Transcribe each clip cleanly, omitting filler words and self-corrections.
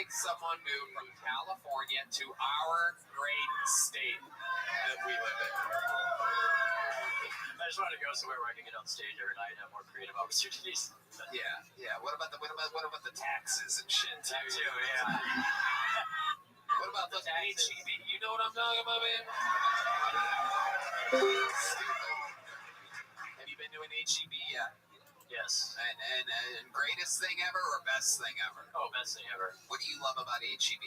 make someone move from California to our great state that we live in? I just wanted to go somewhere where I can get on stage every night and have more creative opportunities. Yeah. What about the taxes and shit too? That too, yeah. What about the HEB? You know what I'm talking about, man? Have you been to an HEB yet? Yes. And greatest thing ever or best thing ever? Oh, best thing ever. What do you love about HEB?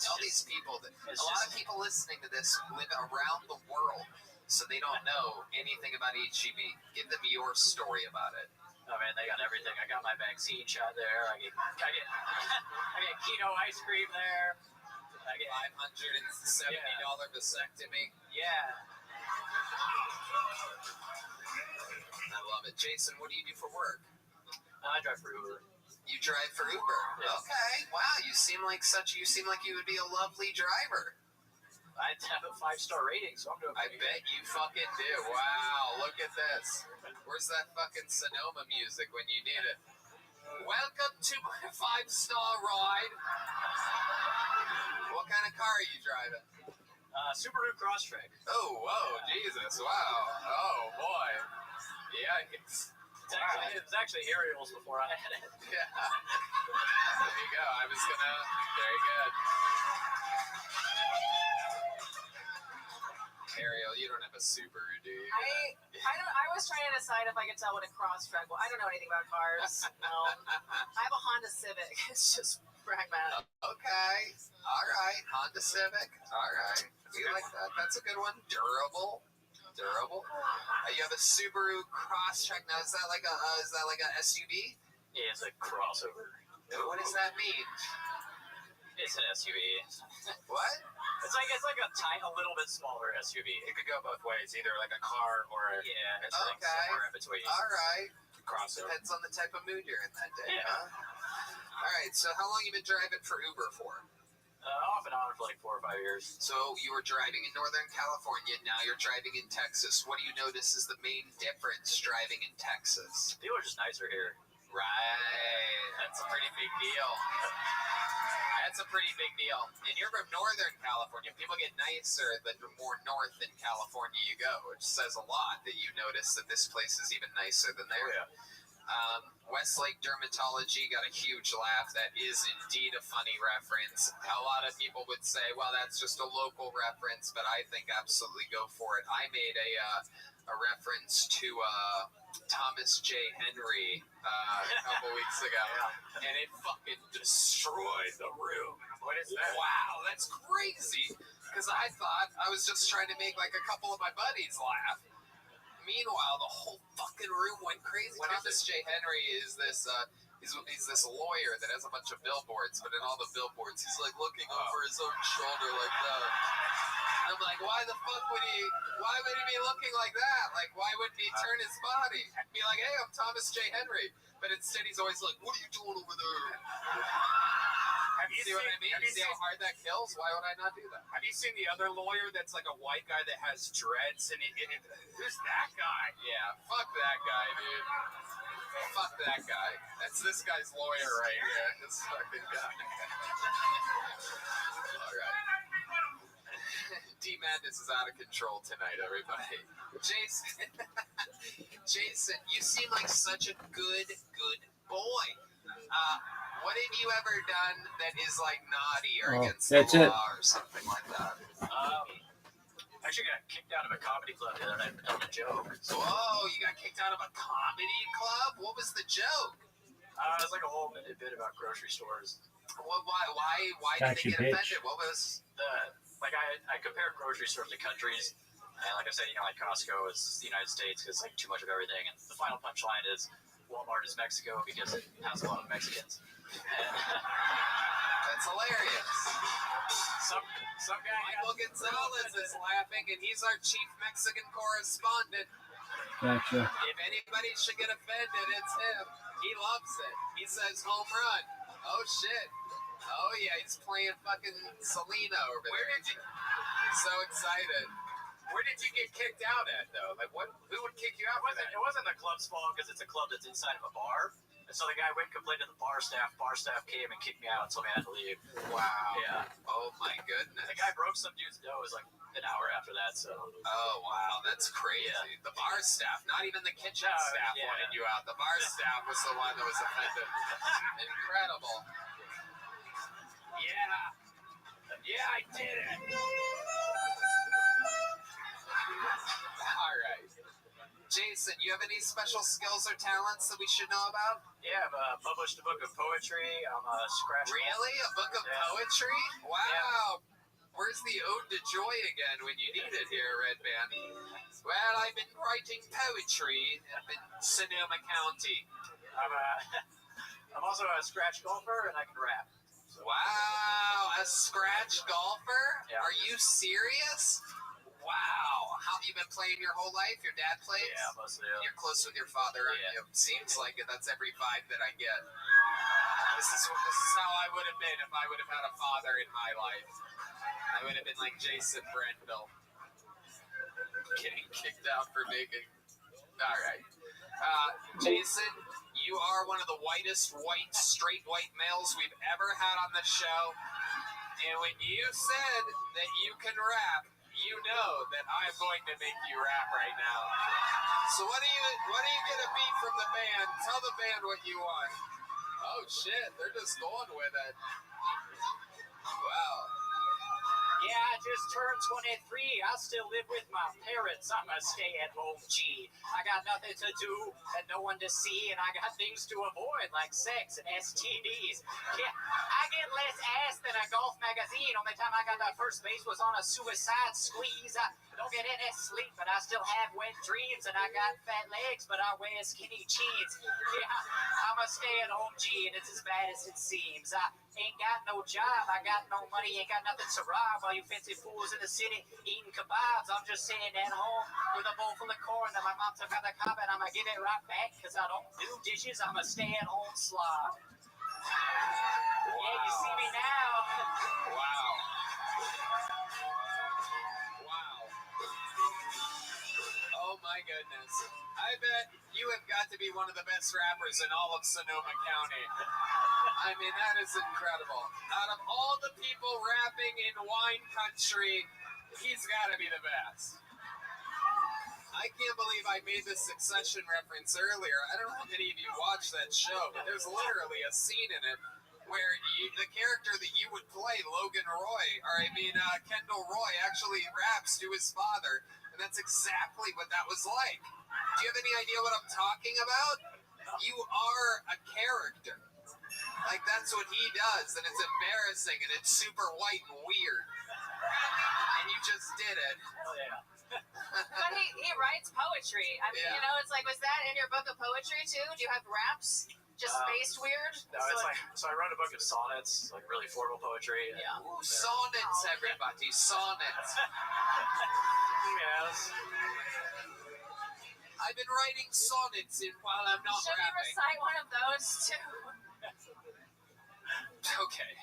All these people, a lot of people listening to this live around the world, so they don't know anything about HEB. Give them your story about it. Oh man, they got everything. I got my vaccine shot there. I get keto ice cream there. I get $570 vasectomy. Yeah. I love it. Jason, what do you do for work? I drive for Uber. You drive for Uber? Yes. Okay. Wow, you seem like you would be a lovely driver. I have a 5-star rating, so I'm doing I bet you fucking do. Wow, look at this. Where's that fucking Sonoma music when you need it? Welcome to my 5-star ride. What kind of car are you driving? Subaru Crosstrek. Oh, whoa, Jesus, wow. Oh, boy. Yeah, It's actually Ariel's before I had it. Yeah. There you go. Very good. Ariel, you don't have a Subaru, do you? I was trying to decide if I could tell what a Crosstrek was. I don't know anything about cars. No. I have a Honda Civic. It's just pragmatic. Okay. All right. Honda Civic. All right. We like that. That's a good one. Durable. You have a Subaru Crosstrek. Now, is that like a SUV? Yeah, it's a crossover. What does that mean? It's an SUV. What? It's like a little bit smaller SUV. It could go both ways, either like a car or a It's Okay. like somewhere in between. All right. crossover. Depends on the type of mood you're in that day, Yeah. huh? All right. So, how long you been driving for Uber for? Off and on for like 4 or 5 years. So you were driving in Northern California. Now you're driving in Texas. What do you notice is the main difference driving in Texas? People are just nicer here. Right. That's a pretty big deal. And you're from Northern California. People get nicer the more north in California you go, which says a lot that you notice that this place is even nicer than there. Oh, yeah. Westlake Dermatology got a huge laugh. That is indeed a funny reference. A lot of people would say, well, that's just a local reference, but I think absolutely go for it. I made a reference to Thomas J. Henry a couple weeks ago, and it fucking destroyed the room. What is that? Wow, that's crazy, because I thought I was just trying to make like a couple of my buddies laugh. Meanwhile, the whole fucking room went crazy. Thomas J. Henry is this he's this lawyer that has a bunch of billboards, but in all the billboards, he's like looking over his own shoulder like that. And I'm like, why the fuck would he be looking like that? Like, why wouldn't he turn his body? Be like, hey, I'm Thomas J. Henry. But instead, he's always like, what are you doing over there? Have you See what I mean? See how hard that kills? Why would I not do that? Have you seen the other lawyer that's like a white guy that has dreads? And who's that guy? Yeah, fuck that guy, dude. Fuck that guy. That's this guy's lawyer right here. This fucking guy. All right. D-Madness is out of control tonight, everybody. Jason, you seem like such a good boy. What have you ever done that is like naughty or against the law or something like that? I actually got kicked out of a comedy club the other night for telling a joke. Whoa, you got kicked out of a comedy club? What was the joke? It was like a whole bit about grocery stores. Why did they get offended? What was I compared grocery stores to countries, and like I said, like Costco is the United States because like too much of everything, and the final punchline is Walmart is Mexico because it has a lot of Mexicans. That's hilarious. Some guy Michael Gonzalez is laughing, and he's our chief Mexican correspondent. Gotcha. If anybody should get offended, it's him. He loves it. He says home run. Oh shit. Oh yeah, he's playing fucking Selena over there. Where did you? He's so excited. Where did you get kicked out at though? Like what? Who would kick you out? It wasn't the club's fault because it's a club that's inside of a bar. And so the guy went and complained to the bar staff. Bar staff came and kicked me out and told me I had to leave. Wow. Yeah. Oh my goodness. The guy broke some dude's nose like an hour after that. So. Oh wow, that's crazy. Yeah. The bar staff, not even the kitchen No, staff yeah. wanted you out. The bar staff was the one that was offended. Incredible. Yeah. Yeah, I did it. All right. Jason, you have any special skills or talents that we should know about? Yeah, I've published a book of poetry. I'm a scratch. Really? A book of Yeah. poetry? Wow. Where's the ode to joy again when you need it here, Red Band? Well, I've been writing poetry up in Sonoma County. I'm also a scratch golfer and I can rap. Wow, a scratch golfer? Yeah. Are you serious? Wow. How you been playing your whole life? Your dad plays? Yeah, mostly. You're close with your father, aren't Yeah. you? Seems like it. That's every vibe that I get. This is how I would have been if I would have had a father in my life. I would have been like Jason Brendel. Getting kicked out for making. All right. Jason, you are one of the whitest straight white males we've ever had on the show. And when you said that you can rap, you know that I'm going to make you rap right now. So what are you gonna beat from the band? Tell the band what you want. Oh shit, they're just going with it. Wow. Yeah, I just turned 23. I still live with my parents. I'm a stay-at-home G. I got nothing to do and no one to see, and I got things to avoid like sex and STDs. Yeah, I get less ass than a golf magazine. Only time I got that first base was on a suicide squeeze. I don't get any sleep, but I still have wet dreams, and I got fat legs, but I wear skinny jeans. Yeah, I'm a stay-at-home G, and it's as bad as it seems. I ain't got no job, I got no money, ain't got nothing to rob. All you fancy fools in the city eating kebabs. I'm just sitting at home with a bowl full of corn that my mom took out the cob, and I'ma give it right back, cause I don't do dishes, I'm a stay-at-home slob. Wow. Yeah, you see me now. Wow. Wow. Oh my goodness. I bet you have got to be one of the best rappers in all of Sonoma County. I mean, that is incredible. Out of all the people rapping in wine country, he's got to be the best. I can't believe I made this Succession reference earlier. I don't know how many of you watched that show, but there's literally a scene in it where the character that you would play, Kendall Roy, actually raps to his father, and that's exactly what that was like. Do you have any idea what I'm talking about? You are a character. Like, that's what he does, and it's embarrassing, and it's super white and weird. And you just did it. Oh, yeah. But he writes poetry. I mean, Yeah. you know, it's like, was that in your book of poetry too? Do you have raps? Just spaced weird? No, it's like, so I wrote a book of sonnets, like really formal poetry. Yeah. Ooh, sonnets, everybody, sonnets. Yes. I've been writing sonnets while I'm not Should we rapping. recite one of those too? Okay.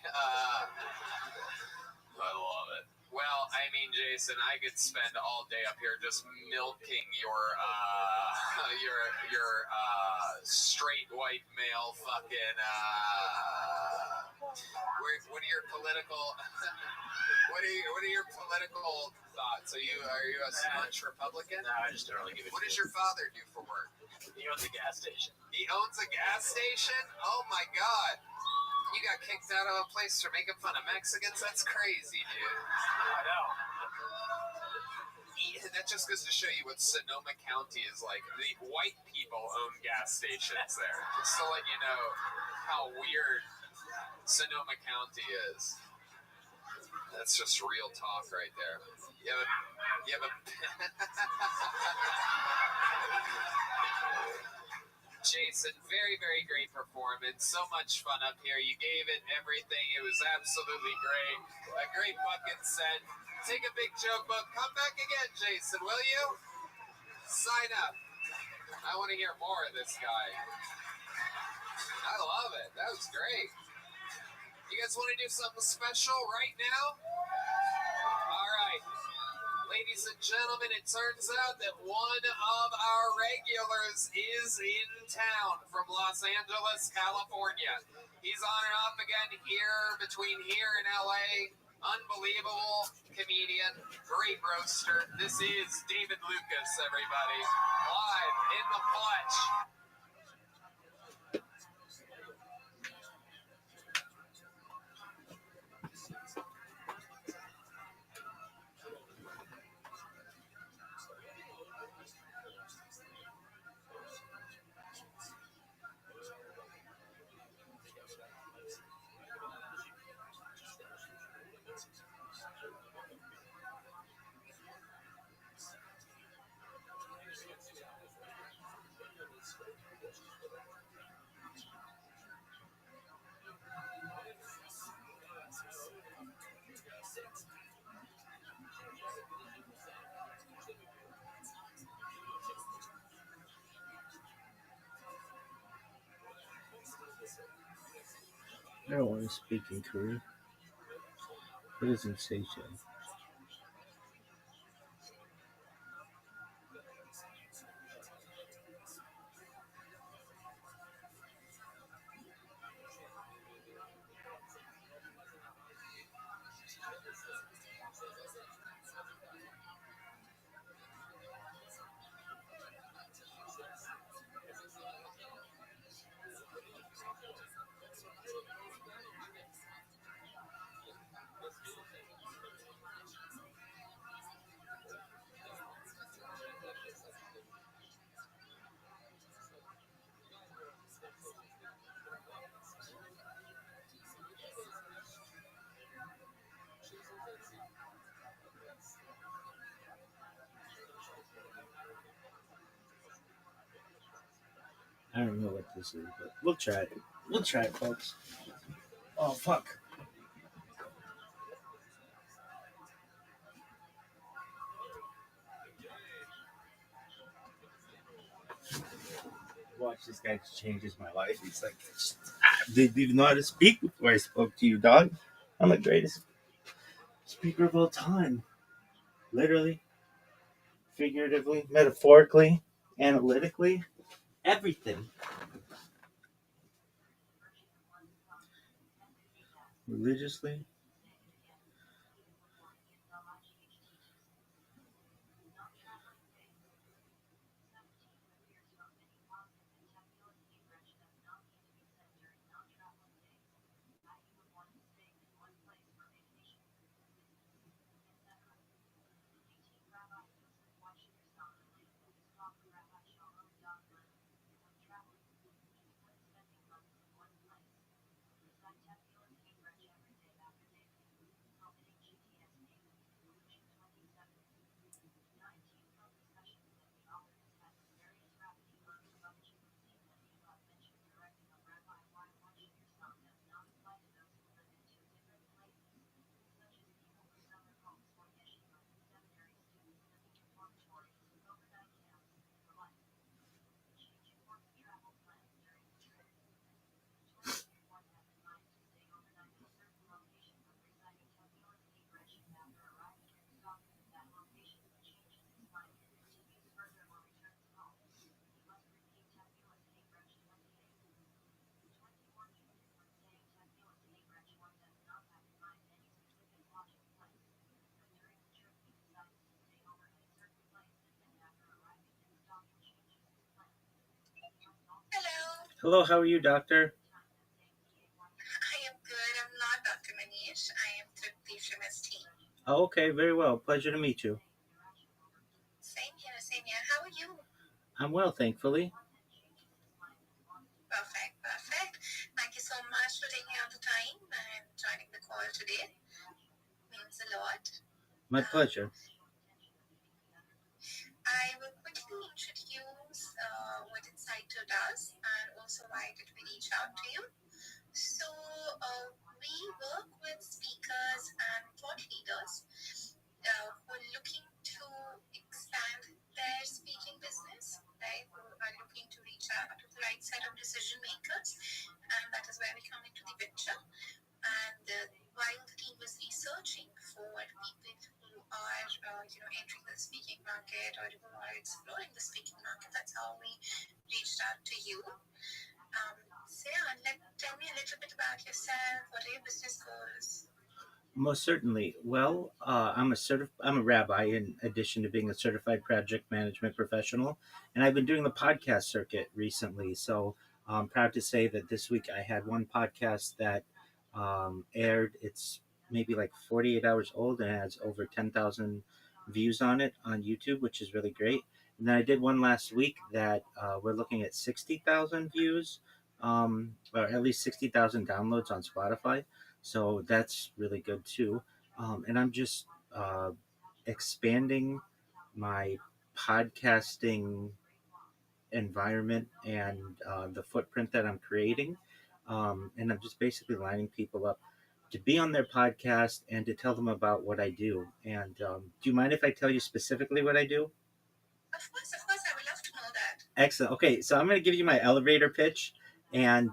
I love it. Well, I mean, Jason, I could spend all day up here just milking your straight white male fucking. What are your political? What are your political thoughts? Are you a staunch Republican? No, I just don't really give it. What does your father do for work? He owns a gas station. He owns a gas station? Oh my god. You got kicked out of a place for making fun of Mexicans? That's crazy, dude. I know. That just goes to show you what Sonoma County is like. The white people own gas stations there. Just to let you know how weird Sonoma County is. That's just real talk right there. You have a Jason, very, very great performance. So much fun up here. You gave it everything. It was absolutely great. A great fucking set. Take a big joke book. Come back again, Jason, will you? Sign up. I want to hear more of this guy. I love it. That was great. You guys want to do something special right now? All right. Ladies and gentlemen, it turns out that one of our regulars is in town from Los Angeles, California. He's on and off again here, between here and LA. Unbelievable comedian, great roaster. This is David Lucas, everybody, live in the flesh. I don't want to speak in Korean. It doesn't say so. I don't know what this is, but we'll try it. We'll try it, folks. Oh, fuck. Watch, this guy changes my life. He's like, did you know how to speak before I spoke to you, dog? I'm the greatest speaker of all time. Literally, figuratively, metaphorically, analytically, everything. Religiously. Hello, how are you, doctor? I am good. I'm not Dr. Manish. I am Tripti from his team. Oh, okay, very well. Pleasure to meet you. Same here, same here. How are you? I'm well, thankfully. Perfect, perfect. Thank you so much for taking out the time and joining the call today. Means a lot. My pleasure. I will quickly introduce what Insighter does and also why did we reach out to you. So we work with speakers and thought leaders who are looking to expand their speaking business, right? Who are looking to reach out to the right set of decision makers, and that is where we come into the picture. And while the team was researching for people who entering the speaking market or you are exploring the speaking market. That's how we reached out to you. So yeah, tell me a little bit about yourself. What are your business goals? Most certainly. Well, I'm a rabbi in addition to being a certified project management professional, and I've been doing the podcast circuit recently. So I'm proud to say that this week I had one podcast that aired. It's maybe like 48 hours old and has over 10,000 views on it on YouTube, which is really great. And then I did one last week that we're looking at 60,000 views, or at least 60,000 downloads on Spotify. So that's really good too. And I'm just uh, expanding my podcasting environment and the footprint that I'm creating. And I'm just basically lining people up to be on their podcast and to tell them about what I do. And do you mind if I tell you specifically what I do? Of course, I would love to know that. Excellent. Okay, so I'm going to give you my elevator pitch. And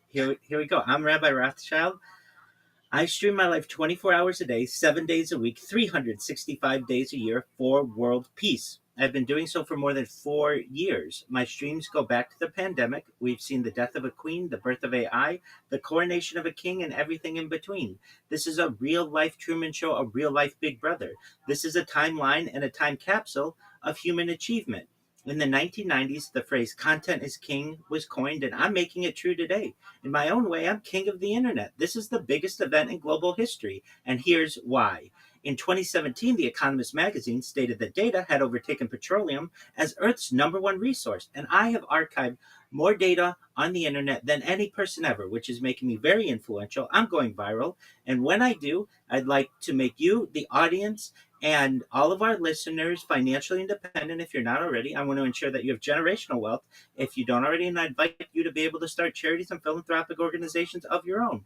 here we go. I'm Rabbi Rothschild. I stream my life 24 hours a day, 7 days a week, 365 days a year for world peace. I've been doing so for more than 4 years. My streams go back to the pandemic. We've seen the death of a queen, the birth of AI, the coronation of a king, and everything in between. This is a real life Truman Show, a real life Big Brother. This is a timeline and a time capsule of human achievement. In the 1990s, the phrase content is king was coined, and I'm making it true today. In my own way, I'm king of the internet. This is the biggest event in global history, and here's why. In 2017, The Economist magazine stated that data had overtaken petroleum as Earth's number one resource, and I have archived more data on the internet than any person ever, which is making me very influential. I'm going viral, and when I do, I'd like to make you, the audience, and all of our listeners financially independent if you're not already. I want to ensure that you have generational wealth if you don't already, and I invite you to be able to start charities and philanthropic organizations of your own.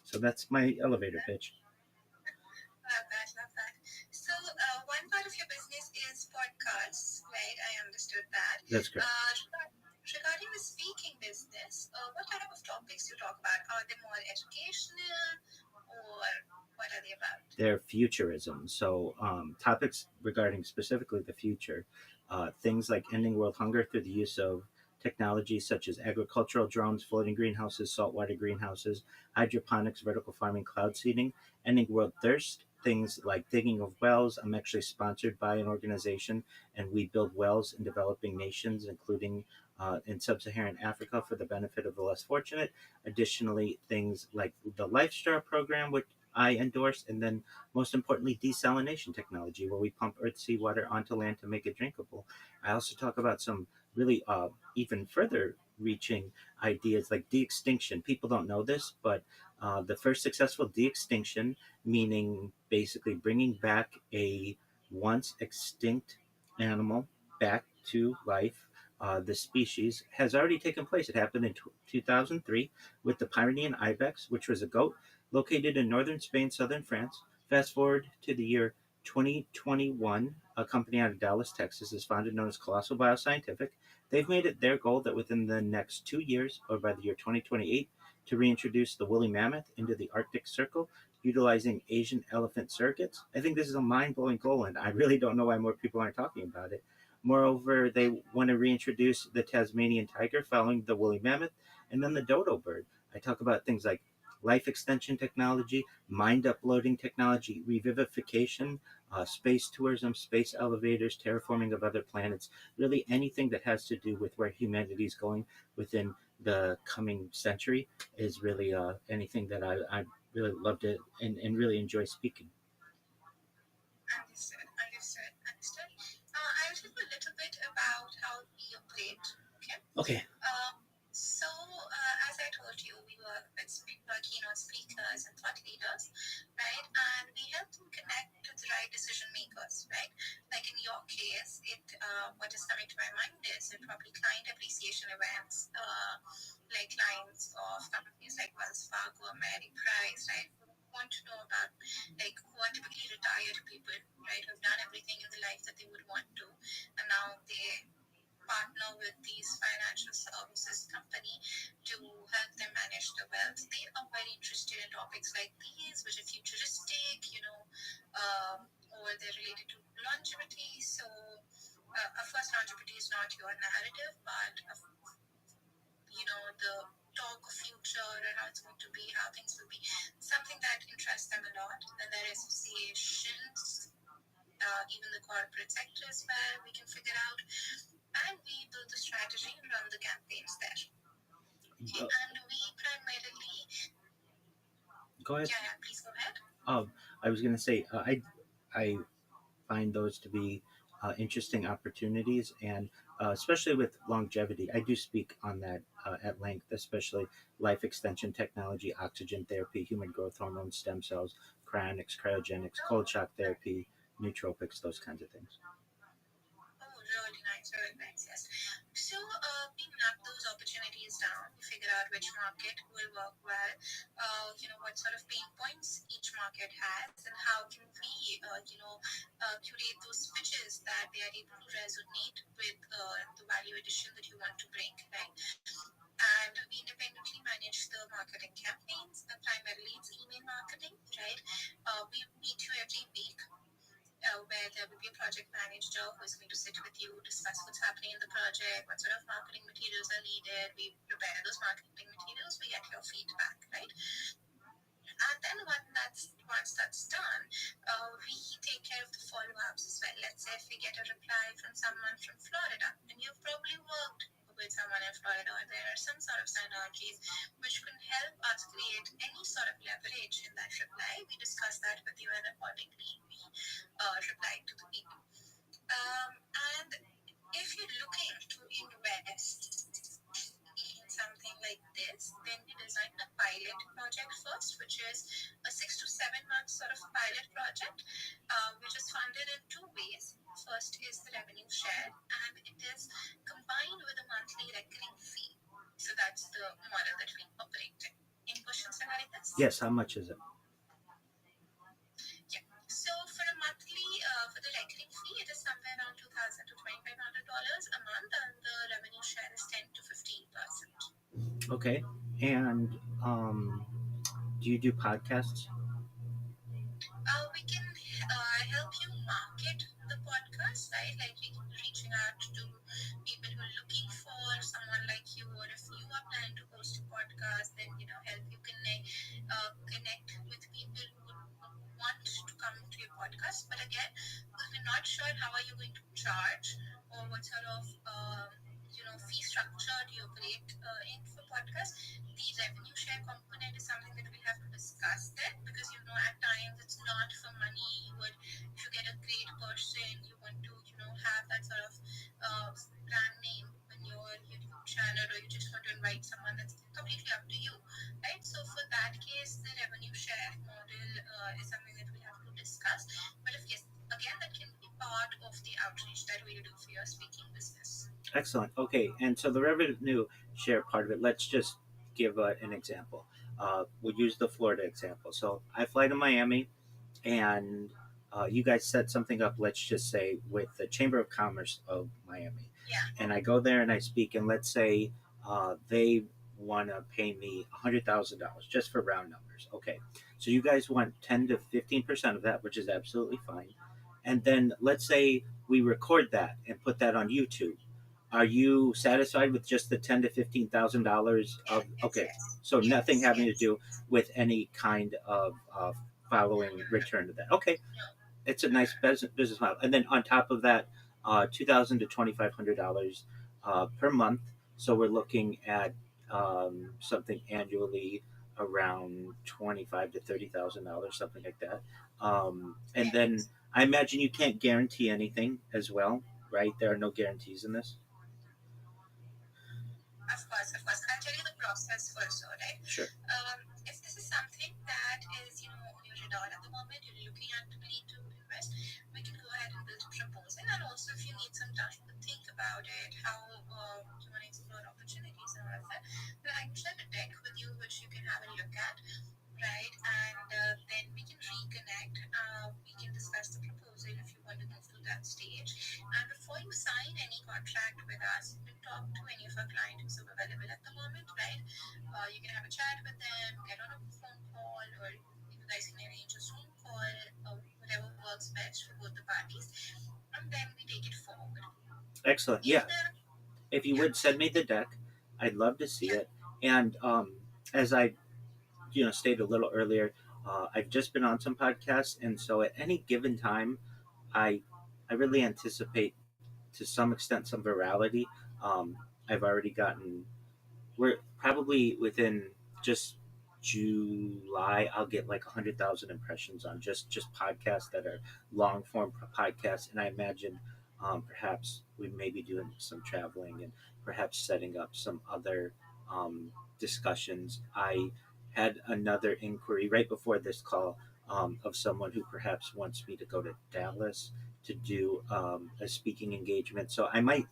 So that's my elevator pitch. Love that, love that. So, one part of your business is podcasts, right? I understood that. That's correct. Regarding the speaking business, what type of topics you talk about? Are they more educational or what are they about? They're futurism. So topics regarding specifically the future, things like ending world hunger through the use of technology such as agricultural drones, floating greenhouses, saltwater greenhouses, hydroponics, vertical farming, cloud seeding, ending world thirst, things like digging of wells. I'm actually sponsored by an organization, and we build wells in developing nations, including in sub-Saharan Africa for the benefit of the less fortunate. Additionally, things like the LifeStar program, which I endorse, and then most importantly, desalination technology, where we pump earth seawater onto land to make it drinkable. I also talk about some really even further reaching ideas like de-extinction. People don't know this, but the first successful de-extinction, meaning basically bringing back a once extinct animal back to life, the species, has already taken place. It happened in 2003 with the Pyrenean ibex, which was a goat located in northern Spain, southern France. Fast forward to the year 2021, a company out of Dallas, Texas, is founded known as Colossal Bioscientific. They've made it their goal that within the next 2 years, or by the year 2028, to reintroduce the woolly mammoth into the Arctic Circle utilizing Asian elephant surrogates. I think this is a mind-blowing goal, and I really don't know why more people aren't talking about it. Moreover, they want to reintroduce the Tasmanian tiger following the woolly mammoth, and then the dodo bird. I talk about things like life extension technology, mind uploading technology, revivification, space tourism, space elevators, terraforming of other planets, really anything that has to do with where humanity is going within the coming century is really anything that I really love to and really enjoy speaking. Understood, understood, understood. I'll tell you a little bit about how we operate. Okay. Okay. So, as I told you, we work with keynote speakers and thought leaders, right? And we help them connect to the right decision makers, right? Like in your case, what is coming to my mind is probably client appreciation events, like clients of companies like Wells Fargo, Ameriprise, right? Who want to know about like who are typically retired people, right? Who've done everything in the life that they would want to, and now they partner with these financial services company to help them manage the wealth. They are very interested in topics like these, which are futuristic, or they're related to longevity. So, of course, longevity is not your narrative, but the talk of future and how it's going to be, how things will be, something that interests them a lot. Then there are associations, even the corporate sector as well, we can figure out. And we build the strategy and run the campaigns there. And we primarily. Go ahead. Yeah, please go ahead. I was going to say, I find those to be interesting opportunities, and especially with longevity. I do speak on that at length, especially life extension technology, oxygen therapy, human growth hormone, stem cells, cryonics, cryogenics, cold shock therapy, nootropics, those kinds of things. Oh, really nice, yes. So, we map those opportunities down. We figure out which market will work well, what sort of pain points each market has, and how can we, curate those pitches that they are able to resonate with the value addition that you want to bring, right? And we independently manage the marketing campaigns. Primarily, it's email marketing, right? We meet you every week. Where there will be a project manager who is going to sit with you, discuss what's happening in the project, what sort of marketing materials are needed. We prepare those marketing materials, we get your feedback, right? And then once that's done, we take care of the follow-ups as well. Let's say if we get a reply from someone from Florida, and you've probably worked with someone in Florida, or there are some sort of synergies which can help us create any sort of leverage in that reply. We discuss that with you, and accordingly we reply to the people. And if you're looking to invest in something like this, then we design a pilot project first, which is a 6 to 7 month sort of pilot project, which is funded in two ways. First is the revenue share, and it is combined with a monthly recurring fee. So that's the model that we operate in. Any questions regarding this? Yes, how much is it? Yeah. So for a monthly, for the recurring fee, it is somewhere around $2,000 to $2,500 a month, and the revenue share is 10 to 15%. Okay. And do you do podcasts? We can help you market the podcast, right? Like we can be reaching out to people who are looking for someone like you, or if you are planning to host a podcast, then help you connect with people who want to come to your podcast. But again, we're not sure how are you going to charge, or what sort of fee structure do you operate in for podcasts. The revenue share component is something that we have to discuss then, because at times it's not for money. If you get a great person, you want to have that sort of brand name on your YouTube channel, or you just want to invite someone. That's completely up to you, right? So for that case, the revenue share model is something that we have to discuss. But if yes, again, that can be part of the outreach that we do for your speaking business. Excellent. Okay, and so the revenue share part of it, let's just give an example. We'll use the Florida example. So I fly to Miami, and you guys set something up, let's just say, with the Chamber of Commerce of Miami. Yeah. And I go there and I speak, and let's say they want to pay me $100,000 just for round numbers. Okay, so you guys want 10 to 15% of that, which is absolutely fine. And then let's say we record that and put that on YouTube. Are you satisfied with just the $10,000 to $15,000 of? Okay, so nothing having to do with any kind of following return to that. Okay, it's a nice business model. And then on top of that, $2,000 to $2,500 per month. So we're looking at something annually around $25,000 to $30,000, something like that. And then I imagine you can't guarantee anything as well, right? There are no guarantees in this. Of course. I'll tell you the process first, right? Sure. If this is something that is, on your radar at the moment, you're looking actively to invest, we can go ahead and build a proposal. And also, if you need some time to think about it, how you want to explore opportunities and all of that, then I can share a deck with you, which you can have a look at, right? And then we can reconnect. We can discuss the proposal if you want to move to that stage. And before before you sign any contract with us, you can talk to any of our clients who's available at the moment, right? You can have a chat with them, get on a phone call, or you guys can arrange a Zoom call, or whatever works best for both the parties, and then we take it forward. Excellent. Is Yeah. there? If you would send me the deck, I'd love to see it. And as I stated a little earlier, I've just been on some podcasts, and so at any given time, I I really anticipate to some extent some virality. I've already gotten we're probably within just July. I'll get like 100,000 impressions on just podcasts that are long form podcasts, and I imagine perhaps we may be doing some traveling and perhaps setting up some other discussions. I had another inquiry right before this call of someone who perhaps wants me to go to Dallas to do a speaking engagement. So I might,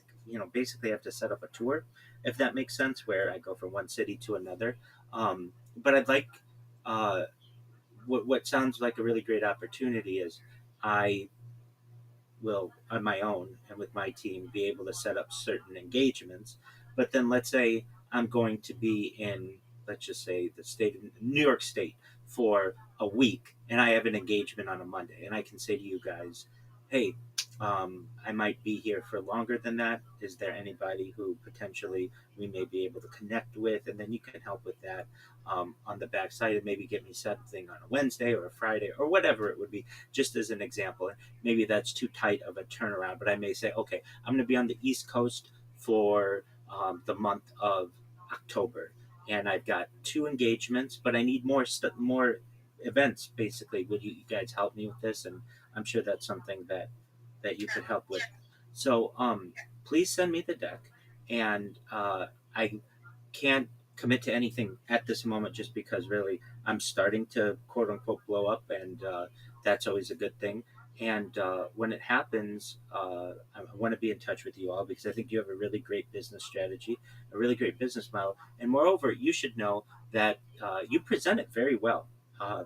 basically have to set up a tour, if that makes sense, where I go from one city to another. But I'd like, uh, what sounds like a really great opportunity is I will, on my own and with my team, be able to set up certain engagements. But then let's say I'm going to be in, let's just say, the state of New York State for a week, and I have an engagement on a Monday, and I can say to you guys, hey, I might be here for longer than that. Is there anybody who potentially we may be able to connect with? And then you can help with that on the backside and maybe get me something on a Wednesday or a Friday or whatever it would be, just as an example. Maybe that's too tight of a turnaround, but I may say, okay, I'm going to be on the East Coast for the month of October, and I've got two engagements, but I need more events. Basically, would you guys help me with this? And I'm sure that's something that you could help with. So please send me the deck, and I can't commit to anything at this moment just because really I'm starting to quote unquote blow up, and that's always a good thing. And when it happens, I want to be in touch with you all because I think you have a really great business strategy, a really great business model, and moreover, you should know that you present it very well.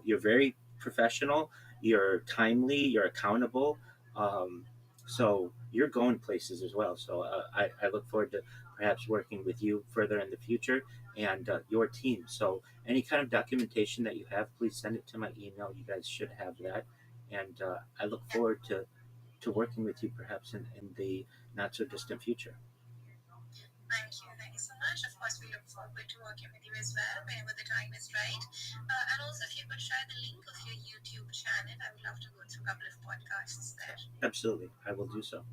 You're very professional, you're timely, you're accountable. Um, so you're going places as well. So I look forward to perhaps working with you further in the future and your team. So any kind of documentation that you have, please send it to my email. You guys should have that. And I look forward to working with you perhaps in the not so distant future. Thank you so much. Of course, we look forward to working with you as well whenever the time is right. And also, if you could share the link of your YouTube channel, I would love to go through a couple of podcasts there. Absolutely. I will do so.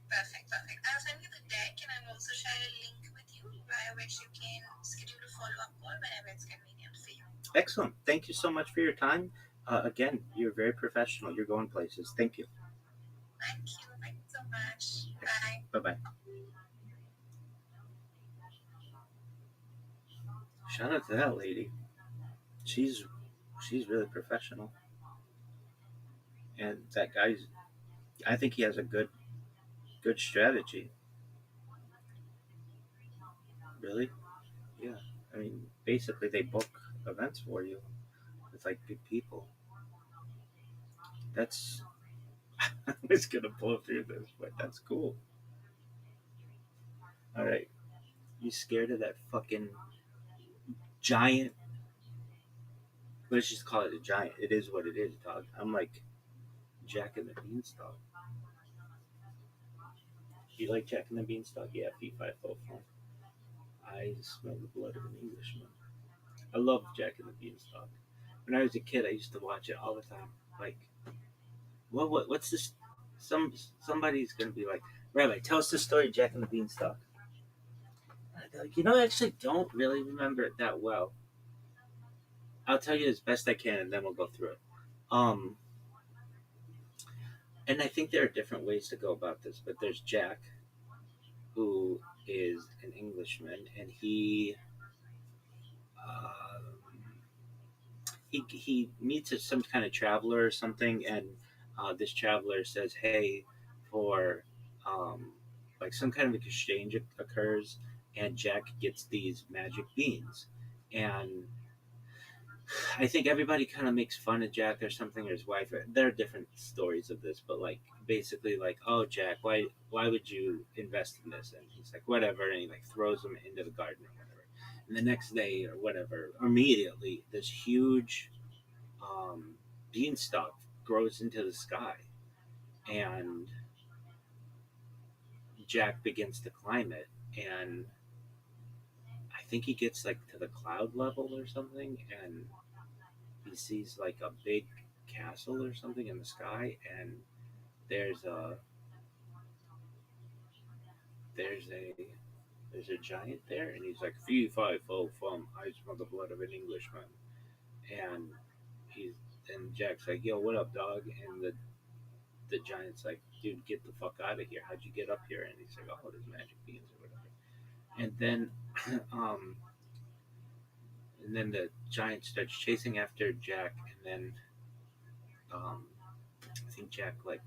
Perfect. I'll send you the deck, and I'll also share a link with you via which you can schedule a follow-up call whenever it's convenient for you. Excellent. Thank you so much for your time. Again, you're very professional. You're going places. Thank you. Thank you so much. Bye. Bye-bye. Shout out to that lady. She's really professional. And that guy's, I think he has a good strategy. Really? Yeah. I mean, basically they book events for you with like big people. That's I was gonna blow through this, but that's cool. All right. You scared of that fucking giant? Let's just call it a giant. It is what it is, dog. I'm like Jack and the Beanstalk. You like Jack and the Beanstalk? Yeah, Fee-Fi-Fo-Fum. I smell the blood of an Englishman. I love Jack and the Beanstalk. When I was a kid, I used to watch it all the time. Like, what's this? Somebody's gonna be like, Rabbi, tell us the story of Jack and the Beanstalk. Like, I actually don't really remember it that well. I'll tell you as best I can, and then we'll go through it. And I think there are different ways to go about this, but there's Jack, who is an Englishman, and he meets some kind of traveler or something, and this traveler says, "Hey, for like some kind of exchange occurs, and Jack gets these magic beans, and I think everybody kind of makes fun of Jack or something, or his wife. There are different stories of this, but like basically, like, oh Jack, why would you invest in this? And he's like, whatever, and he like throws him into the garden or whatever. And the next day or whatever, immediately, this huge um, beanstalk grows into the sky, and Jack begins to climb it, and I think he gets like to the cloud level or something, and he sees like a big castle or something in the sky, and there's a there's a there's a giant there, and he's like fee fi fo fum, I smell the blood of an Englishman, and he's and Jack's like, yo, what up, dog? And the giant's like, dude, get the fuck out of here. How'd you get up here? And he's like, oh, there's magic beans or whatever. And then um and then the giant starts chasing after Jack, and then I think Jack like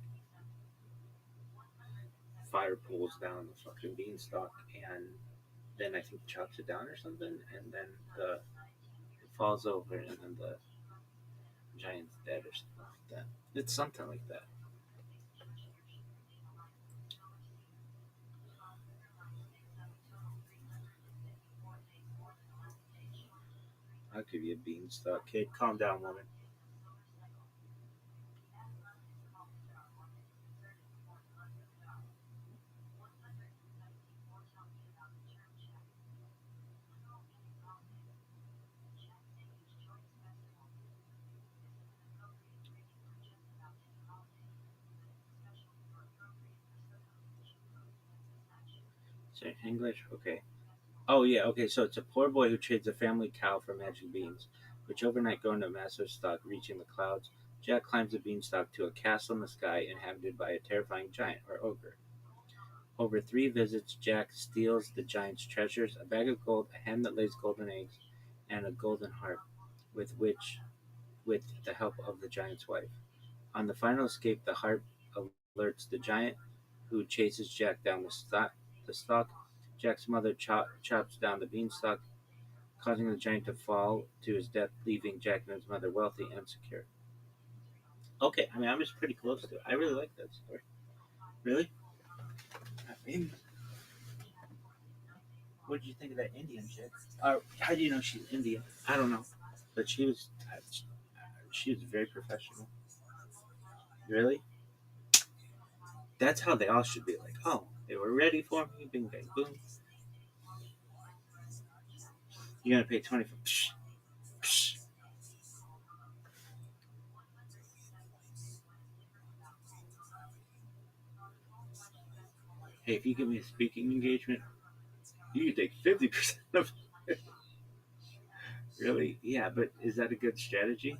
fire pulls down the fucking beanstalk, and then I think chops it down or something, and then it falls over, and then the giant's dead or something like that. It's something like that. I'll give you a beanstalk, kid. Calm down, woman. Is it English? Okay. Oh yeah, okay. So it's a poor boy who trades a family cow for magic beans, which overnight grow into a massive stalk, reaching the clouds. Jack climbs the beanstalk to a castle in the sky inhabited by a terrifying giant or ogre. Over 3 visits, Jack steals the giant's treasures: a bag of gold, a hen that lays golden eggs, and a golden harp, with the help of the giant's wife. On the final escape, the harp alerts the giant, who chases Jack down the stalk. Jack's mother chops down the beanstalk, causing the giant to fall to his death, leaving Jack and his mother wealthy and secure. Okay, I mean, I was pretty close to it. I really like that story. Really? Maybe. What did you think of that Indian chick? How do you know she's Indian? I don't know, but she was very professional. Really? That's how they all should be. Like, oh, they were ready for me. Bing, bang, boom. You're gonna pay 20 for. Psh, psh. Hey, if you give me a speaking engagement, you can take 50% of it. Really? Yeah, but is that a good strategy?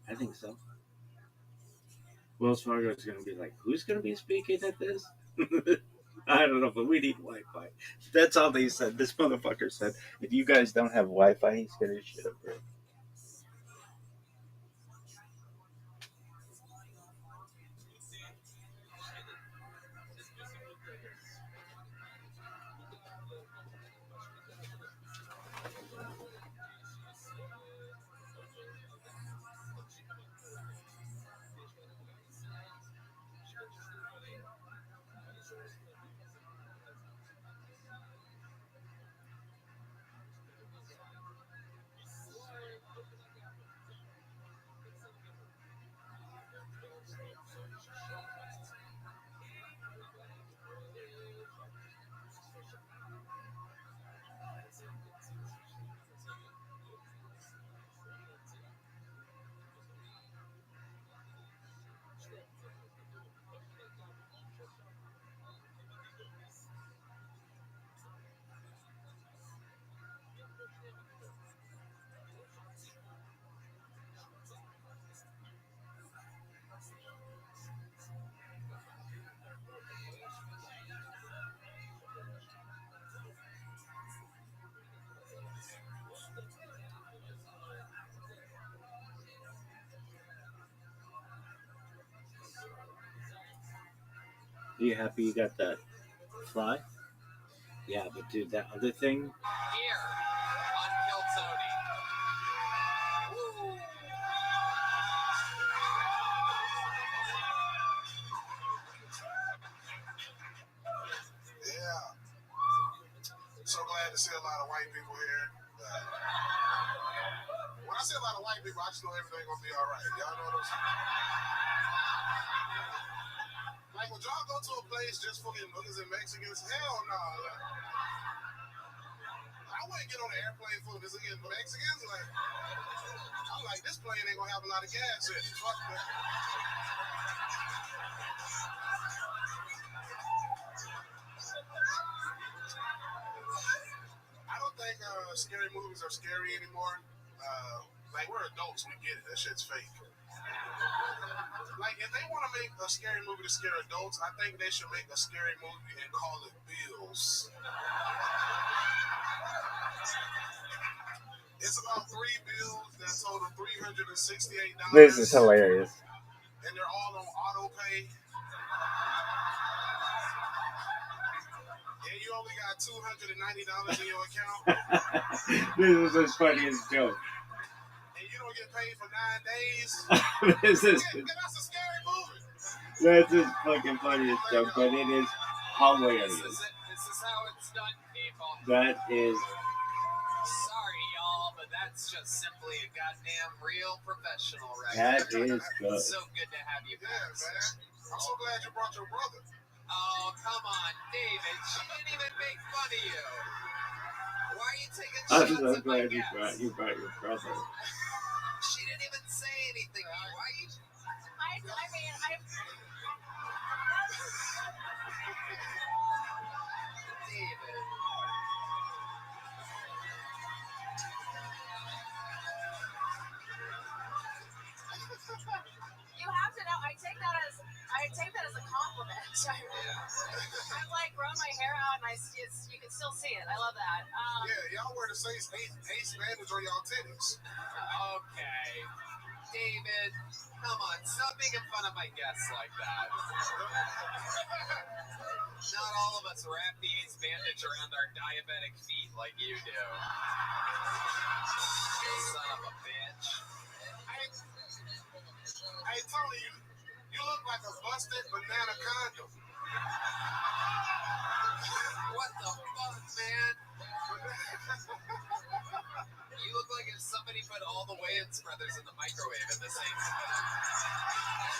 I think so. Wells Fargo is going to be like, who's going to be speaking at this? I don't know, but we need Wi-Fi. That's all they said. This motherfucker said, if you guys don't have Wi-Fi, he's going to shit up here. Are you happy you got that fly? Yeah, but dude, that other thing. Here on Kill Tony. I just know everything gonna be all right. Y'all know what I'm saying? Like, would y'all go to a place just full of niggas and Mexicans? Hell no. Like, I wouldn't get on an airplane full of niggas and Mexicans. Like, I'm like, this plane ain't gonna have a lot of gas in it. Fuck that. I don't think scary movies are scary anymore. Like, we're adults, we get it. That shit's fake. Like, if they want to make a scary movie to scare adults, I think they should make a scary movie and call it Bills. It's about 3 bills that total $368. This is hilarious. And they're all on auto pay. And you only got $290 in your account. This is the funniest joke. And you don't get paid for 9 days. This is Yeah, that's a scary movie. that's his fucking funniest joke, but it is hilarious. This is how it's done, people. That is Sorry, y'all, but that's just simply a goddamn real professional right that there. is good. So good to have you Yeah, back. man. I'm so glad you brought your brother. Oh, come on, David. She didn't even make fun of you. Why are you taking I'm shots so at my glad guests? you brought your brother. She didn't even say anything. Why you... I mean, David. you have to know. I take that as a compliment. I'm like growing my hair out, and you can still see it. I love that. Yeah, y'all wear the same ace bandage on y'all titties. Okay. David, come on. Stop making fun of my guests like that. Not all of us wrap the ace bandage around our diabetic feet like you do. Son of a bitch. Hey, Tony, you look like a busted banana condom. What the fuck, man? You look like if somebody put all the Wayans brothers in the microwave at the same time.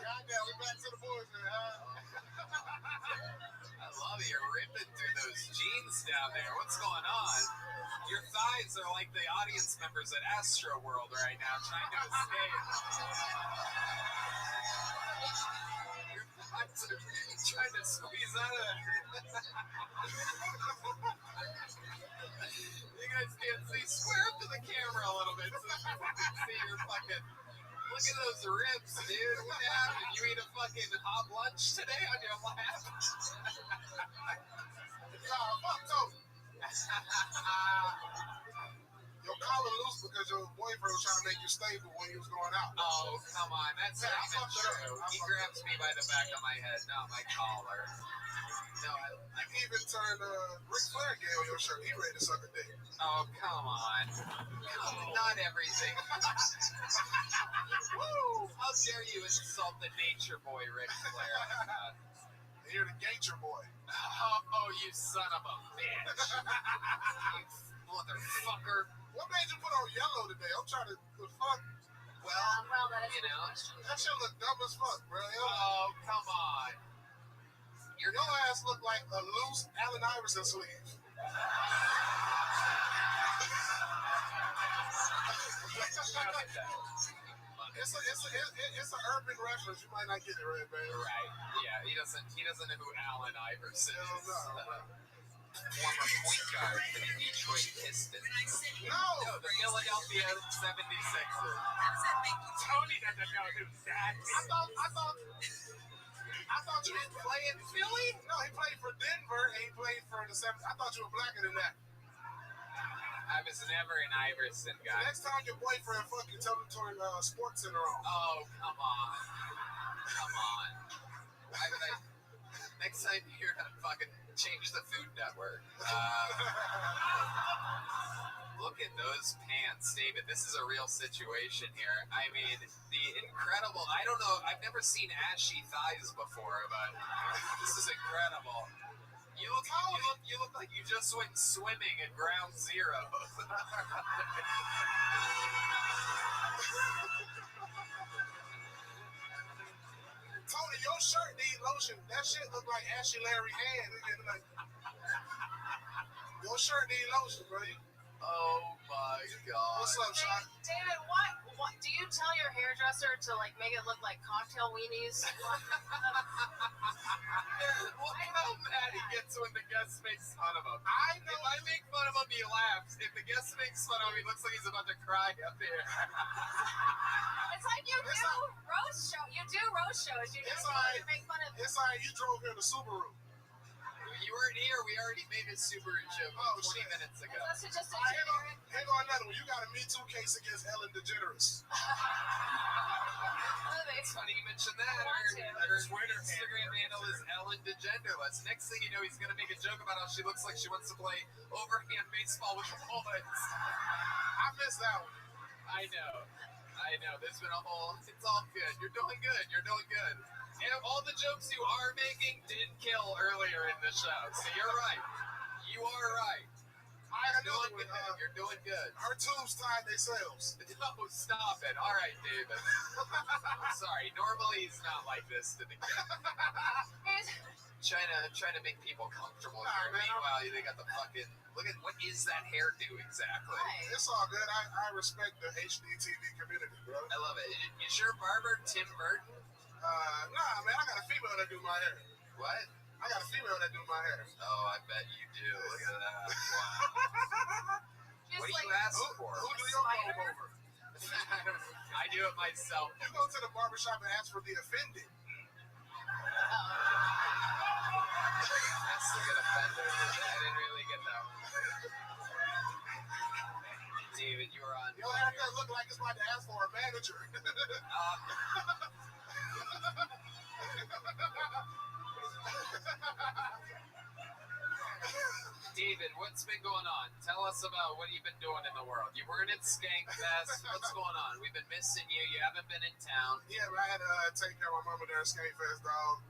Goddamn, we back to the bullshit, huh? I love it. You're ripping through those jeans down there. What's going on? Your thighs are like the audience members at Astro World right now, trying to escape. Your thighs are trying to squeeze out of it. You guys can't see. Square up to the camera a little bit so people can see your fucking... Look at those ribs, dude. What happened? You eat a fucking hot lunch today on your lap? Nah, fuck Tony. Your collar loose because your boyfriend was trying to make you stable when he was going out. Oh, come on. That's Yeah, not I even fucked it up. true. I He fucked grabs me by the back of my head, not my collar. No, You even turned Ric Flair gay on your shirt. He ready to suck a dick. oh, come on. Not everything. Woo! How dare you insult the nature boy, Ric Flair? And you're the Gator boy. Oh, you son of a bitch. You motherfucker. What made you put on yellow today? I'm trying to fuck. Well, that is you know. That shit look dumb as fuck, bro. Oh, come on. Your ass look like a loose Allen Iverson sleeve. It's an urban reference. You might not get it right, man. Right. Yeah, he doesn't know who Allen Iverson Hell is. no. Former point guard for the Detroit Pistons. No. No, the Philadelphia 76ers. Tony doesn't know who that is. I thought you didn't play in Philly? No, he played for Denver and he played for the 7th. I thought you were blacker than that. I was never an Iverson guy. Next time your boyfriend fuck you, tell him to turn Sports Center on. Oh, come on. Come on. Why would I... Next time you're gonna fucking change the Food Network. Look at those pants, David. This is a real situation here. I mean, the incredible. I don't know. I've never seen ashy thighs before, but this is incredible. You look like you just went swimming at ground zero. Tony, your shirt need lotion. That shit look like Ashy Larry hand. Like, your shirt need lotion, bro. Oh my god. What's up, Sean? David, what do you tell your hairdresser to like make it look like cocktail weenies? Look how mad he gets when the guest makes fun of him. I know. If I make fun of him, he laughs. If the guest makes fun of him, he looks like he's about to cry up here. It's like you do roast shows. You do roast shows. You It's just alright. make fun of. It's alright, you drove here to Subaru. You weren't here. We already made a super joke Oh, 20 shit. minutes ago. Unless it just All right, engineering. hang on another one. You got a Me Too case against Ellen DeGeneres. It's funny you mentioned that. Her Twitter Instagram handle is Ellen DeGenderless. Next thing you know, he's going to make a joke about how she looks like she wants to play overhand baseball with the Bullets. I missed that one. I know. There's been a whole. It's all good. You're doing good. And all the jokes you are making did kill earlier in the show. So you're right. You are right. You're doing good. Her tubes tied themselves. No, stop it. All right, David. I'm sorry. Normally he's not like this to the kid. Trying to make people comfortable Nah, here. man, Meanwhile, they got the fucking. Look at what is that hairdo exactly? Right. It's all good. I respect the HDTV community, bro. I love it. Is your barber Tim Burton? Nah, man, I got a female that do my hair. What? I got a female that do my hair. Oh, I bet you do. Look at that. Wow. Just What do like, you ask Who for? do your Spider? comb over? I do it myself. You go to the barbershop and ask for the offended. That's to get offended. I didn't really get that one. David, you were on. Your haircut look like it's about to ask for a manager. David, what's been going on? Tell us about what you've been doing in the world. You weren't at Skankfest. What's going on? We've been missing you. You haven't been in town. Yeah, but I had to take care of my mama during Skankfest, dog.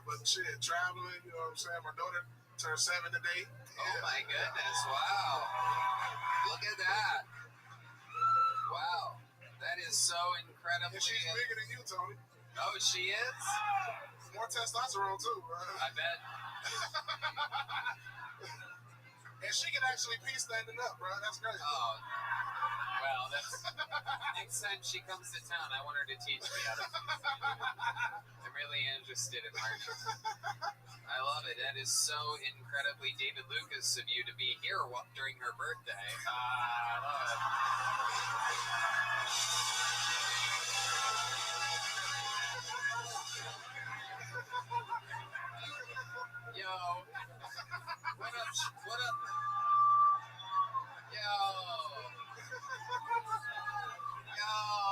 But shit, traveling, you know what I'm saying? My daughter turned 7 today. Oh my goodness! Wow! Look at that! Wow, that is so incredibly. And she's bigger than you, Tony. Oh, she is. More testosterone, too, bro. I bet. And she can actually pee standing up, bro. That's crazy. Oh, well, that's next time she comes to town, I want her to teach me how to. I'm really interested in her. I love it. That is so incredibly David Lucas of you to be here during her birthday. I love it. Yo, what up? What up? Yo,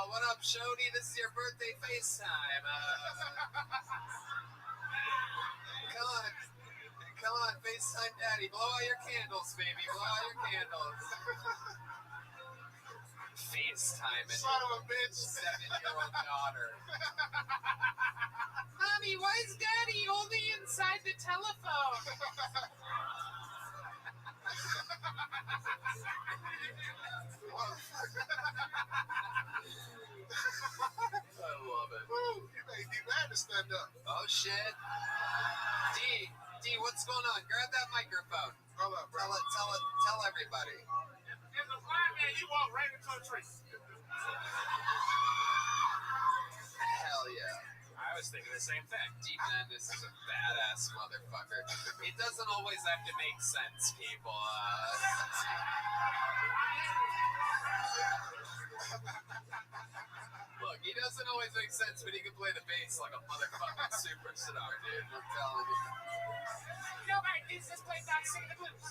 what up, Shody? This is your birthday FaceTime. Come on, FaceTime Daddy. Blow out your candles, baby. Blow out your candles. FaceTime and Son of a bitch. 7-year-old daughter. Mommy, why is Daddy only inside the telephone? I love it. Woo, you made me mad to stand up. Oh shit. D, what's going on? Grab that microphone. Hold up, bro. Tell everybody. As a blind man, you walk right into a tree. Hell yeah. I was thinking the same thing. Deep Madness is a badass motherfucker. It doesn't always have to make sense, people. Look, he doesn't always make sense, but he can play the bass like a motherfucking superstar, dude. I'm telling you. Nobody needs this place not singing the blues.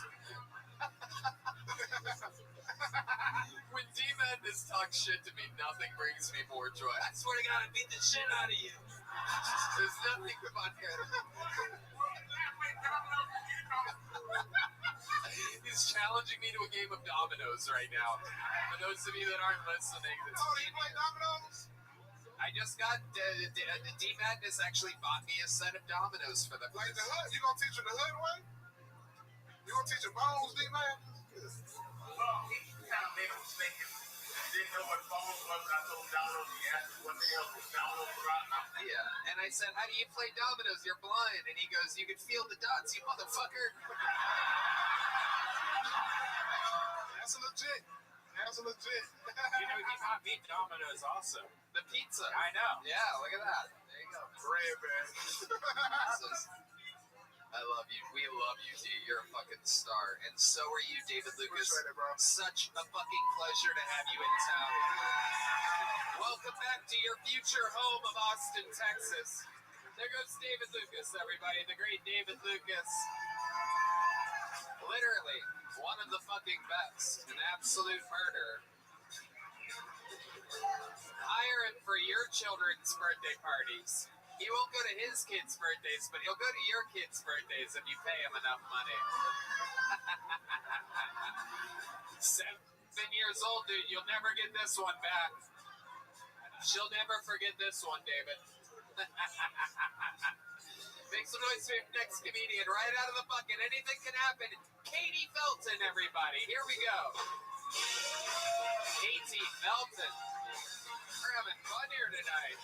When D Madness talks shit to me, nothing brings me more joy. I swear to God, I beat the shit out of you. There's nothing fun here. He's challenging me to a game of dog Domino's right now. For those of you that aren't listening, it's Oh, you play dominoes? I just got D Madness actually bought me a set of dominoes for the Like the hood? You gonna teach her the hood way? You gonna teach her bones, D-Man? He kind of made a mistake. Didn't know what phone was. I told Donald, he asked me what the hell was Donald about. Yeah, and I said, "How do you play dominoes? You're blind." And he goes, "You can feel the dots, you motherfucker." That's legit. That's legit. You know, he taught me Domino's also. The pizza. I know. Yeah, look at that. There you go. Red man. I love you. We love you, D. You're a fucking star. And so are you, David Lucas. Appreciate it, bro. Such a fucking pleasure to have you in town. Welcome back to your future home of Austin, Texas. There goes David Lucas, everybody. The great David Lucas. Literally, one of the fucking best. An absolute murderer. Hire him for your children's birthday parties. He won't go to his kids' birthdays, but he'll go to your kids' birthdays if you pay him enough money. 7 years old, dude. You'll never get this one back. She'll never forget this one, David. Make some noise for your next comedian right out of the bucket. Anything can happen. Katie Felton, everybody. Here we go. Katie Felton. We're having fun here tonight.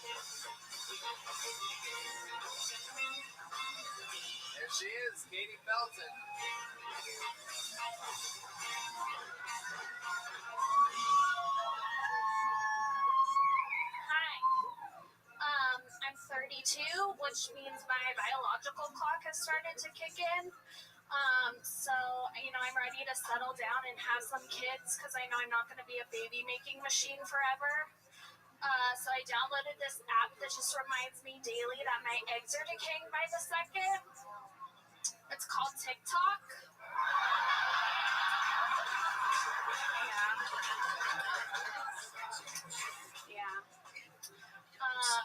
There she is, Katie Felton. Hi. I'm 32, which means my biological clock has started to kick in. So, I'm ready to settle down and have some kids because I know I'm not going to be a baby making machine forever. So I downloaded this app that just reminds me daily that my eggs are decaying by the second. It's called TikTok. Yeah.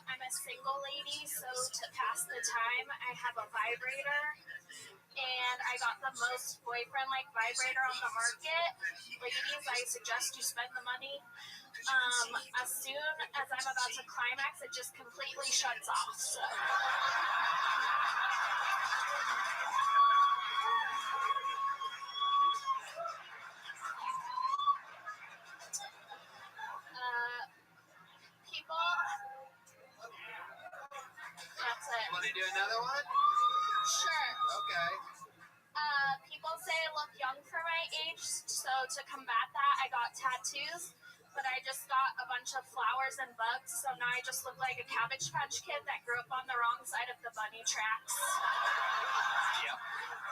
I'm a single lady, so to pass the time, I have a vibrator. And I got the most boyfriend-like vibrator on the market. Ladies, I suggest you spend the money. As soon as I'm about to climax, it just completely shuts off. So. People. That's it. Want to do another one? Sure. Okay. People say I look young for my age, so to combat that, I got tattoos. But I just got a bunch of flowers and bugs, so now I just look like a Cabbage Patch Kid that grew up on the wrong side of the bunny tracks. Yep,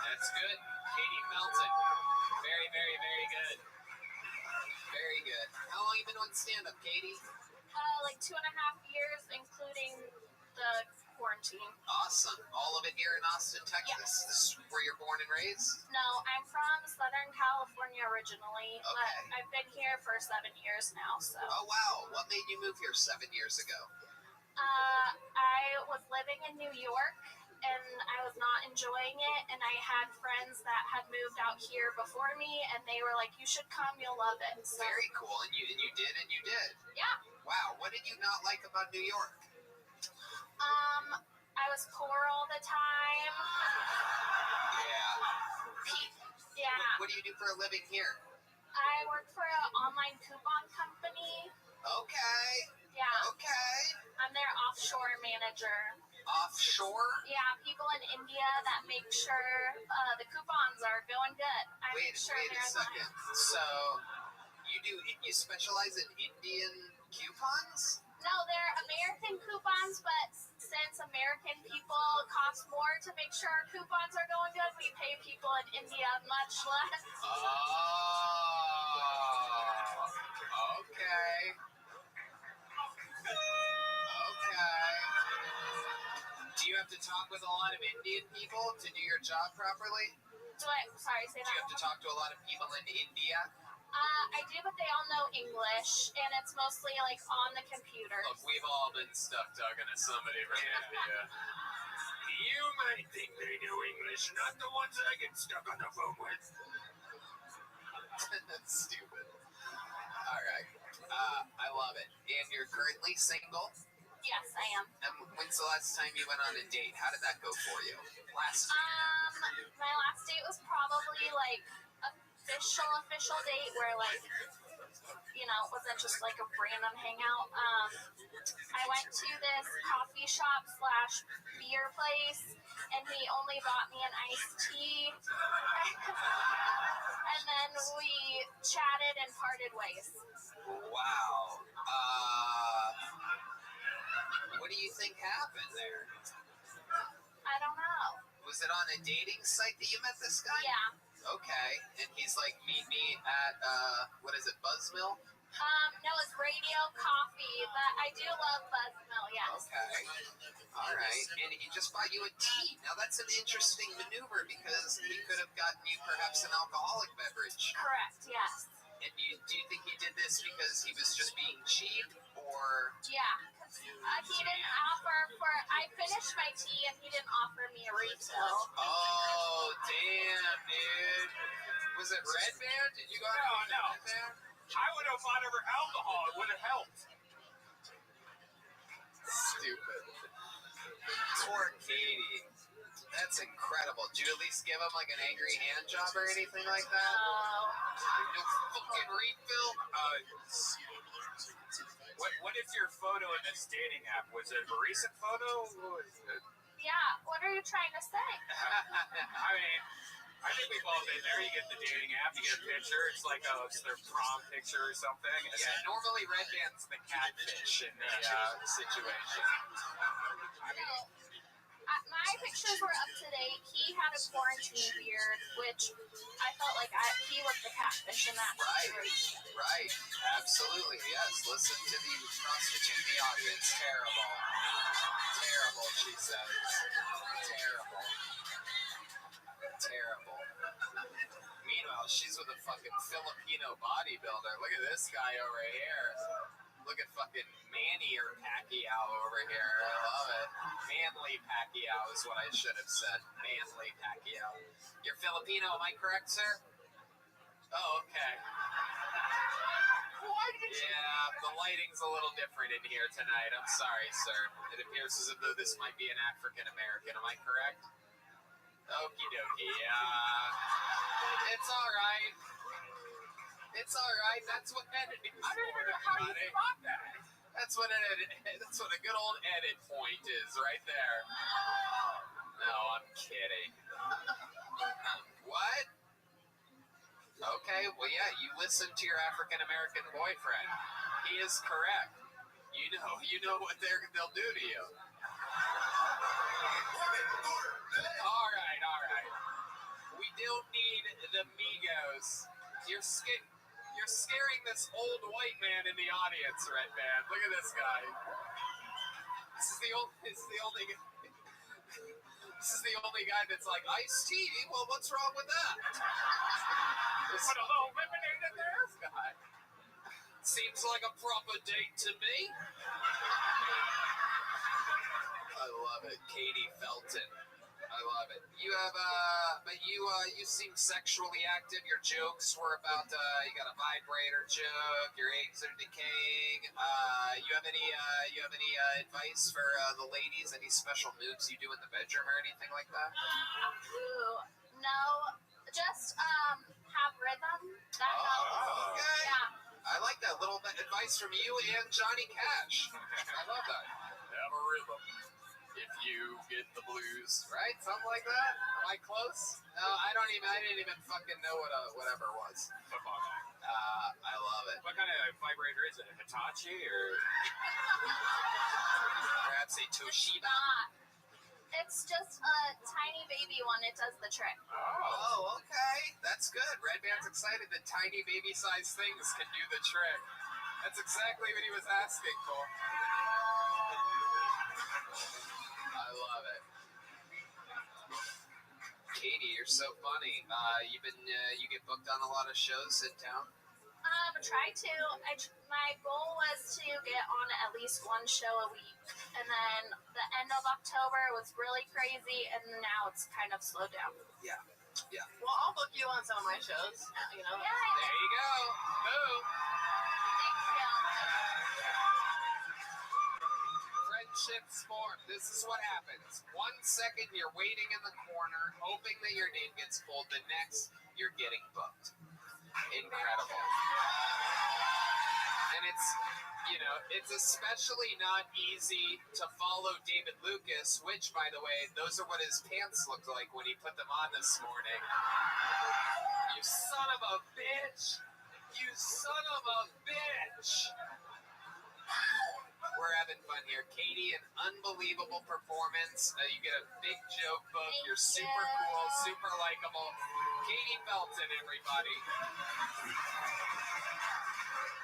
that's good. Katie Felton. Very, very, very good. Very good. How long you been on stand-up, Katie? Like 2.5 years, including the quarantine. Awesome. All of it here in Austin, Texas? Yeah. This is where you're born and raised? No, I'm from Southern California originally, but Okay. I've been here for 7 years now, so. Oh, wow. What made you move here 7 years ago? I was living in New York, and I was not enjoying it, and I had friends that had moved out here before me, and they were like, you should come, you'll love it. So, Very cool. And you did, and you did. yeah. Wow. What did you not like about New York? I was poor all the time. Yeah. Yeah. What do you do for a living here? I work for an online coupon company. Okay. Yeah. Okay. I'm their offshore manager. Offshore? Yeah, people in India that make sure the coupons are going good. I make sure Wait a they're in second. line. So you specialize in Indian coupons? No, they're American coupons, but since American people cost more to make sure our coupons are going good, we pay people in India much less. Oh. Okay. Okay. Do you have to talk with a lot of Indian people to do your job properly? Sorry, say Do you that. have to talk to a lot of people in India? I do, but they all know English, and it's mostly like on the computer. Look, we've all been stuck talking to somebody from India. You might think they know English, not the ones I get stuck on the phone with. Stupid. All right. I love it. And you're currently single? Yes, I am. And when's the last time you went on a date? How did that go for you? Last My last date was probably like official date where like, you know, it wasn't just like a random hangout. I went to this coffee shop / beer place, and he only bought me an iced tea. And then we chatted and parted ways. Wow. What do you think happened there? I don't know. Was it on a dating site that you met this guy? Yeah. Okay. And he's like, meet me at, what is it, Buzzmill? No, it's Radio Coffee, but I do love Buzzmill, yes. Okay. All right. And he just bought you a tea. Now, that's an interesting maneuver because he could have gotten you perhaps an alcoholic beverage. Correct, yes. And do you think he did this because he was just being cheap, or? Yeah, 'cause he didn't offer I finished my tea and he didn't offer me a refill. Oh, damn, dude. Was it Red Band? Did you go out No. Red Band? I would have bought her alcohol. It would have helped. Stupid. Poor Katie. That's incredible. Did you at least give him like an angry hand job or anything like that? No fucking refill? What if your photo in this dating app was it a recent photo? Yeah, what are you trying to say? I mean, I think we've all been there. You get the dating app, you get a picture. It's like it's their prom picture or something. Yeah, normally Red Band's the catfish in the situation. My pictures were up to date. He had a quarantine beard, which I felt like he was the catfish in that situation. Right. Absolutely. Yes. Listen to the prostitute in the audience. Terrible. Terrible, she says. Terrible. Terrible. Meanwhile, she's with a fucking Filipino bodybuilder. Look at this guy over here. Look at fucking Manny or Pacquiao over here. I love it. Manly Pacquiao is what I should have said. Manly Pacquiao. You're Filipino, am I correct, sir? Oh, okay. Yeah, the lighting's a little different in here tonight. I'm sorry, sir. It appears as though this might be an African American. Am I correct? Okie dokie. It's all right. It's all right. That's what editing is for, everybody. That's what a good old edit point is right there. No, I'm kidding. What? Okay, well, yeah, you listen to your African American boyfriend. He is correct. You know what they'll do to you. All right. We don't need the Migos. You're scaring this old white man in the audience, Red Band. Look at this guy. This is the only guy that's like, iced tea? Well, what's wrong with that? Put a little lemonade in there. This guy. Seems like a proper date to me. I love it. Katie Felton. I love it. You have, but you seem sexually active. Your jokes were about, you got a vibrator joke. Your eggs are decaying. You have any advice for the ladies? Any special moves you do in the bedroom or anything like that? No, just have rhythm. That helps. Okay. Yeah. I like that little bit advice from you and Johnny Cash. I love that. Have a rhythm. If you get the blues, right? Something like that. Am I close? No, I didn't even fucking know what whatever it was. Football guy. I love it. What kind of vibrator is it? A Hitachi or Perhaps a Toshiba. It's just a tiny baby one. It does the trick. Oh, okay. That's good. Red Band's excited that tiny baby-sized things can do the trick. That's exactly what he was asking for. I love it. Katie, you're so funny. You get booked on a lot of shows in town? Try to. My goal was to get on at least one show a week. And then the end of October was really crazy, and now it's kind of slowed down. Yeah. Yeah. Well, I'll book you on some of my shows. You know. Yeah. There you go. Boom. Thank you. Friendship sport. This is what happens. 1 second you're waiting in the corner, hoping that your name gets pulled. The next, you're getting booked. Incredible. And it's especially not easy to follow David Lucas, which, by the way, those are what his pants looked like when he put them on this morning. You son of a bitch! You son of a bitch! We're having fun here. Katie, an unbelievable performance. You get a big joke book. You're super cool, super likable. Katie Felton, everybody.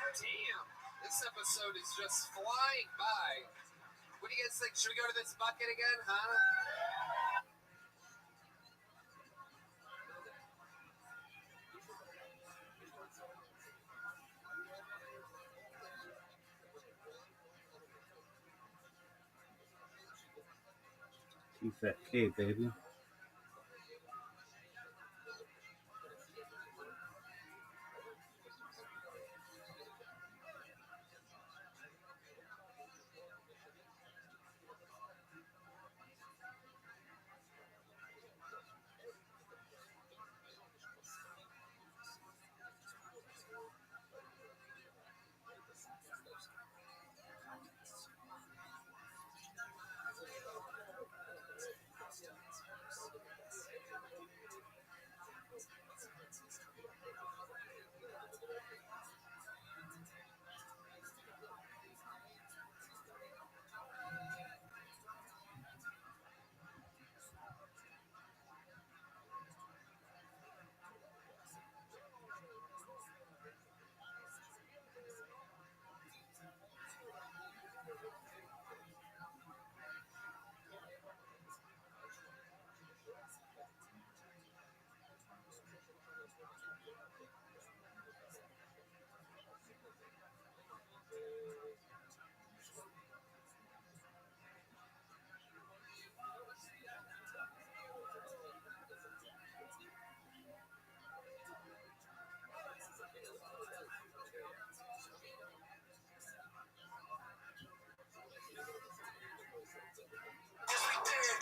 Damn, this episode is just flying by. What do you guys think? Should we go to this bucket again, huh? T-Fat-K, baby.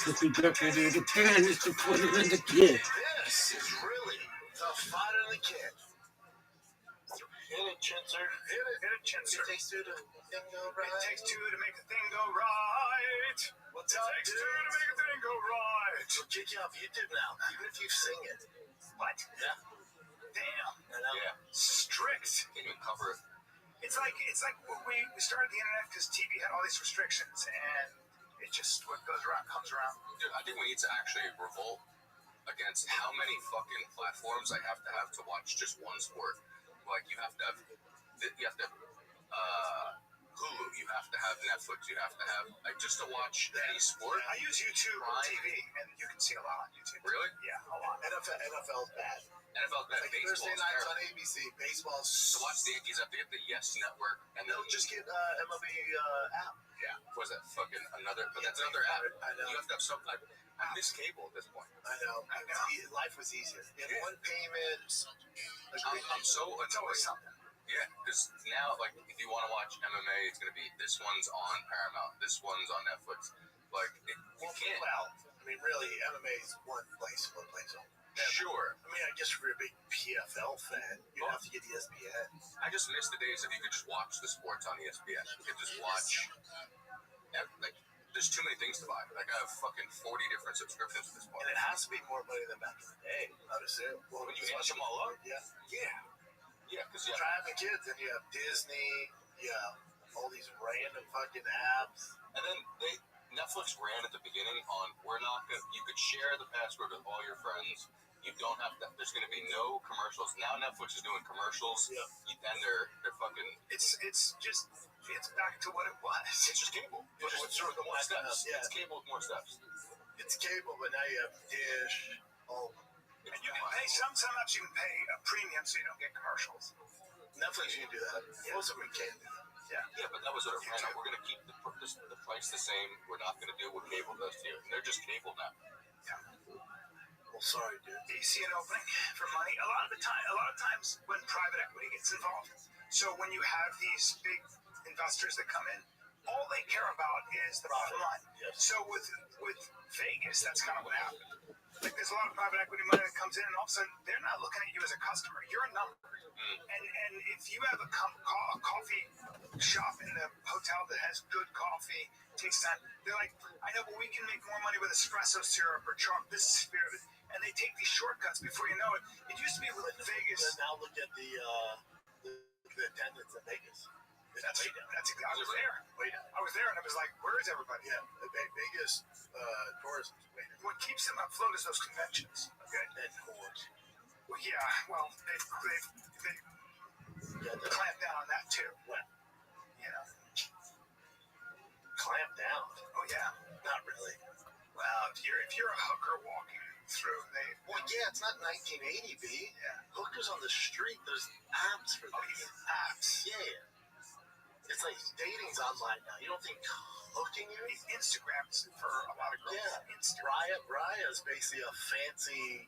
If you got it in the can, it's to put it in the kid. This is really the fun of the kid. Hit it, Chinser. Hit it, Chinser. It takes two to make a thing go right. It takes two to make a thing go right. What's up, dude? It takes two to make a thing go right. We'll kick you off YouTube now, even if you sing it. What? Yeah. Damn. Yeah. Strict. Can you cover it? It's like we started the internet because TV had all these restrictions, and it just what goes around comes around. Dude, I think we need to actually revolt against how many fucking platforms I have to watch just one sport. Like you have to have Hulu, you have to have Netflix, you have to have just to watch any sport. I use YouTube TV, and you can see a lot on YouTube. Really? Yeah, a lot. NFL's bad. NFL's bad. Like Baseball's Thursday nights terrible. on ABC. Baseball's To watch the Yankees, I have to get the Yes Network, and no, then just get MLB app. yeah, what's that? Fucking another, but that's another app. I know. You have to have something. I miss cable at this point. I know. Life was easier. You had one payment. I'm so It's always annoyed. something. Yeah, because now, like, if you want to watch MMA, it's going to be this one's on Paramount, this one's on Netflix. Like, you can't. Well, I mean, really, MMA is one place only. Sure. I mean, I guess if you're a big PFL fan, you have to get ESPN. I just miss the days if you could just watch the sports on ESPN. You could just watch. Like, there's too many things to buy. Like, I have fucking 40 different subscriptions at this point. And it has to be more money than back in the day, I'd assume. Well, When you add them all up? Yeah. Yeah. Yeah, because Try having kids, and you have Disney, you have all these random fucking apps. And then Netflix ran at the beginning on we're not gonna. You could share the password with all your friends. You don't have to. There's gonna be no commercials. Now Netflix is doing commercials. Yeah. And they're fucking. It's back to what it was. It's just cable. It's It's just just more steps. yeah. It's cable with more steps. It's cable, but now you have Dish. Oh. And you can pay some apps you can pay a premium so you don't get commercials. Netflix, you can do that. Yeah. Most of them can do that. Yeah. Yeah, but that was what it ran on. We're gonna keep the price the same. We're not gonna do what cable does to you. And they're just cable now. Well, Well, sorry, dude. You see an opening for money. A lot of times when private equity gets involved. So when you have these big investors that come in, all they care about is the bottom line. Yes. So with Vegas, that's kind of what happened. Like there's a lot of private equity money that comes in, and all of a sudden they're not looking at you as a customer. You're a number. And if you have a coffee shop in the hotel that has good coffee, takes time, they're like, I know, but we can make more money with espresso syrup or chocolate. This spirit, and they take these shortcuts before you know it. It used to be with Vegas. And now look at the attendance in Vegas. That's exactly. I was there. I was there, and I was like, "Where is everybody?" Yeah, Vegas tourism. What keeps them afloat is those conventions. Okay. And whores. Well, yeah. Well, they clamp down on that too. When? You know. Clamp down? Oh yeah. Not really. Well, if you're a hooker walking through, Well, yeah, it's not 1980, B. Yeah. Hookers on the street. There's apps for Oh, that. you mean apps? Yeah. It's like dating's online now. You don't think hooking is? Instagrams for a lot of girls. Yeah. Instagram. Raya is basically a fancy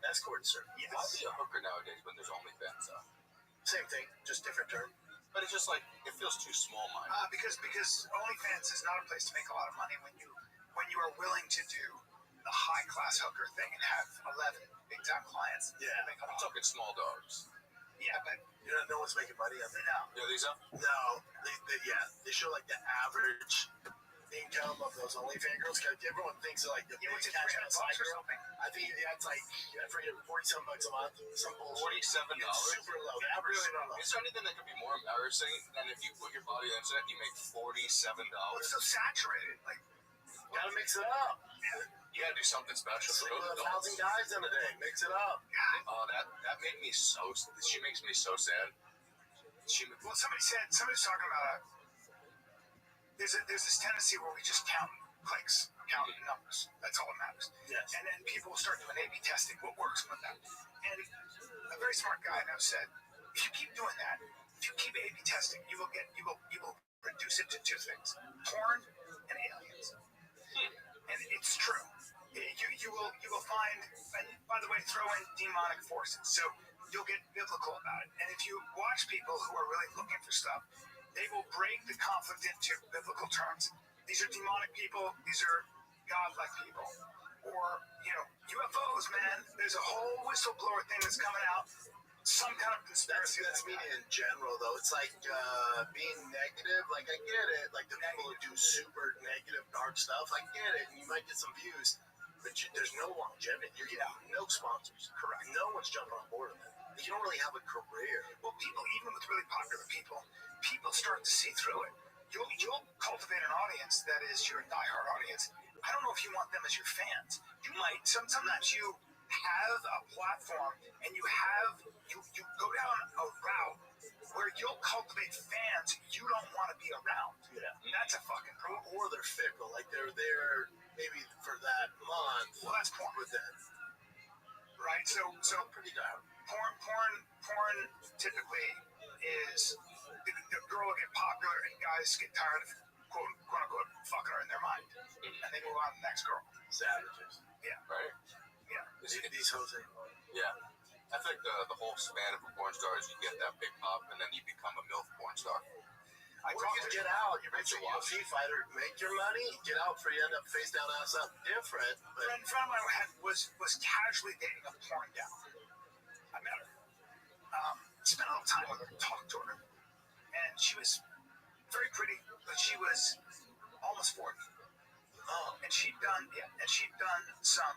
escort service. Yes. I'll be a hooker nowadays when there's OnlyFans up. Same thing, just different term. But it's just like, it feels too small-minded. Because OnlyFans is not a place to make a lot of money when you are willing to do the high class hooker thing and have 11 big time clients. Yeah. Make a I'm lot. talking small dogs. Yeah, but You know, no one's making money on that. no. You know these up? No, they show like the average income of those OnlyFans girls. Cause everyone thinks like the Yeah, big what's it, cash $300 outside or girl. something? I think that's like I forget $47 a month. Some bullshit. $47? It's super low. The average is super low. Is there anything that could be more embarrassing than if you put your body on the internet and you make $47? It's so saturated. Like, Gotta mix it up. You gotta do something special for Sleep those with 1,000 adults. guys in a day. Mix it up. Oh, that made me so. She makes me so sad. well, somebody's talking about there's this tendency where we just count clicks, count numbers. That's all that matters. Yes. And then people start doing A/B testing. What works with that? And a very smart guy I know said, if you keep doing that, if you keep A/B testing, you will reduce it to two things: porn and aliens. And it's true. You will find, and by the way, throw in demonic forces. So you'll get biblical about it. And if you watch people who are really looking for stuff, they will break the conflict into biblical terms. These are demonic people. These are godlike people. Or, UFOs, man. There's a whole whistleblower thing that's coming out. Some kind of conspiracy. That's media in general, though. It's like being negative. Like, I get it. Like, the people who do super negative, dark stuff, I get it. And you might get some views, but there's no longevity. You're getting no sponsors. Correct. No one's jumping on board with it. You don't really have a career. Well, people, even with really popular people start to see through it. You'll cultivate an audience that is your diehard audience. I don't know if you want them as your fans. You might. Sometimes you have a platform and you go down a route where you'll cultivate fans you don't want to be around. Yeah. That's a fucking problem. Or they're fickle. Like, they're there maybe for that month. Well, that's porn. But then, Right? So pretty down. porn typically is the girl will get popular and guys get tired of quote unquote fucking her in their mind, and they move on to the next girl. Savages. Right? Yeah. These hoes ain't. Yeah. I think the whole span of a porn star is you get that big pop and then you become a MILF porn star. I Or talked you to get out. You're basically a UFC fighter. Make your money. Get out before you end up face down, ass up. Different. But a friend of mine was casually dating a porn gal. I met her. Spent a little time with her, talked to her, and she was very pretty, but she was almost 40. And she'd done some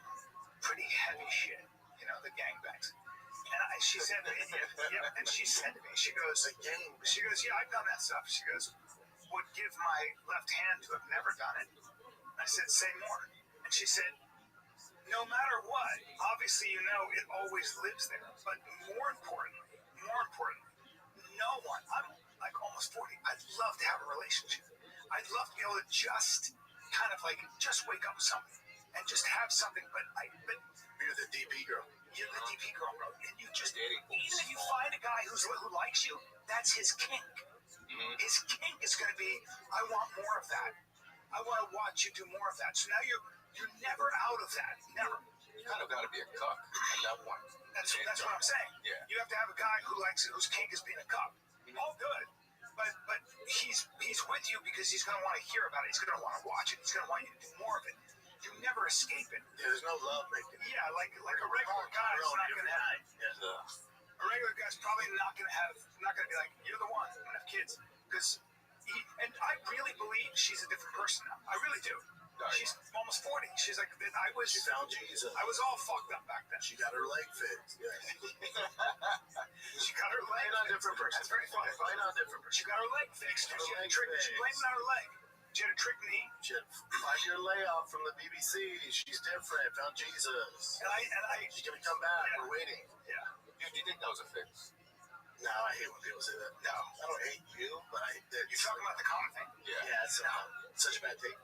pretty heavy shit, the gangbangs. And she said to me, she goes, yeah, I've done that stuff. She goes, would give my left hand to have never done it. I said, say more. And she said, no matter what, obviously it always lives there. But more importantly, no one, I'm like almost 40, I'd love to have a relationship. I'd love to be able to just kind of like, just wake up with something and just have something, but you're the DP girl. You're the DP girl, bro. And you just, Dating even if you find a guy who likes you, that's his kink. His kink is going to be, I want more of that. I want to watch you do more of that. So now you're never out of that. Never. kind of got to be a cuck at that point. That's what I'm saying. Yeah. You have to have a guy whose kink is being a cuck. All good. But he's with you because he's gonna want to hear about it. He's gonna want to watch it. He's gonna want you to do more of it. You never escape it. Yeah, there's no love making. Yeah, like a regular guy is not gonna have. A regular guy's probably not gonna be like, you're the one. I'm gonna have kids because and I really believe she's a different person now. I really do. She's almost 40. She's like, She found Jesus. I was all fucked up back then. She got her leg fixed. Yeah. She got her leg Blame on fixed. different person. That's very funny. Blame on different person. She got her leg fixed. Her She had a leg trick. She fixed. blamed it on her leg. She had a trick knee. She had a 5-year layoff from the BBC. She's different. Found Jesus. And I She's gonna come back. Yeah. We're waiting. yeah. Dude, do you think that was a fix? No, I hate when people say that. No, I don't hate you, but You're talking about the common thing. yeah, it's such a bad take.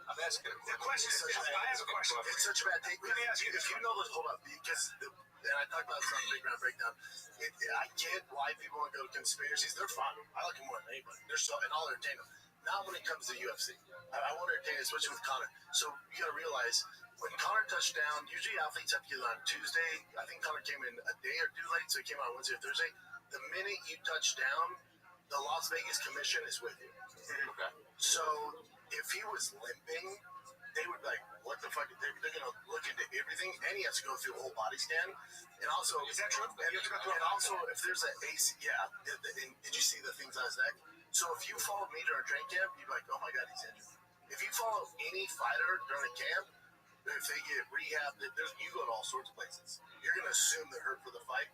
I'm asking him. The question is, I have a question. It's such a bad take. Let me ask you this If you one. know this, hold up, because and I talked about this on the Big Round Breakdown. I get why people want to go to conspiracies. They're fun. I like them more than anybody. They're so, and I'll entertain them. Not when it comes to UFC. I want to entertain, especially with Conor. So you got to realize when Conor touched down, usually athletes have to get on Tuesday. I think Conor came in a day or two late, so he came out Wednesday or Thursday. The minute you touch down, the Las Vegas Commission is with you. Okay. So if he was limping, they would be like, what the fuck? They're going to look into everything, and he has to go through a whole body scan. And also, Is that true? And, You have to go through a and body also, if there's an AC, did you see the things on his neck? So if you followed me during training camp, you'd be like, oh my God, he's injured. If you follow any fighter during a camp, if they get rehab, you go to all sorts of places. You're going to assume they're hurt for the fight.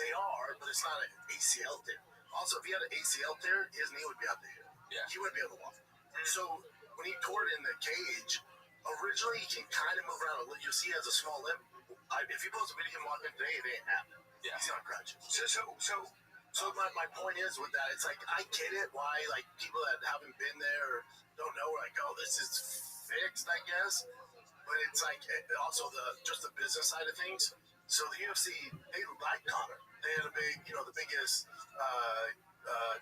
They are, but it's not an ACL tear. Also, if he had an ACL tear, his knee would be out there. Yeah. He wouldn't be able to walk. So when he tore it in the cage, originally he can kind of move around a little. You'll see he has a small limp. If you post a video of him walking today, it ain't happening. Yeah. He's on crutches. So My point is with that, it's like I get it why like people that haven't been there or don't know are like, oh, this is fixed, I guess. But it's like also just the business side of things. So the UFC, they like Conor. They had a big, the biggest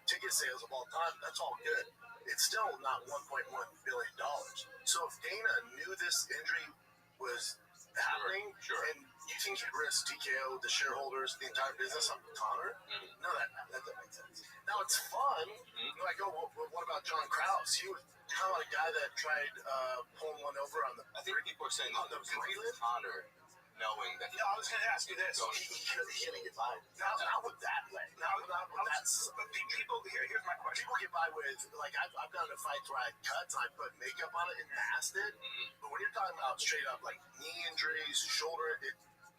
ticket sales of all time. That's all good. It's still not $1.1 billion. So if Dana knew this injury was happening, Sure. and you think he'd risk TKO, the shareholders, the entire business on Conor? No, that doesn't make sense. Now it's fun. Like, oh, what about John Krause? He was kind of like a guy that tried pulling one over on the. I think people are saying On that the there was prelim? Conor knowing that I was going to ask you this. He couldn't get by. Not with that leg. Not with that. But people, here's my question. People get by with, like, I've gone to fights where I had cuts and I put makeup on it and masked it. But when you're talking about straight up, like, knee injuries, shoulder,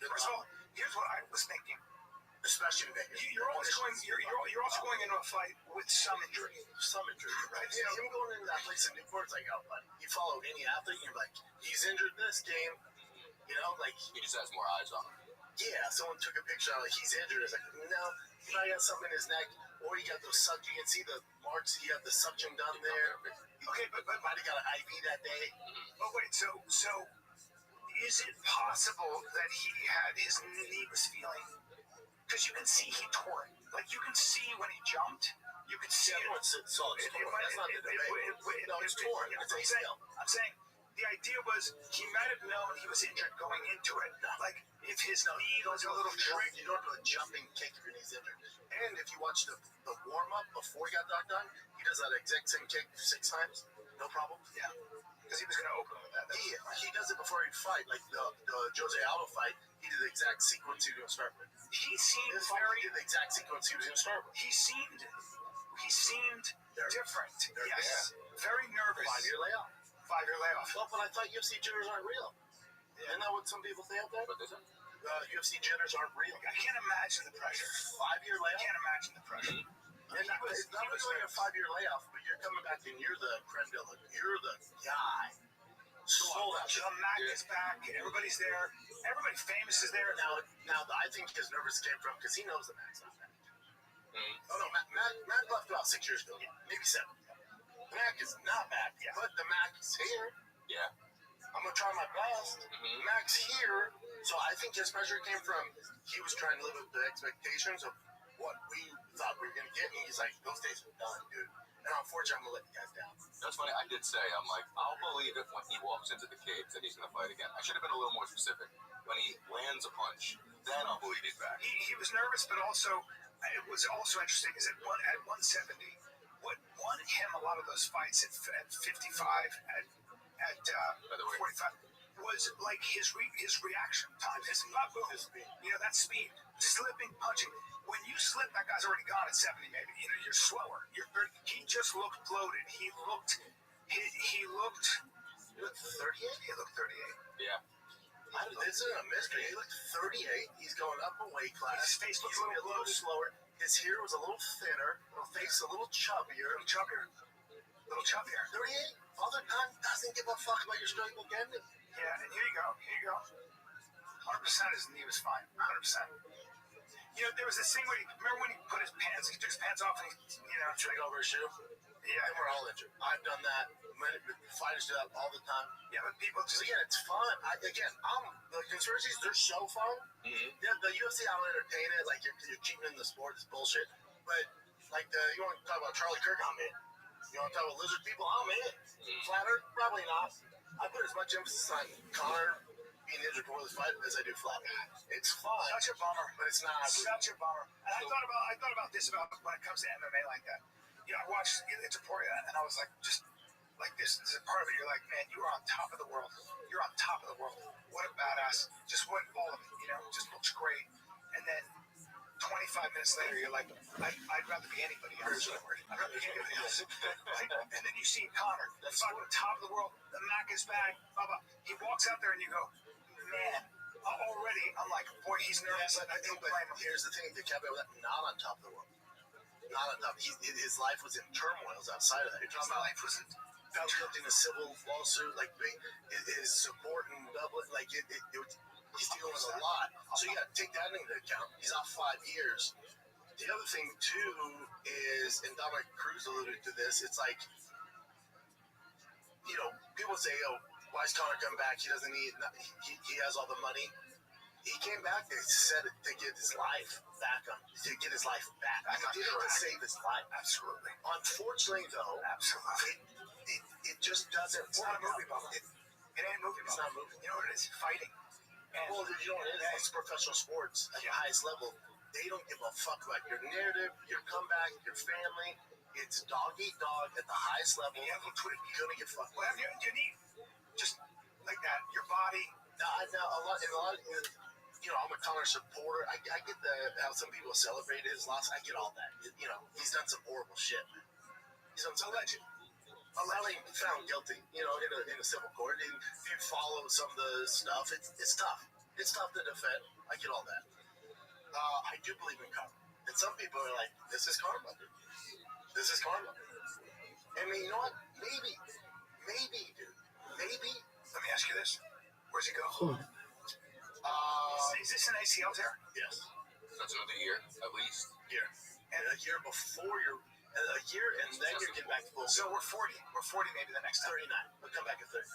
First of all, here's what I was thinking. especially in Vegas. You're also going into a fight with some injury. Some injury, right? Him going into that place in Newport, it's like, oh, buddy, you follow any athlete, you're like, he's injured this game. Like, he just has more eyes on him. yeah, someone took a picture of like, he's injured. It's like, no, he might have something in his neck, or he got those suction. You can see the marks, he had the suction done there. Okay, but Might have got an IV that day. oh wait, so is it possible that his knee was feeling? Because you can see he tore it. Like you can see when he jumped. You can see it. Everyone saw it. That's not the debate. No, it's torn. It's ACL. I'm saying the idea was he might have known he was injured going into it. Like if his knee was a little trick. You don't do a jumping kick if your knee's injured. And if you watch the warm up before he got knocked down, he does that exact same kick 6 times. No problem. Yeah. Because he was going to open with that. He does it before he'd fight. Like the Jose Aldo fight, he did the exact sequence he was going to start with. He seemed This fight, he did the exact sequence he was going to start with. He seemed different. Nervous. Yes. Very nervous. 5-year layoff. 5-year layoff. Well, but I thought UFC jitters aren't real. Isn't that what some people say out there? What is it? UFC jitters aren't real. I can't imagine the pressure. 5-year I layoff. can't imagine the pressure. And it's not only a 5-year layoff, but you're coming back and you're the creme de la. You're the guy. Sold out. John Mack is back. Everybody's there. Everybody famous is there. Now, I think his nervous came from because he knows the Mack's not back. Oh no, Mack left about 6 years ago, maybe 7. Mack is not back, but the Mack is here. Yeah. I'm gonna try my best. Mack's here, so I think his pressure came from he was trying to live up to the expectations of what we thought we were gonna get, and he's like, those days are done, dude. And unfortunately, I'm gonna let you guys down. That's funny. I did say, I'm like, I'll believe it when he walks into the cage that he's going to fight again. I should have been a little more specific. When he lands a punch, then I'll believe he's back. He was nervous, but also it was also interesting is at 170, what won him a lot of those fights at 55, at By the way, 45 was like his reaction time, his not move, that speed, slipping, punching. When you slip, that guy's already gone at 70, maybe. You're slower. He just looked bloated. He looked 38. You look 38? He looked 38. yeah. This isn't a mystery. He looked 38. He's going up a weight class. His face looked He's a little slower. His hair was a little thinner. His face a little chubbier. A little chubbier. 38. Father Time doesn't give a fuck about your strength again. Yeah, and here you go. 100% his knee was fine. 100%. There was this thing where remember when he put his pants, he took his pants off and he, Drink over his shoe. yeah, And we're all injured. I've done that. Many fighters do that all the time. yeah, but people Because just, again, it's fun. The conspiracies, they're so fun. Mm-hmm. Yeah, the UFC, I don't entertain it. Like, you're cheating in the sport. It's bullshit. But, like, you want to talk about Charlie Kirk? I'm in. You want to talk about lizard people? I'm in. Flat Earth? Probably not. I put as much emphasis on Conor being injured before this fight as I do Flat Earth. It's fun. such a bummer. But it's not. Such a bummer. And I thought about this about when it comes to MMA like that. I watched Topuria and I was like, just like this is a part of it. You're like, man, you are on top of the world. You're on top of the world. What a badass. Just what all of it, just looks great. And then 25 minutes later, you're like, I'd rather be anybody else. I'd rather be anybody else. And then you see Conor, the fucking top of the world, the Mac is back, blah, blah. He walks out there and you go, man, already I'm like, boy, he's nervous. But I don't blame him. here's the thing, the caveat with that, not on top of the world. Not on top. His life was in turmoils outside of that. You're talking about life wasn't found guilty in a civil lawsuit, like his support in Dublin, like he's dealing with a lot. So you got to take that into account. He's off 5 years. The other thing too is, and Dominic Cruz alluded to this, it's like, people say, oh, why is Conor coming back? He doesn't need, he has all the money. He came back, they said it to get his life back to get his life back. He did it to save his life. Absolutely. Unfortunately, though, it just doesn't It's work. not a movie, Bubba. It ain't a movie. It's not a movie. You know what it is? Fighting. And Well, you know what it is? It's professional sports at the highest level. They don't give a fuck about your narrative, your comeback, your family. It's dog eat dog at the highest level. Yeah, look what You're gonna get fucked. whatever you need, just like that. Your body. I'm a Conor supporter. I get how some people celebrate his loss. I get all that. He's done some horrible shit. He's done some legend. Allegedly found guilty, in a civil court. And if you follow some of the stuff, it's tough. It's tough to defend. I get all that. I do believe in karma. And some people are like, this is karma. This is karma. I mean, you know what? Maybe, dude. Maybe. Let me ask you this: where's he go? Is this an ACL tear? Yes. That's another year, at least. Year. And a year before a year, and then you're getting back to full. So we're 40. We're 40 maybe the next time. 39. We'll come back at 39.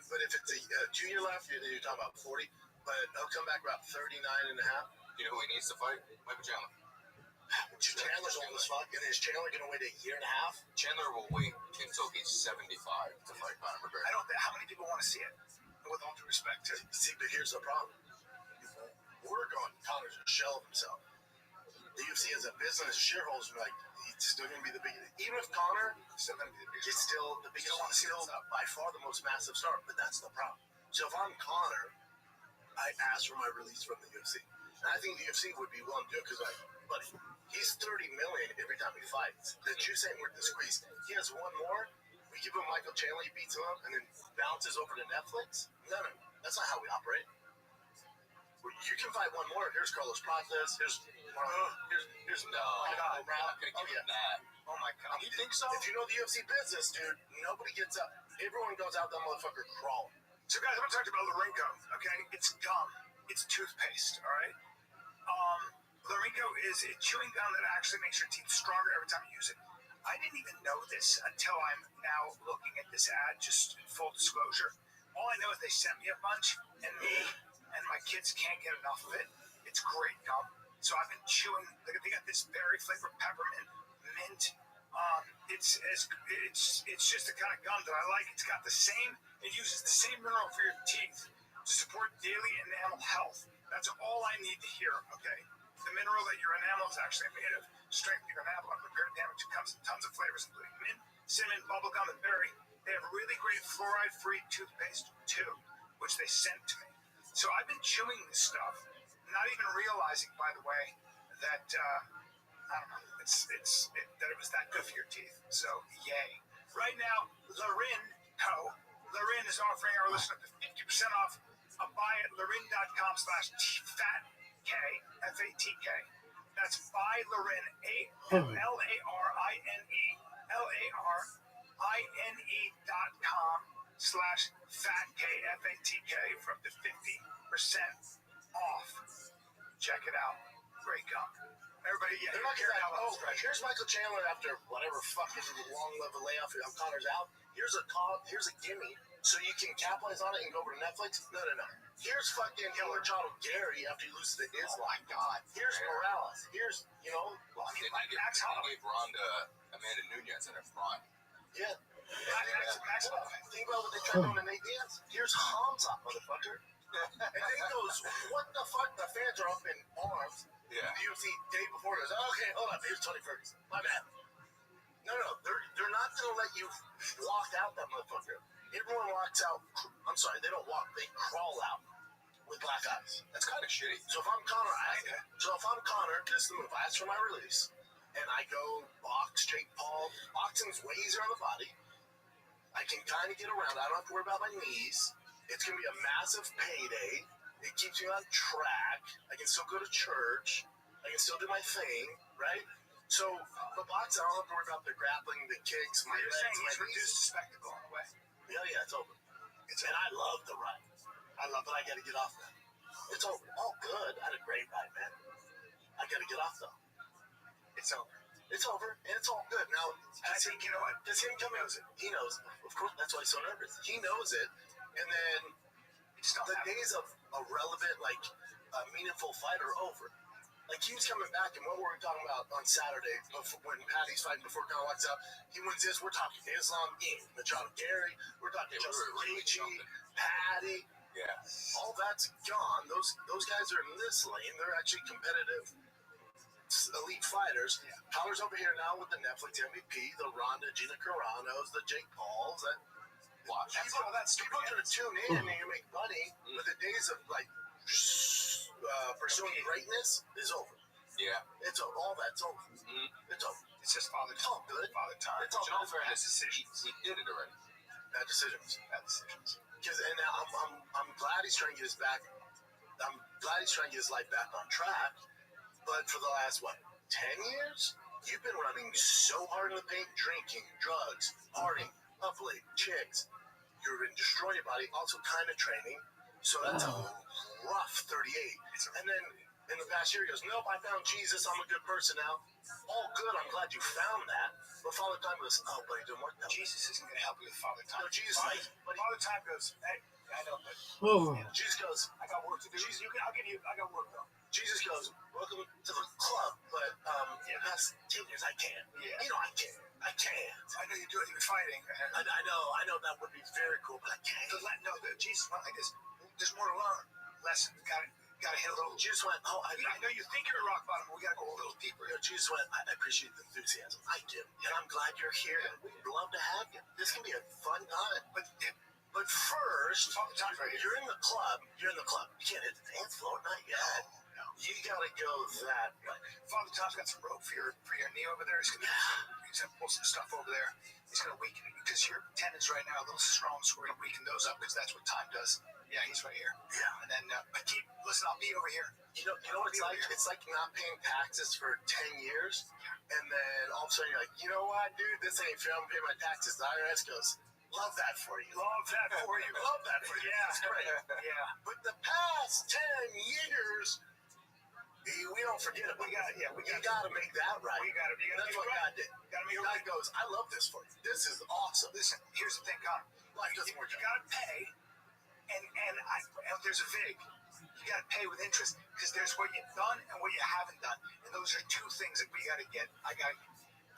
But if it's a 2 year left, you're talking about 40. But he'll come back about 39 and a half. You know who he needs to fight? Michael Chandler. Chandler's old as fuck, and is Chandler going to wait a year and a half? Chandler will wait until he's 75 to fight Conor McGregor. I don't think how many people want to see it. With all due respect to See, but here's the problem. We're going, Conor's a shell of himself. The UFC as a business, shareholders are like, he's still going to be the biggest. Even if Conor it's still going to be the biggest. is still the biggest, Still wanna see still what's up. by far the most massive star, but that's the problem. So if I'm Conor, I ask for my release from the UFC. And I think the UFC would be willing to do it because, buddy, he's $30 million every time he fights. The juice ain't worth the squeeze. He has one more. We give him Michael Chandler, he beats him up, and then bounces over to Netflix. No, that's not how we operate. You can fight one more. Here's Carlos Prates. Here's No, I'm not going to give him that. Oh my God. You think so? If you know the UFC business, dude, nobody gets up. Everyone goes out that motherfucker crawling. So guys, I'm going to talk about Larinko. Okay, it's gum. It's toothpaste. All right. Larinko is a chewing gum that actually makes your teeth stronger every time you use it. I didn't even know this until I'm now looking at this ad, just in full disclosure. All I know is they sent me a bunch, and me and my kids can't get enough of it. It's great gum. So I've been chewing. They got this berry flavored peppermint, mint. It's just the kind of gum that I like. It's got the same. It uses the same mineral for your teeth to support daily enamel health. That's all I need to hear. Okay, the mineral that your enamel is actually made of strengthen your enamel and repair damage. It comes in tons of flavors, including mint, cinnamon, bubblegum, and berry. They have really great fluoride-free toothpaste too, which they sent to me. So I've been chewing this stuff, not even realizing, by the way, that I don't know, that it was that good for your teeth. So yay! Right now, Larin is offering our listeners 50% off a buy at larin.com/fatk, FATK. That's buy Larin, LARINE.com/fatk, FATK for up to 50% off. Check it out. Great gum. Everybody, yeah, They're not gonna oh, here's Michael Chandler after whatever fucking long level layoff. Connor's out. Here's a gimme, so you can capitalize on it and go over to Netflix. No. Here's fucking Machado Gary after he loses to Islam. Oh my God. Here's Morales. Here's Max Holloway. They gave Ronda Amanda Nunes in her front. Yeah. Max Holloway. Think about what they tried doing to Nate Diaz. Here's Hamza, motherfucker. And then he goes, what the fuck? The fans are up in arms. Yeah. The UFC day before goes, okay, hold up, here's Tony Ferguson. My bad. No, they're not gonna let you walk out that motherfucker. Everyone walks out. I'm sorry, they don't walk, they crawl out with black eyes. That's kind of shitty. So if I'm Connor, this is the move. I ask for my release, and I go box Jake Paul. Boxing's way easier on the body. I can kind of get around. I don't have to worry about my knees. It's gonna be a massive payday. It keeps me on track. I can still go to church. I can still do my thing, right? So the box, I don't have to worry about the grappling, the kicks, my legs, saying he's my reduced to spectacle in a way. Yeah, it's over. And I love the ride. But I got to get off now. It's over. Oh, good. I had a great ride, man. I got to get off though. It's over. It's over, and it's all good now. I think you know what? Does him come out? He knows. Of course, that's why he's so nervous. He knows it, and then the days of a relevant, meaningful fight are over. Like, he was coming back, and what were we talking about on Saturday when Patty's fighting before Conor walks out? He wins this. We're talking Islam, Machado Gary. We're talking Justin Gaethje, Patty. Yeah. All that's gone. Those guys are in this lane. They're actually competitive elite fighters. Yeah. Conor's over here now with the Netflix MVP, the Ronda, Gina Carano's, the Jake Pauls. People are going to tune in and you make money, but the days of pursuing greatness is over. Yeah. It's over. All that's over. It's over. It's just Father It's all good. Father Time. It's all John good. Fairness decisions. He did it already. Bad decisions. Bad decisions. And I'm glad he's trying to get his back. I'm glad he's trying to get his life back on track. But for the last 10 years, you've been running so hard in the paint, drinking, drugs, partying, up late, chicks. You're going to destroy your body. Also, kind of training. So that's a rough 38. And then in the past year, he goes, "Nope, I found Jesus. I'm a good person now." All good. I'm glad you found that. But Father Time goes, "Oh, but it didn't work." No. Jesus isn't going to help you with Father Time. No, Jesus. Father Time goes, "Hey, I know, but Jesus goes, I got work to do. Jesus, I got work though." Jesus goes, "Welcome to the club, but the past 10 years I can't. Yeah. I can't. I can't. I know you do it. You're fighting. I know that would be very cool, but I can't." Jesus went like this. There's more to learn. Lesson. Gotta hit a little. Jesus went, "Oh, I know you think you're at rock bottom, but we gotta go a little deeper." Jesus went, "I appreciate the enthusiasm. I do, and I'm glad you're here. We'd love to have you. This can be a fun time. But first, you're in the club. You can't hit the dance floor, not yet. No. You gotta go that way." Father Tom's got some rope for your knee over there. He's gonna pull some stuff over there. He's gonna weaken it because your tendons right now are a little strong, so we're gonna weaken those up because that's what time does. Yeah, he's right here. Yeah. And then, listen, I'll be over here. You know what it's like? It's like not paying taxes for 10 years, and then all of a sudden you're like, "You know what, dude? This ain't fair. I'm paying my taxes." The IRS goes, "Love that for you. Love that for you. Love that for you." Yeah, it's great. Yeah. But the past 10 years, we don't forget it. You gotta make that right. That's what God did. God goes, "I love this for you. This is awesome." Listen, here's the thing, Connor. Life doesn't work out. You gotta pay, and there's a VIG. You gotta pay with interest because there's what you've done and what you haven't done, and those are two things that we gotta get. I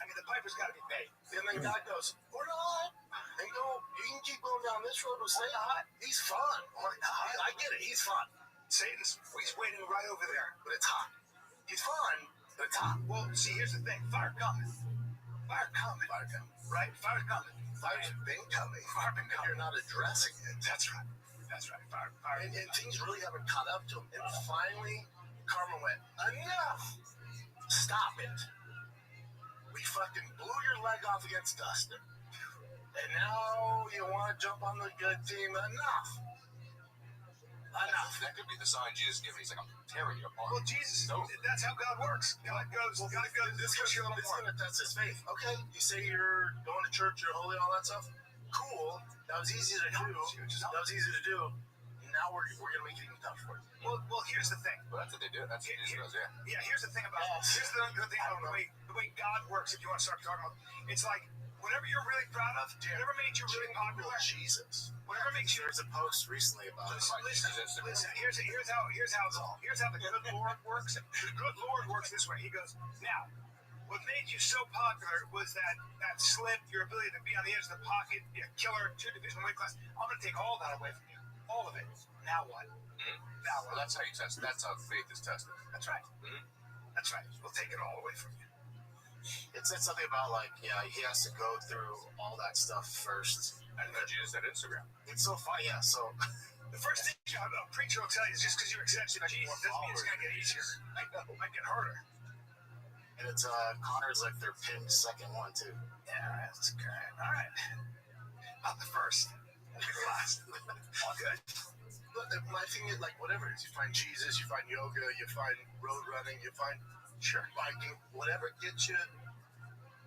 I mean, the piper's got to be paid. And then God goes, or not. And go, you can keep going down this road with Satan. He's fun. Or not. I get it. He's fun. He's waiting right over there. But it's hot. He's fun, but it's hot. Well, see, here's the thing. Fire coming. Fire coming. Fire coming. Right? Fire coming. Fire's been coming. Fire been coming. You're not addressing it. That's right. That's right. Fire. And things really haven't caught up to him. And finally, Karma went, enough. Stop it. We fucking blew your leg off against Dustin. And now you want to jump on the good team. Enough. That could be the sign Jesus gave me. He's like, I'm tearing you apart. Well, Jesus, that's how God works. God goes, this goes you a little It's more. going to test his faith. Okay, you say you're going to church, you're holy, all that stuff. Cool. That was easy to do. Now we're going to make it even tough for you. Well, here's the thing. Well, that's what they do. That's what Jesus does, yeah. Yeah, here's the thing about the way God works. If you want to start talking about, it's like whatever you're really proud of, whatever made you really popular, Jesus. whatever makes you. There's a post recently about it. Listen. Here's how it's all. Here's how the good Lord works. The good Lord works this way. He goes, now, what made you so popular was that slip, your ability to be on the edge of the pocket, be a killer, 2 division weight class. I'm going to take all that away from you. All of it. Now what? Now Well, what? that's how you test. That's how faith is tested. That's right. That's right. We'll take it all away from you. It said something about, like, yeah, he has to go through all that stuff first. I didn't know Jesus had Instagram. It's so fun, yeah, so... The first thing a preacher will tell you is just because you accept Jesus doesn't mean it's going to get easier. It might get harder. And it's, Connor's, like, their pinned second one, too. Yeah, that's great. All right. Not the first. Maybe the last. All good. But my thing is, like, whatever it is, you find Jesus, you find yoga, you find road running, you find biking, whatever gets you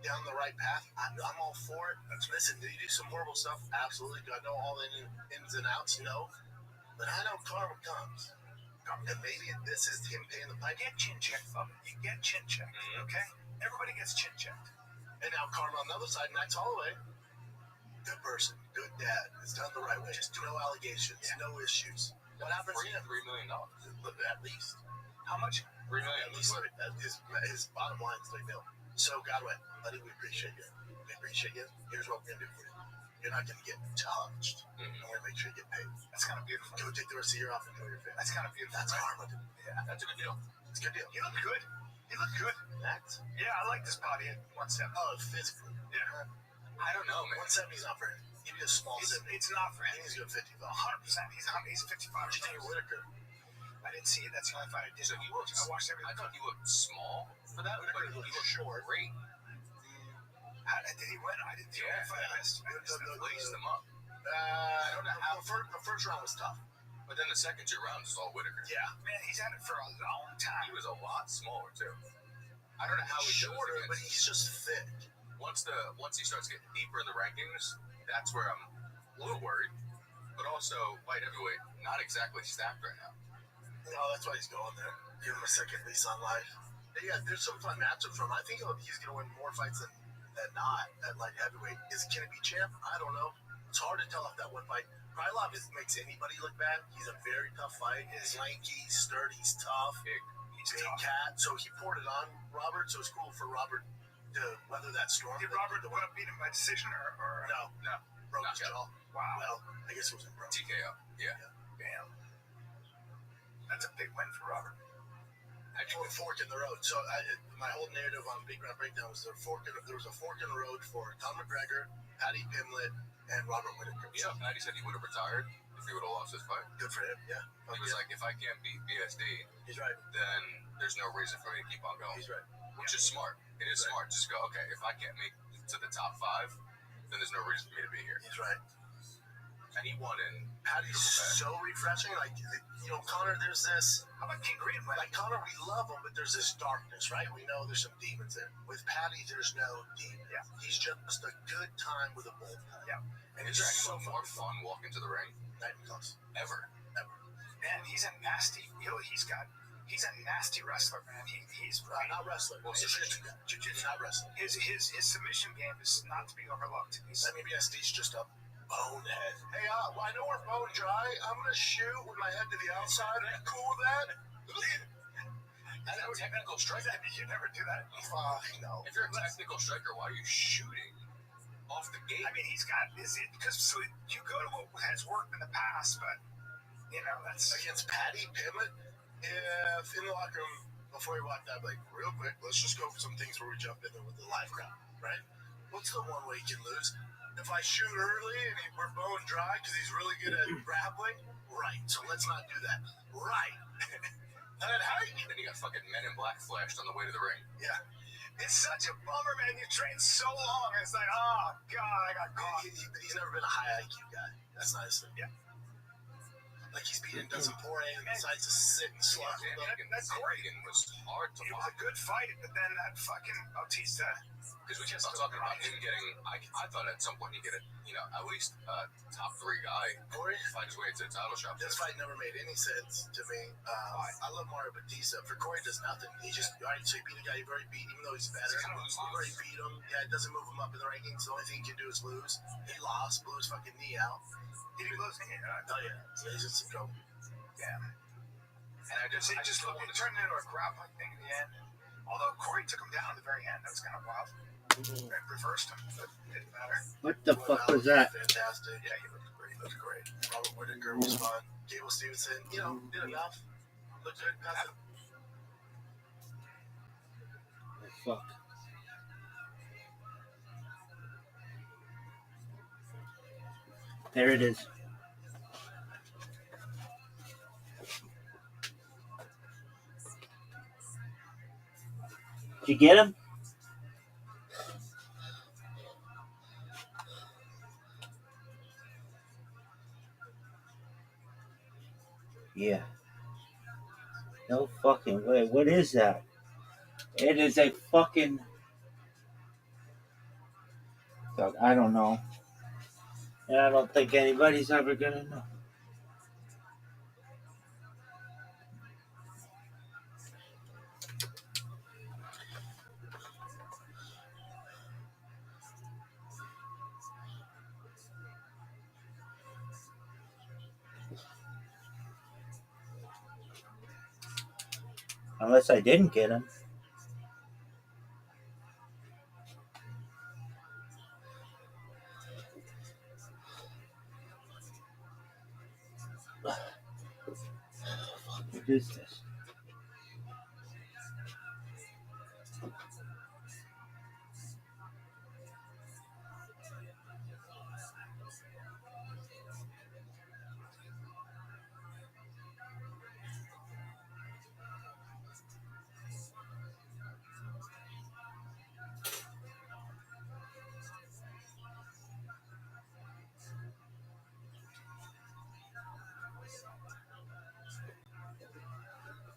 down the right path, I'm all for it. Listen, do you do some horrible stuff? Absolutely. Do I know all the ins and outs? No. But I know karma comes. And maybe this is him paying the pipe. Get chin checked, Bubba. You get chin checked, okay? Everybody gets chin checked. And now karma on the other side, Max Holloway, good person, good dad, has done the right way. Just no allegations, no issues. What happens to him? $3 million. At least. How much? $3 million. At least his bottom line is $3 million. So God went, buddy, we appreciate you. We appreciate you. Here's what we're going to do for you. You're not going to get touched. And we're going to make sure you get paid. That's kind of beautiful. Go take the rest of your off and enjoy your family. That's kind of beautiful. That's karma. Yeah. That's a good deal. It's a good deal. You look good. You look good. That's, Yeah, I like this body at 170. oh, physically. Yeah. I don't know, man. 170 is not for him. Give me a small 70. It's not for I him. think he's going 55. 100%. He's 55. What do you think of Whitaker? I didn't see it. That's the only fight I did. So he looks. I watched everything. I thought he looked small for that, but he looked short. Great. Did he win? I didn't see the fight. I missed. I just Laced them up. I don't know how. The first round was tough. But then the second 2 rounds is all Whitaker. Yeah. Man, he's had it for a long time. He was a lot smaller too. I don't know how he does Shorter, it but he's just thick. once he starts getting deeper in the rankings, that's where I'm a little worried. But also light heavyweight, not exactly stacked right now. No, that's why he's going there. Give him a second lease on life. Yeah, there's some fun matchups from him. I think he's going to win more fights than not at light heavyweight. Can it be champ? I don't know. It's hard to tell if that one fight. Krylov makes anybody look bad. He's a very tough fight. He's lanky, sturdy, he's tough. He's a big cat. So he poured it on Robert, so it's cool for Robert to weather that storm. Did Robert beat him by decision or No. Broke his jaw. Wow. Well, I guess it wasn't broke. TKO. Yeah. Damn. That's a big win for Robert. A fork in the road. So my whole narrative on Big Round Breakdown was there was a fork in the road for Conor McGregor, Paddy Pimblett, and Robert Whitaker. Yeah, Paddy said he would have retired if he would have lost his fight. Good for him, yeah. He was like, if I can't beat BSD, He's right. then there's no reason for me to keep on going. He's right. Which is smart. It is smart. Just go, okay, if I can't make it to the top 5, then there's no reason for me to be here. He's right. And he won in Paddy's so refreshing. Like, Conor, there's this. How about King Green? Like, Conor, we love him, but there's this darkness, right? We know there's some demons there. With Paddy, there's no demon. Yeah. He's just a good time with a bull. Yeah. And Is it's there just so anyone more fun walking to the ring? Not even close. Ever. Man, he's a nasty. He's a nasty wrestler, man. He's right. Not wrestling. Well, Jiu-jitsu. Not wrestling. His submission game is not to be overlooked. I mean, BSD's just a bonehead. Hey, I know we're bone dry. I'm going to shoot with my head to the outside. Are you cool with that? As a technical striker, You never do that. No. if you're a technical striker, why are you shooting off the gate? I mean, he's got this because so you go to what has worked in the past, but you know that's Against Patty Pimlet, if in the locker room before he walked out, like, real quick, let's just go for some things where we jump in there with the live crowd, right? What's the one way he can lose? If I shoot early and we're bone dry because he's really good at grappling, right? So let's not do that, right? And how you Then you got fucking Men in Black flashed on the way to the ring. it's such a bummer, man. You train so long, and it's like, oh god, I got caught. He's never been a high IQ guy. That's not his thing. Yeah. Like he's beating Dustin Poirier and decides to sit and slap him. That's great. It was hard to It was watch. a good fight, but then that fucking Bautista. Because we kept on talking about him getting. I thought at some point he'd get a, at least top 3 guy. Poirier, Fight his way into the title shot. this fight never made any sense to me. I love Mario Batista. For Corey, does nothing. He just, all right, so he beat a guy you've already beat, even though he's better. You've already beat him. Yeah, it doesn't move him up in the rankings. The only thing he can do is lose. He lost, blew his fucking knee out. Did he lose? Oh, yeah. So he's in some trouble. Yeah. And it just looked, it turned into a grappling thing in the end. Although Corey took him down at the very end, that was kind of wild. It reversed him, but it didn't matter. What the fuck was that? Fantastic. Yeah, he looked great. He looked great. Robert Whittaker was fun. Gable Stevenson, did enough. Looked good. Passed it. Fuck. There it is. Did you get him? Yeah. No fucking way. What is that? It is a fucking... Fuck, I don't know. And I don't think anybody's ever gonna know. Unless I didn't get him. What is this?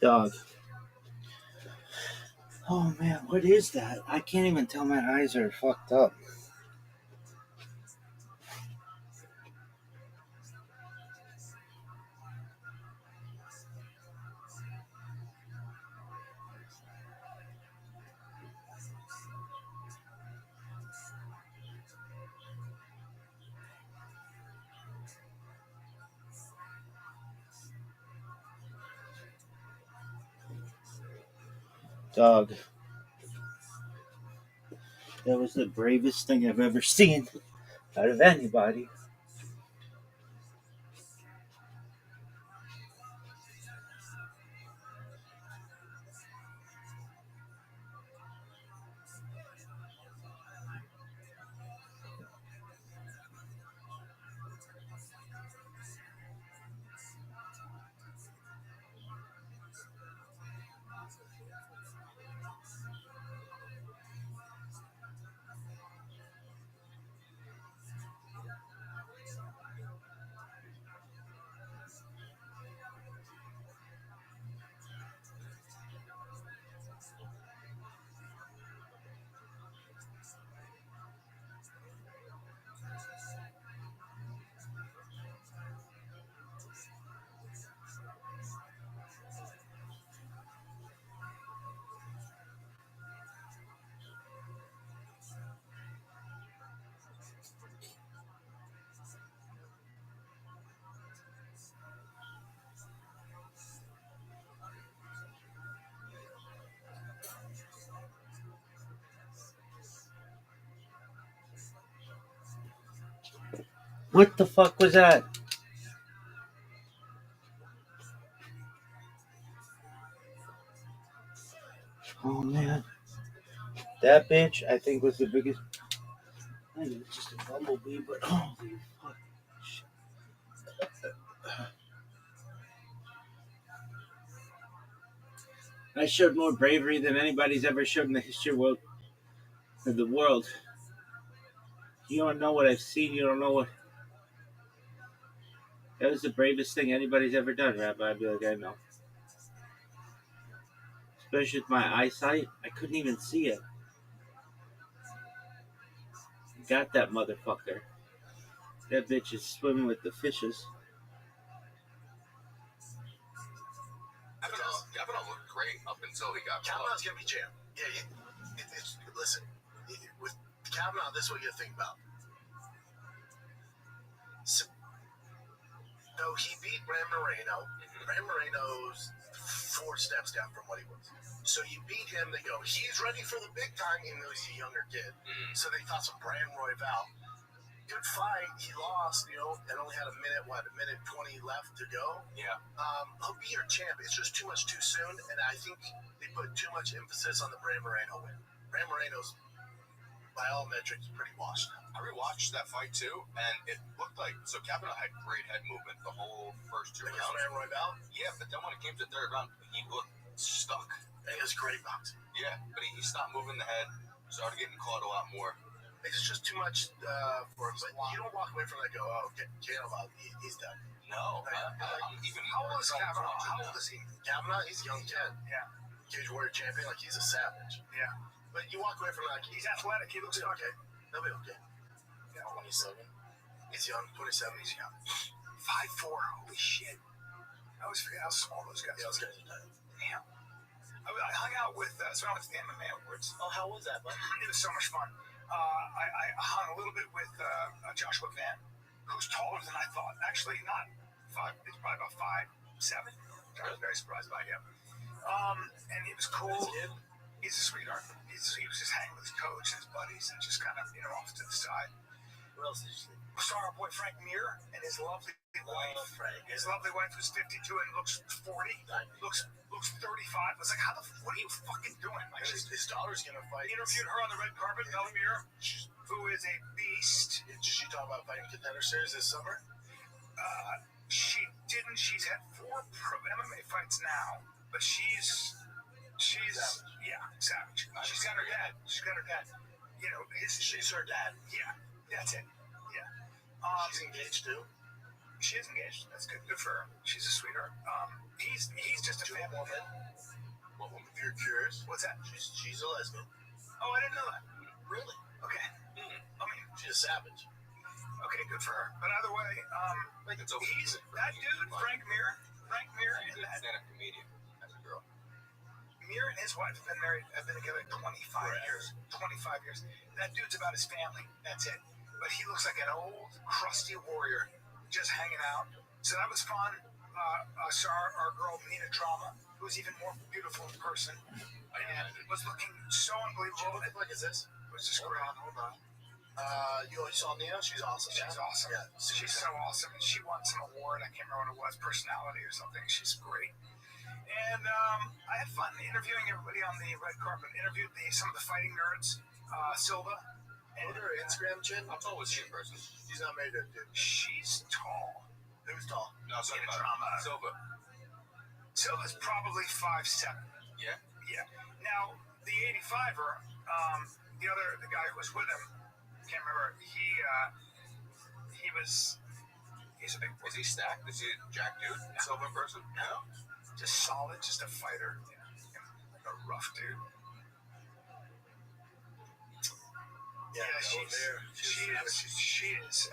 Dog. Oh man, what is that? I can't even tell my eyes are fucked up. Dog. That was the bravest thing I've ever seen out of anybody. What the fuck was that? Oh man. That bitch, I think, was the biggest. I think it's just a bumblebee, but holy fuck. Shit. I showed more bravery than anybody's ever showed in the history of the world. You don't know what I've seen. You don't know what. That was the bravest thing anybody's ever done, Rabbi. I'd be like, I know. Especially with my eyesight, I couldn't even see it. Got that motherfucker. That bitch is swimming with the fishes. Kavanaugh looked great up until he got Kavanaugh's gonna be champ. Yeah, listen, with Kavanaugh, this is what you gotta think about. So he beat Bram Moreno. Bram Moreno's 4 steps down from what he was. So you beat him, they go, he's ready for the big time, even though he's a younger kid. So they thought some Bram Royval. Good fight. He lost, and only had a minute 20 left to go. Yeah. He'll be your champ. It's just too much too soon, and I think they put too much emphasis on the Bram Moreno win. Bram Moreno's, by all metrics, pretty washed now. I rewatched that fight too, and it looked like Kavanaugh had great head movement the whole first 2 rounds. Bram Royval? Yeah, but then when it came to the 3rd round, he looked stuck. And he was great boxing. Yeah, but he stopped moving the head, started getting caught a lot more. It's just too much for him. But you don't walk away from that and go, oh, Kavanaugh, he's done. No. Even how old is Kavanaugh? How old is he? Kavanaugh, he's a young kid. Yeah. Cage Warrior champion, like he's a savage. Yeah. But you walk away from that, he's athletic. He looks okay. He'll be okay. Yeah, 27. He's young, 27. He's young. 5'4". Holy shit. I always forget how small those guys are. Yeah, those guys are tiny. Damn. I hung out with, so I went to the MMA Awards. Oh, how was that, bud? It was so much fun. I hung a little bit with Joshua Van, who's taller than I thought. Actually, not 5, he's probably about 5'7". I was very surprised by him. And he was cool. He's a sweetheart. He was just hanging with his coach and his buddies and just kind of, off to the side. Who else did you see? We saw our boy Frank Mir and his lovely wife. Frank. His lovely wife who's 52 and looks 40. Looks 35. I was like, what are you fucking doing? Like, his daughter's gonna fight. Interviewed her on the red carpet, Melanie Mir, who is a beast. Did she talk about fighting Contender Series this summer? She didn't. She's had 4 pro MMA fights now, but she's savage. Yeah, savage. She's got her dad. She's her dad. Yeah, that's it. Yeah. She's engaged too. She is engaged. That's good. Good for her. She's a sweetheart. He's just a family man. What woman? If you're curious, what's that? She's a lesbian. Oh, I didn't know that. Really? Okay. I mean, she's a savage. Okay, good for her. But either way, he's that dude, Frank Mir. Frank Mir is a stand-up comedian as a girl. Mir and his wife have been together 25 years. 25 years. That dude's about his family. That's it. But he looks like an old, crusty warrior, just hanging out. So that was fun. Saw our girl Nina Drama, who was even more beautiful in person, and was looking so unbelievable. What the fuck is this? It was just great. Hold on. You saw Nina? She's awesome. She's awesome. Yeah, she's so awesome. And she won some award. I can't remember what it was, personality or something. She's great. And I had fun interviewing everybody on the red carpet. Interviewed some of the fighting nerds, Silva. And her Instagram chin? How tall was she in person? She's not married to a dude. She's tall. Who's tall? No, sorry, Silva. Silva's probably 5'7". Yeah. Yeah. Now the 85er, the guy who was with him, can't remember. He's a big. Is he stacked? Is he a jack dude? No. Silva in person? No. Just solid, just a fighter. Like a rough dude. Yeah, she is.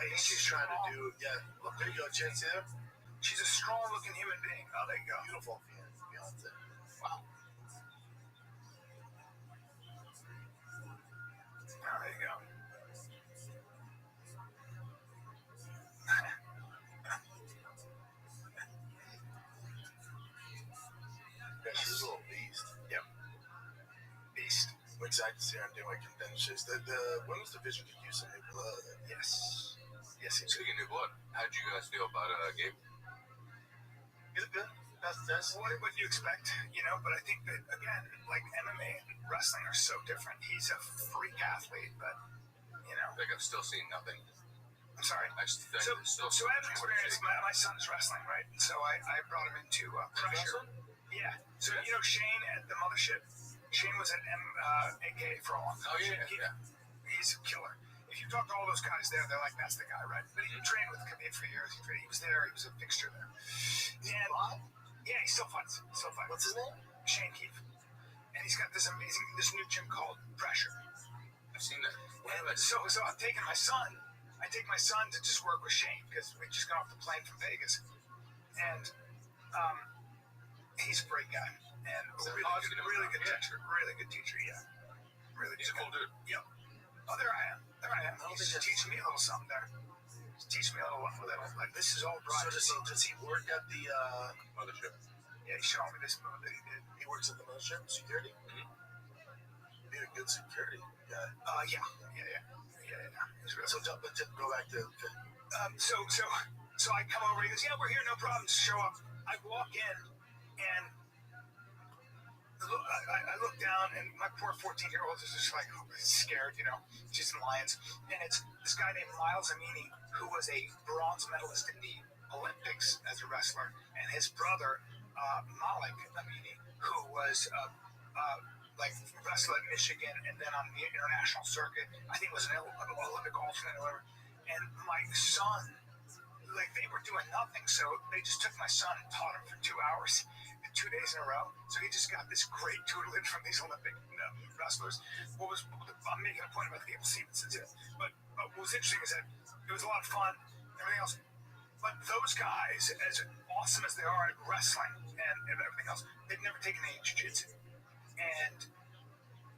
I think she's trying to do. Yeah, look, there you go, Jen. See there? She's a strong-looking human being. Oh, there you go. Beautiful. Beyonce. Wow. Oh, there you go. Yeah, she's a little beast. Yep. Beast. I'm excited to see her do my conventions. The women's division could use some new blood. Yes. Yes, he is. Speaking of new blood, how'd you guys feel about Gabe? He's good. That's What would you expect, you know? But I think that, again, like MMA and wrestling are so different. He's a freak athlete, but, you know. Like, I've still seen nothing. I'm sorry. So I have experience. My son's wrestling, right? And so I brought him into Pressure. Yeah. So, you know, Shane at the Mothership, Shane was at AK for a long time. Oh, yeah. He's a killer. If you talk to all those guys there, they're like, that's the guy, right? But he trained with Khabib for years. He was there. He was a fixture there. And yeah, he still fights. What's his name? Shane Keefe. And he's got this new gym called Pressure. I've seen that. And so I'm taking my son. I take my son to just work with Shane because we just got off the plane from Vegas. And he's a great guy. And really good teacher. Really good teacher, yeah. Really good. He's a cool dude. Yep. Oh, there I am. He's just teaching me a little something there. He's teaching me a little, like, this is all brought. So does he work at the Mothership. Yeah, he showed me this move that he did. He works at the Mothership security. Be a good security guy. Yeah. He's really So but to go back to so I come over. He goes, yeah, we're here, no problem. Just show up. I walk in and I look down, and my poor 14-year-old is just like scared, you know. She's in Lions, and it's this guy named Miles Amini, who was a bronze medalist in the Olympics as a wrestler, and his brother Malik Amini, who was like wrestled at Michigan and then on the international circuit. I think was an Olympic alternate or whatever. And my son, like, they were doing nothing, so they just took my son and taught him for 2 hours, 2 days in a row. So he just got this great tutelage from these Olympic wrestlers. I'm making a point about the Gable Stevensons, but what was interesting is that it was a lot of fun, everything else. But those guys, as awesome as they are at wrestling and everything else, they've never taken any jiu-jitsu. And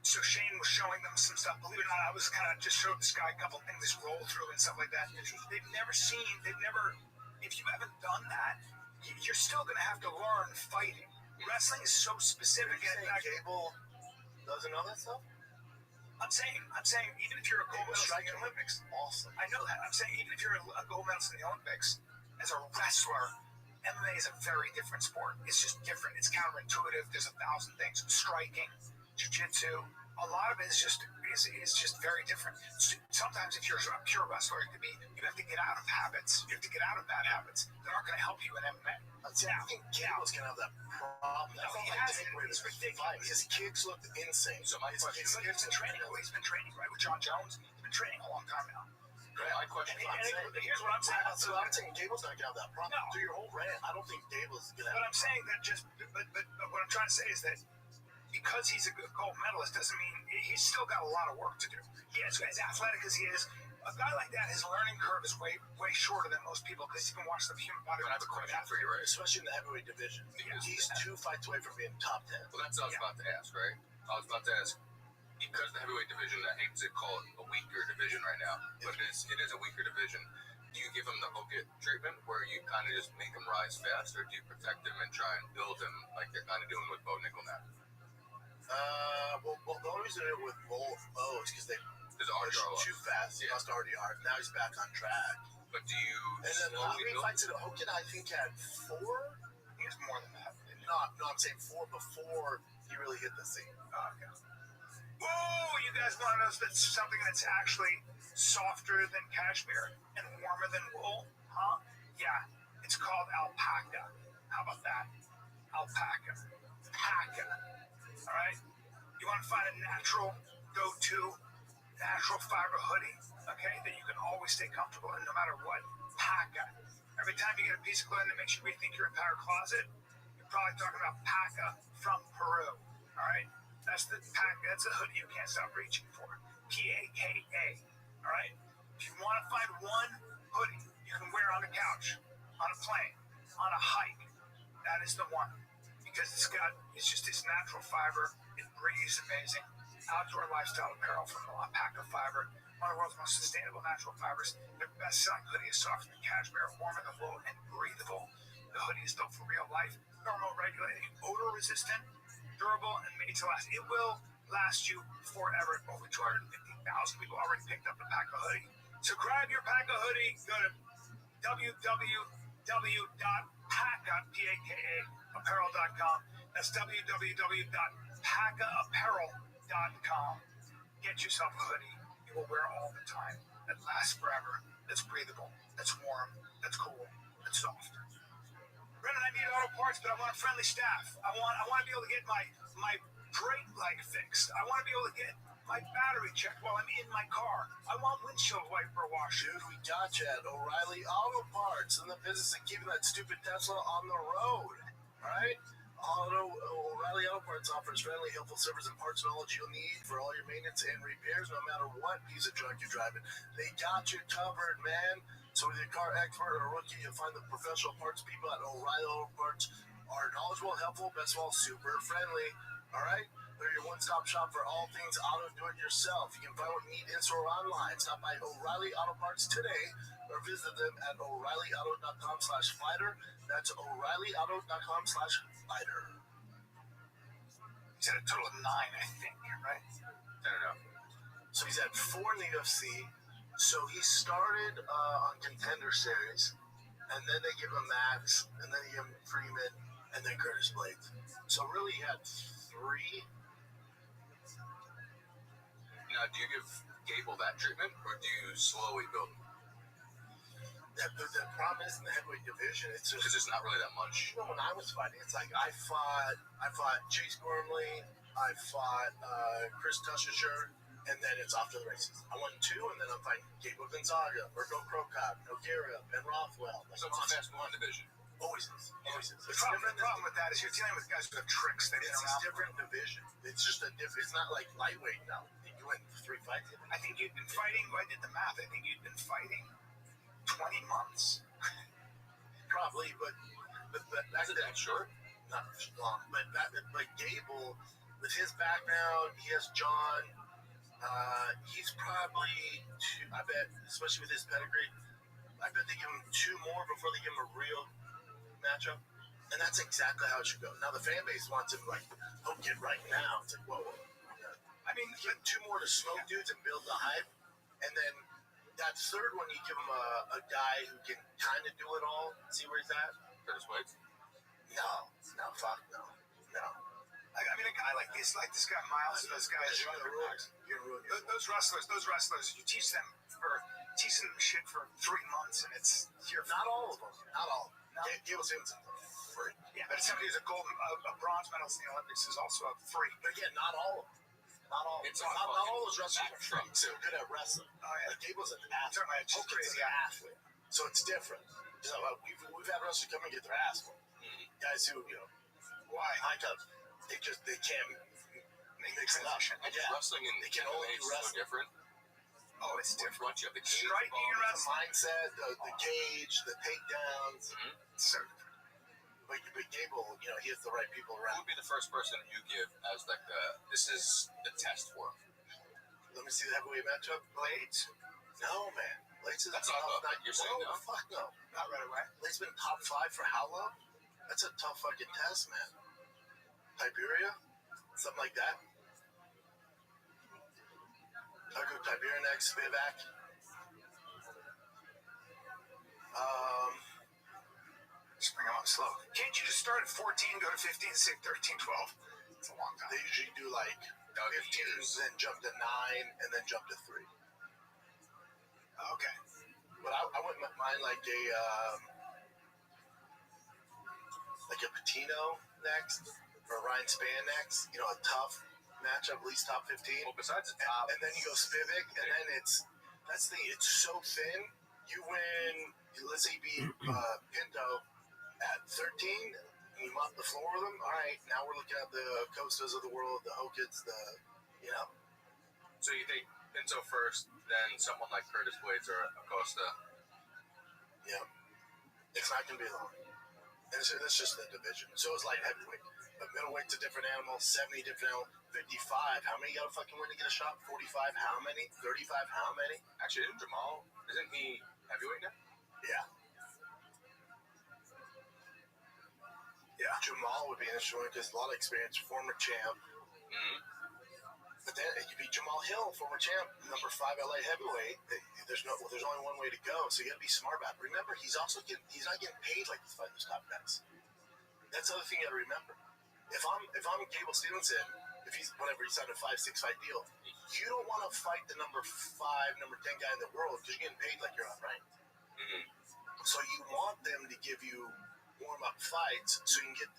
so Shane was showing them some stuff. Believe it or not, I was kind of just showed this guy a couple things, this roll through and stuff like that. They've never, if you haven't done that, you're still going to have to learn fighting. Wrestling is so specific. And Gable doesn't know that stuff? I'm saying, even if you're a gold medalist in the Olympics, Awesome. I know that. I'm saying, even if you're a gold medalist in the Olympics, as a wrestler, MMA is a very different sport. It's just different. It's counterintuitive. There's 1,000 things. Striking, jiu-jitsu, a lot of it is just very different. Sometimes if you're a pure wrestler, you have to get out of habits. You have to get out of bad habits that aren't going to help you in MMA. I think Gable's going to have that problem. No, he hasn't. It's ridiculous. His kicks look insane. So my question is, He's been training, right, with John Jones. He's been training a long time now. my question Here's what I'm saying. So I'm saying Gable's not going to have that problem. No. Through your whole rant, I don't think Gable's going to have But I'm saying that but what I'm trying to say is that because he's a good gold medalist doesn't mean he's still got a lot of work to do. He is as athletic as he is. A guy like that, his learning curve is way shorter than most people because he can watch the human body. But I have a question for you, right? especially in the heavyweight division. Yeah. He's 2 fights away from being top 10. Well, that's what I was about to ask, right? I was about to ask, because the heavyweight division, I hate to call it a weaker division right now, but it is a weaker division. Do you give him the hook it treatment where you kind of just make him rise fast, or do you protect him and try and build him like they're kind of doing with Bo Nickel now? Well, the only reason they're with Bo is because they There's pushed RDR. too fast. He lost to RDR. Now he's back on track. But do you And then how slowly many build? fights did Hogan, I think, had 4? He has more than that. No, I'm saying 4 before he really hit the scene. Okay. Whoa! You guys want to know something that's actually softer than cashmere and warmer than wool? Huh? Yeah. It's called alpaca. How about that? Alpaca. Paca. All right? You want to find a natural go-to, natural fiber hoodie, okay, that you can always stay comfortable in no matter what? Paca. Every time you get a piece of clothing that makes you rethink your entire closet, you're probably talking about Paca from Peru. All right? That's the Paca. That's a hoodie you can't stop reaching for. P-A-K-A. All right? If you want to find one hoodie you can wear on the couch, on a plane, on a hike, that is the one. Because it's just this natural fiber. It breathes amazing. Outdoor lifestyle apparel from the alpaca fiber, one of the world's most sustainable natural fibers. Their best-selling hoodie is softer than cashmere, warmer than wool, and breathable. The hoodie is built for real life, thermal-regulating, odor-resistant, durable, and made to last. It will last you forever. Over 250,000 people already picked up the Paca hoodie. So grab your PACA hoodie. Go to www.pacaapparel.com. That's www.pacaapparel.com. Get yourself a hoodie you will wear all the time. That lasts forever. That's breathable. That's warm. That's cool. That's soft. Brendan, I need auto parts, but I want a friendly staff. I want to be able to get my brake light fixed. I want to be able to get my battery checked while I'm in my car. I want windshield wiper wash. Dude, we got you at O'Reilly Auto Parts in the business of keeping that stupid Tesla on the road. All right? O'Reilly Auto Parts offers friendly, helpful service and parts knowledge you'll need for all your maintenance and repairs, no matter what piece of truck you're driving. They got you covered, man. So whether you're a car expert or a rookie, you'll find the professional parts people at O'Reilly Auto Parts are knowledgeable, helpful, best of all, super friendly. All right? They're your one-stop shop for all things auto do-it-yourself. You can find what you need in-store or online. Stop by O'Reilly Auto Parts today or visit them at O'ReillyAuto.com/fighter. That's O'ReillyAuto.com/fighter. He's at a total of 9, I think, right? I don't know. So he's at 4 in the UFC. So he started on Contender Series, and then they give him Max, and then they give him Freeman, and then Curtis Blades. So really he had 3. Now, do you give Gable that treatment, or do you slowly build him? The problem is in the heavyweight division, it's just Because there's not really that much. you know, when I was fighting, it's like I fought Chase Gormley, I fought Chris Tushisher, and then it's off to the races. I won 2, and then I'm fighting Gabriel Gonzaga, Mirko Krokop, Nogueira, Ben Rothwell. So it's a fast-moving division. Always is. Always is. The problem with that is you're dealing with guys who have tricks. They It's a different division. It's just a different. It's not like lightweight now. You win 3 fights. I think you'd been fighting. I did the math. I think you'd been fighting 20 months. Probably, but Is it that short? not long. But Gable, with his background, he has John. He's probably 2. I bet, especially with his pedigree, I bet they give him 2 more before they give him a real matchup. And that's exactly how it should go. Now the fan base wants him like hook it right now. It's like whoa. I mean, give him 2 more to smoke dudes and build the hype, and then that third one you give him a guy who can kind of do it all. See where he's at? Curtis Blades. No, fuck no. I mean, a guy like this guy Miles, those guys. You're gonna ruin it. Those wrestlers, you teach them shit for 3 months, and it's your Not all of them. Not all. Gable Stevenson free. Yeah, but somebody who's a bronze medalist in the Olympics is also a free. But again, not all of them. Not all. It's Not a all those wrestlers are truck, free. They're good at wrestling. Oh yeah, Like Gable's an Certainly, athlete. it's just Hogan's crazy an athlete. So it's different. You know, we've had wrestlers come and get their ass whooped. Guys who, why? high cups, they can't mix it up. I think wrestling in They can only MMA is do so wrestling. different. Oh, it's different. Once you have the cage Striking and involved, The mindset, the cage, the takedowns. It's so different. But Gable, he has the right people who around. would be the first person you give as like this is the test for him? Let me see the heavyweight matchup. Blades, No, man. Blades is That's tough. not up. You're saying no? Fuck no. not right away. Blades been top 5 for how long? That's a tough fucking test, man. Tiberia? Something like that. I'll go Tiberia next, Spivak. Just bring them up slow. Can't you just start at 14, go to 15, 16, 13, 12? It's a long time. They usually do like 15, then jump to 9, and then jump to 3. Okay. But I wouldn't mind like a Patino next, or Ryan Spann next. A tough matchup, at least top 15. Well, besides the top, And then you go Spivak, and then that's the thing. It's so thin. You win. Let's say you beat Pinto at 13, and you mop the floor with them. All right, now we're looking at the Costas of the world, the Hokits, so you think Pinto first, then someone like Curtis Blades or Acosta. It's not going to be long. And so that's just the division. So it's light heavyweight. But middleweight's a different animal, 70 different animal, 55. How many you got to fucking win to get a shot? 45, how many? 35, how many? Actually, isn't he heavyweight now? Yeah. Jamal would be an interesting one because a lot of experience, former champ. Mm-hmm. But then you beat Jamal Hill, former champ, number 5 LA heavyweight. There's only one way to go, so you got to be smart about it. Remember, he's not getting paid like he's fighting those top guys. That's the other thing you got to remember. If I'm Gable Stevenson, if he's whatever, he signed a 5-6 fight deal, you don't want to fight the number 5, number 10 guy in the world because you're getting paid like you're unranked. Mm-hmm. So you want them to give you warm-up fights so you can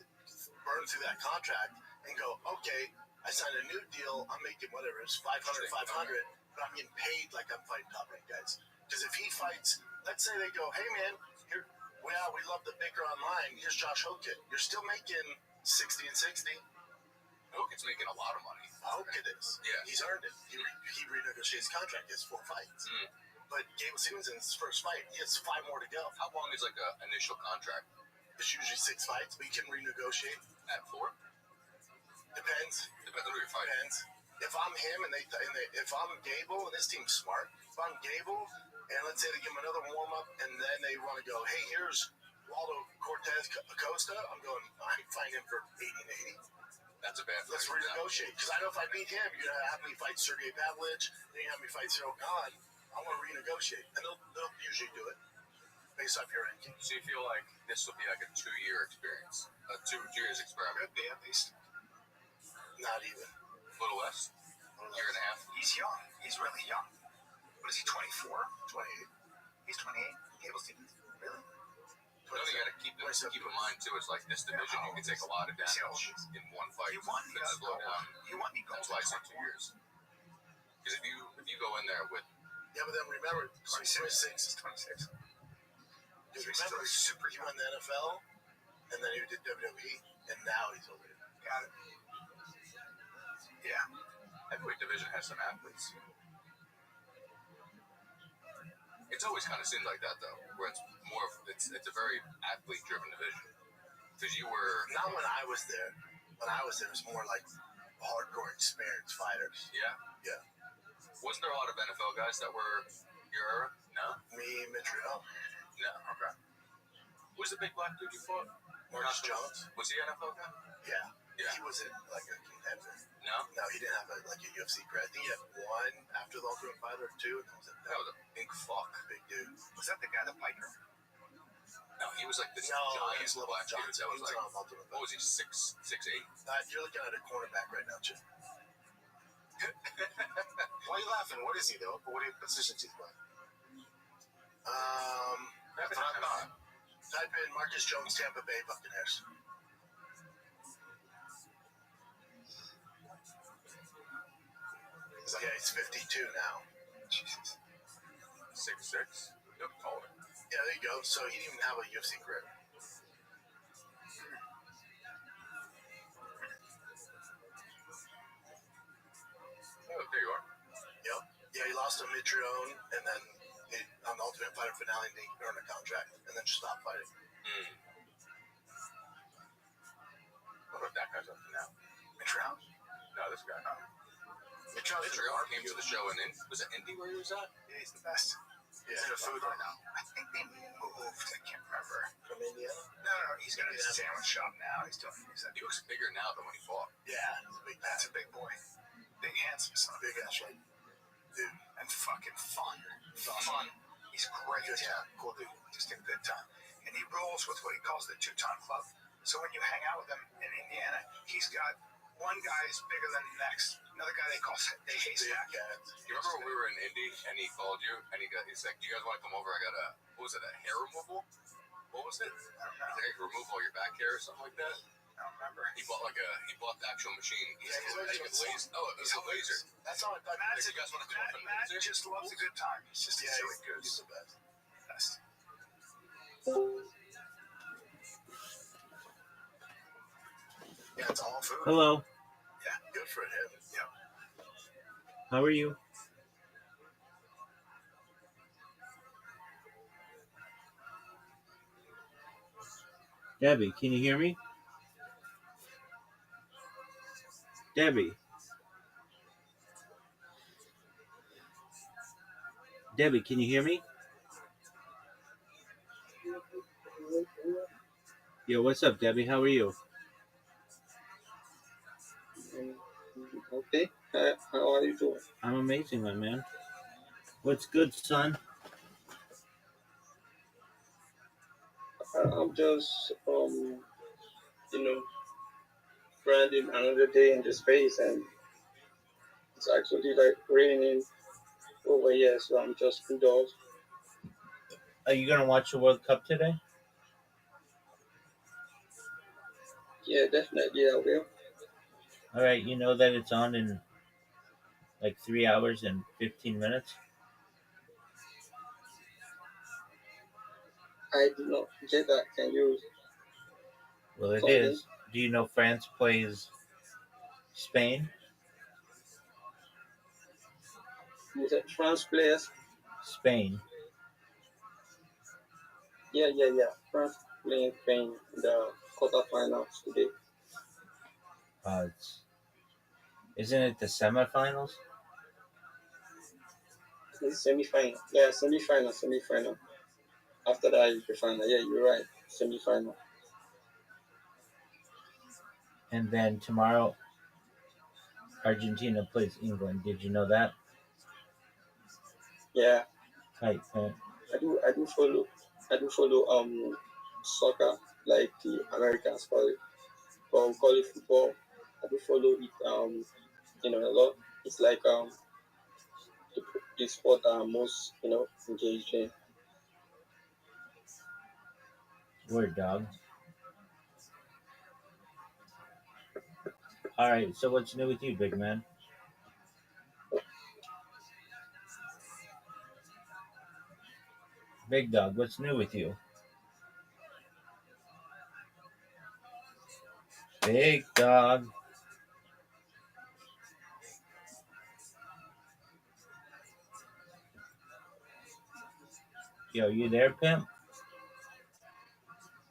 burn through that contract and go, okay, I signed a new deal. I'm making whatever it's 500, but I'm getting paid like I'm fighting top-ranked guys. Because if he fights, let's say they go, hey man, here, well, we love the bicker online. Here's Josh Hokit. You're still making 60 and 60. Hokit's making a lot of money. Hokit is. Yeah. He's earned it. He renegotiated his contract. He has 4 fights. Mm. But Gable Stevenson's first fight, he has 5 more to go. How long is like an initial contract? It's usually 6 fights, but you can renegotiate. At 4? Depends. Depends on who you're fighting. Depends. If I'm him and if I'm Gable and this team's smart, if I'm Gable and let's say they give him another warm up and then they want to go, hey, here's Waldo Cortez Acosta. I'm fighting him for 80 and 80. That's a bad fight. Let's renegotiate because I know if I beat him, you're gonna have me fight Sergey Pavlovich, then you have me fight Cyril Gahn. I want to renegotiate, and they'll usually do it based off your ranking. So you feel like this will be like a 2-year experience, a 2 years experiment? Could be at least. Not even. A little less? Year and a half? He's young. He's really young. What is he, 24? 28. He's 28. Gable Stevens. Really? The other thing you got to keep in mind too is like this division, you can take a lot of damage in one fight. He won. Could slow down. He won. He That's why I said 2 years. Because if you go in there with Yeah, but then remember, 26. 26. 26. Remember, he won the NFL, and then he did WWE, and now he's over here. Got it. Yeah. heavyweight division has some athletes. It's always kind of seemed like that though, where it's more of it's a very athlete-driven division. Because you were not when I was there. When I was there, it was more like hardcore experienced fighters. Yeah. Yeah. Wasn't there a lot of NFL guys that were your era? No. Me, Mitriel. No. Okay. Who's the big black dude you fought? Marcus Jones. Was he an NFL guy? Yeah. Yeah. He wasn't like a contender. No. No, he didn't have a UFC career. I think he had one after the Ultimate Fighter, two, and that was a big fuck. Big dude. Was that the guy that Piker? No, he was like this giant black dude that was like, what was he, 6'8"? You're looking at a cornerback right now, Chip. Why are you laughing? What is he though? What positions he play? That's what I thought. Type in Marcus Jones, Tampa Bay Buccaneers. Yeah, he's 52 now. Jesus. 6'6". You look taller. Yeah, there you go. So he didn't even have a UFC career. Oh, there you are. Yep. Yeah, he lost to Mitrione, and then on the Ultimate Fighter finale, he earned a contract, and then just stopped fighting. What about that guy's up to now? Mitrione? No, this guy. Mitrione came to the show in was it Indy where he was at? Yeah, he's the best. Yeah, he's in a food right now. I think they moved. I can't remember. From Indiana? No, he's got his sandwich shop now. He's doing. He looks bigger now than when he fought. Yeah, he's a big man. That's a big boy. Big, handsome son. Big athlete. Dude. And fucking fun. Fun. He's great. Yeah, cool dude. Just a good time. And he rolls with what he calls the two-ton club. So when you hang out with him in Indiana, he's got one guy is bigger than the next. Another guy they haystack. You remember when we were in Indy and he called you and he's like, "Do you guys want to come over? I got what was it, a hair removal? What was it? I don't know. I think I could remove all your back hair or something like that." I don't remember. He bought the actual machine. Yeah, he's laser. Oh, it was a laser. That's all I thought. Matt, You guys want to come up and Matt laser? just loves a good time. He's just a silly goose. He's the best. Best. Yeah, it's all food. Hello. Yeah, good for him. Yeah. How are you? Debbie, can you hear me? Debbie. Debbie, can you hear me? Yo, what's up, Debbie? How are you? Okay. How are you doing? I'm amazing, my man. What's good, son? I'm just you know, grinding another day in the space, and it's actually like raining over here, so I'm just indoors. Are you gonna watch the World Cup today? Yeah, definitely I will. All right, you know that it's on in like 3 hours and 15 minutes. I did not get that. Can you Well, it come again? is. Do you know France plays Spain? You said France players? Spain. Yeah. France playing Spain in the quarterfinals today. Isn't it the semifinals? It's semi-final. Yeah, semi-final. After that is the final. Yeah, you're right. Semi-final. And then tomorrow, Argentina plays England. Did you know that? Yeah, Tight, man. I do follow. I do follow soccer like the Americans call it, but we call it football. I do follow it a lot. It's like the, the sport that I'm most engaged in. Word, dog. All right. So what's new with you, big man? Big dog. What's new with you? Big dog. Yo, you there, pimp?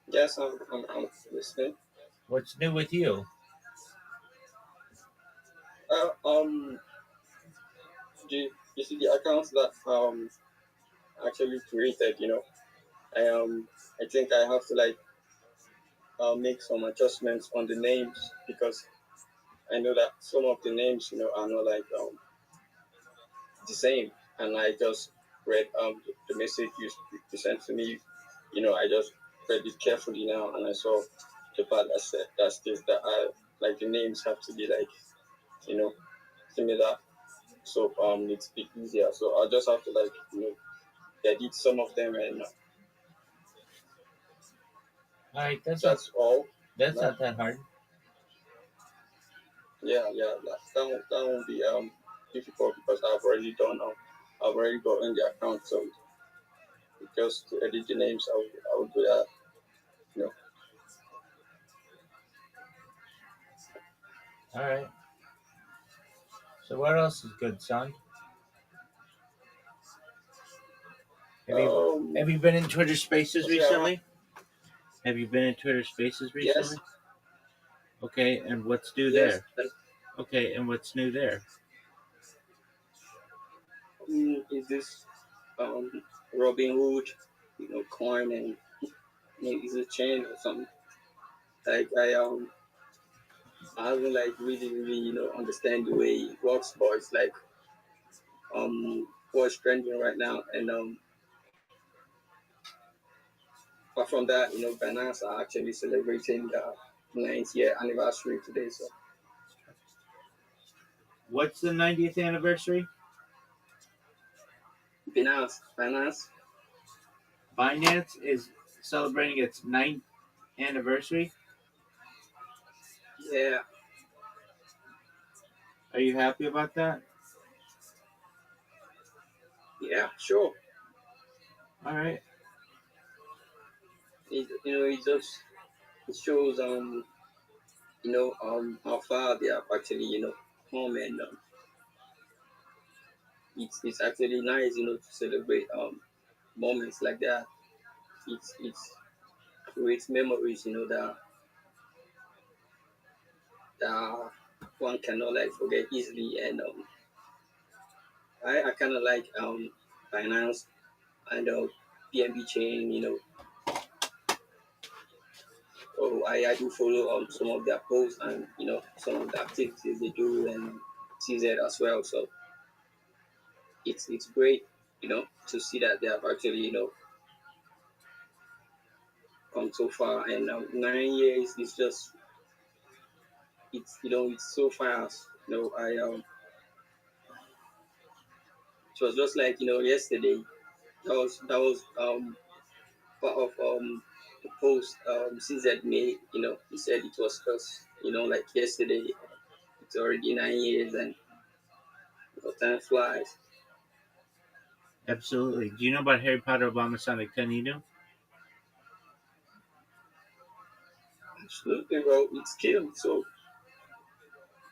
Yes, I'm listening. What's new with you? Uh, um, you see the accounts that actually created. I think I have to like make some adjustments on the names because I know that some of the names are not like the same, and I just read the message you sent to me. I just read it carefully now, and I saw the part that said that states that I like the names have to be like you know similar, so it's a bit easier. So I just have to like edit some of them, and All right. that's all. That's Like, not that hard. yeah, that won't be difficult because I've already gotten the account, so just to edit the names, I will do that. You know. All right. So what else is good, son? Have you been in Twitter Spaces yeah, recently? Have you been in Twitter Spaces recently? yes, Okay, and what's new yes. there? Okay, and what's new there? Is this Robin Hood, coin and maybe it's a chain or something? Like I haven't like really understand the way it works, but it's like what's trending right now, and apart from that, Binance are actually celebrating the 9th year anniversary today. So What's the 90th anniversary? Binance, Binance is celebrating its 9th anniversary. yeah, Are you happy about that? sure. All right. It shows how far they have actually come, and it's actually nice to celebrate moments like that. It's creates memories that one cannot like forget easily, and I kind of like finance and BNB chain, So I do follow some of their posts and some of the activities they do and CZ as well. So it's great, to see that they have actually come so far. And 9 years is just it's so fast. It was just like yesterday. That was part of the post CZ made. He said it was just like yesterday. It's already 9 years and time flies. Absolutely. Do you know about Harry Potter Obama Sonic 10 Inu? Absolutely, bro. It's killed. So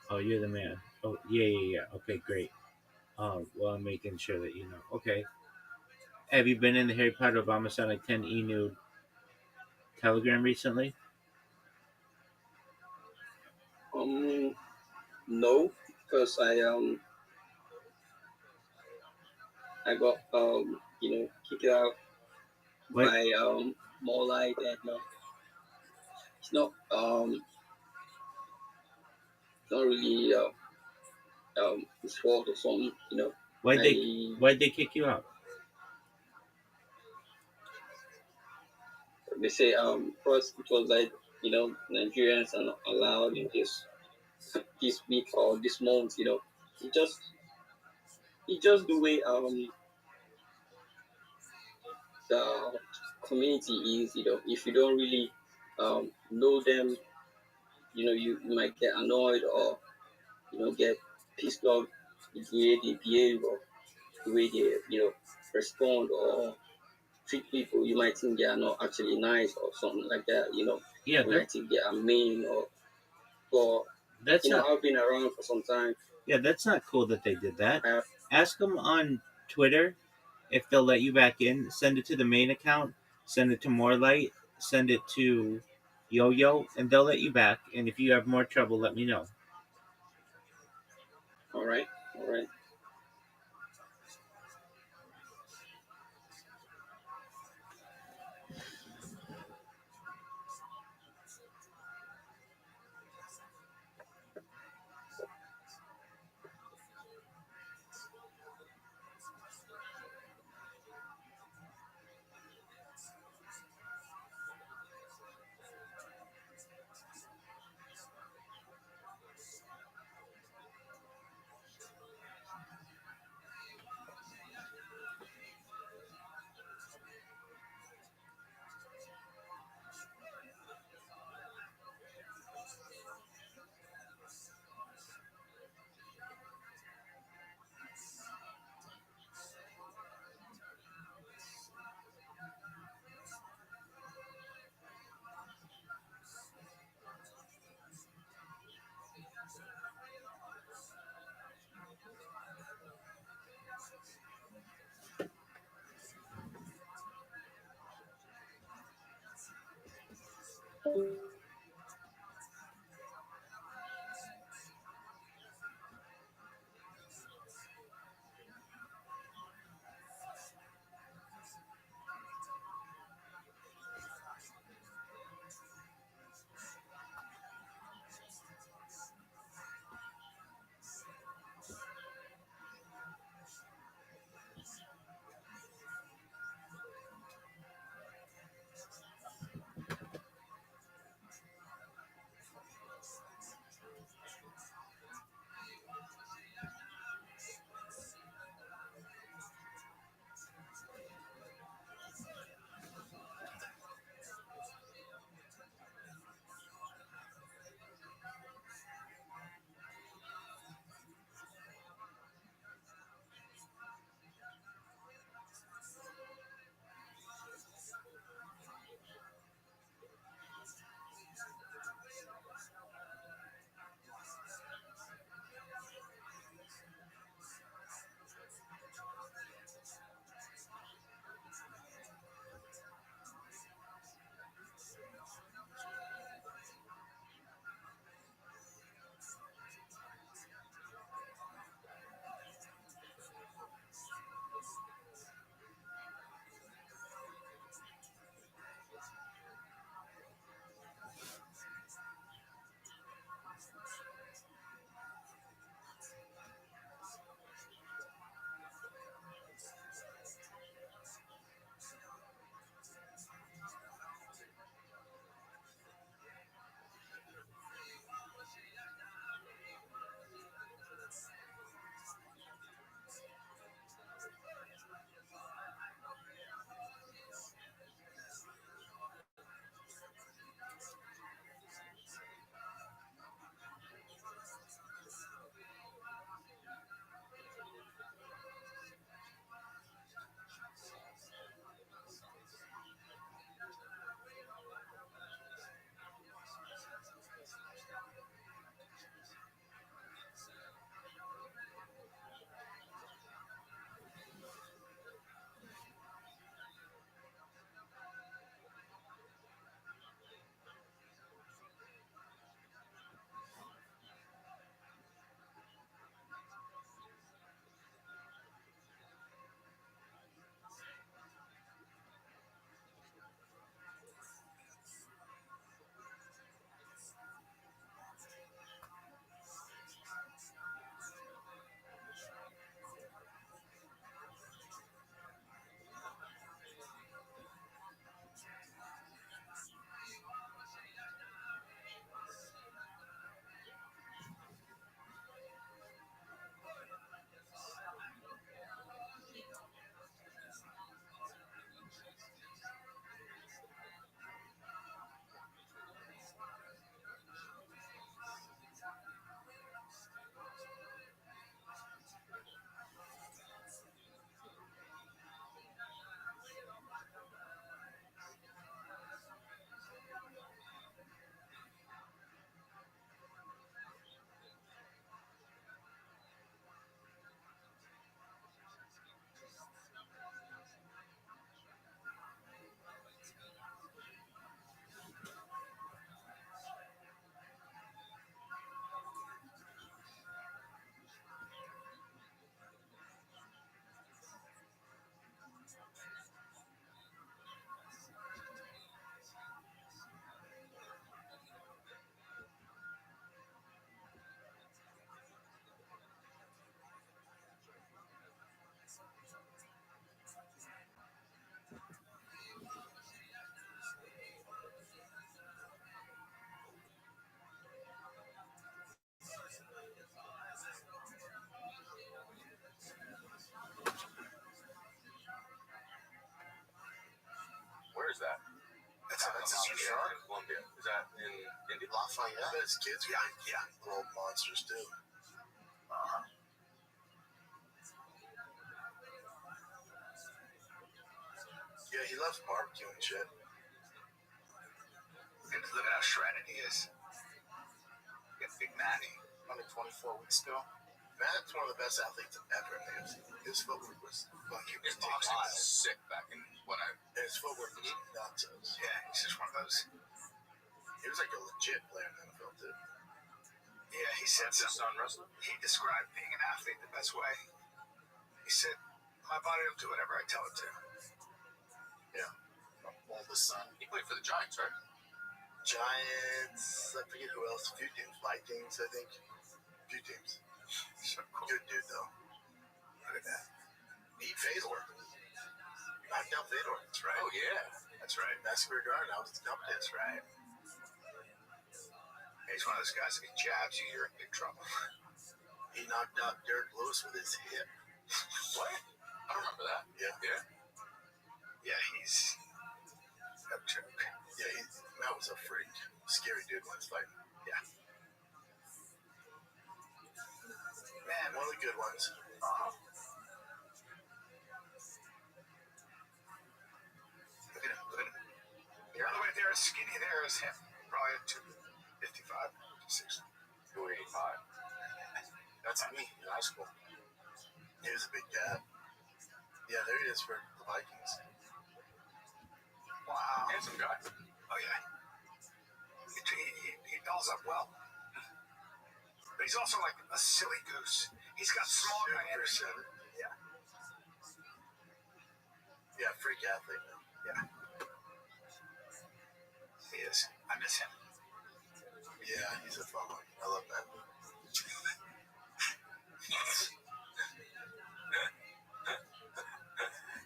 Oh, you're the man. Oh, yeah. Okay, great. Well, I'm making sure that you know. Okay. Have you been in the Harry Potter Obama Sonic 10 Inu Telegram recently? no, because I got kicked out What? by more light and it's not really his fault or something. Why'd they I Why'd they kick you out? they say first it was like Nigerians are not allowed in this week or this month. It just the way the community is. If you don't really know them, you might get annoyed or get pissed off with the way they behave or the way they respond or treat people. You might think they are not actually nice or something like that. Yeah, You might think they are mean or that's not. I've been around for some time. Yeah, that's not cool that they did that. I have Ask them on Twitter if they'll let you back in. Send it to the main account. Send it to Morelight. Send it to Yo-Yo, and they'll let you back. And if you have more trouble, let me know. all right. I bet his kids Yeah, are yeah. little monsters too. Uh-huh. Yeah, he loves barbecue and shit. And look at how shredded he is. Get Big Matty. Only 24 weeks ago. Matt's one of the best athletes ever in the UFC. His footwork was fucking His boxing was sick back in when I. And his footwork was nuts. Yeah, he's just one of those. He was like a legit player in the NFL too. Yeah, he said That's his something. son wrestler? He described being an athlete the best way. He said, my body will do whatever I tell it to. Oldest son. He played for the Giants, right? Giants, I forget who else. A few teams. Vikings, I think. A few teams. So cool. Good dude though. Look at that. Beat Fedor. Knocked out Fedor. That's right. Oh yeah. That's right. Massacre Garden, that was the company. That's right. He's one of those guys, if he jabs you, you're in big trouble. He knocked out Derek Lewis with his hip. What? I don't remember that. Yeah. Yeah, he's no joke. Yeah, Matt was a freak. Scary dude when he's fighting. Yeah. Man, One of the good ones. Look at him. Look at him. The other way there is skinny. There is him. Probably at 255, 260. 285. That's me in high school. He was a big guy. Yeah, there he is for the Vikings. Wow. Handsome guy. Oh, yeah. He dolls up well. But he's also like a silly goose. He's got small guy energy. Yeah. Yeah, freak athlete. Yeah. He is. I miss him. Yeah, he's a fun one. I love that.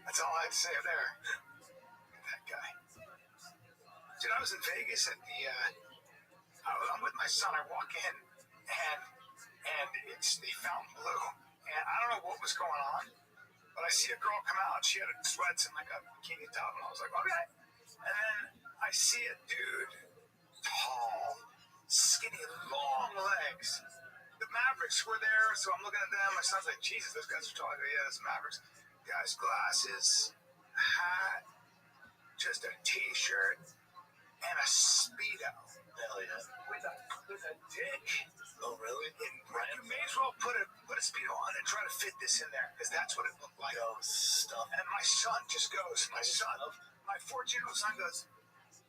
That's all I had to say there. Look at that guy. Dude, I was in Vegas at the, I'm with my son. I walk in and it's the Fountain Blue. And I don't know what was going on, but I see a girl come out. She had sweats and like a bikini top. And I was like, okay. And then I see a dude, tall, skinny, long legs. The Mavericks were there, so I'm looking at them. My son's like, Jesus, those guys are tall. I go, yeah, that's Mavericks. Guys, glasses, hat, just a t-shirt, and a Speedo. Hell yeah. With a dick. Oh, really? You may as well put a Speedo on and try to fit this in there, because that's what it looked like. Yo, stuff. And my son just goes, my 14-year-old son goes,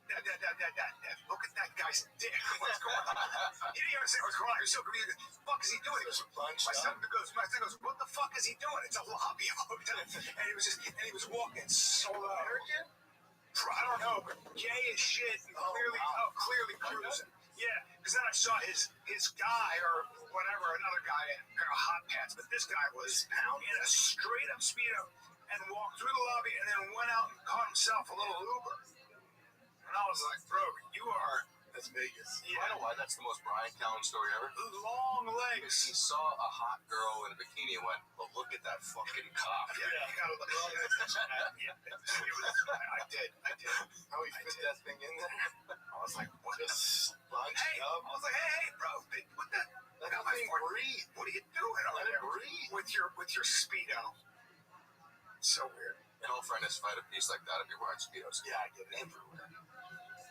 Dad, look at that guy's dick. What's going on? He didn't understand what's going on. He was so confused. What the fuck is he doing? He goes, my son goes, what the fuck is he doing? It's a lobby hotel. And he was walking slow. American? I don't know, but gay as shit and clearly cruising. Yeah, because then I saw his guy or whatever, another guy in a pair of hot pants, but this guy was in a straight up Speedo and walked through the lobby and then went out and caught himself a little Uber. And I was like, bro, you are. That's Vegas. You know why? That's the most Brian Callen story ever. Long legs. He saw a hot girl in a bikini and went, "Well, look at that fucking cock." Yeah, you gotta look at that. I did. How he fit that thing in there? I was like, what? Just bunched up. I was like, hey, bro, what the? Let that thing breathe. What are you doing over there with your Speedo? So weird. An old friend has fight a piece like that if you're wearing Speedos. Yeah, I get it. Everywhere.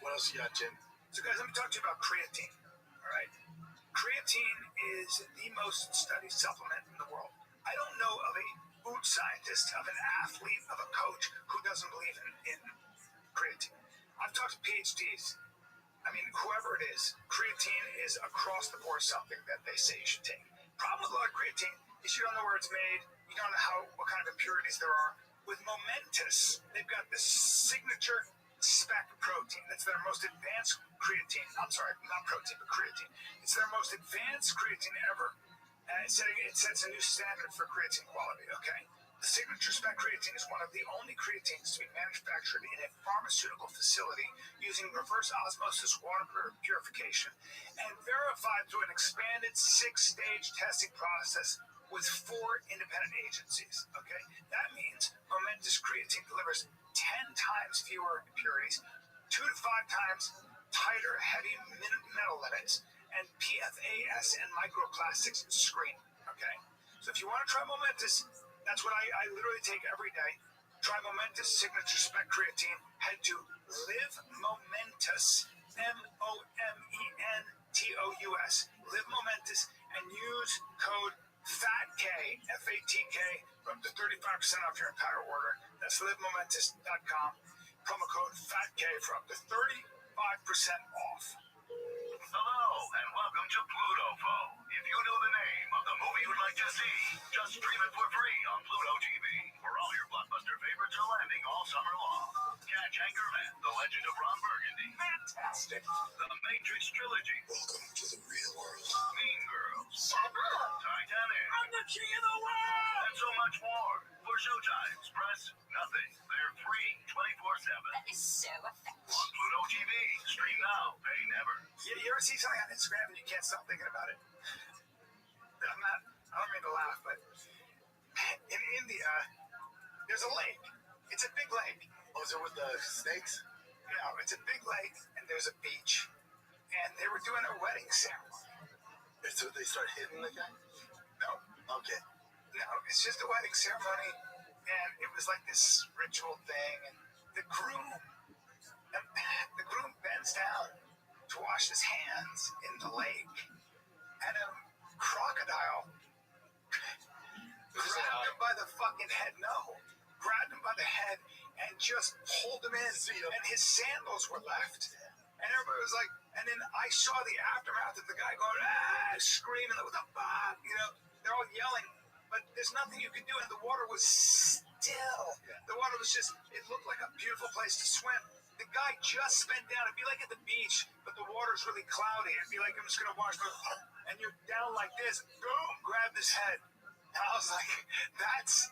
What else you got, Jim? So, guys, let me talk to you about creatine. All right, creatine is the most studied supplement in the world. I don't know of a food scientist, of an athlete, of a coach who doesn't believe in creatine. I've talked to PhDs. I mean, whoever it is, creatine is across the board something that they say you should take. Problem with a lot of creatine is you don't know where it's made. You don't know what kind of impurities there are. With Momentous, they've got this signature spec protein. That's their most advanced creatine. I'm sorry, not protein, but creatine. It's their most advanced creatine ever. And it sets a new standard for creatine quality, okay? The signature spec creatine is one of the only creatines to be manufactured in a pharmaceutical facility using reverse osmosis water purification and verified through an expanded 6-stage testing process with 4 independent agencies, okay? That means Momentous creatine delivers 10 times fewer impurities, 2 to 5 times tighter, heavy metal limits, and PFAS and microplastics screen. Okay? So if you want to try Momentous, that's what I literally take every day. Try Momentous Signature Spec Creatine. Head to Live Momentous, MOMENTOUS, Live Momentous, and use code FATK, FATK, for up to 35% off your entire order. That's livemomentous.com. Promo code FATK for up to 35% off. Hello, and welcome to Pluto Phone. If you knew the name of the movie you'd like to see, just stream it for free on Pluto TV, where all your blockbuster favorites are landing all summer long. Catch Anchorman, The Legend of Ron Burgundy. Fantastic. The Matrix Trilogy. Welcome to the real world. Mean Girls. Shut up! Titanic. I'm the king of the world! And so much more. For showtimes, press nothing. They're free 24/7. That is so effective. On Pluto TV. Stream now. Pay never. You ever see something on Instagram and you can't stop thinking about it? I don't mean to laugh, but in India, there's a lake. It's a big lake. Oh, is it with the snakes? No, it's a big lake, and there's a beach. And they were doing a wedding ceremony. So they start hitting the guy? No, Okay. no, it's just a wedding ceremony. And it was like this ritual thing. And the groom bends down to wash his hands in the lake. And a crocodile grabbed him by the fucking head. No, grabbed him by the head and just pulled him in. And his sandals were left. And everybody was like, and then I saw the aftermath of the guy going, screaming, what the fuck? You know, they're all yelling, but there's nothing you could do. And the water was still. The water was just, it looked like a beautiful place to swim. The guy just bent down. It'd be like at the beach, but the water's really cloudy. It'd be like, I'm just going to wash my, and you're down like this, boom, grab his head. And I was like, that's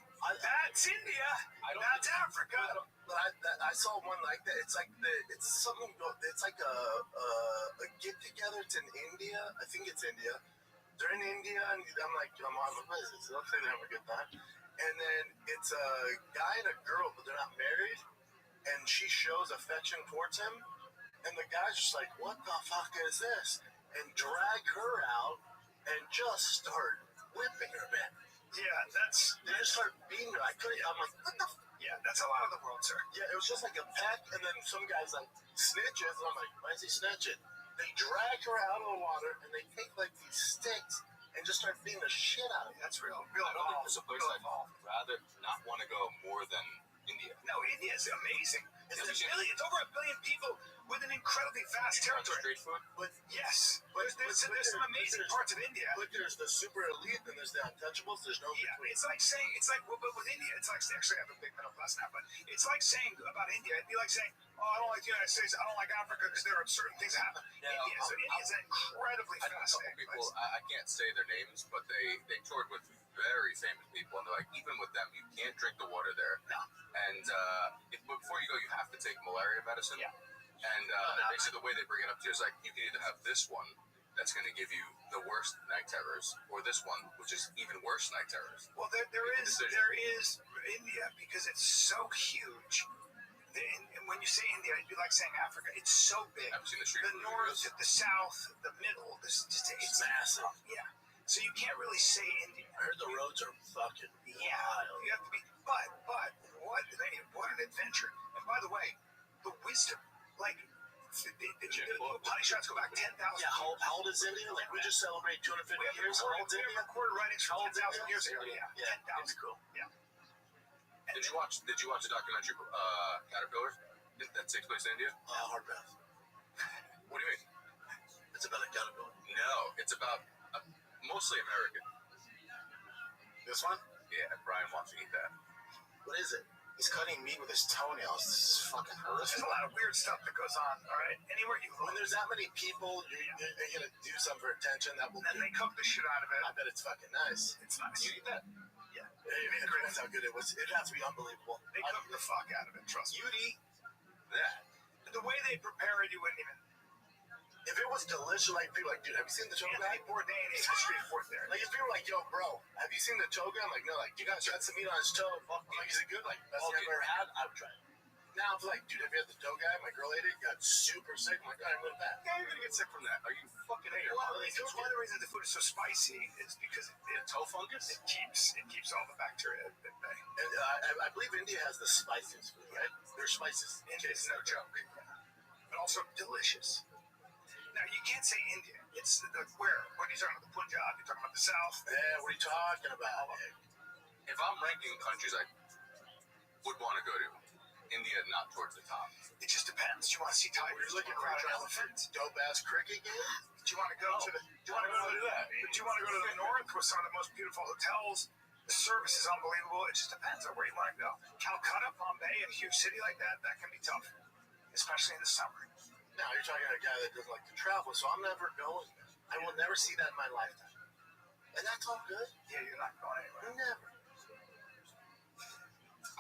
India. That's Africa. But I saw one like that. It's like it's something. It's like a get together. It's in India. I think it's India. They're in India, and I'm like, what is this? It looks like they're having a good time. And then it's a guy and a girl, but they're not married. And she shows affection towards him, and the guy's just like, what the fuck is this? And drag her out and just start whipping her, man. Yeah, they just start beating her. I'm like, what the? Yeah, that's a lot of the world, sir. Yeah, it was just like a peck, and then some guy's like snitches, and I'm like, why is he snitching? They drag her out of the water, and they take like these sticks and just start beating the shit out of her. That's real. I don't think there's a place I'd rather not want to go more than India. No, India is amazing. It's Yeah, over a billion people with an incredibly vast territory. Street food? But Yes, there's some amazing parts of India. But there's the super elite, and there's the untouchables. There's no Yeah, between. it's like saying, but with India, it's like, actually I have a big middle class now, but it's like saying about India, it'd be like saying, oh, I don't like the United States, I don't like Africa because there are certain things that happen. Yeah, India's incredibly I know a couple fascinating people, place. I can't say their names, but they toured with very famous people, and they're like, even with them, you can't drink the water there. No. And before you go, you have to take malaria medicine. Yeah. And basically, the way they bring it up to you is like, you can either have this one that's going to give you the worst night terrors, or this one, which is even worse night terrors. Well, there is India because it's so huge. And when you say India, it'd be like saying Africa. It's so big. I've seen the street The food north, videos. the south, the middle. It's massive. Yeah. So you can't really say India. I heard the roads are fucking Yeah, wild. you have to be. But what an adventure! And by the way, the wisdom, like the Upanishads go back 10,000. Yeah, how old is India? Like, we just celebrated 250 years. How old is India? Recorded writings from 10,000 years ago. Yeah, Yeah, 10,000. it's cool. Yeah. Did you watch the documentary Caterpillar that takes place in India? Hard pass. What do you mean? It's about a caterpillar. No, it's about mostly American. This one? Yeah, Brian wants to eat that. What is it? He's cutting meat with his toenails. This is fucking horrific. There's a lot of weird stuff that goes on. All right, anywhere you When look, there's that many people, they're gonna do something for attention. That will. and then they cook the shit out of it. I bet it's fucking nice. It's nice. You eat that? Yeah, That's how good it was. It'd have to be unbelievable. they cook the fuck out of it. Trust me. You'd eat That. The way they prepare it, you wouldn't even. if it was delicious. Like people, like, dude, have you seen the toga? Anthony Bourdain ate the street food there. Like, if people were like, yo, bro, have you seen the toga? I'm like, no. Like, you guys got some meat on his toe. Fuck, like, is it good? Like, best thing I've ever had. I would try it. now I'm like, dude, have you had the dough guy? My girl ate it, got super sick. I'm like, all right, I'm going back. Yeah, you're gonna get sick from that. Are you fucking A? One of the reasons the food is so spicy is because toe fungus? it keeps all the bacteria at bay. And I believe India has the spiciest food, right? Their spices. It's no joke, but also delicious. Now you can't say India. It's where? What are you talking about? The Punjab? You're talking about the South? Yeah, what are you talking about? If I'm ranking countries I would want to go to, India not towards the top. It just depends. Do you want to see tigers? You're looking for an an elephant? dope ass cricket game? Do you want to go to the? Do you want to go to that? Do you want to go to the north with some of the most beautiful hotels? The service is unbelievable. It just depends on where you want to go. Calcutta, Bombay, a huge city like that can be tough, especially in the summer. Now you're talking to a guy that doesn't like to travel, so I'm never going there. I will never see that in my lifetime. And that's all good. Yeah, you're not going anywhere. Never.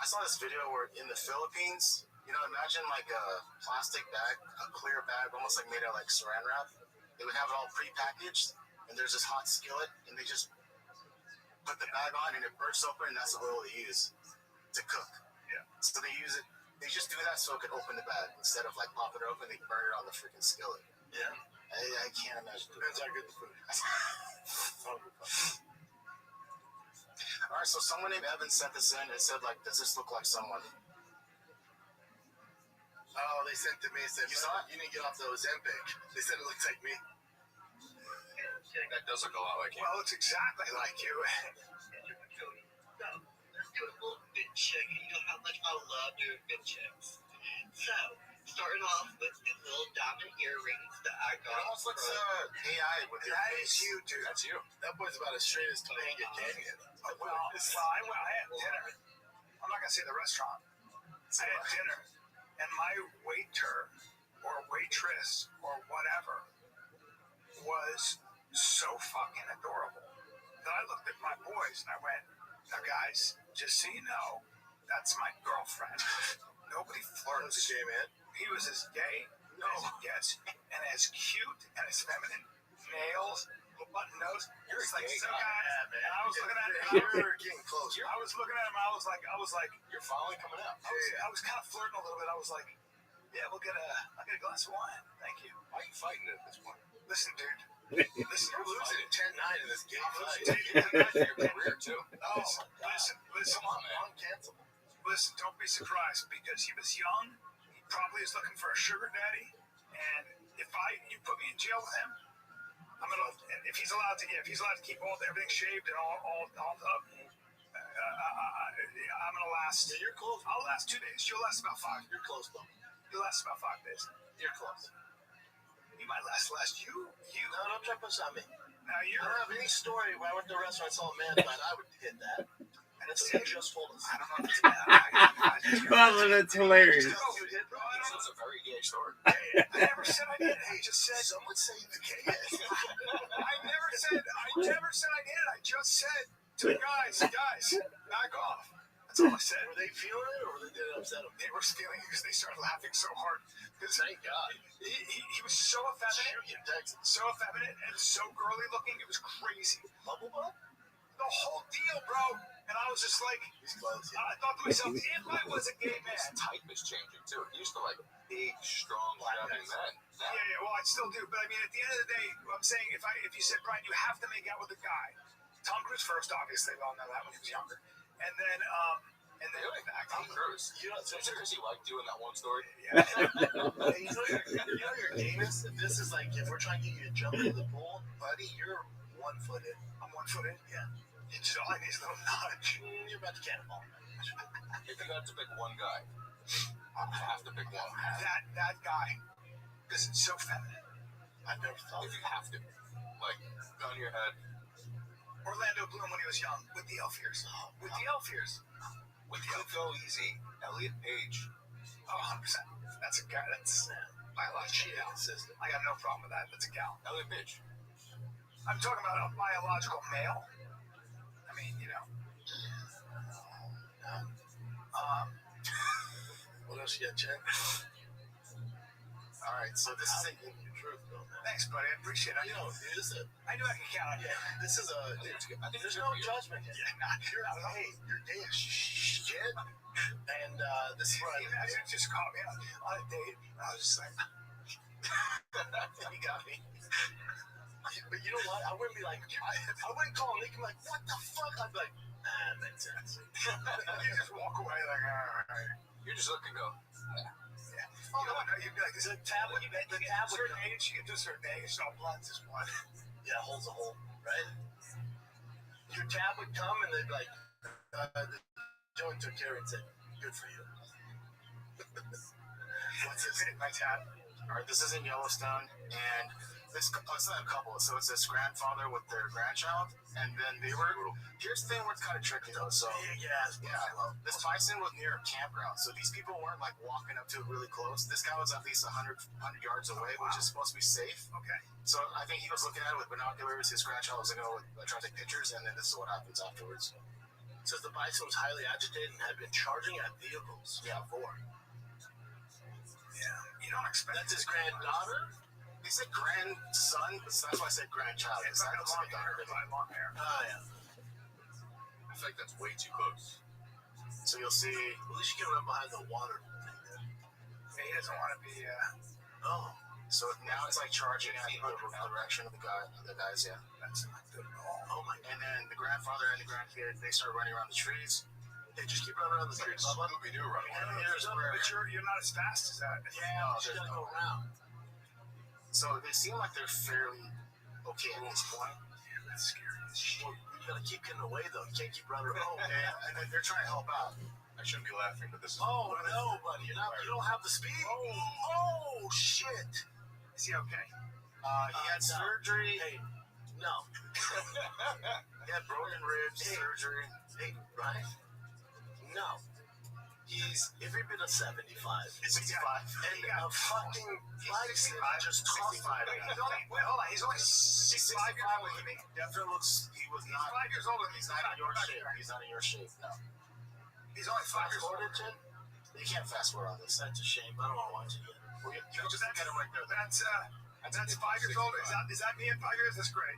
I saw this video where in the Philippines, you know, imagine like a plastic bag, a clear bag, almost like made out of like saran wrap. They would have it all pre-packaged, and there's this hot skillet, and they just put the bag on, and it bursts open, and that's the oil they use to cook. Yeah. So they use it. They just do that so it can open the bag instead of like popping it open. They burn it on the freaking skillet. Yeah. I can't imagine. Depends how good the food is. All right, so someone named Evan sent this in and said, like, does this look like someone? Oh, they sent to me and said, You saw it? you need to get off those Ozempic. They said it looks like me. That does look a lot like you. Well, it's exactly like you. Let's do a little fit check. You know how much I love doing fit checks. So, starting off with the little diamond earrings that I It got. almost looks AI with your That face. is you, dude. That's you. That boy's about as straight as Topanga Canyon. Well, I had dinner. I'm not gonna say the restaurant. I had dinner, and my waiter or waitress or whatever was so fucking adorable that I looked at my boys and I went, "Now, guys, just so you know, that's my girlfriend. Nobody flirts." What's the gay man? He was as gay as it gets, and as cute and as feminine. Nails, button nose. You're It's a like gay some guy. guy. Yeah, man. And I was looking at him. You're getting closer. I was looking at him. I was like, You're finally coming out. I was kind of flirting a little bit. I was like, yeah, I'll get a glass of wine. Thank you. Why are you fighting it at this point? Listen, dude. Listen, You're losing 10-9 in this game. I'm losing fight. 10-9. Your career too. Oh, listen. Come on, man. Uncancelable. Listen, don't be surprised because he was young. He probably is looking for a sugar daddy. And if you put me in jail with him, and if he's allowed to keep everything shaved and all up, I'm gonna last. Yeah, you're close. I'll last 2 days. You'll last about 5. You're close, though. You'll last about 5 days. You're close. You might last. You. No, don't try to push on me. Now I you're. don't have any story where I went to a restaurant and saw a man fight. I would hit that. And that's what you just told us. I don't know if it's bad. Oh, that's hilarious. You hit, bro. I This don't is a very gay story. I never said I did. I just said. Some would say the gayest. I never said I did. I just said to the guys, back off. That's all I said. Were they feeling it, or did it upset them? They were feeling it because they started laughing so hard. Because Thank God. he was so effeminate, In Texas. so effeminate, and so girly looking. It was crazy. Bubble butt? The whole deal, bro. And I was just like, He's close. I thought to myself, if I was a gay man. His type is changing too. He used to like big, strong, chubby men. Now, Yeah, well, I still do. But I mean, at the end of the day, I'm saying if you said, Brian, you have to make out with a guy. Tom Cruise first, obviously. We all know that when he was younger. And then really? Tom Cruise. You know, So is it because you like doing that one story? Yeah. you know your gayness? If this is like, if we're trying to get you to jump into the pool, buddy, you're 1-footed. I'm 1-footed. Yeah. It's just all I need is a little nudge. You're about to cannonball. If you had to pick one guy, I have to pick one. That guy, because it's so feminine. I've never thought If you have to, like, gun your head, Orlando Bloom when he was young with the elf ears. With the elf ears. we could go easy. Elliot Page. Oh, 100%. That's a guy. That's biological gal. consistent. I got no problem with that. That's a gal. Elliot Page. I'm talking about a biological male. I mean, you know. What else you got, Jen? All right, so this is truth, though, man. Thanks, buddy. I appreciate it. You know, I knew I could count on you. this is I think it's there's good no for you. judgment here. Yeah, nah, you're not wrong. Hey, you're gay as shit. And this is You what just caught me on a date. And I was just like, you got me. But you know what? I wouldn't be like, I wouldn't call Nick and be like, what the fuck? I'd be like, makes sense. you just walk away like, all right. You just look and go. Oh, no, you'd be like, this is a tablet. You get to a certain age, you get to a certain age, so blunts is one. Yeah, holds a hole, right? Your tab would come and they'd be like, the joint took care of it and said, good for you. What's this? My tab. Alright, this is in Yellowstone, and it's not a couple, so it's this grandfather with their grandchild, and then they were, here's the thing where it's kind of tricky though, so, this bison was near a campground, so these people weren't like walking up to it really close. This guy was at least 100 yards away, which is supposed to be safe. Okay. So I think he was looking at it with binoculars, his grandchild was going to go try to take pictures, and then this is what happens afterwards. It says the bison was highly agitated and had been charging at vehicles. Yeah. Before. Yeah, you don't expect That's his granddaughter? They said grandson, so that's why I said grandchild. It's like a long hair. Oh, yeah. I feel like that's way too close. So you'll see. At least you can run behind the water. Yeah, he doesn't want to be, Oh. So now it's like charging at the direction of the guys, yeah. That's not good at all. Oh my And then the grandfather and the grandkid, they start running around the trees. They just keep running around the streets. Scooby-Doo running. And here's where, But you're not as fast as that. yeah, You just gotta go around. So they seem like they're fairly okay at this point. Yeah, that's scary as shit. Well, you gotta keep getting away though. You can't keep running around. And then they're trying to help out. I shouldn't be laughing, but this is. Oh no, buddy, you don't have the speed. Oh shit. Is he okay? He had No. surgery. Hey, no. He had broken ribs, surgery. Hey, Ryan. No. He's every bit of 75. 65. And a fucking bison just tossed him. He's only, wait, hold on. He's only 65 years old. He definitely looks. He was He's not. 5 years older. He's not in your shape. He's not in your shape. No. He's only 5 years older. You can't fast forward on this. That's a shame. I don't want to watch it yet. Well, you can just get him right there. That's 5 years old. Is that me in 5 years? That's great.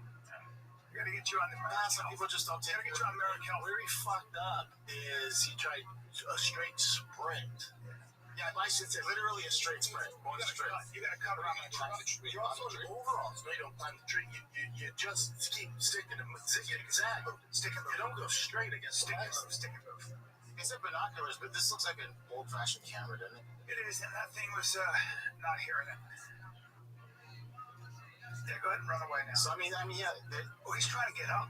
We gotta get you on the Some people just don't take Gotta get you on American. Where he fucked up is he tried a straight sprint. Yeah, bison said literally a straight sprint. Going straight. You gotta cover on the Climb the tree. You're also in overalls. No, you don't climb the tree. You just keep sticking them. Exactly. You don't go straight against the bison. Stick and move. They said binoculars, but this looks like an old-fashioned camera, doesn't it? It is, and that thing was not hearing it. Yeah, go ahead and run away now. So I mean, yeah. Oh, he's trying to get up.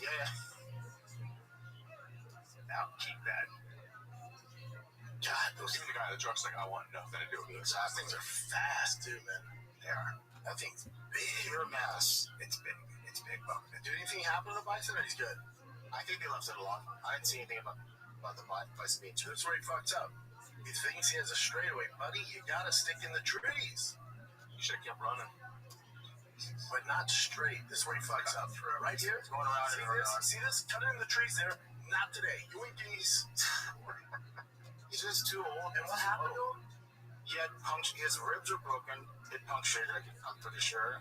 Yeah. Now keep that. God, those Even the guy in the truck's like, I want nothing to do with this. things are fast, too, man. They are. That thing's big. Pure mass. It's big. It's big, bug. Did anything happen to the bison or he's good? I think they left it alone. I didn't see anything about the bison being too. That's where he fucked up. He thinks he has a straightaway, buddy. You gotta stick in the trees. You should have kept running. But not straight. This is where he fucks up. Right here. Going around See and around. this? See this? Cut it in the trees there. Not today. Yoinkies. He's just too old. And what happened to him? He had his ribs were broken. It punctured, I'm pretty sure.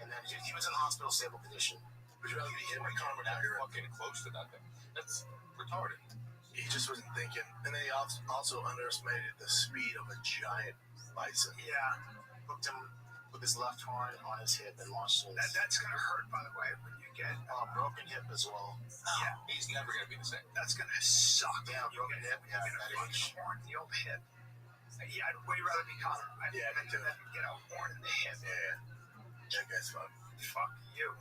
And then he was in the hospital, stable condition. Would you rather be him or Conor That McGregor? fucking close to that thing. That's retarded. He just wasn't thinking. And then he also underestimated the speed of a giant bison. Yeah. Hooked him with his left horn on his hip and launched him. That's gonna hurt, by the way, when you get Broken hip as well. Yeah. He's never going to be the same. That's gonna suck. Yeah, broken hip. Yeah, Get a that fucking age. horn in the old hip. Yeah, I'd way rather be Conor. I'd Yeah, me too. than get a horn in the hip. Yeah. That guy's fun. Fuck you.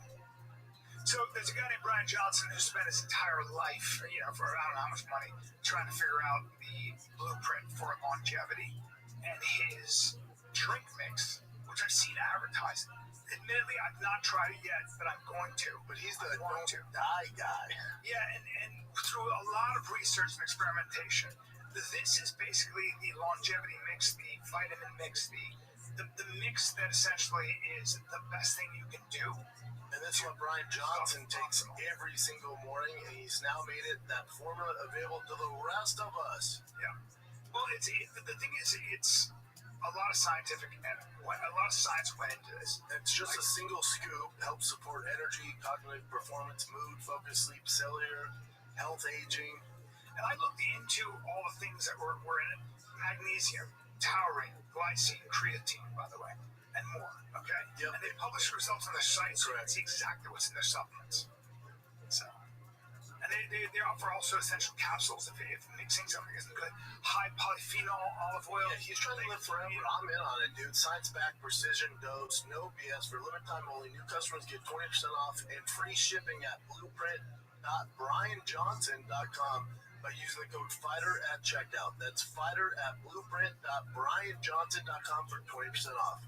So there's a guy named Brian Johnson who spent his entire life, for I don't know how much money, trying to figure out the blueprint for longevity. And his drink mix, which I've seen advertised. Admittedly, I've not tried it yet, but I'm going to. But he's the I want don't to. die guy. Yeah, and through a lot of research and experimentation, this is basically the longevity mix, the vitamin mix, the mix that essentially is the best thing you can do. And that's what Brian Johnson takes every single morning, and he's now made it that formula available to the rest of us. Yeah. Well, the thing is, it's a lot of science went into this. It's just a single scoop, helps support energy, cognitive performance, mood, focus, sleep, cellular, health, aging. And I looked into all the things that were in it. Magnesium, taurine, glycine, creatine, by the way, and more, okay? Yep. And they publish results on their site, so that's exactly what's in their supplements. So, and they offer also essential capsules if mixing something isn't good. High polyphenol olive oil. Yeah, he's trying to live forever. I'm in on it, dude. Science-backed precision dose, no BS. For limited time only, new customers get 20% off and free shipping at blueprint.brianjohnson.com by using the code FIGHTER at checkout. That's FIGHTER at blueprint.brianjohnson.com for 20% off.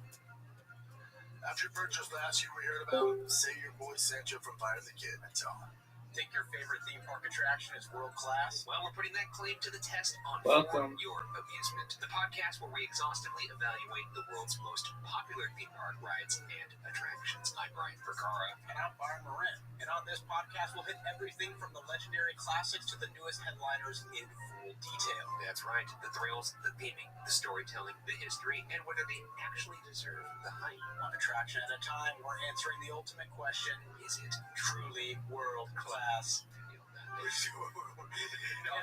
After your purchase last year we heard about, say your boy sent you from Fire the Kid. That's all. Think your favorite theme park attraction is world class? Well, we're putting that claim to the test on Welcome. For Your Amusement, the podcast where we exhaustively evaluate the world's most popular theme park rides and attractions. I'm Brian Vergara. And I'm Byron Morin. And on this podcast, we'll hit everything from the legendary classics to the newest headliners in full detail. That's right. The thrills, the theming, the storytelling, the history, and whether they actually deserve the hype. One attraction at a time, we're answering the ultimate question: Is it truly world class? I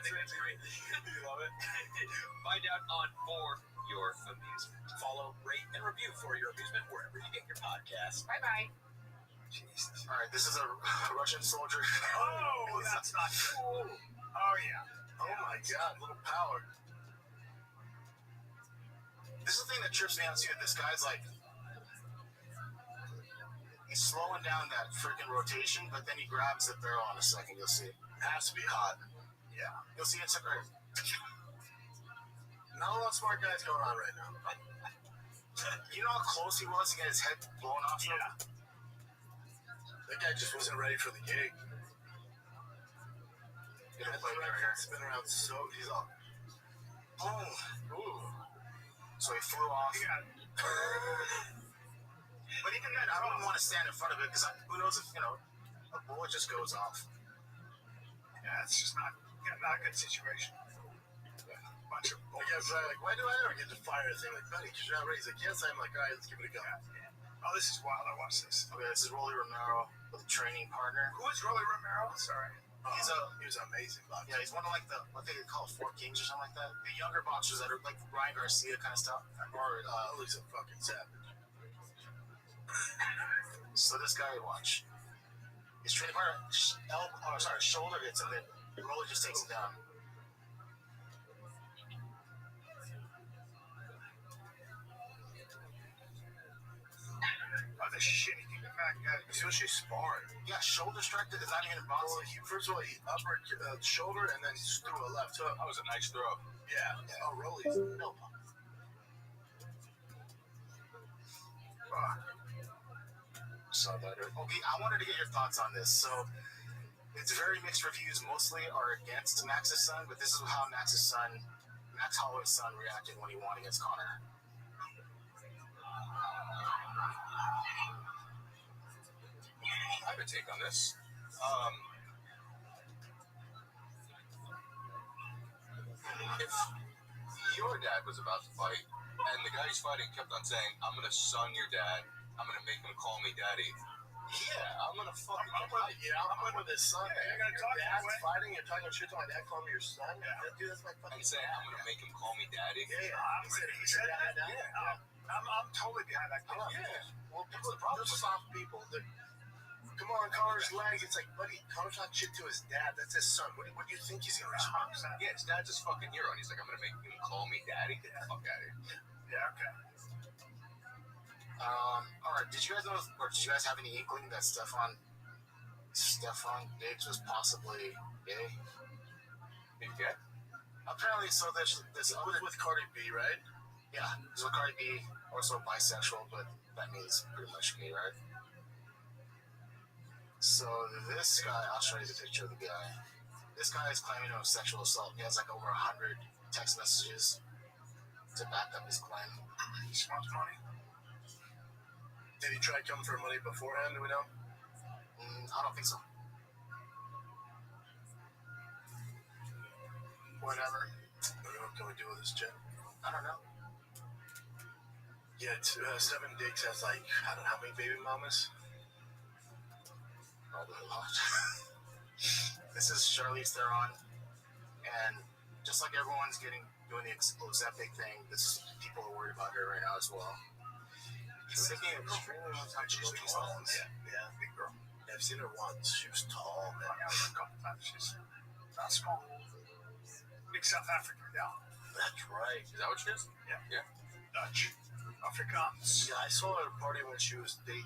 think that's great. You love it? Find out on For Your Amusement. Follow, rate, and review For Your Amusement wherever you get your podcasts. Bye-bye. Jesus. All right, this is a Russian soldier. Oh, that's not cool. Oh, yeah. Oh my God, little power. This is the thing that trips me out too. This guy's like, he's slowing down that freaking rotation, but then he grabs the barrel in a second. You'll see. Has to be hot. Yeah, you'll see it's a great. Not a lot of smart guys going on right now. You know how close he was to get his head blown off? Yeah. That guy just wasn't ready for the gig. Spin around so he's all boom. Ooh. So he flew off. Yeah. But even then, I don't want to stand in front of it because who knows if, a bullet just goes off. Yeah, it's just not a good situation. Bunch of I guess like, why do I ever get to fire a thing like buddy? Because you're not ready. He's like, yes, I'm like, all right, let's give it a go. Oh, this is wild. I watched this. Okay, this is Rolly Romero with a training partner. Who is Rolly Romero? Sorry. He was an amazing boxer. Yeah, he's one of like what they call Four Kings or something like that. The younger boxers that are like Ryan Garcia kind of stuff. Or he's a fucking savage. So this guy, watch. His training partner, shoulder hits him, then Rolly just takes him down. Oh, the shit. He came back. He's actually sparring. Yeah, shoulder strike is not even boxing. Well, first of all, he upper shoulder and then he threw a left hook. That was a nice throw. Yeah. Oh, Rolly's no. Saw that. Okay, I wanted to get your thoughts on this. So, it's very mixed reviews. Mostly are against Max's son, but this is how Max Holloway's son, reacted when he won against Conor. I have a take on this. If your dad was about to fight, and the guy he's fighting kept on saying, I'm going to son your dad, I'm going to make him call me daddy. Yeah, I'm going to fucking I'm with his son. Yeah, you're going to talk dad's that way. fighting, you're talking shit to my dad, call me your son? Yeah. Dude, that's my fucking I'm saying, I'm going to make him call me daddy. Yeah. I'm saying he said that. Yeah. I'm totally behind that. Yeah. Well, people, the problem with soft people, come on, Connor's leg. It's like, buddy, Connor's not shit to his dad. That's his son. What do you think he's going to respond? Yeah, his dad's his fucking hero, and he's like, I'm going to make him call me daddy. Get the fuck out of here. Yeah, okay. Alright, did you guys know, or did you guys have any inkling that Stefan Diggs was possibly gay? He's gay? Apparently, so there's this with Cardi B, right? Yeah, he's with Cardi B, also bisexual, but that means pretty much gay, right? So this guy, I'll show you the picture of the guy. This guy is claiming of sexual assault. He has like over 100 text messages to back up his claim. He just wants money. Did he try coming for money beforehand? Do we know? I don't think so. Whatever. What can we do with this, Jen? I don't know. Yeah, Stephen Diggs has like, I don't know how many baby mamas. Probably a lot. This is Charlize Theron, and just like everyone's doing the Ozempic thing, people are worried about her right now as well. She's taking an extremely long time to go these lines. Yeah, big girl. Yeah, I've seen her once. She was tall, man. I got her a couple times. She's not small. Big South African gal. That's right. Is that what she is? Yeah. Yeah. Dutch. Afrikaans. Yeah, I saw her at a party when she was dating,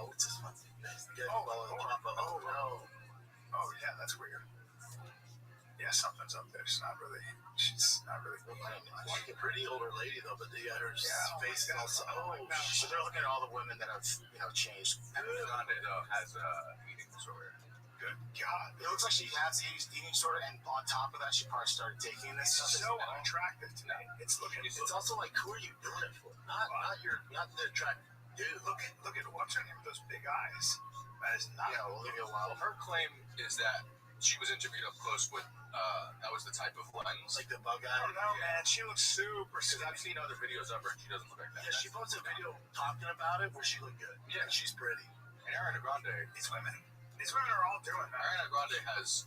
what's his fucking name? Oh, no. Oh, yeah, that's weird. Yeah, something's up there. She's not really She's like a pretty older lady though, but her face is also. So they're looking at all the women that have changed. Ariana Grande though has eating disorder. Good God! It looks like she has eating disorder, and on top of that, she probably started taking this stuff. It's so unattractive to me. It's also like, who are you doing it for? Not the attractive dude. Look at what's her name with those big eyes. That is not. Yeah, Olivia Wilde. Her claim is that she was interviewed up close with. That was the type of lens. Like the bug eye. I don't know, man. She looks super. Because I've seen other videos of her, and she doesn't look like that. Yeah, she posted a video talking about it where she looked good. Yeah, she's pretty. And Ariana Grande. These women are all doing that. Ariana Grande has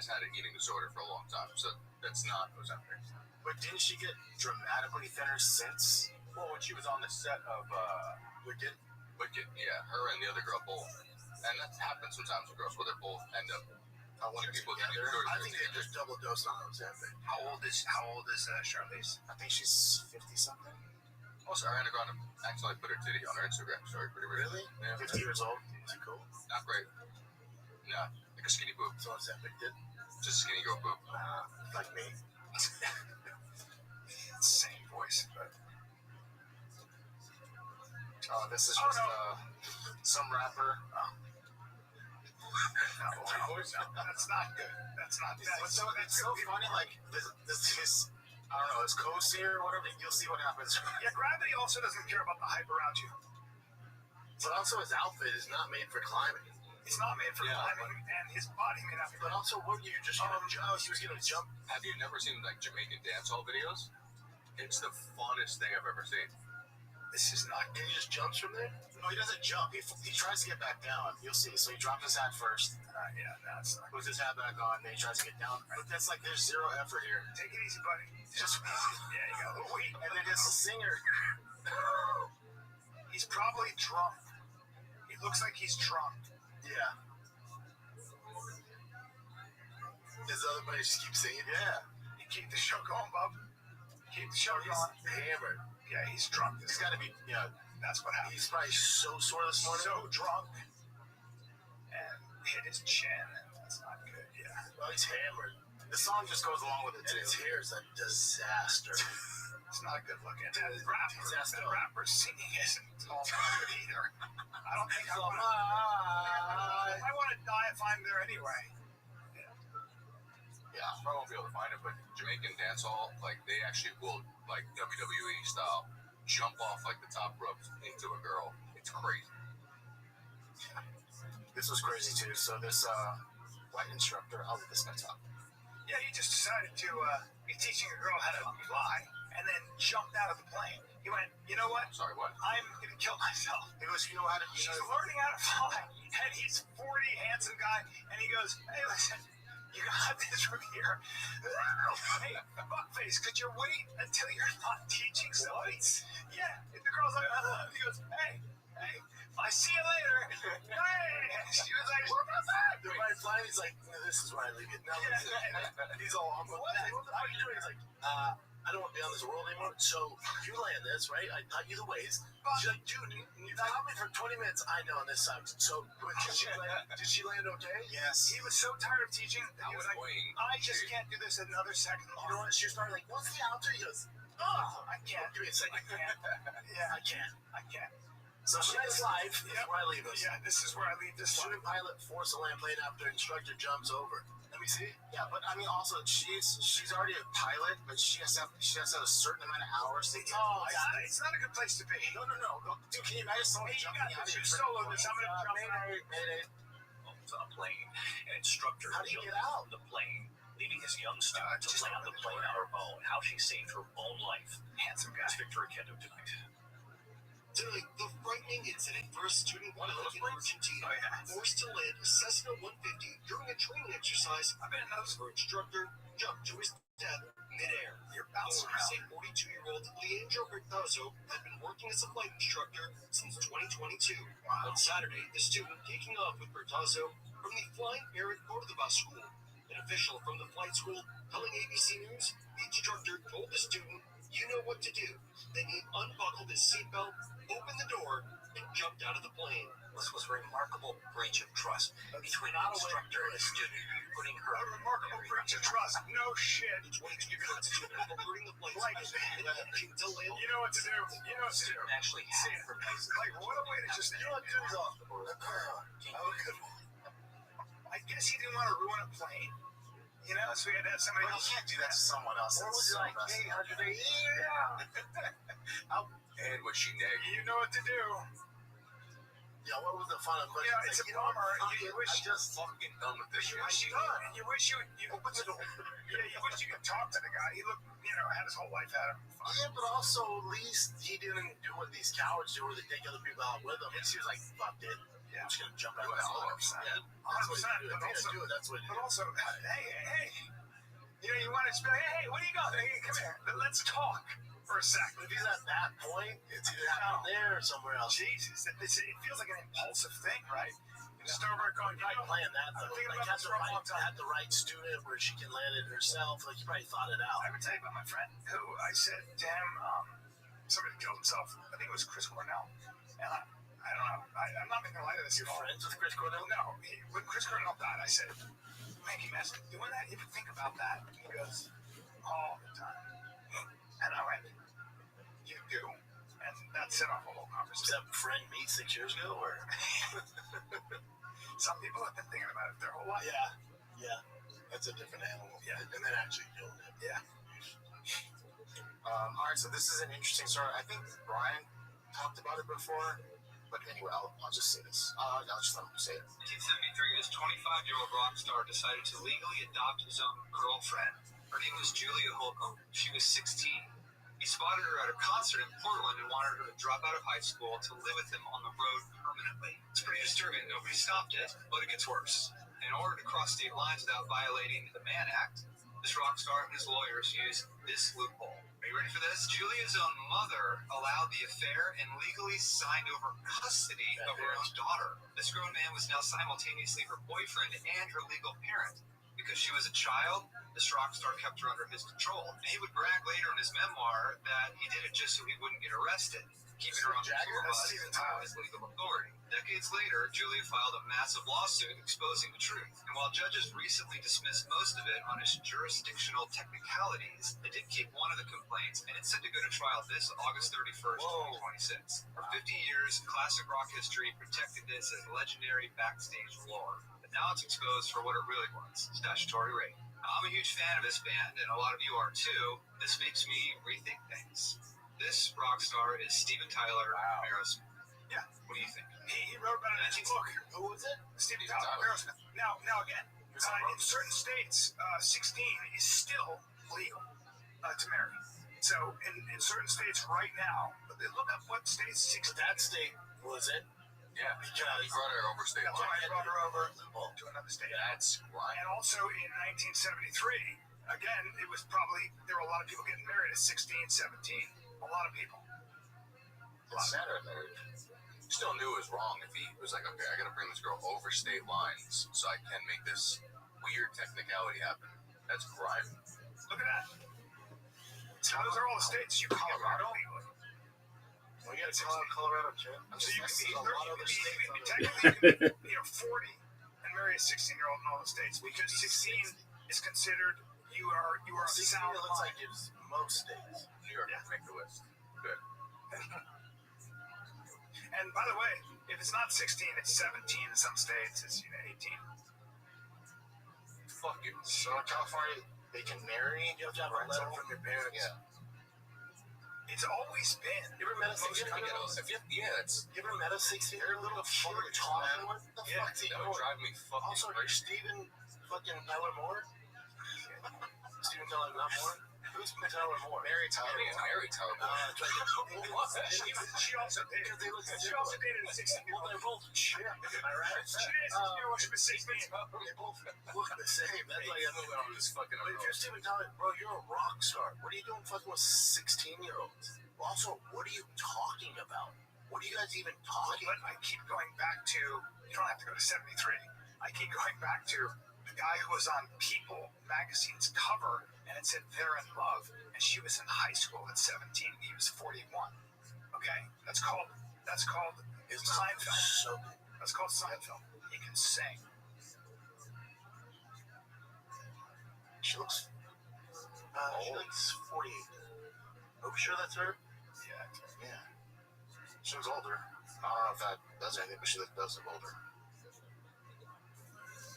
had an eating disorder for a long time, so that's not Ozempic. But didn't she get dramatically thinner since? Well, when she was on the set of Wicked, yeah, her and the other girl both, and that happens sometimes with girls where they both end up. People together. I think they just double dosed on Ozempic. How old is Charlize? I think she's 50 something. Also, Ariana Grande actually put her titty on her Instagram story pretty recently. Really? Yeah. 50 years old. Is it cool? Not great. No, like a skinny boob. So Ozempic did? Just a skinny girl boob. Like me. Same voice, but. Oh, this is just some rapper. That's not good. That's not that. It's so funny. Like this I don't know, his co-seer or whatever. You'll see what happens. Yeah, Gravity also doesn't care about the hype around you. But also, his outfit is not made for climbing. It's not made for climbing, and his body may not be. But also, what you're just gonna jump? He was gonna jump. Have you never seen like Jamaican dancehall videos? It's the funnest thing I've ever seen. This is not. And he just jumps from there? No, he doesn't jump. He tries to get back down. You'll see. So he dropped his hat first. It's not. Puts his hat back on, then he tries to get down. But that's like there's zero effort here. Take it easy, buddy. Just yeah, you got a little weight. And then there's the singer. He's probably drunk. He looks like he's drunk. Yeah. His other buddies just keep singing. Yeah. You keep the show going, bub. Keep the show going. Hammered. Yeah, he's drunk. He's got to be. Yeah. That's what happened. He's probably so sore this morning. So drunk. And hit his chin. That's not good. Yeah. Well, he's hammered. The song just goes along with it too. And his hair is a disaster. It's not good looking. That rapper singing isn't all good either. I don't think I want to die if I'm there anyway. Yeah, I probably won't be able to find it, but Jamaican dancehall, like they actually will, like WWE style, jump off like the top ropes into a girl. It's crazy. This was crazy too. So this white instructor, I'll let this guy talk. Yeah, he just decided to be teaching a girl how to fly, and then jumped out of the plane. He went, you know what? Sorry, what? I'm gonna kill myself. He goes, you know how to? She's learning how to fly, and he's 40, handsome guy, and he goes, hey, listen, you got this from here. Hey, fuckface, could you wait until you're not teaching somebody? Yeah. The girl's like, he goes, hey, I see you later. Hey, she was like, what was that? The right flying, he's like, no, this is where I leave it. No, he's all, how are you doing? He's like, I don't want to be on this world anymore. So you land this, right? I taught you the ways. She's like, dude, you taught me for 20 minutes. I know, and this sucks. So did she land okay? Yes. He was so tired of teaching. He was like, I just can't do this another second longer. You know what? She was probably like, what's the altar? He goes, I can't. Give me a second. I can't. Yeah. I can't. So next live is where I leave this. Yeah, this is where I leave this. Student pilot force a land plane after instructor jumps over. Let me see. Yeah, but I mean, also she's already a pilot, but she has to have a certain amount of hours. It's not a good place to be. No. Dude, can you imagine someone jumping out of your solo this? I'm gonna jump On a plane, an instructor How do you get out the plane, leaving his young student to land the plane on her own. How she saved her own life. Handsome guy. It's Victoria Kendo tonight. Tonight, the frightening incident where a student with an Argentina forced to land a Cessna 150 during a training exercise after her instructor jumped to his death midair. Authorities say 42-year-old Leandro Bertazzo had been working as a flight instructor since 2022. On Saturday, the student taking off with Bertazzo from the Flying Parrot Cordoba School. An official from the flight school telling ABC News the instructor told the student, "You know what to do." Then he unbuckled his seatbelt, opened the door, and jumped out of the plane. This was a remarkable breach of trust between an instructor and a student, putting her A remarkable breach of trust. No shit. The 22-year-old student alerting the flight and attempting to land. You know what to do. You know what to do. actually had her Like, what a way to just, you know what, dude's off the board. I guess he didn't want to ruin a plane. You know, so he had to have somebody else. You can't do that to someone else. Or was he like, hey, how'd you do? And was she negative? You know what to do. Yeah, what was the final question? Yeah, it's a bummer. You wish I'm just fucking done with this shit. you wish you opened the door. Yeah, you wish you could talk to the guy. He looked, had his whole life at him. Yeah, but also at least he didn't do what these cowards do, where they take other people out with them. He was like, "Fuck it, I'm just gonna jump out." Yeah, 100%. That's what. But also, hey, you want to just be like, hey, what do you got? Hey, come here. Let's talk for a sec. If he's at that point, it's either happening there or somewhere else. Jesus, it feels like an impulsive thing, right? You just over going, you might plan that though. Like had the right student where she can land it herself. Like you probably thought it out. I would tell you about my friend who I said to him, somebody killed himself. I think it was Chris Cornell. And I don't know. I'm not making light of this. You're friends with Chris Cornell? No. When Chris Cornell died, I said, man, you guys doing that? You ever think about that? And he goes, all the time. And I went, you do. And that set off a whole conversation. Was that friend me 6 years ago? Or some people have been thinking about it their whole life. Yeah. That's a different animal. Yeah. And then actually killing him. Yeah. All right, so this is an interesting story. I think Brian talked about it before. But anyway, I'll just say this. I'll just let him say it. 1973, this 25-year-old rock star decided to legally adopt his own girlfriend. Her name was Julia Holcomb. She was 16. He spotted her at a concert in Portland and wanted her to drop out of high school to live with him on the road permanently. It's pretty disturbing. Nobody stopped it, but it gets worse. In order to cross state lines without violating the Mann Act, this rock star and his lawyers used this loophole. Are you ready for this? Julia's own mother allowed the affair and legally signed over custody of her own daughter. This grown man was now simultaneously her boyfriend and her legal parent. Because she was a child, this rock star kept her under his control. And he would brag later in his memoir that he did it just so he wouldn't get arrested, keeping her on the tour bus without his legal authority. Decades later, Julia filed a massive lawsuit exposing the truth. And while judges recently dismissed most of it on its jurisdictional technicalities, they did keep one of the complaints, and it's set to go to trial this August 31st, 2026. For 50 years, classic rock history protected this as legendary backstage lore. But now it's exposed for what it really was, statutory rape. I'm a huge fan of this band, and a lot of you are too. This makes me rethink things. This rock star is Steven Tyler from Aerosmith. Yeah, what do you think? He wrote about it in his book. Who was it? Steven Tyler, Aerosmith. Now again, in certain states, 16 is still legal to marry. So in certain states right now, look up what state 16. That state was it? Yeah, because he brought her over state line. That's why he brought her over to another state. That's right. And also in 1973, again, it was probably, there were a lot of people getting married at 16, 17. A lot of people. It's matter of marriage. Still knew it was wrong if he was like, okay, I gotta bring this girl over state lines so I can make this weird technicality happen. That's crime. Look at that. So those are all the states you can get married legally. We got Colorado, too. So you can be technically 40 and marry a 16-year-old in all the states because 16 is considered you are a 16 sound looks line. like it's most states. New York will make the list. Good. And by the way, if it's not 16, it's 17 in some states. It's 18. Fuck it. So in California, they can marry. You have to have a letter from your parents. Yeah. It's always been. You ever met a 16? It's You ever met a 16? They're a little fucking talking. What the fuck's he that doing? would drive me fucking Also, crazy. Steven fucking Tyler Moore. Steven Tyler not Moore. Who's Tyler Moore? Mary Tyler Moore. Mary Tyler Moore. She also dated. She also dated a 16-year-old. They're both shit. Am I right? She dated a 16-year-old. She was 16. They both look the same. That's why I was just fucking But if you're Steven Tyler, bro, you're a rock star. What are you doing fucking with 16-year-olds? Also, what are you talking about? What are you guys even talking But I keep going back to, you don't have to go to 73. I keep going back to the guy who was on People magazine's cover, and it said they're in love, and she was in high school at 17, and he was 41. Okay? That's called Seinfeld. So That's called Seinfeld. He can sing. she looks 48. Are we sure that's her? Yeah. She looks older. I don't know if that does anything, but she does look older.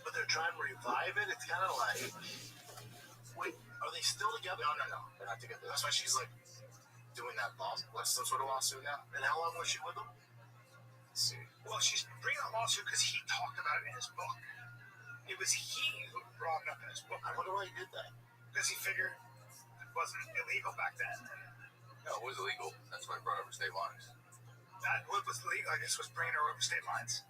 But they're trying to revive it. It's kind of like, wait, are they still together? No, they're not together. That's why she's like doing that lawsuit. What's some sort of lawsuit now? And how long was she with him? Let's see. Well, she's bringing a lawsuit because he talked about it in his book. It was he who brought it up in his book. I wonder why he did that. Because he figured it wasn't illegal back then. No, it was illegal. That's why I brought over state lines. That what was legal, I guess, was bringing her over state lines.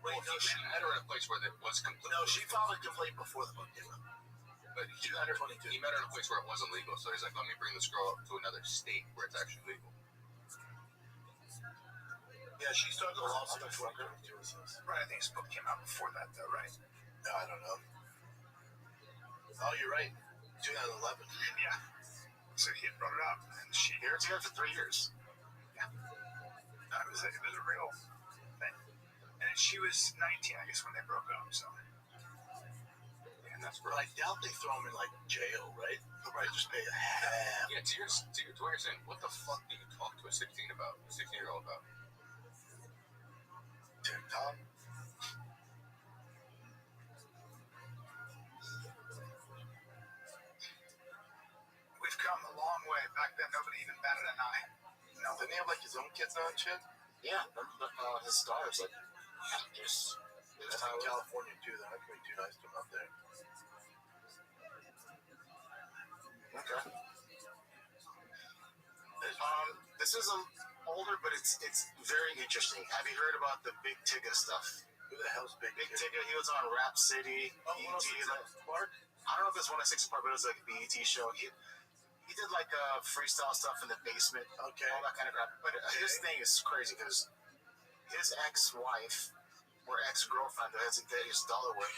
Wait, no, she met her in a place where it was completely. No, she filed a complaint before the book came out. But he met her in a place where it wasn't legal. So he's like, let me bring this girl up to another state where it's actually legal. Yeah, she started a lawsuit. Right, I think his book came out before that, though, right? No, I don't know. Oh, you're right. 2011. Yeah. So he had brought it up, and she. They were together for 3 years. Yeah. No, it was a real thing. And then she was 19, I guess, when they broke up. So. And that's But I doubt they throw him in like jail, right? They'll probably just pay a half. Yeah, to what you're saying, what the fuck do you talk to a 16-year-old about? TikTok. We've come a long way. Back then, nobody even batted an eye. No. Didn't he have like his own kids now and shit? Yeah, his stars like just. That's in California too. They're not going to be too nice to him up there. Okay. This is older, but it's very interesting. Have you heard about the Big Tigga stuff? Who the hell's Big Tigga? He was on Rap City. Park? I don't know if it's 106 Park, but it was like a BET show. He did like freestyle stuff in the basement. Okay. All that kind of crap. But his thing is crazy because his ex-wife or ex-girlfriend that has his daughter with,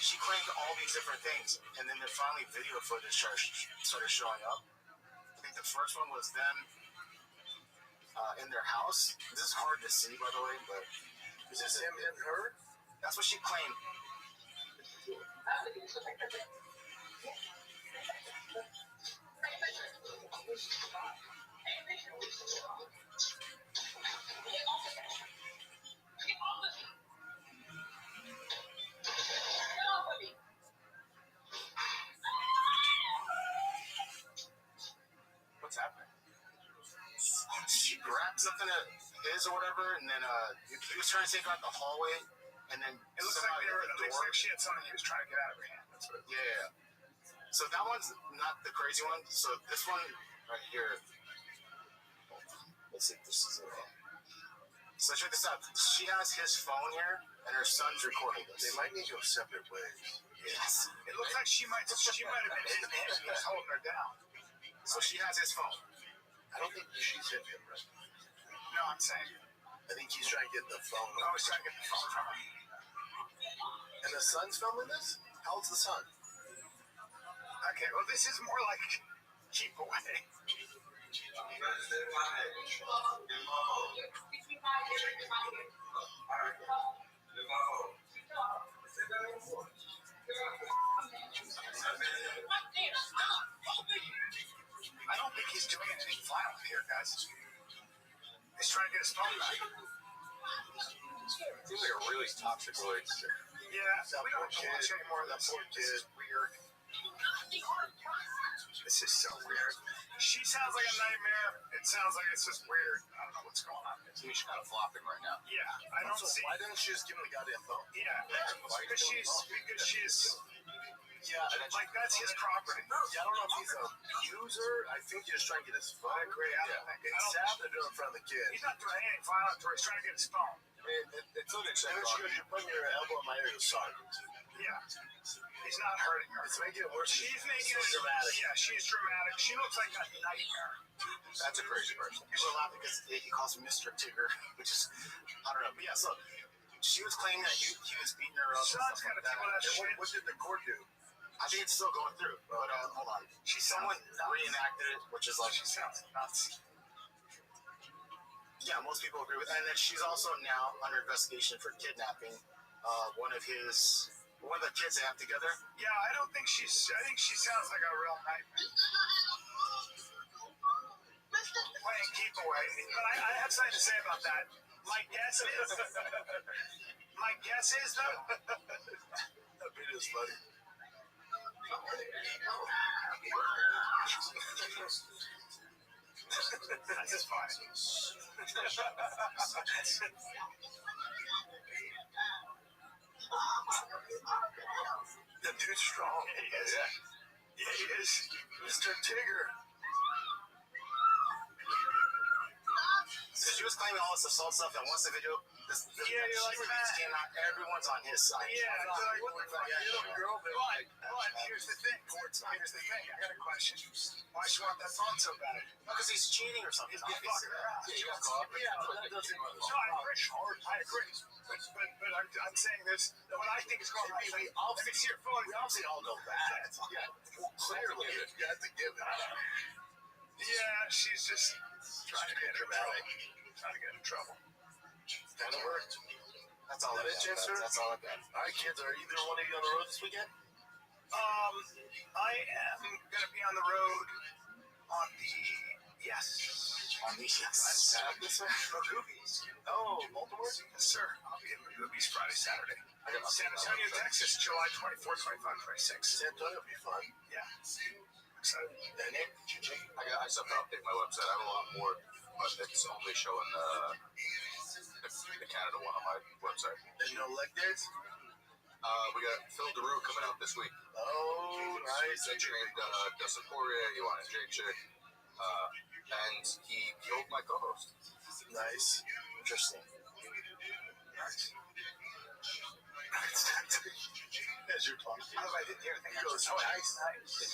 she claimed all these different things, and then finally video footage started showing up. I think the first one was them in their house. This is hard to see, by the way, but is this him and her? That's what she claimed. What's happening? She grabbed something of his or whatever, and then he was trying to take her out the hallway, and then it looks like she had something he was trying to get out of her hand. That's what. Yeah. So that one's not the crazy one. So this one right here. Let's see if this is So check this out. She has his phone here, and her son's recording this. They might need to go separate ways. Yes. It looks like she might have been hitting him. He was holding her down. So she has his phone. I don't think she's hit him, right? No, I'm saying. I think he's trying to get the phone. I was trying to get the phone from her. And the son's filming this? How old's the son? Okay, well, this is more like keep away. I don't think he's doing anything violent here, guys. He's trying to get his phone back. Seems like a really toxic relationship. Yeah, we don't watch anymore of that. This is weird. This is so weird. She sounds like a nightmare. It sounds like it's just weird. I don't know what's going on. She's kind of flopping right now. Yeah, I don't see. Why didn't she just give him the goddamn phone? Yeah, because she's. Yeah, Yeah, Like that's his property. Yeah, I don't know if he's a user. I think he's just trying to get his phone. I agree. It's sad to do it in front of the kid. He's not doing anything violent. He's trying to get his phone. It's unacceptable. You're putting your elbow in my ear to sorry. Yeah. He's not hurting her. It's making it worse. She's making it dramatic. Yeah, she's dramatic. She looks like a nightmare. That's a crazy person. People are laughing because he calls him Mr. Tigger, which is, I don't know. But yeah, so she was claiming that he was beating her up. Sean's got to people that shit. What did the court do? I think it's still going through. But hold on. Someone reenacted it, which is like, She sounds nuts. yeah, most people agree with that. And then she's also now under investigation for kidnapping one of the kids they have together. Yeah, I think she sounds like a real nightmare. Playing keep away. But I have something to say about that. My guess is though. That bit is funny. That's just fine. That dude's strong. Yeah, he is. Mr. Tigger. So she was claiming all this assault stuff, and once the video, you're like, man, came out, everyone's on his side. Yeah, they're like, what the fuck? Yeah, You little girl, but here's the thing. Here's the thing. I got a question. Why she want that phone so bad? Because he's cheating or something. He's fucking her out. That doesn't No, I agree. But I'm saying this. What I think is going on. Let me see your phone. We obviously all know that. Yeah, well, clearly, you have to give it. Yeah, she's just trying to get in trouble. Trying to get in trouble. Kind of worked. That's all I got. That's all I got. All right, kids, are either one of you on the road this weekend? I am gonna be on the road on the Magoobies. Oh, Baltimore? Yes, sir. I'll be in Magoobies Friday, Saturday. I got San Antonio, Texas, July 24th, 25, 26. San Antonio will be fun. Yeah. Excited. And Nick, I still have to update my website. I have a lot more, but it's only showing the Canada one on my website. And no leg days? We got Phil DeRue coming out this week. Oh, nice. He trained Dustin Poirier. He wanted Jake Chick. And he killed my co-host. Nice. Interesting. Nice. As you're talking. How do I didn't hear anything? He goes, nice.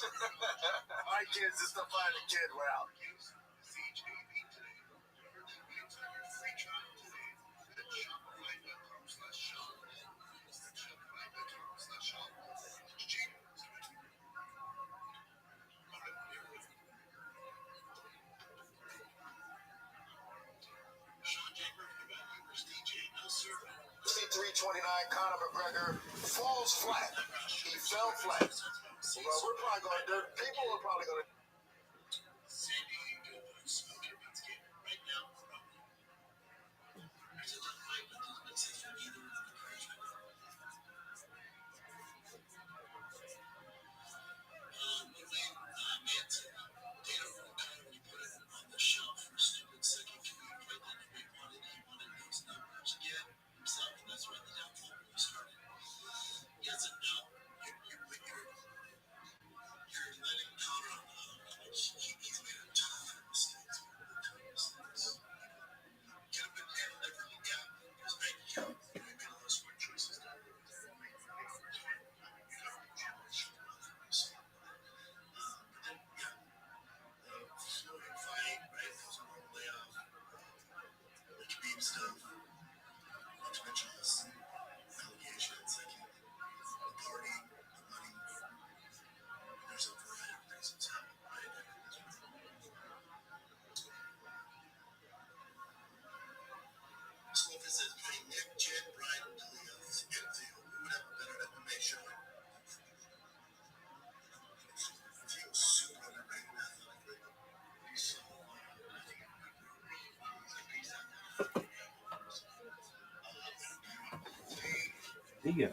All right, kids, this is the final kid. We're out. .329 Conor McGregor falls flat. He fell flat. Well, we're probably going to, people are probably going to. There you go.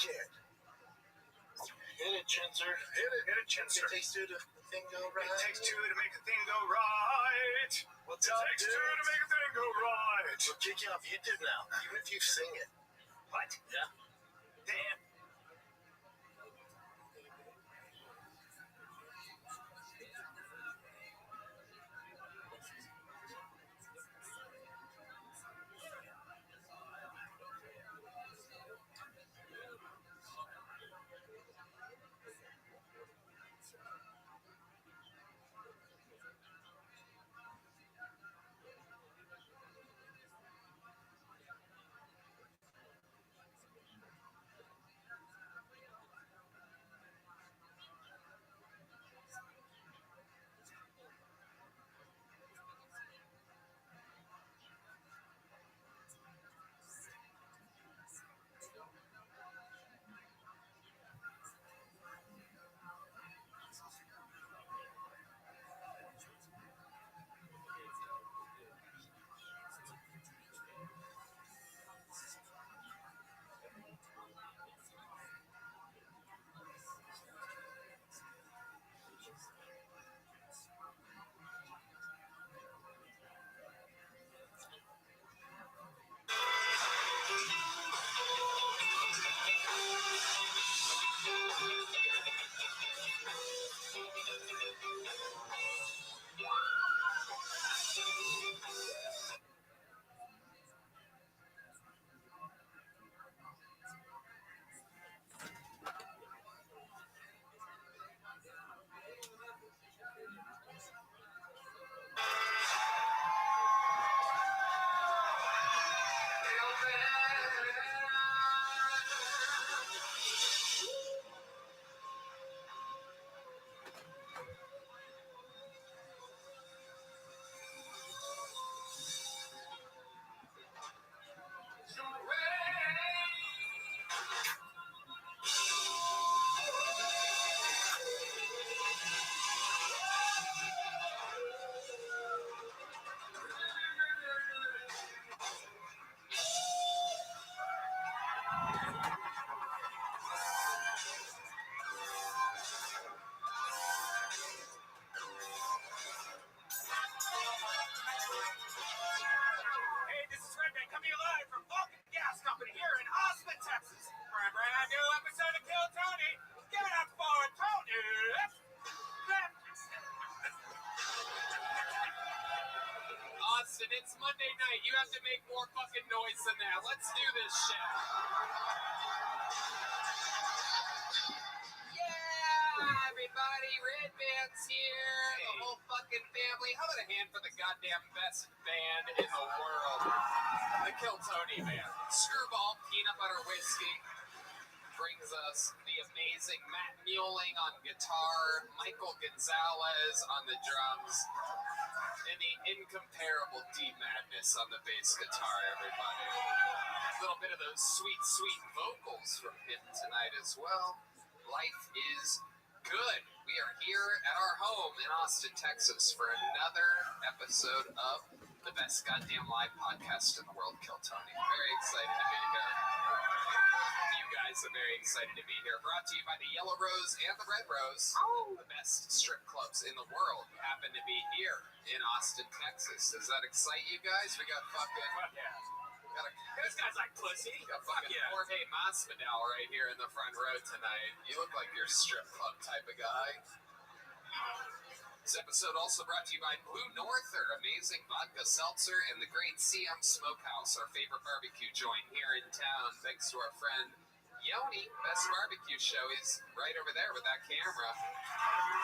kid. Hit it, Chinser. Hit it, Chinser. It takes two to thing go right. It takes two to make a thing go right. What's It up, takes dude? two to make a thing go right. We'll kick you off YouTube now, even if you sing it. What? Yeah. Damn. Hey, this is Redneck coming to you live from Vulcan Gas Company here in Austin, Texas, for a brand new episode of Kill Tony. Give it up for Tony. Austin, it's Monday night. You have to make more fucking noise than that. Let's do this shit. Yeah, everybody. Red Band's here. The whole fucking family. How about a hand for the goddamn best band in the world? The Kill Tony Band. Screwball, peanut butter whiskey. Brings us the amazing Matt Mueling on guitar, Michael Gonzalez on the drums, and the incomparable D Madness on the bass guitar, everybody. A little bit of those sweet, sweet vocals from him tonight as well. Life is good. We are here at our home in Austin, Texas for another episode of the best goddamn live podcast in the world, Kill Tony. Very excited to be here. You guys are very excited to be here. Brought to you by the Yellow Rose and the Red Rose. The best strip clubs in the world happen to be here in Austin, Texas. Does that excite you guys? We got fucking... This guy's like pussy. Got fucking Jorge Masvidal right here in the front row tonight. You look like you're a strip club type of guy. This episode also brought to you by Blue Norther, amazing vodka seltzer, and the great CM Smokehouse, our favorite barbecue joint here in town. Thanks to our friend Yoni, Best Barbecue Show. He's right over there with that camera.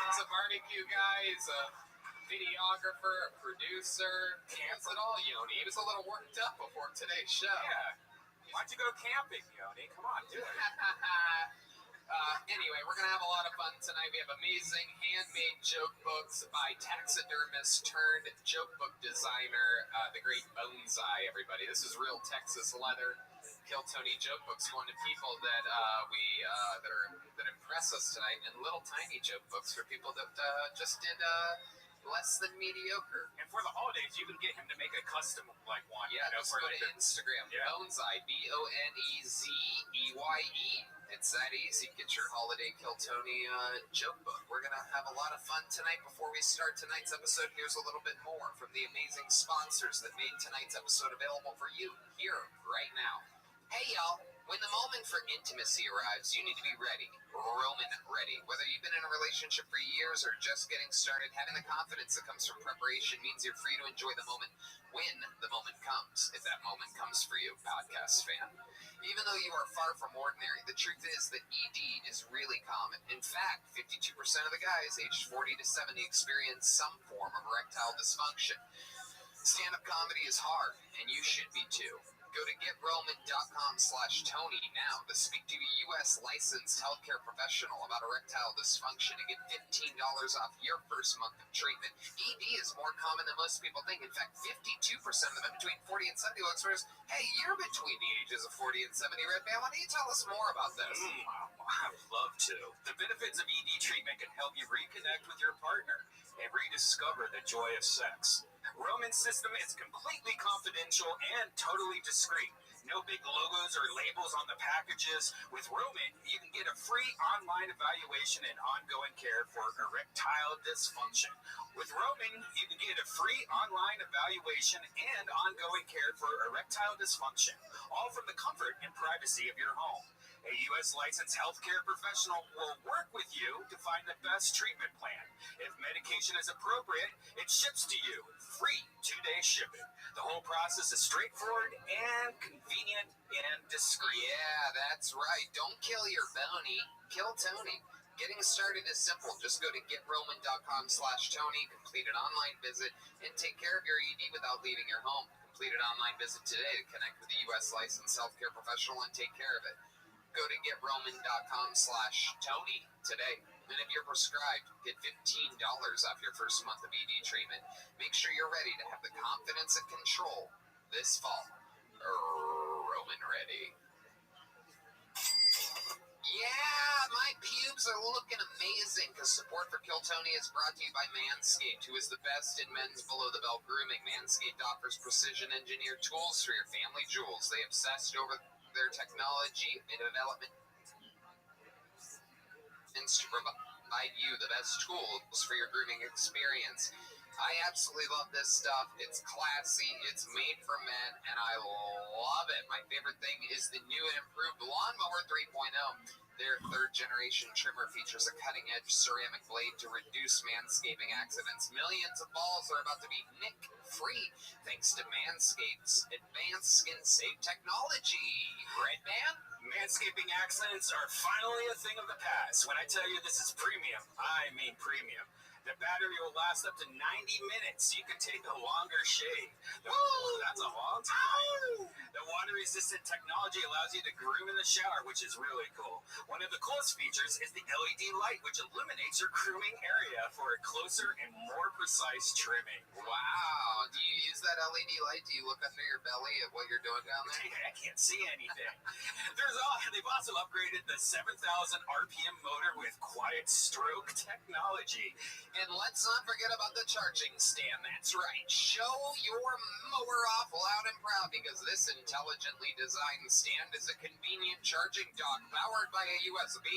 He's a barbecue guy. He's a videographer, a producer. He has it all, Yoni. He was a little worked up before today's show. Yeah. Why'd you go camping, Yoni? Come on, do it. Anyway, we're going to have a lot of fun tonight. We have amazing handmade joke books by taxidermist turned joke book designer, the great Bonsai, everybody. This is real Texas leather. Kill Tony joke books going to people that that impress us tonight, and little tiny joke books for people that just did less than mediocre. And for the holidays, you can get him to make a custom one. Yeah, just go for to Instagram. Yeah. Bonezeye, Bonezeye. It's that easy. Get your holiday Kill Tony joke book. We're going to have a lot of fun tonight. Before we start tonight's episode, here's a little bit more from the amazing sponsors that made tonight's episode available for you here right now. Hey, y'all. When the moment for intimacy arrives, you need to be ready. Roman ready. Whether you've been in a relationship for years or just getting started, having the confidence that comes from preparation means you're free to enjoy the moment when the moment comes, if that moment comes for you, podcast fan. Even though you are far from ordinary, the truth is that ED is really common. In fact, 52% of the guys aged 40 to 70 experience some form of erectile dysfunction. Stand-up comedy is hard, and you should be too. Go to GetRoman.com/Tony now to speak to a U.S. licensed healthcare professional about erectile dysfunction and get $15 off your first month of treatment. ED is more common than most people think. In fact, 52% of the men between 40 and 70 will express, hey, you're between the ages of 40 and 70, Red Band. Why don't you tell us more about this? I would love to. The benefits of ED treatment can help you reconnect with your partner and rediscover the joy of sex. Roman's system is completely confidential and totally discreet. No big logos or labels on the packages. With Roman, you can get a free online evaluation and ongoing care for erectile dysfunction. With Roman, you can get a free online evaluation and ongoing care for erectile dysfunction, all from the comfort and privacy of your home. A U.S. licensed healthcare professional will work with you to find the best treatment plan. If medication is appropriate, it ships to you. Free 2-day shipping. The whole process is straightforward and convenient and discreet. Yeah, that's right. Don't kill your bounty. Kill Tony. Getting started is simple. Just go to GetRoman.com/Tony, complete an online visit, and take care of your ED without leaving your home. Complete an online visit today to connect with a U.S. licensed healthcare professional and take care of it. Go to GetRoman.com/Tony today. And if you're prescribed, get $15 off your first month of ED treatment. Make sure you're ready to have the confidence and control this fall. Roman ready. Yeah, my pubes are looking amazing because support for Kill Tony is brought to you by Manscaped, who is the best in men's below-the-belt grooming. Manscaped offers precision-engineered tools for your family jewels. They obsessed over their technology and development to provide you the best tools for your grooming experience. I absolutely love this stuff. It's classy, it's made for men, and I love it. My favorite thing is the new and improved Lawnmower 3.0. Their third-generation trimmer features a cutting-edge ceramic blade to reduce manscaping accidents. Millions of balls are about to be nick-free thanks to Manscaped's advanced skin-safe technology. Red Band? Manscaping accidents are finally a thing of the past. When I tell you this is premium, I mean premium. The battery will last up to 90 minutes. You can take a longer shave. That's a long time. The water-resistant technology allows you to groom in the shower, which is really cool. One of the coolest features is the LED light, which illuminates your grooming area for a closer and more precise trimming. Wow. Do you use that LED light? Do you look under your belly at what you're doing down there? I can't see anything. They've also upgraded the 7,000 RPM motor with quiet stroke technology. And let's not forget about the charging stand. That's right. Show your mower off loud and proud because this intelligently designed stand is a convenient charging dock powered by a USB.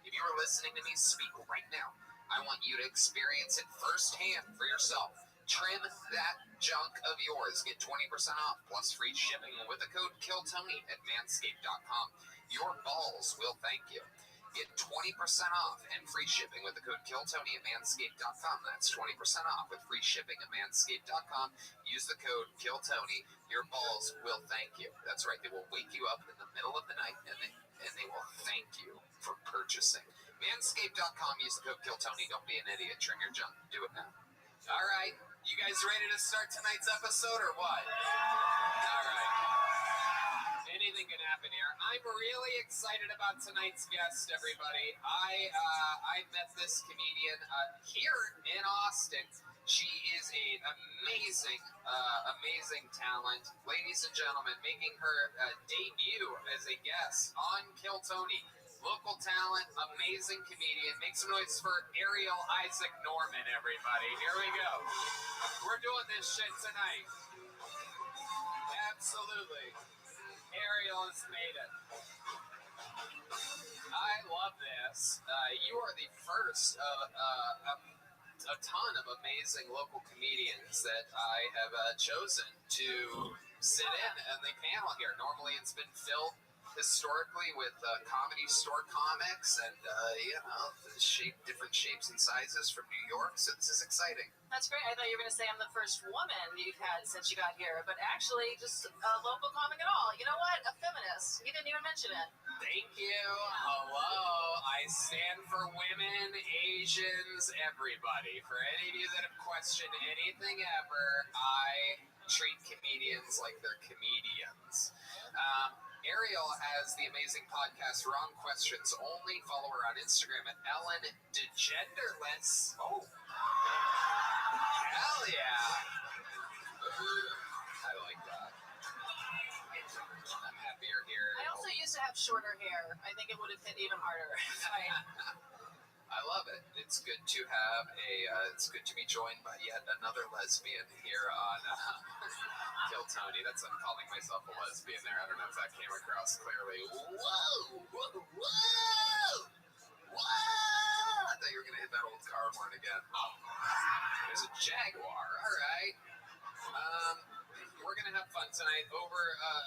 If you are listening to me speak right now, I want you to experience it firsthand for yourself. Trim that junk of yours. Get 20% off plus free shipping with the code KILLTONY at manscaped.com. Your balls will thank you. Get 20% off and free shipping with the code KILLTONY at manscaped.com. That's 20% off with free shipping at manscaped.com. Use the code KILLTONY. Your balls will thank you. That's right. They will wake you up in the middle of the night and they will thank you for purchasing. Manscaped.com. Use the code KILLTONY. Don't be an idiot. Trim your junk. Do it now. All right. You guys ready to start tonight's episode or what? All right. Anything can happen here. I'm really excited about tonight's guest, everybody. I met this comedian here in Austin. She is an amazing talent. Ladies and gentlemen, making her debut as a guest on Kill Tony, local talent, amazing comedian. Make some noise for Ariel Isaac Norman, everybody. Here we go. We're doing this shit tonight. Absolutely. Ariel has made it. I love this. You are the first of a ton of amazing local comedians that I have chosen to sit in the panel here. Normally it's been filled historically with comedy store comics and, different shapes and sizes from New York, so this is exciting. That's great. I thought you were going to say I'm the first woman you've had since you got here, but actually just a local comic at all. You know what? A feminist. You didn't even mention it. Thank you. Hello. I stand for women, Asians, everybody. For any of you that have questioned anything ever, I treat comedians like they're comedians. Ariel has the amazing podcast Wrong Questions Only. Follow her on Instagram at Ellen DeGenderless. Oh. Hell yeah. I like that. I'm happier here. I also used to have shorter hair. I think it would have hit even harder. I love it. It's good to have it's good to be joined by yet another lesbian here on Kill Tony. I'm calling myself a lesbian there. I don't know if that came across clearly. Whoa! Whoa! Whoa! Whoa! I thought you were going to hit that old car horn again. Oh. There's a Jaguar. All right. We're going to have fun tonight. Over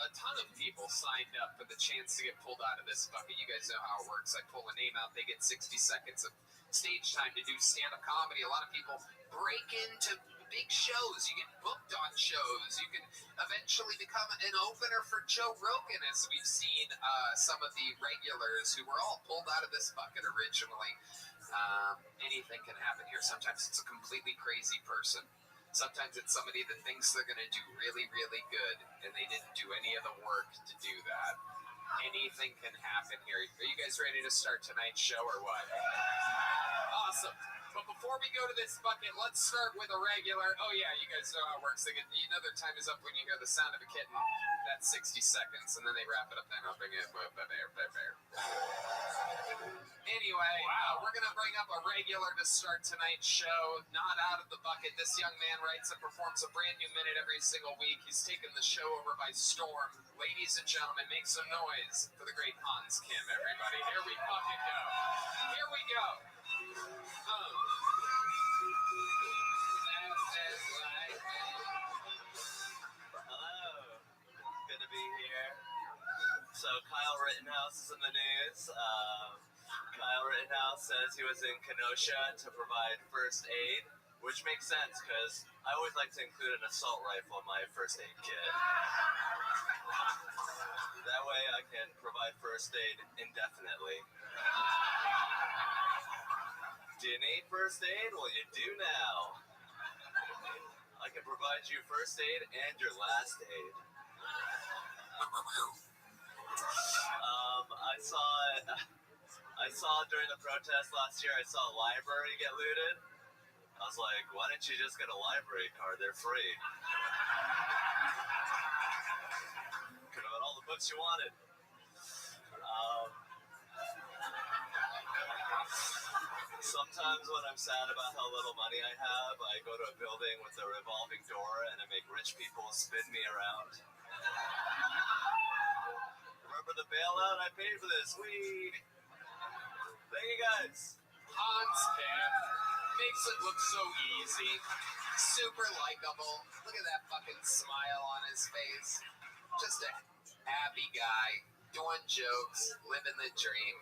a ton of people signed up for the chance to get pulled out of this bucket. You guys know how it works. I pull a name out. They get 60 seconds of stage time to do stand-up comedy. A lot of people break into big shows. You get booked on shows. You can eventually become an opener for Joe Rogan, as we've seen some of the regulars who were all pulled out of this bucket originally. Anything can happen here. Sometimes it's a completely crazy person. Sometimes it's somebody that thinks they're going to do really, really good, and they didn't do any of the work to do that. Anything can happen here. Are you guys ready to start tonight's show or what? Awesome. But before we go to this bucket, let's start with a regular. Oh, yeah, you guys know how it works. Their time is up when you hear the sound of a kitten. That's 60 seconds, and then they wrap it up. Then I'll bring it. Anyway, we're going to bring up a regular to start tonight's show. Not out of the bucket. This young man writes and performs a brand new minute every single week. He's taken the show over by storm. Ladies and gentlemen, make some noise for the great Hans Kim, everybody. Here we fucking go. Here we go. Hello. Good to be here. So Kyle Rittenhouse is in the news. Kyle Rittenhouse says he was in Kenosha to provide first aid, which makes sense because I always like to include an assault rifle in my first aid kit. That way I can provide first aid indefinitely. Do you need first aid? Well, you do now. I can provide you first aid and your last aid. I saw during the protest last year, I saw a library get looted. I was like, why didn't you just get a library card? They're free. Could have got all the books you wanted. Sometimes when I'm sad about how little money I have, I go to a building with a revolving door and I make rich people spin me around. Remember the bailout? I paid for this. Weed. Thank you guys. Hans Kim makes it look so easy. Super likable. Look at that fucking smile on his face. Just a happy guy. Doing jokes. Living the dream.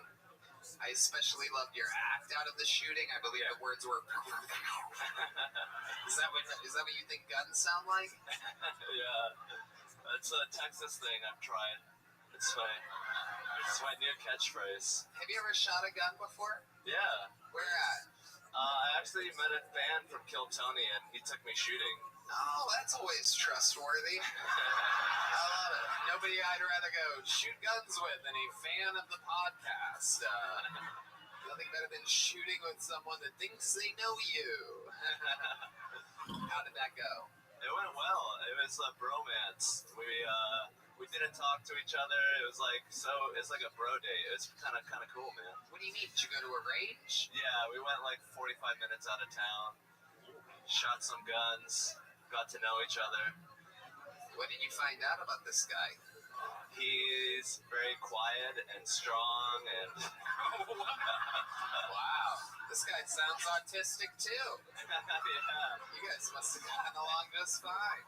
I especially loved your act out of the shooting. I believe the words were... Is that what you think guns sound like? Yeah. It's a Texas thing I'm trying. It's my new catchphrase. Have you ever shot a gun before? Yeah. Where at? I actually met a fan from Kill Tony and he took me shooting. Oh, that's always trustworthy. I love it. Nobody I'd rather go shoot guns with than a fan of the podcast. Nothing better than shooting with someone that thinks they know you. How did that go? It went well. It was a bromance. We We didn't talk to each other. It was like it's like a bro date. It's kind of cool, man. What do you mean? Did you go to a range? Yeah, we went like 45 minutes out of town. Shot some guns. Got to know each other. What did you find out about this guy? He's very quiet and strong and wow, this guy sounds autistic too. Yeah. You guys must have gotten along just fine.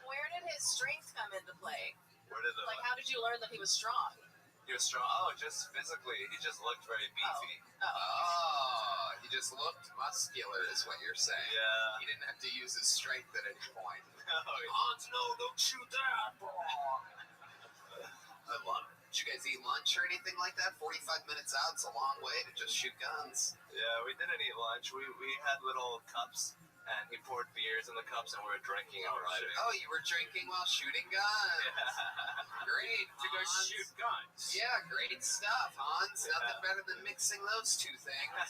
Where did his strength come into play? Where did the Like, how did you learn that he was strong? He was strong. Oh, just physically, he just looked very beefy. Oh, he just looked muscular, is what you're saying. Yeah. He didn't have to use his strength at any point. Hans, no, don't shoot that. I love it. Did you guys eat lunch or anything like that? 45 minutes out, it's a long way to just shoot guns. Yeah, we didn't eat lunch. We had little cups, and he poured beers in the cups, and we were drinking and driving. Oh, you were drinking while shooting guns. Yeah. Great. To go Hans. shoot guns. Yeah, great stuff, Hans. Yeah. Nothing better than mixing those two things.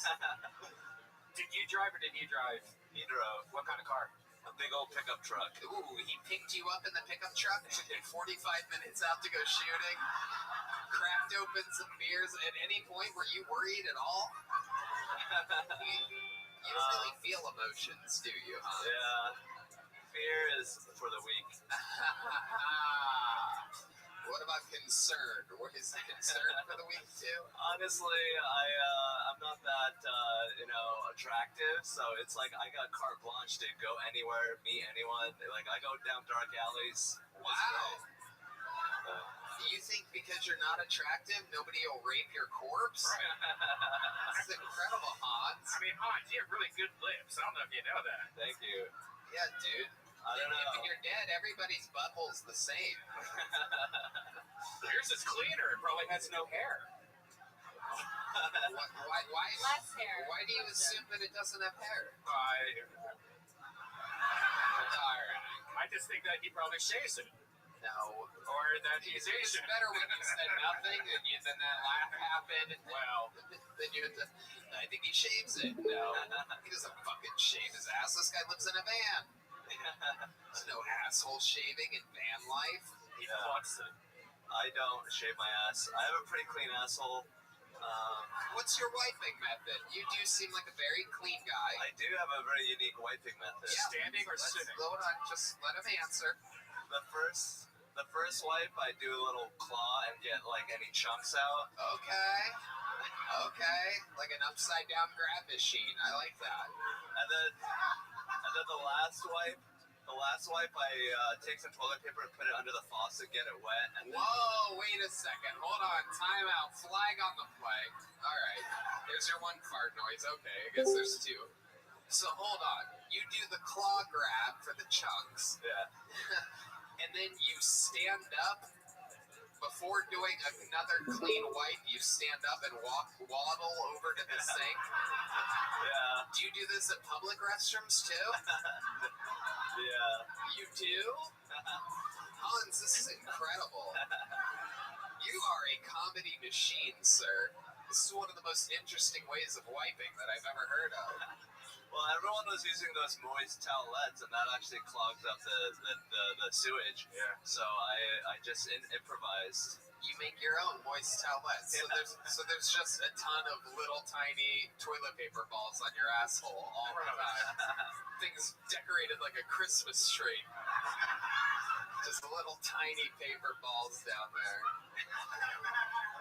Did you drive or did he drive? He drove. What kind of car? A big old pickup truck. Ooh, he picked you up in the pickup truck, took you 45 minutes out to go shooting, cracked open some beers. At any point, were you worried at all? You don't really feel emotions, do you, Hans? Yeah. Fear is for the weak. What about concern? What is the concern for the week too? Honestly, I'm not that attractive, so it's like I got carte blanche to go anywhere, meet anyone. Like I go down dark alleys. Wow. Do you think because you're not attractive, nobody will rape your corpse? That's incredible, Hans. I mean, Hans, you have really good lips. I don't know if you know that. Thank you. Yeah, dude. I don't know. If you're dead, everybody's butthole's the same. Yours is cleaner. It probably has no hair. Why? Less hair. Why do you assume that it doesn't have hair? I just think that he probably shaves it. No. Or that he's It's Asian. better when you said nothing and then that laugh happened. Well, then I think he shaves it. No, he doesn't fucking shave his ass. This guy lives in a van. There's no asshole shaving in van life. He plucks it. I don't shave my ass. I have a pretty clean asshole. What's your wiping method? You do seem like a very clean guy. I do have a very unique wiping method. Yeah. Standing or sitting? Hold on, just let him answer. The first wipe, I do a little claw and get like any chunks out. Okay, like an upside down grab machine. I like that. And then the last wipe, I take some toilet paper and put it under the faucet, get it wet. And then... Whoa, wait a second. Hold on. Time out. Flag on the play. All right. There's your one fart noise. Okay, I guess there's two. So hold on. You do the claw grab for the chunks. Yeah. And then you stand up. Before doing another clean wipe, you stand up and waddle over to the sink. Yeah. Do you do this at public restrooms too? Yeah. You do? Hans, this is incredible. You are a comedy machine, sir. This is one of the most interesting ways of wiping that I've ever heard of. Well, everyone was using those moist towelettes, and that actually clogs up the sewage. Yeah. So I just improvised. You make your own moist towelettes. Yeah. So there's just a ton of little tiny toilet paper balls on your asshole all the time. Things decorated like a Christmas tree. Just little tiny paper balls down there.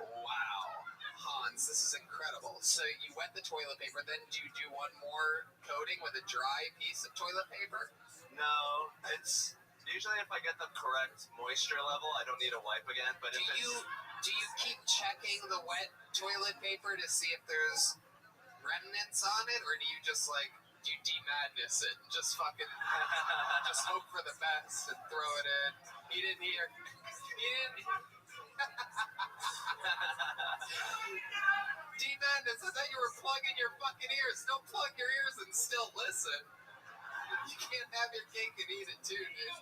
Wow. Hans, this is incredible. So you wet the toilet paper, then do you do one more coating with a dry piece of toilet paper? No, it's usually if I get the correct moisture level, I don't need a wipe again. But Do you keep checking the wet toilet paper to see if there's remnants on it, or do you just do you de-madness it and just fucking just hope for the best and throw it in? He didn't hear. D-Madness, I thought you were plugging your fucking ears. Don't plug your ears and still listen. You can't have your cake and eat it too, dude.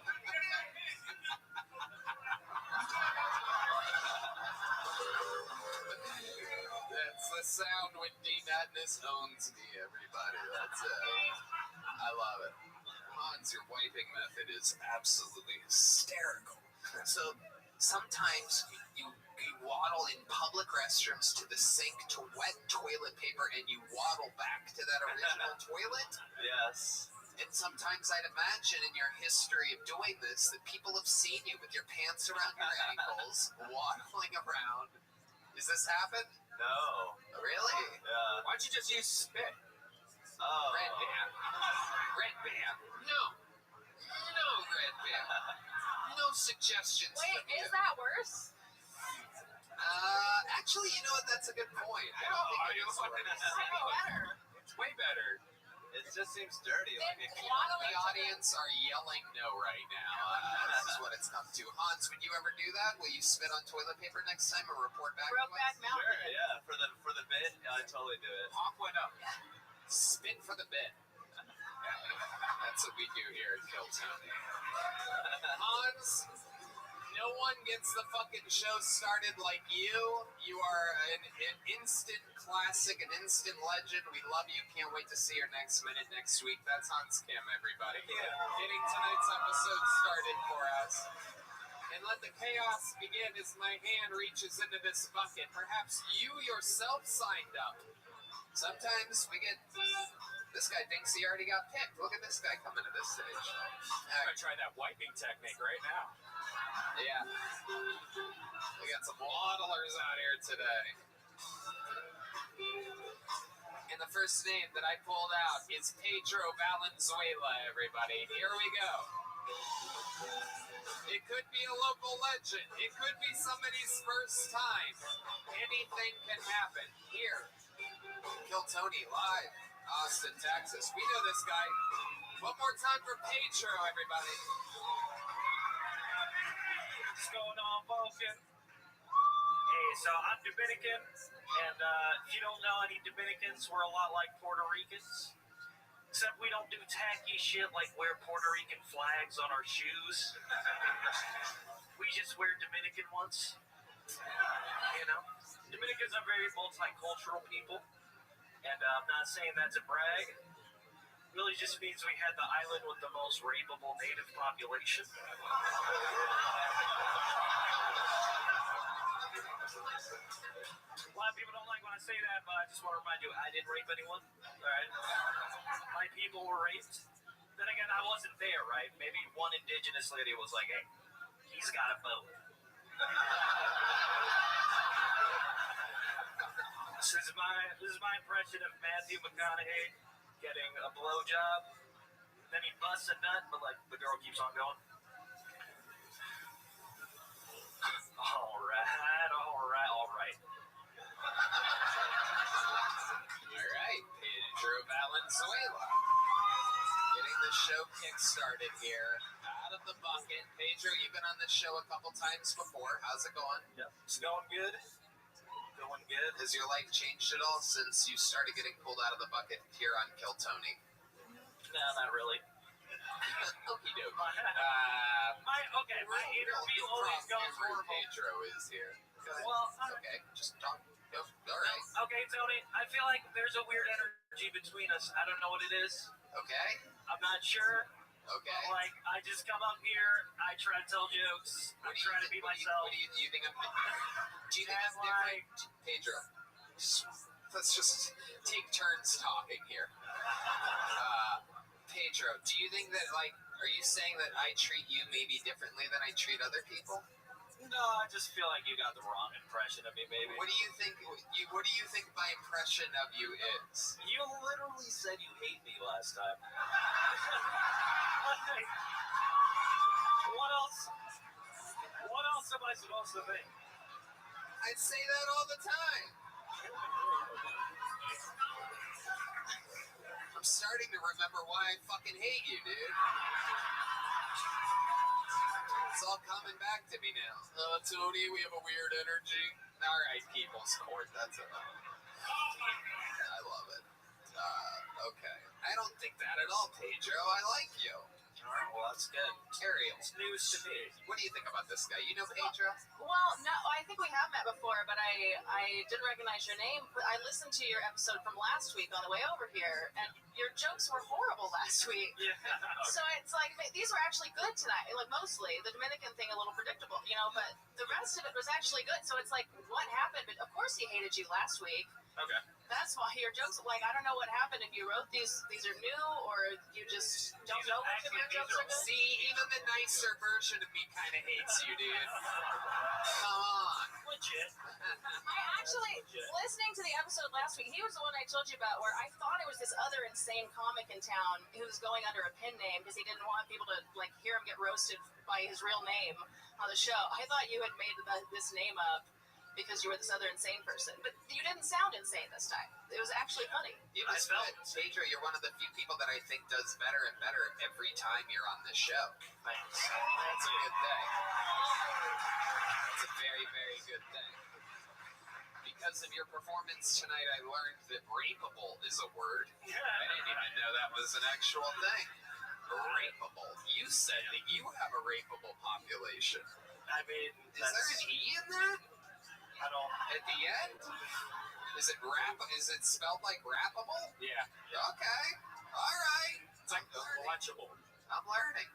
That's the sound when D-Madness owns me, everybody. That's it. I love it. Hans, your wiping method is absolutely hysterical. So sometimes you waddle in public restrooms to the sink to wet toilet paper, and you waddle back to that original toilet. Yes. And sometimes I'd imagine in your history of doing this that people have seen you with your pants around your ankles, waddling around. Does this happen? No. Really? Yeah. Why don't you just use spit? Oh. Red band. Red band. No. No red band. No suggestions. Wait, from you. is that worse? Actually, you know what? That's a good point. I don't think it is worse. Better. It's way better. It just seems dirty. Then Like it waddle The audience are yelling no right now. This is what it's come to. Hans, would you ever do that? Will you spit on toilet paper next time or report back? Brokeback Mountain. Sure, yeah. For the bit, I totally do it. Hawk went up. Spit for the bit. That's what we do here at Kill Tony. Hans, no one gets the fucking show started like you. You are an instant classic, an instant legend. We love you. Can't wait to see your next minute next week. That's Hans Kim, everybody. Getting tonight's episode started for us. And let the chaos begin as my hand reaches into this bucket. Perhaps you yourself signed up. Sometimes we get... This guy thinks he already got picked. Look at this guy coming to this stage. I'm gonna try that wiping technique right now. Yeah. We got some waddlers out here today. And the first name that I pulled out is Pedro Valenzuela, everybody. Here we go. It could be a local legend. It could be somebody's first time. Anything can happen. Here. Kill Tony live. Austin, Texas. We know this guy. One more time for Pedro, everybody. What's going on, Vulcan? Hey, so I'm Dominican, and if you don't know any Dominicans, we're a lot like Puerto Ricans, except we don't do tacky shit like wear Puerto Rican flags on our shoes. We just wear Dominican ones. You know, Dominicans are very multicultural people, and I'm not saying that to brag. Really just means we had the island with the most rapeable native population. A lot of people don't like when I say that, but I just want to remind you, I didn't rape anyone. All right, my people were raped. Then again, I wasn't there, right? Maybe one indigenous lady was like, "Hey, he's got a boat." This is my impression of Matthew McConaughey getting a blowjob. Then he busts a nut, but like the girl keeps on going. All right. All right, Pedro Valenzuela. Getting the show kick-started here. Out of the bucket. Pedro, you've been on this show a couple times before. How's it going? Yep. It's going good. Going good. Has your life changed at all since you started getting pulled out of the bucket here on Kill Tony? No, not really. Okie dokie. My interview always goes horrible. Pedro is here. Go ahead. Well, okay, just talk. All right. Okay, Tony, I feel like there's a weird energy between us. I don't know what it is. Okay. I'm not sure. Okay. But, like, I just come up here, I try to tell jokes, I try to be myself. Do you think I'm... Do you think it's different? Pedro, let's just take turns talking here. Pedro, do you think that, like, are you saying that I treat you maybe differently than I treat other people? No, I just feel like you got the wrong impression of me, maybe. What do you think? What do you think my impression of you is? You literally said you hate me last time. What else? What else am I supposed to think? I say that all the time. I'm starting to remember why I fucking hate you, dude. It's all coming back to me now. Tony, we have a weird energy. All right, People's Court. That's enough. I love it. Okay. I don't think that at all, Pedro. I like you. All right, well, that's good. Ariel. It's news to me. What do you think about this guy? You know Pedro? Well, no, I think we have met before, but I didn't recognize your name. But I listened to your episode from last week on the way over here, and your jokes were horrible last week. Yeah. So it's like these were actually good tonight. Like mostly the Dominican thing a little predictable, but the rest of it was actually good. So it's like, what happened? But of course he hated you last week. Okay. That's why your jokes like I don't know what happened if you wrote these are new or you just don't know which of your jokes are good. See, even the nicer version of me kind of hates you, dude. Come on. Legit. I actually, listening to the episode last week, he was the one I told you about where I thought it was this other insane comic in town who was going under a pen name because he didn't want people to like hear him get roasted by his real name on the show. I thought you had made this name up because you were this other insane person. But you didn't sound insane this time. It was actually funny. It was good. Pedro, you're one of the few people that I think does better and better every time you're on this show. Thanks. That's a good thing. It's a very, very good thing. Because of your performance tonight, I learned that rapeable is a word. I didn't even know that was an actual thing. Rapeable. You said that you have a rapeable population. I mean, is there an E in that? I don't. At the end? Is it spelled like rappable? Yeah. Okay. All right. It's like lunchable. I'm learning.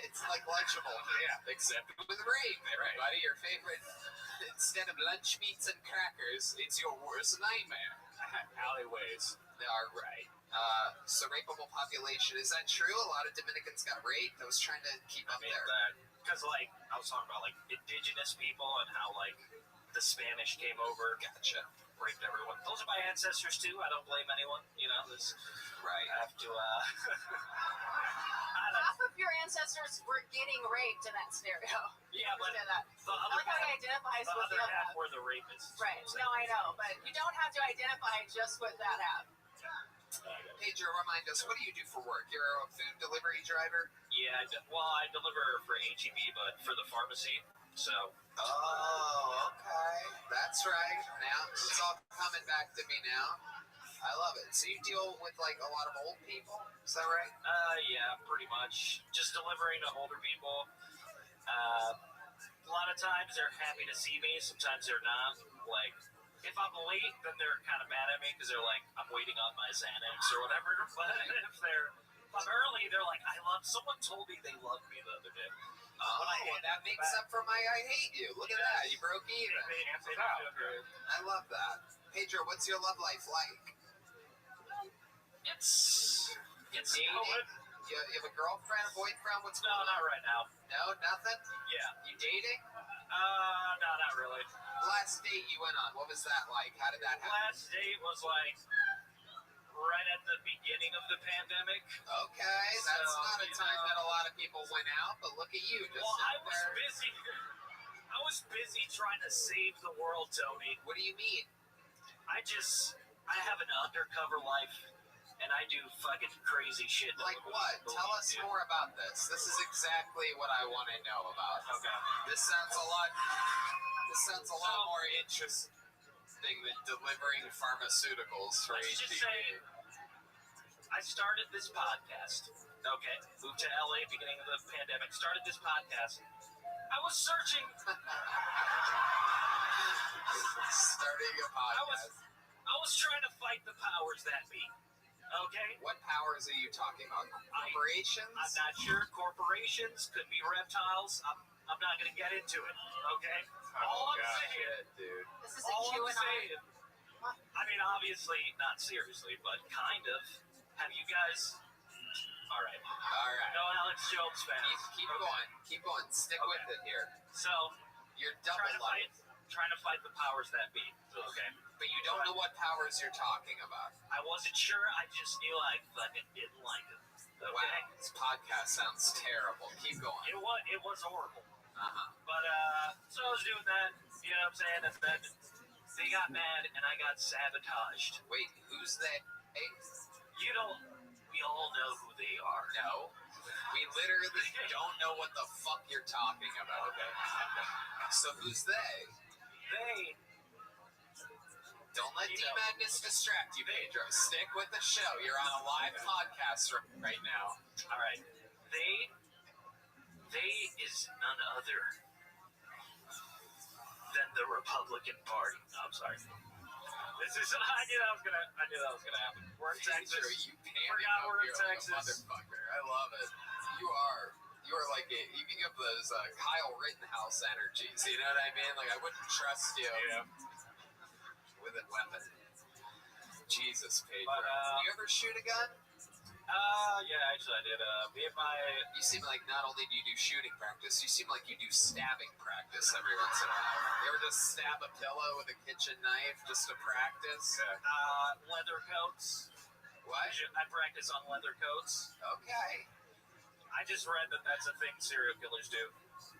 It's like lunchable. Yeah. Except with rape, everybody. Your favorite. Instead of lunch meats and crackers, it's your worst nightmare. Alleyways. All right. So rapeable population, is that true? A lot of Dominicans got raped. I was trying to keep up there. Because like I was talking about like indigenous people and how like the Spanish came over. Gotcha. Raped everyone. Those are my ancestors too. I don't blame anyone. Right. I have to. Half of your ancestors were getting raped in that scenario. Yeah, but that. The I like how he identifies with other the other half were the rapists. Right. No, I know, but you don't have to identify just with that half. Pedro, remind us, what do you do for work? You're a food delivery driver? Yeah, I deliver for HEB, but for the pharmacy. So. Oh, okay. That's right. Now it's all coming back to me now. I love it. So you deal with like a lot of old people? Is that right? Yeah, pretty much. Just delivering to older people. A lot of times they're happy to see me. Sometimes they're not. Like, if I'm late, then they're kind of mad at me because they're like, I'm waiting on my Xanax or whatever. But if I'm early, they're like, someone told me they loved me the other day. Oh, that makes up for my I hate you. Look at that. You broke even. I love that. Pedro, what's your love life like? It's dating? good. You have a girlfriend, a boyfriend? What's going on? No, not right now. No, nothing? Yeah. You dating? No, not really. Last date you went on, what was that like? How did that happen? Last date was like right at the beginning of the pandemic. Okay, that's not a time that a lot of people went out, but look at you. I was busy. I was busy trying to save the world, Tony. What do you mean? I have an undercover life, and I do fucking crazy shit. Like what? Tell us more about this. This is exactly what I want to know about. Okay. This sounds a lot more interesting than delivering pharmaceuticals for Let's just HPV. say, I started this podcast. Okay, moved to LA beginning of the pandemic. Started this podcast. I was searching. Starting a podcast. I was trying to fight the powers that be. Okay. What powers are you talking about? Corporations? I'm not sure. Corporations, could be reptiles. I'm not going to get into it. Okay. All I'm saying, dude. This is all a I'm Q&A. saying. I mean, obviously not seriously, but kind of. Have you guys? All right. No Alex Jones fans. Keep going. Keep going. Stick with it here. So you're double trying to fight the powers that be. Okay. But you don't know what powers you're talking about. I wasn't sure. I just knew I fucking didn't like it. Okay. Wow, this podcast sounds terrible. Keep going. It was horrible. But so I was doing that. You know what I'm saying? And then they got mad, and I got sabotaged. Wait, who's they? Hey? We all know who they are. No. We literally don't know what the fuck you're talking about. Okay. So who's they? They. Don't let D-Madness distract you, Pedro. Stick with the show. You're on a live podcast right now. All right. They is none other than the Republican Party. No, I'm sorry. This is. I knew that was gonna happen. We're in Texas. You panning Forgot up we're in here like a Texas. motherfucker. I love it. You are like you can give those Kyle Rittenhouse energies. You know what I mean? Like I wouldn't trust you with a weapon. Jesus, Pedro. But, you ever shoot a gun? Yeah, actually I did. Me and my. You seem like not only do you do shooting practice, you seem like you do stabbing practice every once in a while. You ever just stab a pillow with a kitchen knife just to practice? Leather coats. What? I practice on leather coats. Okay. I just read that that's a thing serial killers do.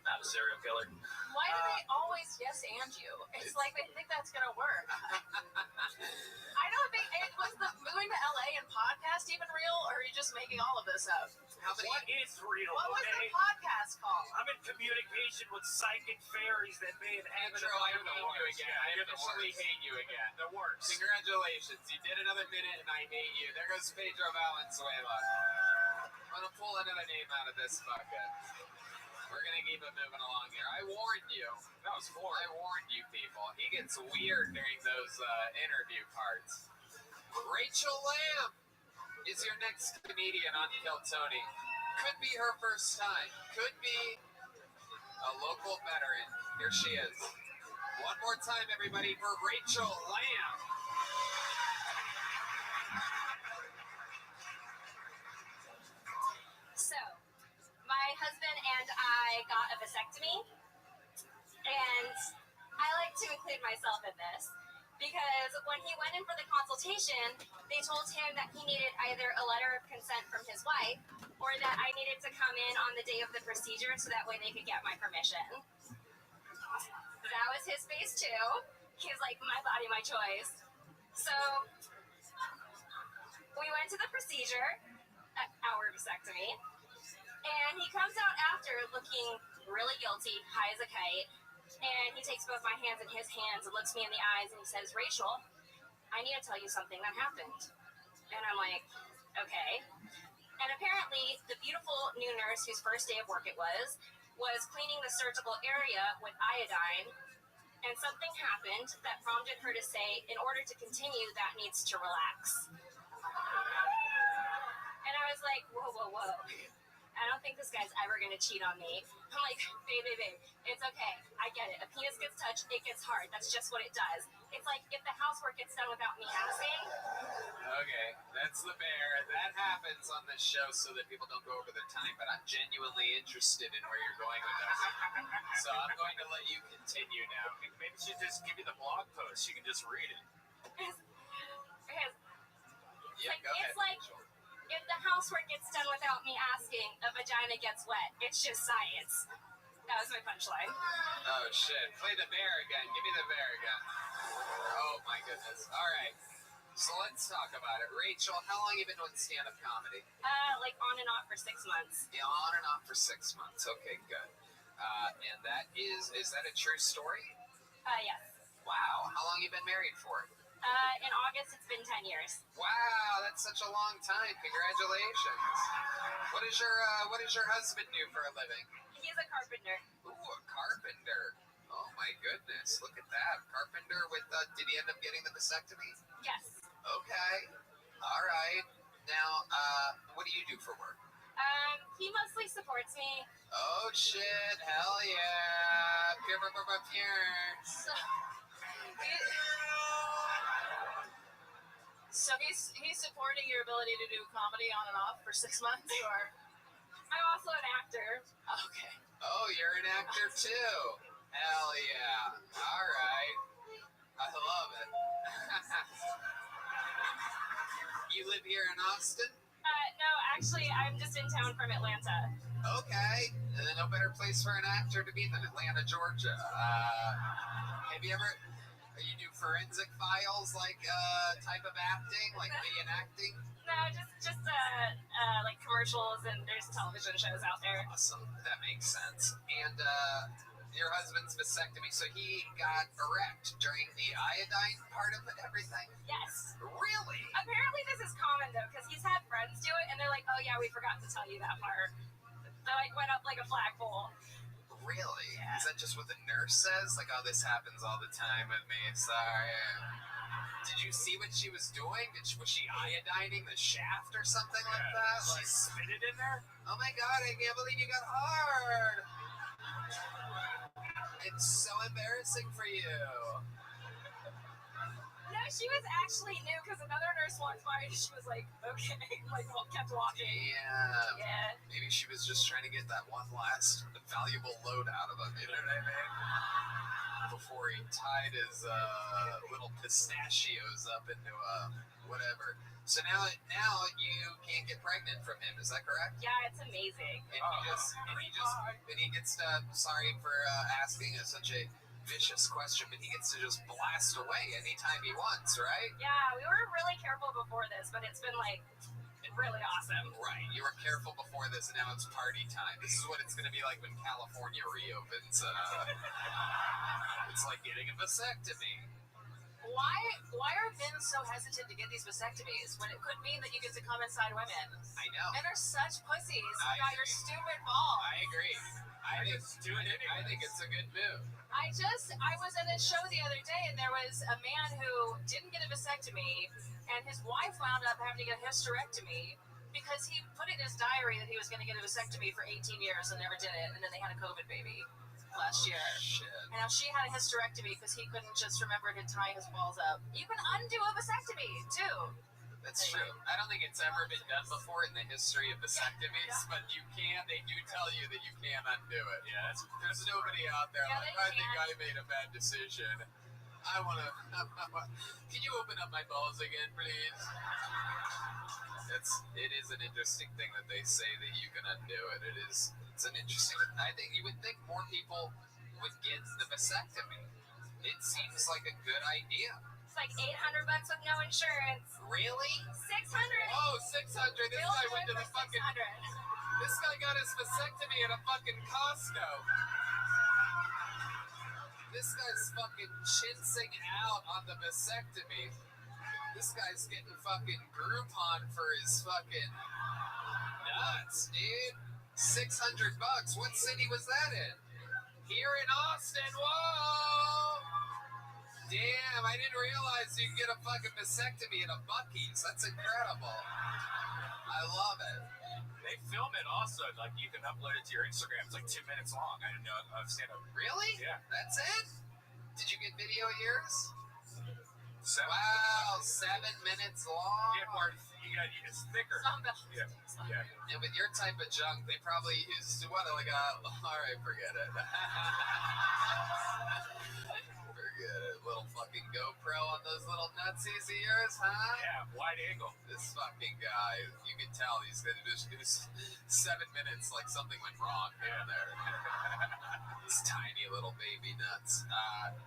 Not a serial killer. Why do they always yes and you? It's like they think that's gonna work. I don't think was the moving to LA and podcast even real, or are you just making all of this up? What is real? What was okay? the podcast called? I'm in communication with psychic fairies that may inhabit. Andrew, I hate you again. I officially hate you again. The worst. Congratulations. You did another minute and I hate you. There goes Pedro Valenzuela. I'm gonna pull another name out of this bucket. We're gonna keep it moving along here. I warned you. That was 4. I warned you people. He gets weird during those interview parts. Rachel Lamb is your next comedian on Kill Tony. Could be her first time. Could be a local veteran. Here she is. One more time, everybody, for Rachel Lamb. So, my husband and I got a vasectomy, and I like to include myself in this because when he went in for the consultation, they told him that he needed either a letter of consent from his wife or that I needed to come in on the day of the procedure so that way they could get my permission. That was his face too. He was like, my body, my choice. So we went to the procedure, our vasectomy, and he comes out after looking really guilty, high as a kite, and he takes both my hands in his hands and looks me in the eyes and he says, Rachel, I need to tell you something that happened. And I'm like, okay. And apparently the beautiful new nurse whose first day of work it was cleaning the surgical area with iodine, and something happened that prompted her to say, in order to continue, that needs to relax. And I was like, whoa, whoa, whoa. I don't think this guy's ever going to cheat on me. I'm like, babe, it's okay. I get it. A penis gets touched, it gets hard. That's just what it does. It's like if the housework gets done without me asking. Okay, that's the bear. That happens on this show so that people don't go over their time, but I'm genuinely interested in where you're going with this. So I'm going to let you continue now. Maybe she just give you the blog post. You can just read it. It's like if the housework gets done without me asking, a vagina gets wet. It's just science. That was my punchline. Oh, shit. Play the bear again. Give me the bear again. Oh, my goodness. All right. So let's talk about it. Rachel, how long have you been doing stand-up comedy? Like on and off for 6 months. Yeah, on and off for 6 months. Okay, good. And that is that a true story? Yes. Wow. How long have you been married for? In August, it's been 10 years. Wow, that's such a long time. Congratulations. What does your husband do for a living? He's a carpenter. Ooh, a carpenter. Oh my goodness, look at that. Carpenter with, did he end up getting the vasectomy? Yes. Okay. All right. Now, what do you do for work? He mostly supports me. Oh shit, hell yeah. So he's supporting your ability to do comedy on and off for 6 months, or? I'm also an actor. Okay. Oh, you're an actor too. Hell yeah. All right. I love it. You live here in Austin? No, actually, I'm just in town from Atlanta. Okay. And then no better place for an actor to be than Atlanta, Georgia. Have you ever... You do forensic files, like type of acting, like reenacting? No, just like commercials, and there's television shows out there. Awesome, that makes sense. And your husband's vasectomy, so he got erect during the iodine part of everything? Yes. Really? Apparently this is common though, because he's had friends do it, and they're like, "Oh yeah, we forgot to tell you that part." They like went up like a flagpole. Really? Yeah. Is that just what the nurse says? Like, oh, this happens all the time with me. Sorry. Did you see what she was doing? Was she iodining the shaft or something like that? She spit it in there? Oh my god, I can't believe you got hard. It's so embarrassing for you. No, she was actually new because another nurse walked by and she was like, okay, like kept walking. Yeah. Maybe she was just trying to get that one last valuable load out of him, you know what I mean? Before he tied his little pistachios up into whatever. So now you can't get pregnant from him, is that correct? Yeah, it's amazing. And he gets to, sorry for asking such a vicious question, but he gets to just blast away anytime he wants, right? Yeah, we were really careful before this, but it's been like really awesome. Right, you were careful before this, and now it's party time. This is what it's going to be like when California reopens. It's like getting a vasectomy. Why are men so hesitant to get these vasectomies when it could mean that you get to come inside women? I know. Men are such pussies. I You got your stupid balls. I agree. I think it's a good move. I was in a show the other day, and there was a man who didn't get a vasectomy, and his wife wound up having to get a hysterectomy because he put it in his diary that he was going to get a vasectomy for 18 years and never did it, and then they had a COVID baby last year. Shit. And now she had a hysterectomy because he couldn't just remember to tie his balls up. You can undo a vasectomy, too. That's true. I don't think it's ever been done before in the history of vasectomies, but you can. They do tell you that you can undo it. Yeah, there's nobody out there like, I think I made a bad decision. I want to. Can you open up my balls again, please? It is an interesting thing that they say that you can undo it. It's an interesting. I think you would think more people would get the vasectomy. It seems like a good idea. It's like $800 with no insurance. Really? $600. Oh, $600. This guy went to the fucking. This guy got his vasectomy at a fucking Costco. This guy's fucking chinsing out on the vasectomy. This guy's getting fucking Groupon for his fucking nuts, dude. $600. What city was that in? Here in Austin. Whoa! Damn, I didn't realize you could get a fucking vasectomy at a Buc-ee's. That's incredible. I love it. They film it also, like you can upload it to your Instagram. It's like 2 minutes long. I didn't know I've seen it. Really? Yeah. That's it? Did you get video of yours? 7 Wow, 7 minutes long. Yeah, Mark, it's thicker. Yeah. And with your type of junk, they probably used what, like alright, forget it. Forget it. Little fucking GoPro on those little nutsies of yours, huh? Yeah, wide angle. This fucking guy, you can tell he's gonna do 7 minutes like something went wrong down there. These tiny little baby nuts.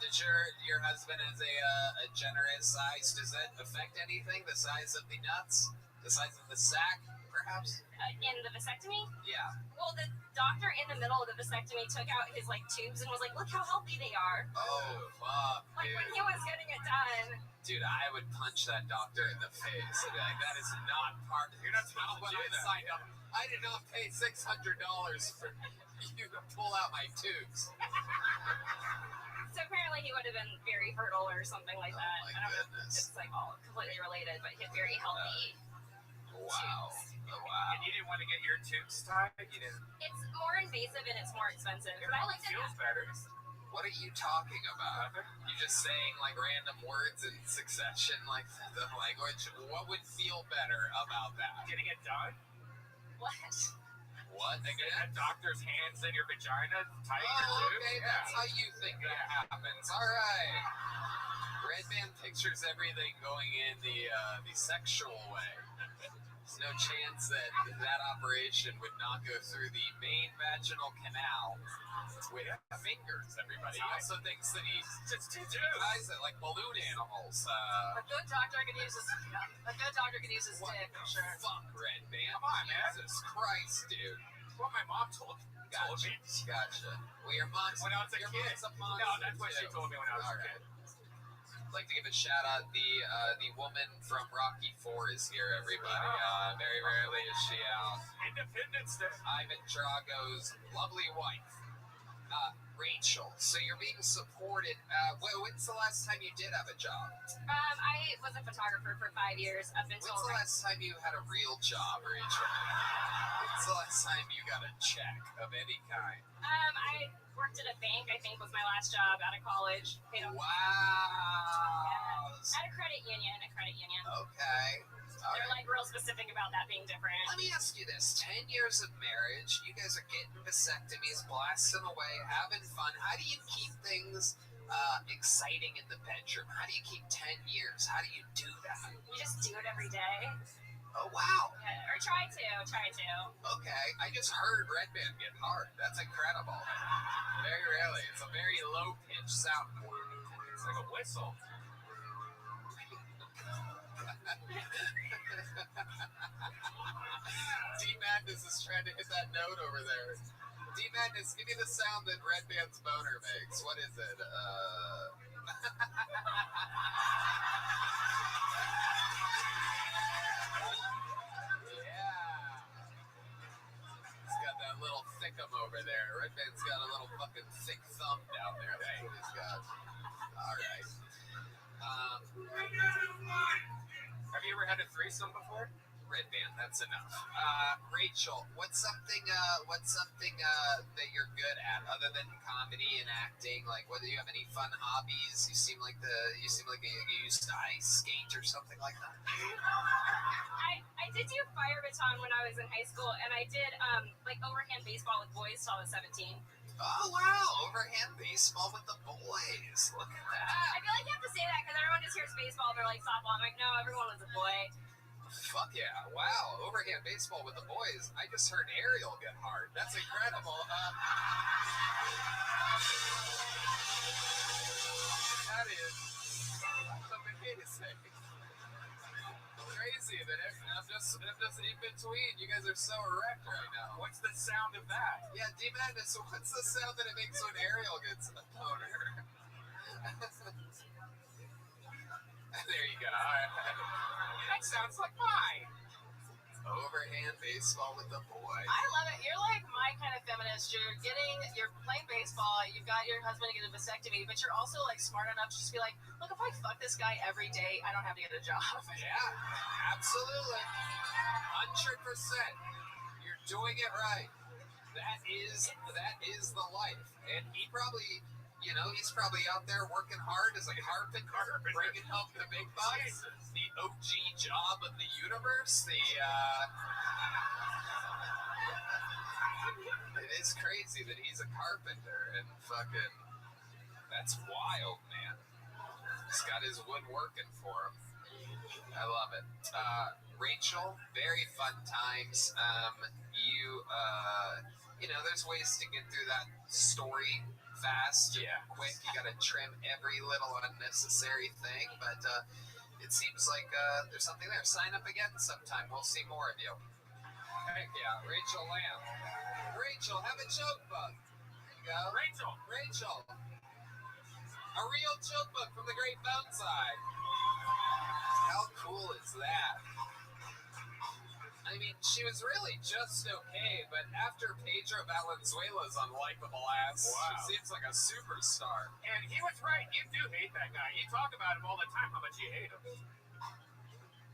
Did your husband has a generous size? Does that affect anything? The size of the nuts? The size of the sack, perhaps? In the vasectomy? Yeah. Well, the doctor in the middle of the vasectomy took out his like tubes and was like, "Look how healthy they are." Oh fuck, like dude. when he was getting it done. Dude, I would punch that doctor in the face. I'd be like, that is not part of. You're not supposed to do that. Signed up. I did not pay $600 for you to pull out my tubes. So apparently he would have been very fertile or something like that. My I don't know. goodness. It's like all completely related, but he had very healthy. Wow. Wow. And you didn't want to get your tubes tied? You didn't. It's more invasive and it's more expensive. It But I probably like it. feels better. What are you talking about? You just saying like random words in succession, like the language. What would feel better about that? Getting it done? What? What? They get a doctor's hands in your vagina, tight Oh, your tubes? okay, that's how you think that happens. All right. Red Man pictures everything going in the sexual way. There's no chance that that operation would not go through the main vaginal canal with fingers, everybody. He also thinks that he just ties it like balloon animals. A good doctor can use his dick, I'm sure. Fuck, Red Man. Come on, man. Jesus Christ, dude. What my mom told me. Gotcha. Well, your mom's When I was a your kid. mom's a monster, No, that's what she too. told me when I was a All kid. right. I'd like to give a shout out. The woman from Rocky IV is here, everybody. Very rarely is she out. Independence Day. Ivan Drago's lovely wife. Rachel, so you're being supported. When's the last time you did have a job? I was a photographer for 5 years up until. When's the last time you had a real job, Rachel? When's the last time you got a check of any kind? I worked at a bank, I think was my last job out of college. Wow. Yeah. At a credit union. Okay. They're like real specific about that being different. Let me ask you this. 10 years of marriage, you guys are getting vasectomies, blasting away, having fun. How do you keep things exciting in the bedroom? How do you keep 10 years? How do you do that? You just do it every day. Oh, wow. Yeah, or try to. Okay. I just heard Red Band get hard. That's incredible. Very rarely. It's a very low-pitched sound. It's like a whistle. D-Madness is trying to hit that note over there. D-Madness, give me the sound that Red Band's boner makes. What is it? Yeah. He's got that little thickum over there. Red Band's got a little fucking thick thumb down there. That's what he's got. All right. Have you ever had a threesome before? Red Band, that's enough. Rachel, what's something that you're good at other than comedy and acting? Like, whether you have any fun hobbies? You seem like you used to ice skate or something like that. I did do fire baton when I was in high school, and I did like overhand baseball with boys till I was 17. Oh wow, overhand baseball with the boys. Look at that. I feel like you have to say that because everyone just hears baseball, they're like softball. I'm like, no, everyone was a boy. Fuck yeah. Wow. Overhand baseball with the boys. I just heard Ariel get hard. That's incredible. That is amazing. Crazy that I'm just in between. You guys are so erect right now. What's the sound of that? Yeah, D-Madness, what's the sound that it makes when Ariel gets a boner? There you go. All right. That sounds like mine. Overhand baseball with the boy. I love it. You're like my kind of feminist. You're playing baseball. You've got your husband to get a vasectomy, but you're also like smart enough to just be like, look, if I fuck this guy every day, I don't have to get a job. Yeah, absolutely. 100%. You're doing it right. That is the life. And he probably, he's probably out there working hard as a carpenter, bringing home the big bucks. The OG job of the universe. It is crazy that he's a carpenter and fucking. That's wild, man. He's got his wood working for him. I love it. Rachel, very fun times. There's ways to get through that story fast, quick. You gotta trim every little unnecessary thing, but it seems like there's something there. Sign up again sometime. We'll see more of you. Heck yeah, Rachel Lamb. Rachel, have a joke book. There you go. Rachel. A real joke book from the Great Boneside. How cool is that? I mean, she was really just okay, but after Pedro Valenzuela's unlikable ass, she seems like a superstar. And he was right. You do hate that guy. You talk about him all the time, how much you hate him.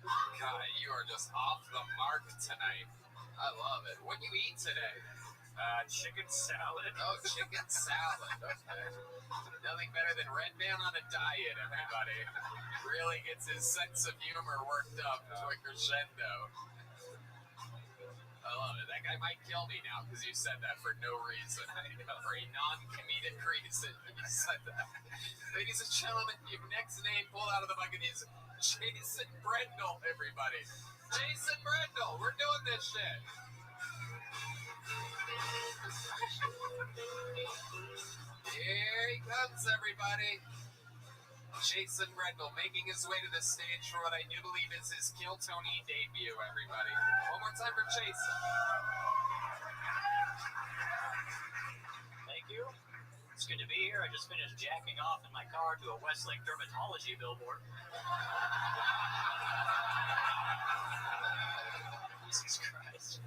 God, you are just off the mark tonight. I love it. What do you eat today? Chicken salad. Oh, chicken salad. Okay. Nothing better than Red Band on a diet, everybody. Really gets his sense of humor worked up to a crescendo. I love it. That guy might kill me now because you said that for no reason. For a non-comedic reason, you said that. Ladies and gentlemen, your next name pulled out of the bucket is Jason Brendel, everybody. Jason Brendel, we're doing this shit. Here he comes, everybody. Jason Brendel making his way to the stage for what I do believe is his Kill Tony debut, everybody. One more time for Jason. Thank you. It's good to be here. I just finished jacking off in my car to a Westlake dermatology billboard. Jesus Christ.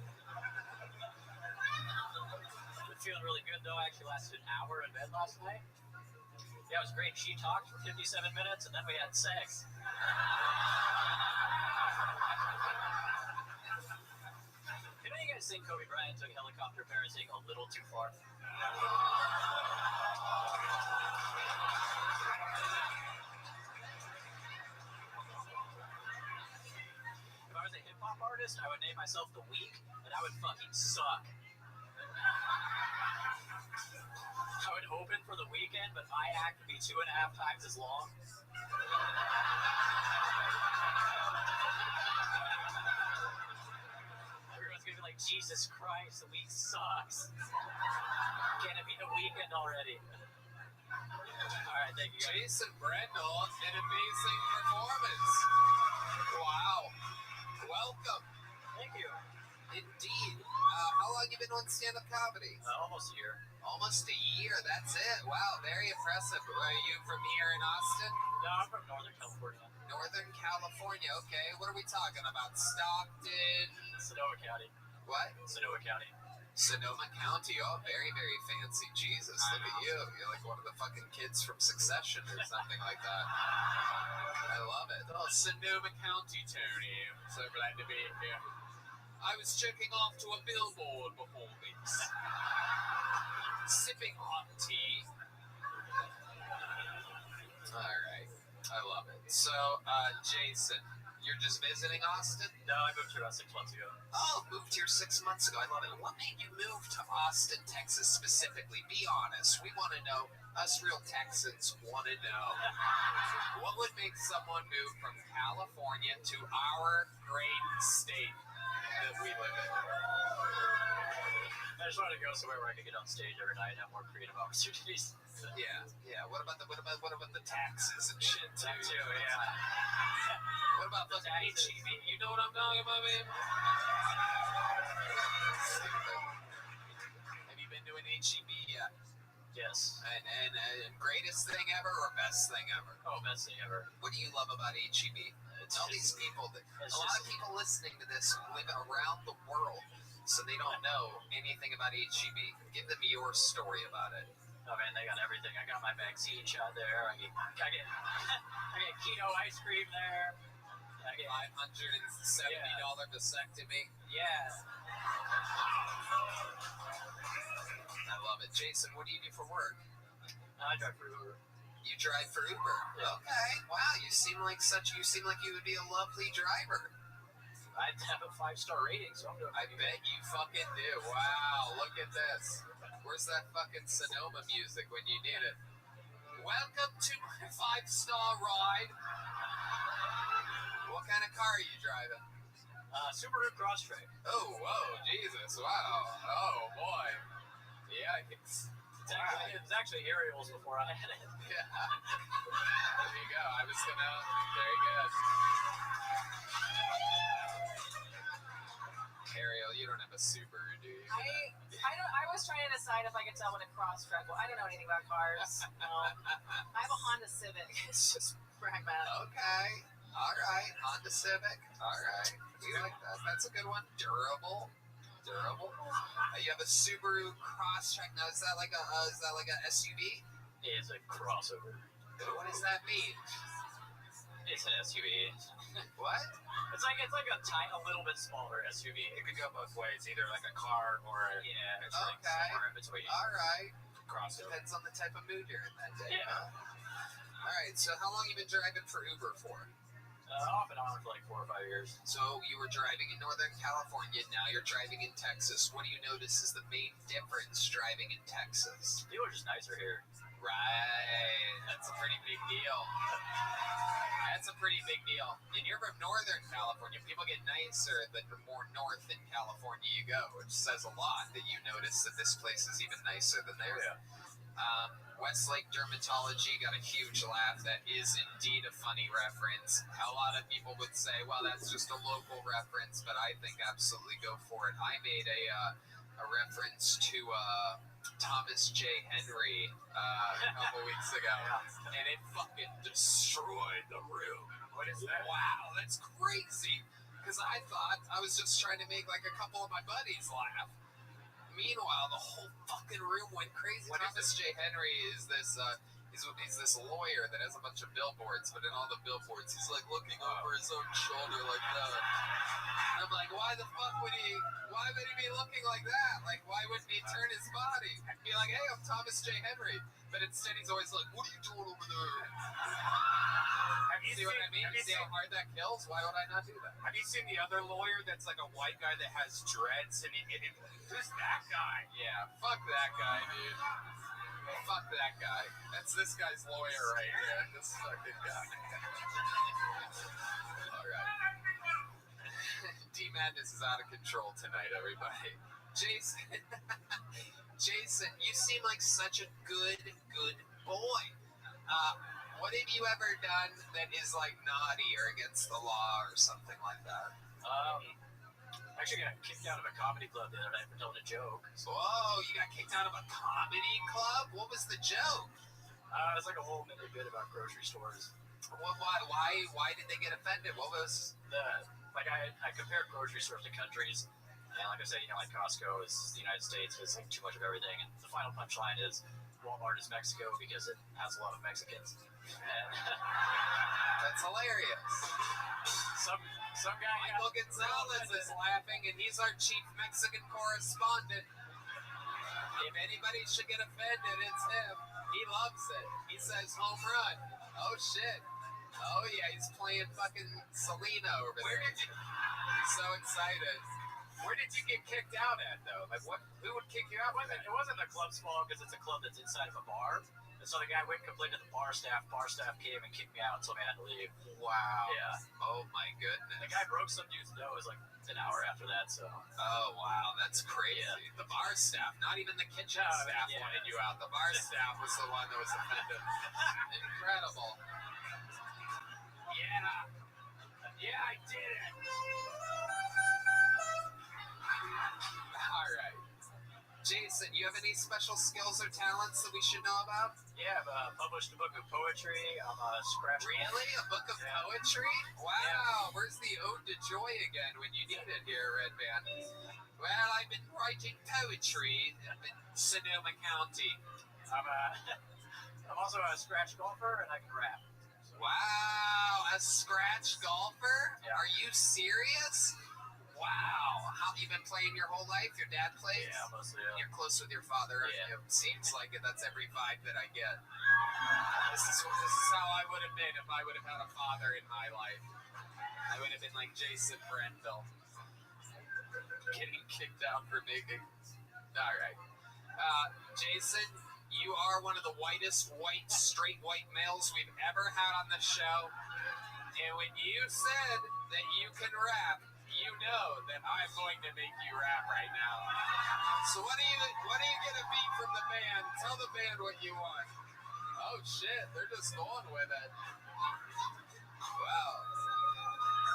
Been feeling really good though. I actually lasted an hour in bed last night. Yeah, it was great. She talked for 57 minutes and then we had sex. Did any of you guys think Kobe Bryant took helicopter parenting a little too far? If I was a hip hop artist, I would name myself The Week, and I would fucking suck. I would open for The Weeknd, but my act would be 2.5 times as long. Everyone's gonna be like, Jesus Christ, The Week sucks. Can it be The Weeknd already? Alright, thank you guys. Jason Brendel, an amazing performance. Wow. Welcome. Thank you. Indeed. How long you been on stand-up comedy? Almost a year. Almost a year, that's it. Wow, very impressive. Are you from here in Austin? No, I'm from Northern California. Northern California, okay. What are we talking about? Stockton? Sonoma County. What? Sonoma County. Sonoma County, oh, very, very fancy. Jesus, look at you. You're like one of the fucking kids from Succession or something like that. I love it. Oh, Sonoma County, Tony. So glad to be here. I was checking off to a billboard before this. Sipping hot tea. Alright, I love it. So, Jason, you're just visiting Austin? No, I moved here about 6 months ago. Oh, moved here 6 months ago. I love it. What made you move to Austin, Texas specifically? Be honest. We want to know. Us real Texans want to know. What would make someone move from California to our great state that we live in? I just wanted to go somewhere where I could get on stage every night and have more creative opportunities. Yeah. What about the taxes and shit too? That too, yeah. What about the HEB? You know what I'm talking about, man? Have you been to an HEB yet? Yes. And greatest thing ever or best thing ever? Oh, best thing ever. What do you love about HEB? Tell these people that a lot of people listening to this live around the world, so they don't know anything about HEB. Give them your story about it. Oh man, they got everything. I got my vaccine shot there. I get keto ice cream there. I get $570 vasectomy. Yeah. I love it. Jason, what do you do for work? I drive for Uber. You drive for Uber? Yeah. Okay. Wow, you seem like you would be a lovely driver. I have a 5-star rating, so I'm doing I bet you fucking do. Wow, look at this. Where's that fucking Sonoma music when you need it? Welcome to my 5-star ride. What kind of car are you driving? Subaru Crosstrek. Oh, whoa, Jesus, wow. Oh, boy. Yeah, It's actually Ariel's before I had it. Yeah. There you go. Very good. Ariel, you don't have a Subaru, do you? I was trying to decide if I could tell what a Crosstrek was. I don't know anything about cars. No. I have a Honda Civic. It's just pragmatic. Okay. All right. Honda Civic. All right. We like that. That's a good one. Durable. You have a Subaru Crosstrek. Now, is that like a SUV? It's a crossover. What does that mean? It's an SUV. What? It's like a little bit smaller SUV. It could go both ways, either like a car or a somewhere in between. All right. Crossover. Depends on the type of mood you're in that day. Yeah. Huh? All right. So, how long you been driving for Uber for? Off and on for like 4 or 5 years. So you were driving in Northern California, now you're driving in Texas. What do you notice is the main difference driving in Texas? People are just nicer here. Right. That's a pretty big deal. That's a pretty big deal. And you're from Northern California. People get nicer the more north in California you go, which says a lot that you notice that this place is even nicer than theirs. Yeah. Westlake Dermatology got a huge laugh. That is indeed a funny reference. A lot of people would say, well, that's just a local reference, but I think absolutely go for it. I made a reference to Thomas J. Henry a couple weeks ago, and it fucking destroyed the room. What is that? Wow, that's crazy. Because I thought I was just trying to make like a couple of my buddies laugh. Meanwhile, the whole fucking room went crazy. Thomas J. Henry is this he's this lawyer that has a bunch of billboards, but in all the billboards, he's like looking over his own shoulder like that. And I'm like, why would he be looking like that? Like, why wouldn't he turn his body and be like, hey, I'm Thomas J. Henry? But instead, he's always like, what are you doing over there? Have you See what I mean? See how hard that kills? Why would I not do that? Have you seen the other lawyer that's like a white guy that has dreads and who's that guy? Yeah, fuck that guy, dude. Fuck that guy. That's this guy's lawyer right here. This fucking guy. Alright. D-Madness is out of control tonight, everybody. Jason, you seem like such a good boy. What have you ever done that is like naughty or against the law or something like that? I actually got kicked out of a comedy club the other night for telling a joke. Whoa, you got kicked out of a comedy club? What was the joke? It was like a whole minute bit about grocery stores. Why did they get offended? What was I compared grocery stores to countries, and like I said, like Costco is the United States, it's like too much of everything, and the final punchline is Walmart is Mexico because it has a lot of Mexicans. And that's hilarious. Some guy, Michael Gonzalez is laughing, and he's our chief Mexican correspondent. If anybody should get offended, it's him. He loves it. He says home run. Oh shit. Oh yeah, he's playing fucking Selena over there. He's so excited. Where did you get kicked out at though? Like who would kick you out? It wasn't the club's fault because it's a club that's inside of a bar. And so the guy went and complained to the bar staff. Bar staff came and kicked me out, so I had to leave. Wow. Yeah. Oh my goodness. The guy broke some dude's nose like an hour after that. So. Oh wow, that's crazy. Yeah. The bar staff, not even the kitchen staff wanted you out. The bar staff was the one that was offended. Incredible. Yeah, I did it. All right. Jason, you have any special skills or talents that we should know about? Yeah, I've published a book of poetry. I'm a scratch. Really? A book of poetry? Wow. Yeah. Where's the Ode to Joy again when you need it here, Red Band? Well, I've been writing poetry in Sonoma County. I'm also a scratch golfer, and I can rap. Wow, a scratch golfer? Yeah. Are you serious? Wow. How you been playing your whole life? Your dad plays? Yeah, mostly. Yeah. You're close with your father. Yeah. It seems like it. That's every vibe that I get. This is how I would have been if I would have had a father in my life. I would have been like Jason Brenville. Getting kicked out for making... All right. Jason, you are one of the whitest straight white males we've ever had on the show. And when you said that you can rap, you know that I'm going to make you rap right now. So what are you gonna beat from the band? Tell the band what you want. Oh shit, they're just going with it. Wow.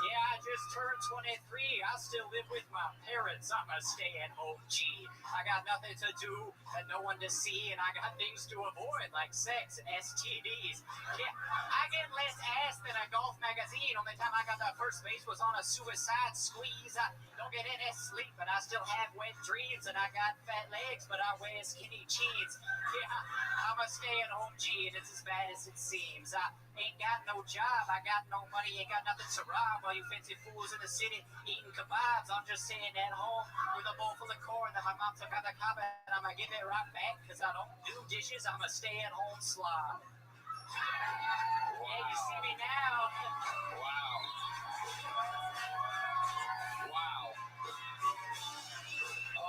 Yeah, I just turned 23. I still live with my parents. I'm a stay-at-home G. I got nothing to do and no one to see, and I got things to avoid like sex and STDs. Yeah, I get less ass than a golf magazine. Only time I got to first base was on a suicide squeeze. I don't get any sleep, but I still have wet dreams, and I got fat legs, but I wear skinny jeans. Yeah, I'm a stay-at-home G, and it's as bad as it seems. I ain't got no job, I got no money, ain't got nothing to rob. All you fancy fools in the city eating kebabs, I'm just sitting at home with a bowl full of corn that my mom took out the cupboard, and I'ma give it right back, cause I don't do dishes, I'm a stay-at-home slob. Wow. Yeah, you see me now. Wow. Wow.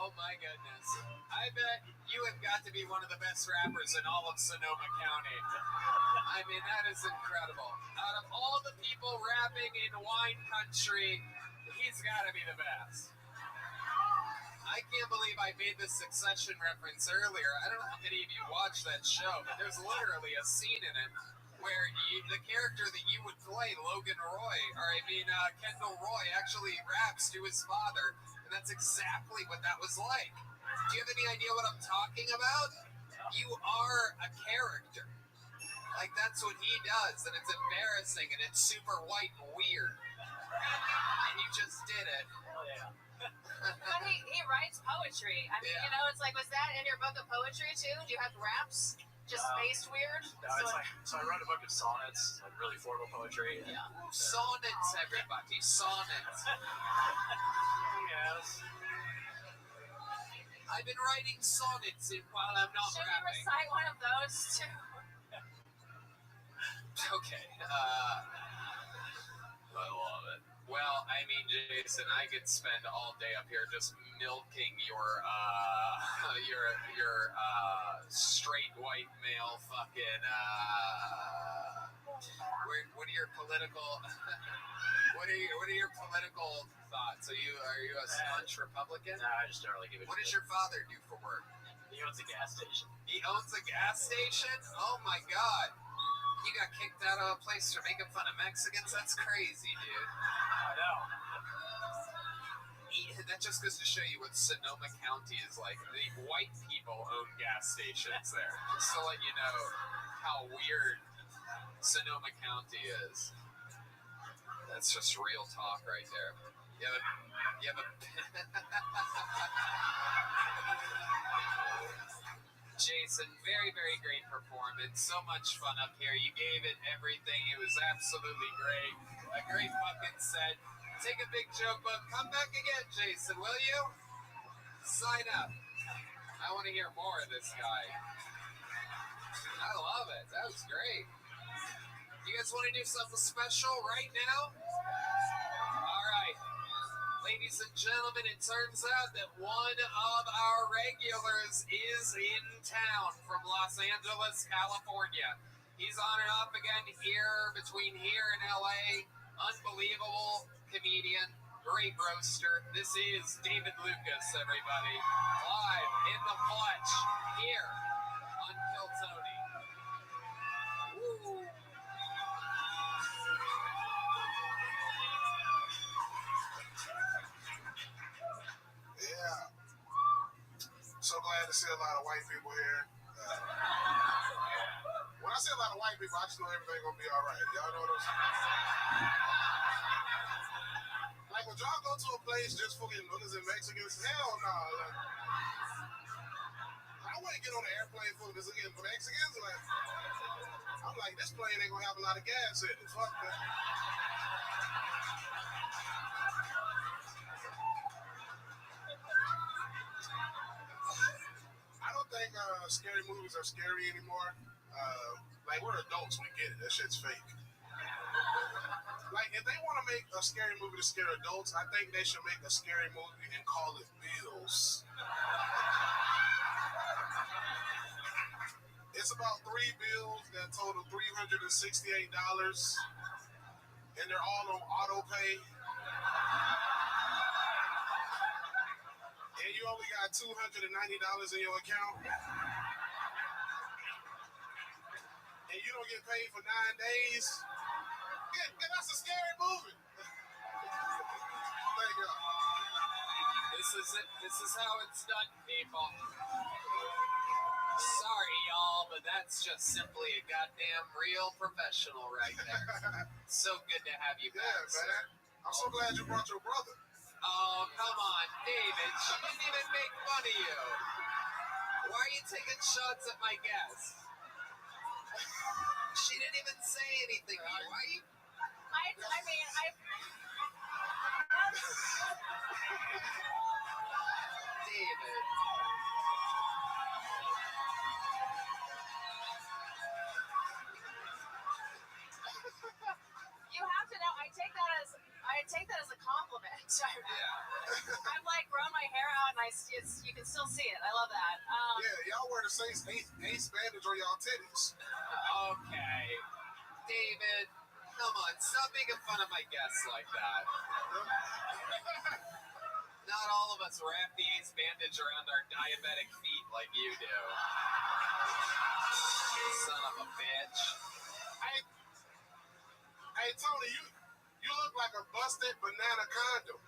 Oh my goodness. I bet you have got to be one of the best rappers in all of Sonoma County. I mean, that is incredible. Out of all the people rapping in wine country, he's got to be the best. I can't believe I made this Succession reference earlier. I don't know how many of you watched that show, but there's literally a scene in it where the character that you would play, Kendall Roy, actually raps to his father, and that's exactly what that was like. Do you have any idea what I'm talking about? You are a character. Like, that's what he does, and it's embarrassing, and it's super white and weird. And you just did it. Oh, yeah. But he writes poetry. poetry. I mean, you know, it's like, was that in your book of poetry too? Do you have raps? Just spaced weird? No, it's like, so I wrote a book of sonnets, like really formal poetry. Yeah. Sonnets, everybody. Sonnets. Yes. I've been writing sonnets while I'm not Should we rapping. recite one of those too? Okay. I love it. Well, I mean, Jason, I could spend all day up here just milking your straight white male fucking what are your political what are your political thoughts? Are you a staunch Republican? No, I just don't really give a What shit. does your father do for work? He owns a gas station. He owns a gas station? Oh my god. You got kicked out of a place for making fun of Mexicans? That's crazy, dude. I know. That just goes to show you what Sonoma County is like. The white people own gas stations there. Just to let you know how weird Sonoma County is. That's just real talk right there. You have a Jason, very, very great performance. So much fun up here. You gave it everything. It was absolutely great. A great fucking set. Take a big joke book. Come back again, Jason, will you? Sign up. I want to hear more of this guy. I love it. That was great. You guys want to do something special right now? All right. Ladies and gentlemen, it turns out that one of our regulars is in town from Los Angeles, California. He's on and off again here, between here and LA. Unbelievable comedian, great roaster. This is David Lucas, everybody. Live in the flesh here on Kill Tony. Woo! Yeah. So glad to see a lot of white people here. When I say a lot of white people, I just know everything gonna be all right. Y'all know what I'm saying? Like when y'all go to a place just for Latinos and Mexicans, hell no. Like, I wouldn't get on an airplane full of Mexicans. Like, I'm like, this plane ain't gonna have a lot of gas in it. Fuck that. I don't think scary movies are scary anymore. Like, we're adults, we get it. That shit's fake. Like, if they want to make a scary movie to scare adults, I think they should make a scary movie and call it Bills. It's about 3 bills that total $368, and they're all on auto pay. And you only got $290 in your account. And you don't get paid for 9 days. Yeah, that's a scary movie. Thank you. This is it. This is how it's done, people. Sorry, y'all, but that's just simply a goddamn real professional right there. So good to have you back, Yeah, sir. man. I'm so glad you brought your brother. Oh, come on, David. She didn't even make fun of you. Why are you taking shots at my guest? She didn't even say anything to you. Why are you... David. You have to know. I take that as a compliment. I've like grown my hair out, and you can still see it. I love that. Yeah, y'all wear the same ace bandage on y'all titties. Okay. David, come on. Stop making fun of my guests like that. Not all of us wrap the ace bandage around our diabetic feet like you do. Son of a bitch. Hey, Tony, you look like a busted banana condom.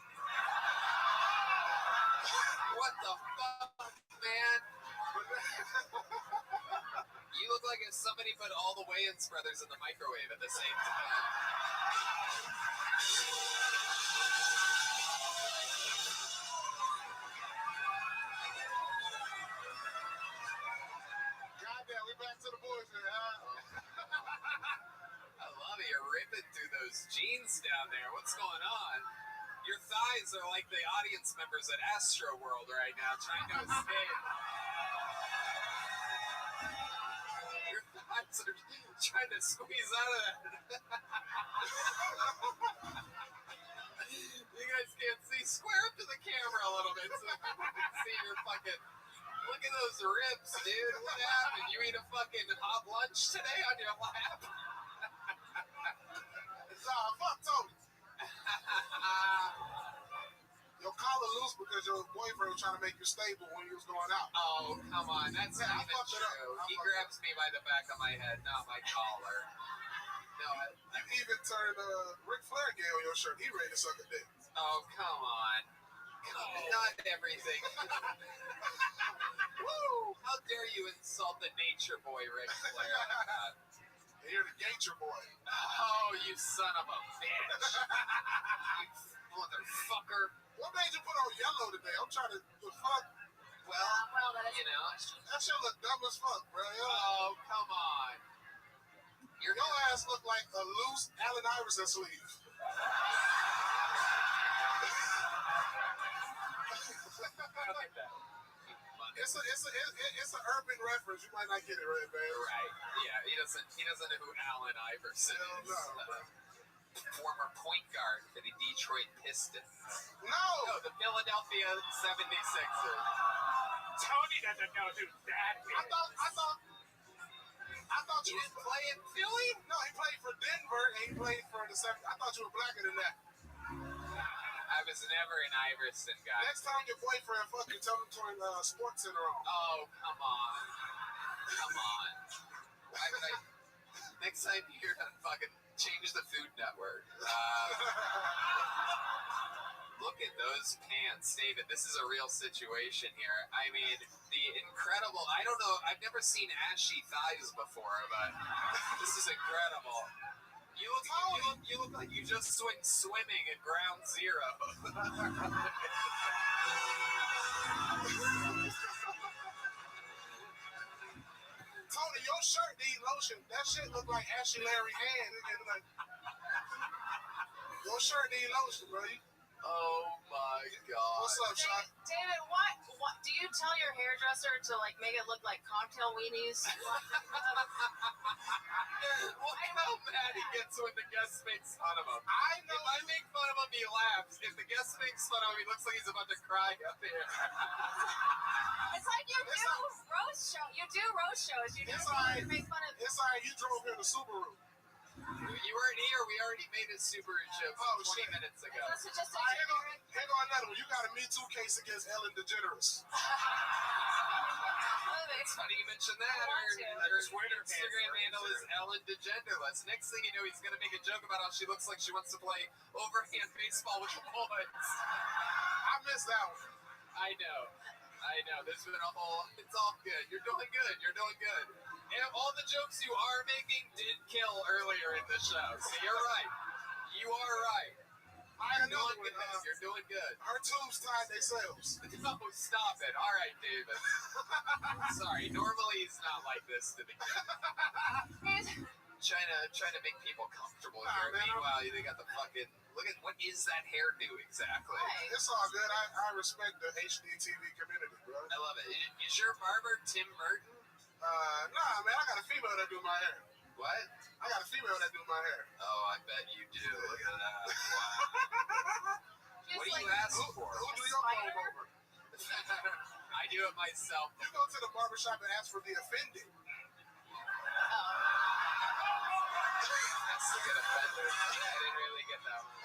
What the fuck, man? You look like if somebody put all the Wayans brothers in the microwave at the same time. ripping through those jeans down there. What's going on? Your thighs are like the audience members at Astro World right now, trying to escape. Your thighs are trying to squeeze out of that. You guys can't see. Square up to the camera a little bit so people can see your fucking. Look at those ribs, dude. What happened? You eat a fucking hot lunch today on your lap? Fuck Tony. Your collar loose because your boyfriend was trying to make you stable when you was going out. Oh, come on. That's Yeah, I not even fucked it up. true. I He fucked grabs me by the back of my head, not my collar. No, You even turned Ric Flair gay on your shirt. He ready to suck a dick. oh, come on. Not everything. Woo! How dare you insult the nature boy, Ric Flair? like that? You're the Gator boy. Oh, you son of a bitch. You motherfucker. What made you put on yellow today? I'm trying to. The fuck? Well, you know. That shit look dumb as fuck, bro. Oh, come on. Your ass look like a loose Allen Iverson sleeve. It's an urban reference. You might not get it right, man. Right. Yeah, he doesn't know who Allen Iverson is. Former point guard for the Detroit Pistons. No, the Philadelphia 76ers. Tony doesn't know who that is. I thought you didn't play in Philly? No, he played for Denver and he played for the 7. I thought you were blacker than that. I was never an Iverson guy. Next time your boyfriend fuck you, tell him to turn Sports Center on. Oh, come on. Come on. Next time you're done fucking change the Food Network. Look at those pants, David. This is a real situation here. I mean, the incredible. I don't know. I've never seen ashy thighs before, but this is incredible. You look like you just went swimming at Ground Zero. Tony, your shirt need lotion. That shit look like Ashy Larry hand. Your shirt need lotion, bro. Oh my God. What's up, Sean? David, what do you tell your hairdresser to like make it look like cocktail weenies? Look how mad he gets when the guest makes fun of him. I know. If I make fun of him, he laughs. If the guest makes fun of him, he looks like he's about to cry up here. It's like you do roast shows. You do roast shows. You do make fun of. It's alright. You drove here in a Subaru. You weren't here. We already made a Subaru joke 20 minutes ago. That's just a hang on another one. You got a Me Too case against Ellen DeGeneres. It's funny you mentioned that. Her Twitter Instagram handle is Ellen DeGenderless. Next thing you know, he's going to make a joke about how she looks like she wants to play overhand baseball with the boys. I missed that one. I know. There's been a whole. It's all good. You're doing good. And all the jokes you are making did kill earlier in the show. So you're right. You are right. You're doing good. Her tubes tied themselves. No, stop it. All right, David. Sorry. Normally he's not like this to begin. Trying to make people comfortable here. Meanwhile, they got the fucking. Look at what is that hairdo exactly? It's all good. I respect the HDTV community, bro. I love it. Is your barber Tim Merton? Nah, man. I got a female that do my hair. What? I got a female that do my hair. Oh, I bet you do. Look at that. Wow. What do you ask for? Who do your comb over? I do it myself. You go to the barbershop and ask for the offended. That's a good offender. I didn't really get that one.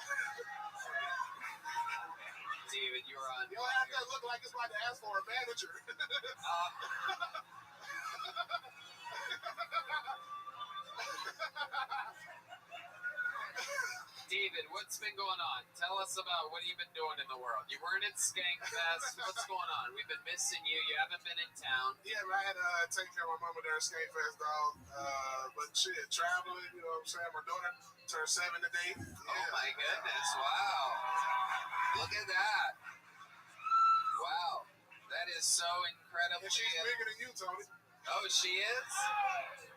David, you were on. Your hair doesn't look like it's about to ask for a manager. David, what's been going on? Tell us about what you've been doing in the world. You weren't at Skankfest. What's going on? We've been missing you. You haven't been in town. Yeah, man, I had to take care of my mama during Skankfest, dog. But shit, traveling, you know what I'm saying? My daughter turned 7 today. Yeah. Oh my goodness! Wow. Look at that. Wow. That is so incredibly. And she's bigger than you, Tony. Oh, she is?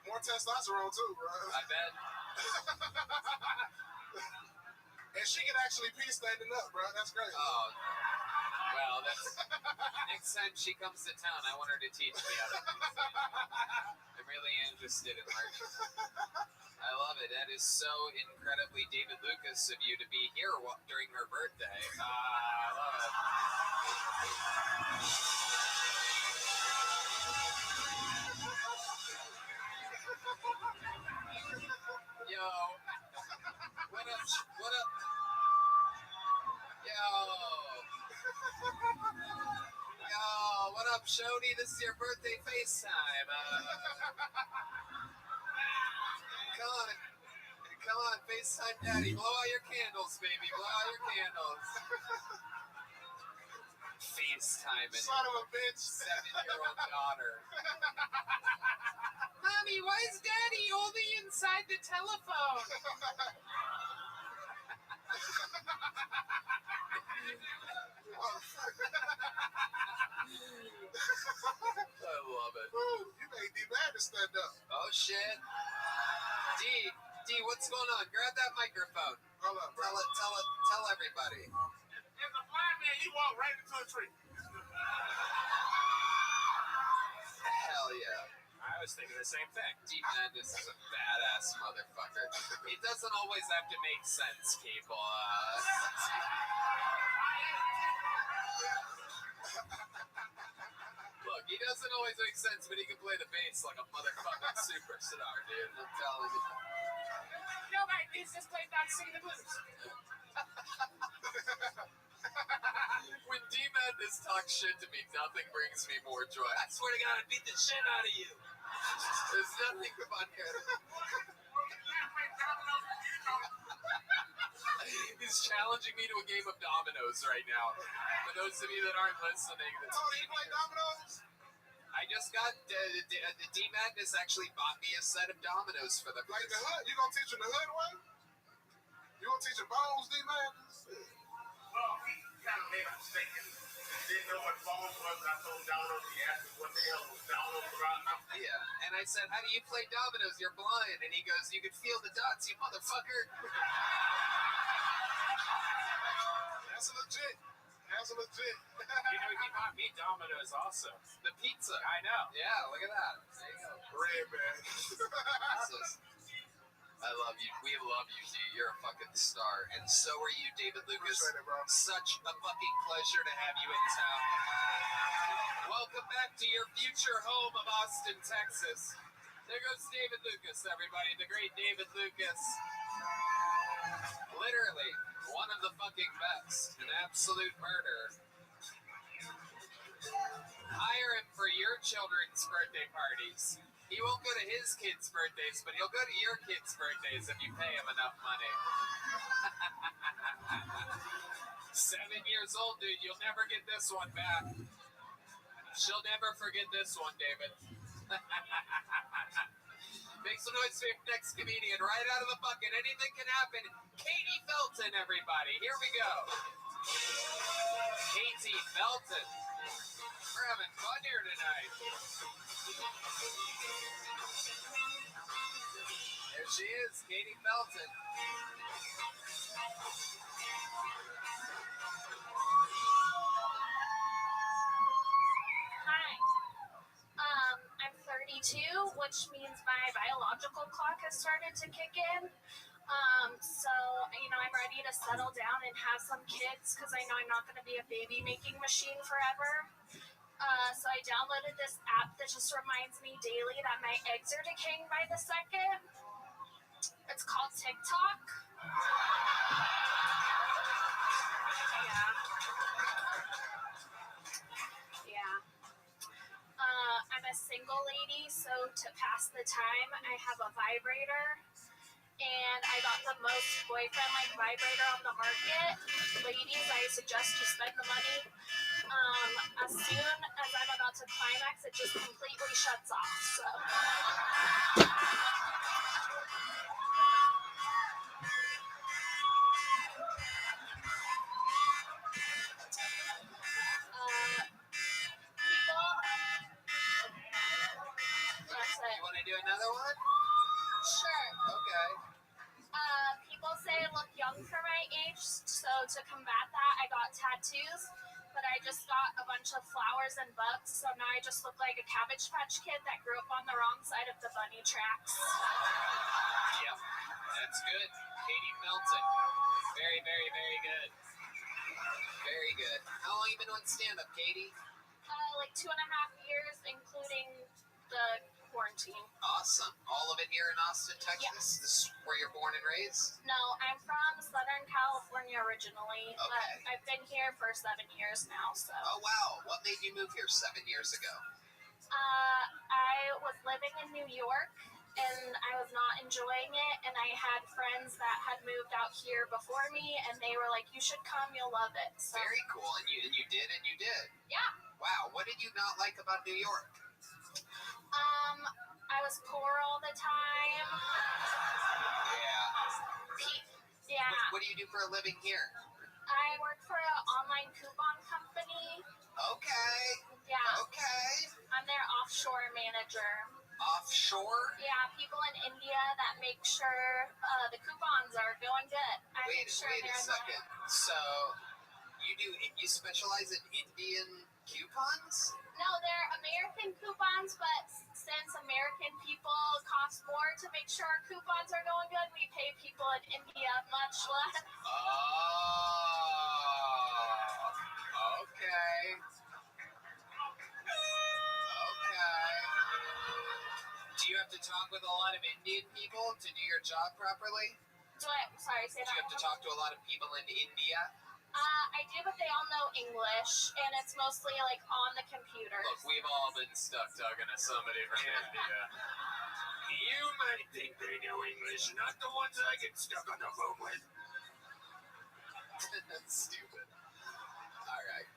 More testosterone too, bro. I bet. And she can actually pee standing up, bro. That's crazy. Oh, well, that's next time she comes to town, I want her to teach me how to do that. I'm really interested in learning. I love it. That is so incredibly David Lucas of you to be here during her birthday. I love it. Yo, what up? What up? Yo, what up, Shody? This is your birthday FaceTime. Come on, FaceTime Daddy. Blow out your candles, baby. Blow out your candles. FaceTime and Son of a bitch. 7-year-old daughter. Mommy, why is Daddy only inside the telephone? I love it. Ooh, you made D-Man to stand up. Oh, shit. D, what's going on? Grab that microphone. Hold up, bro. Tell everybody. There's a blind man, he walked right into a tree. Hell yeah. I was thinking the same thing. D-Madness is a badass motherfucker. It doesn't always have to make sense, people. Look, he doesn't always make sense, but he can play the bass like a motherfucking superstar, dude. I'm telling you. No, mate, he's just playing back singing the blues. When D-Madness talks shit to me, nothing brings me more joy. I swear to God, I beat the shit out of you. There's nothing funnier. He's challenging me to a game of dominoes right now. For those of you that aren't listening, that's you play dominoes? I just got the D-Madness actually bought me a set of dominoes for the Like the hood? You gonna teach him the hood way? You gonna teach him bones, D-Madness? Well, he kind of made a mistake. He didn't know what bones was. I told Domino's, he asked me what the hell was Domino's about. Yeah, and I said, how do you play dominoes? You're blind. And he goes, you can feel the dots, you motherfucker. That's legit. That's legit. You know, he bought me Domino's also. The pizza. I know. Yeah, look at that. There you go. Red man. I love you. We love you, D. You're a fucking star. And so are you, David Lucas. Appreciate it, bro. Such a fucking pleasure to have you in town. Welcome back to your future home of Austin, Texas. There goes David Lucas, everybody. The great David Lucas. Literally, one of the fucking best. An absolute murder. Hire him for your children's birthday parties. He won't go to his kids' birthdays, but he'll go to your kids' birthdays if you pay him enough money. 7 years old, dude. You'll never get this one back. She'll never forget this one, David. Make some noise for your next comedian right out of the bucket. Anything can happen. Katie Felton, everybody. Here we go. Katie Felton. We're having fun here tonight. There she is, Katie Felton. Hi. I'm 32, which means my biological clock has started to kick in. So, I'm ready to settle down and have some kids because I know I'm not going to be a baby making machine forever. So I downloaded this app that just reminds me daily that my eggs are decaying by the second. It's called TikTok. Yeah. I'm a single lady, so to pass the time, I have a vibrator. And I got the most boyfriend-like vibrator on the market. Ladies, I suggest you spend the money. As soon as I'm about to climax, it just completely shuts off. So. You want to do another one? Sure. Okay. say I look young for my age, so to combat that, I got tattoos. But I just got a bunch of flowers and bugs, so now I just look like a Cabbage Patch Kid that grew up on the wrong side of the bunny tracks. Yep, that's good. Katie Melton. Very, very, very good. Very good. How long you been doing stand-up, Katie? Like 2.5 years, including the quarantine. Awesome. All of it here in Austin, Texas? Yep. This is where you're born and raised? No, I'm from Southern California originally, but Okay. I've been here for 7 years now, so. Oh, wow. What made you move here 7 years ago? I was living in New York, and I was not enjoying it, and I had friends that had moved out here before me, and they were like, you should come, you'll love it. So, Very cool. And you did, and you did. yeah. Wow. What did you not like about New York? I was poor all the time. Yeah. What do you do for a living here? I work for an online coupon company. Okay. Yeah. Okay. I'm their offshore manager. Offshore? Yeah, people in India that make sure the coupons are going good. I make sure Wait a they're in second. line. So you specialize in Indian coupons? No, they're American coupons, but since American people cost more to make sure our coupons are going good, we pay people in India much less. Oh, okay. Do you have to talk with a lot of Indian people to do your job properly? Sorry, say Do that you have to talk to a lot of people in India? I do, but they all know English, and it's mostly like on the computers. Look, we've all been stuck talking to somebody from India. You might think they know English, not the ones I get stuck on the phone with. That's stupid. All right.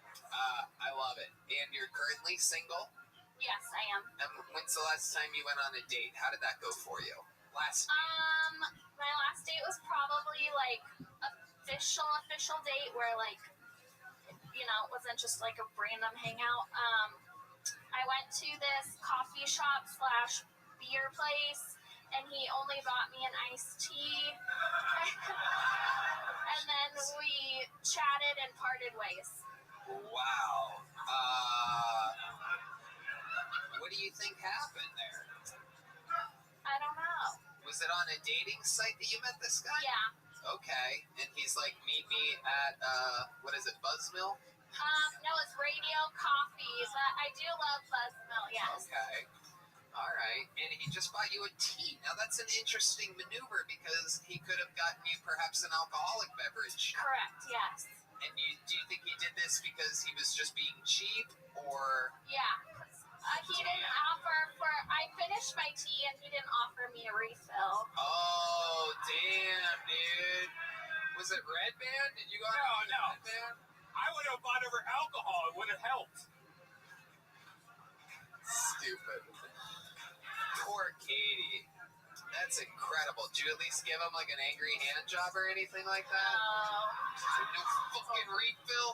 I love it. And you're currently single? Yes, I am. And when's the last time you went on a date? How did that go for you? My last date was probably like official date where like, you know, it wasn't just like a random hangout. I went to this coffee shop / beer place, and he only bought me an iced tea. And then we chatted and parted ways. Wow. What do you think happened there? I don't know. Was it on a dating site that you met this guy? Yeah. Okay. And he's like, meet me at, what is it, Buzzmill? No, it's Radio Coffee, but I do love Buzzmill, yes. Okay. All right. And he just bought you a tea. Now, that's an interesting maneuver because he could have gotten you perhaps an alcoholic beverage. Correct, yes. And do you think he did this because he was just being cheap, or? Yeah. He didn't offer I finished my tea and he didn't offer me a refill. Oh, damn, dude. Was it Red Band? Did you go on Red Band? I would have bought over alcohol. It would have helped. Stupid. Poor Katie. That's incredible. Did you at least give him like an angry hand job or anything like that? No fucking refill?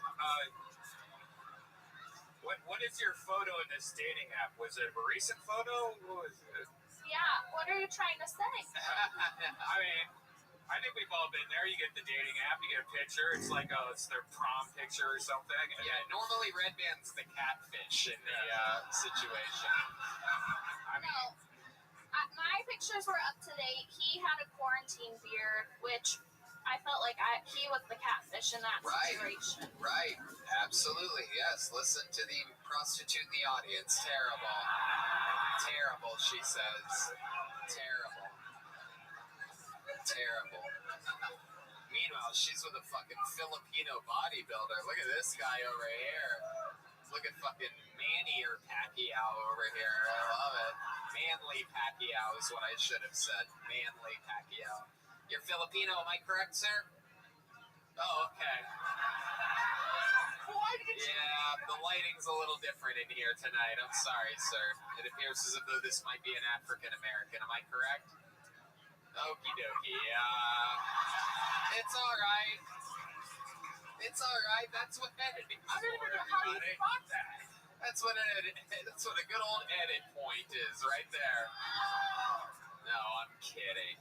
What is your photo in this dating app? Was it a recent photo? What was it? Yeah, what are you trying to say? I mean, I think we've all been there. You get the dating app, you get a picture. It's like, it's their prom picture or something. And Yeah, normally Red Band's the catfish in the situation. I mean, my pictures were up to date. He had a quarantine beard, which I felt like he was the catfish in that situation. Right. Absolutely. Yes. Listen to the prostitute in the audience. Terrible. Terrible, she says. Terrible. Terrible. Meanwhile, she's with a fucking Filipino bodybuilder. Look at this guy over here. Look at fucking Manny or Pacquiao over here. I love it. Manly Pacquiao is what I should have said. Manly Pacquiao. You're Filipino, am I correct, sir? Oh, okay. Yeah, the lighting's a little different in here tonight. I'm sorry, sir. It appears as though this might be an African American. Am I correct? Okie dokie. It's all right. It's all right. That's what editing. I don't even know how you thought that. That's what a good old edit point is, right there. No, I'm kidding.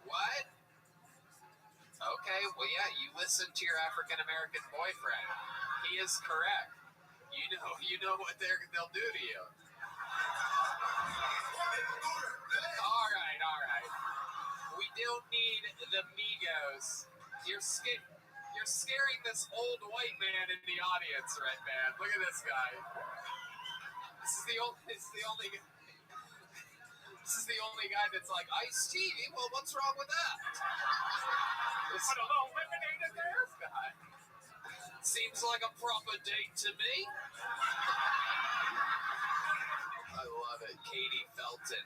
What? Okay, well, yeah, you listen to your African American boyfriend. He is correct. You know what they'll do to you. All right. We don't need the Migos. You're scaring this old white man in the audience, Red Man. Look at this guy. This is the only guy that's like, Ice-T, well, what's wrong with that? This guy. Seems like a proper date to me. I love it. Katie Felton.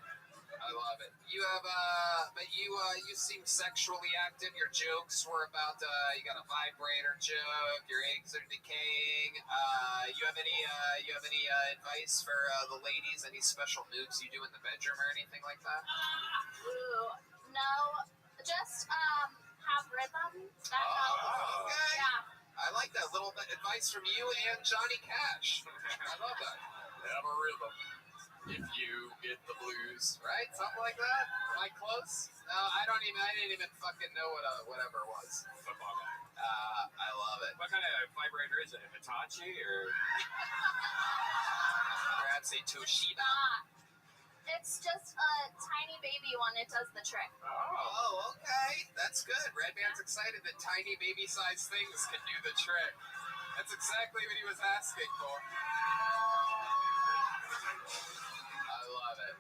I love it. You have, you seem sexually active. Your jokes were about, you got a vibrator joke. Your eggs are decaying. You have any advice for the ladies? Any special moves you do in the bedroom or anything like that? Ooh, no. Just have rhythm. That helps. Okay. Yeah. I like that little bit advice from you and Johnny Cash. I love that. Have a rhythm. If you get the blues, right? Something like that. Am I close? No, I didn't even fucking know what whatever it was. Football guy. I love it. What kind of vibrator is it? A Hitachi or? Perhaps a Toshiba. It's just a tiny baby one. It does the trick. Oh, okay. That's good. Red Man's excited that tiny baby-sized things can do the trick. That's exactly what he was asking for. I love it.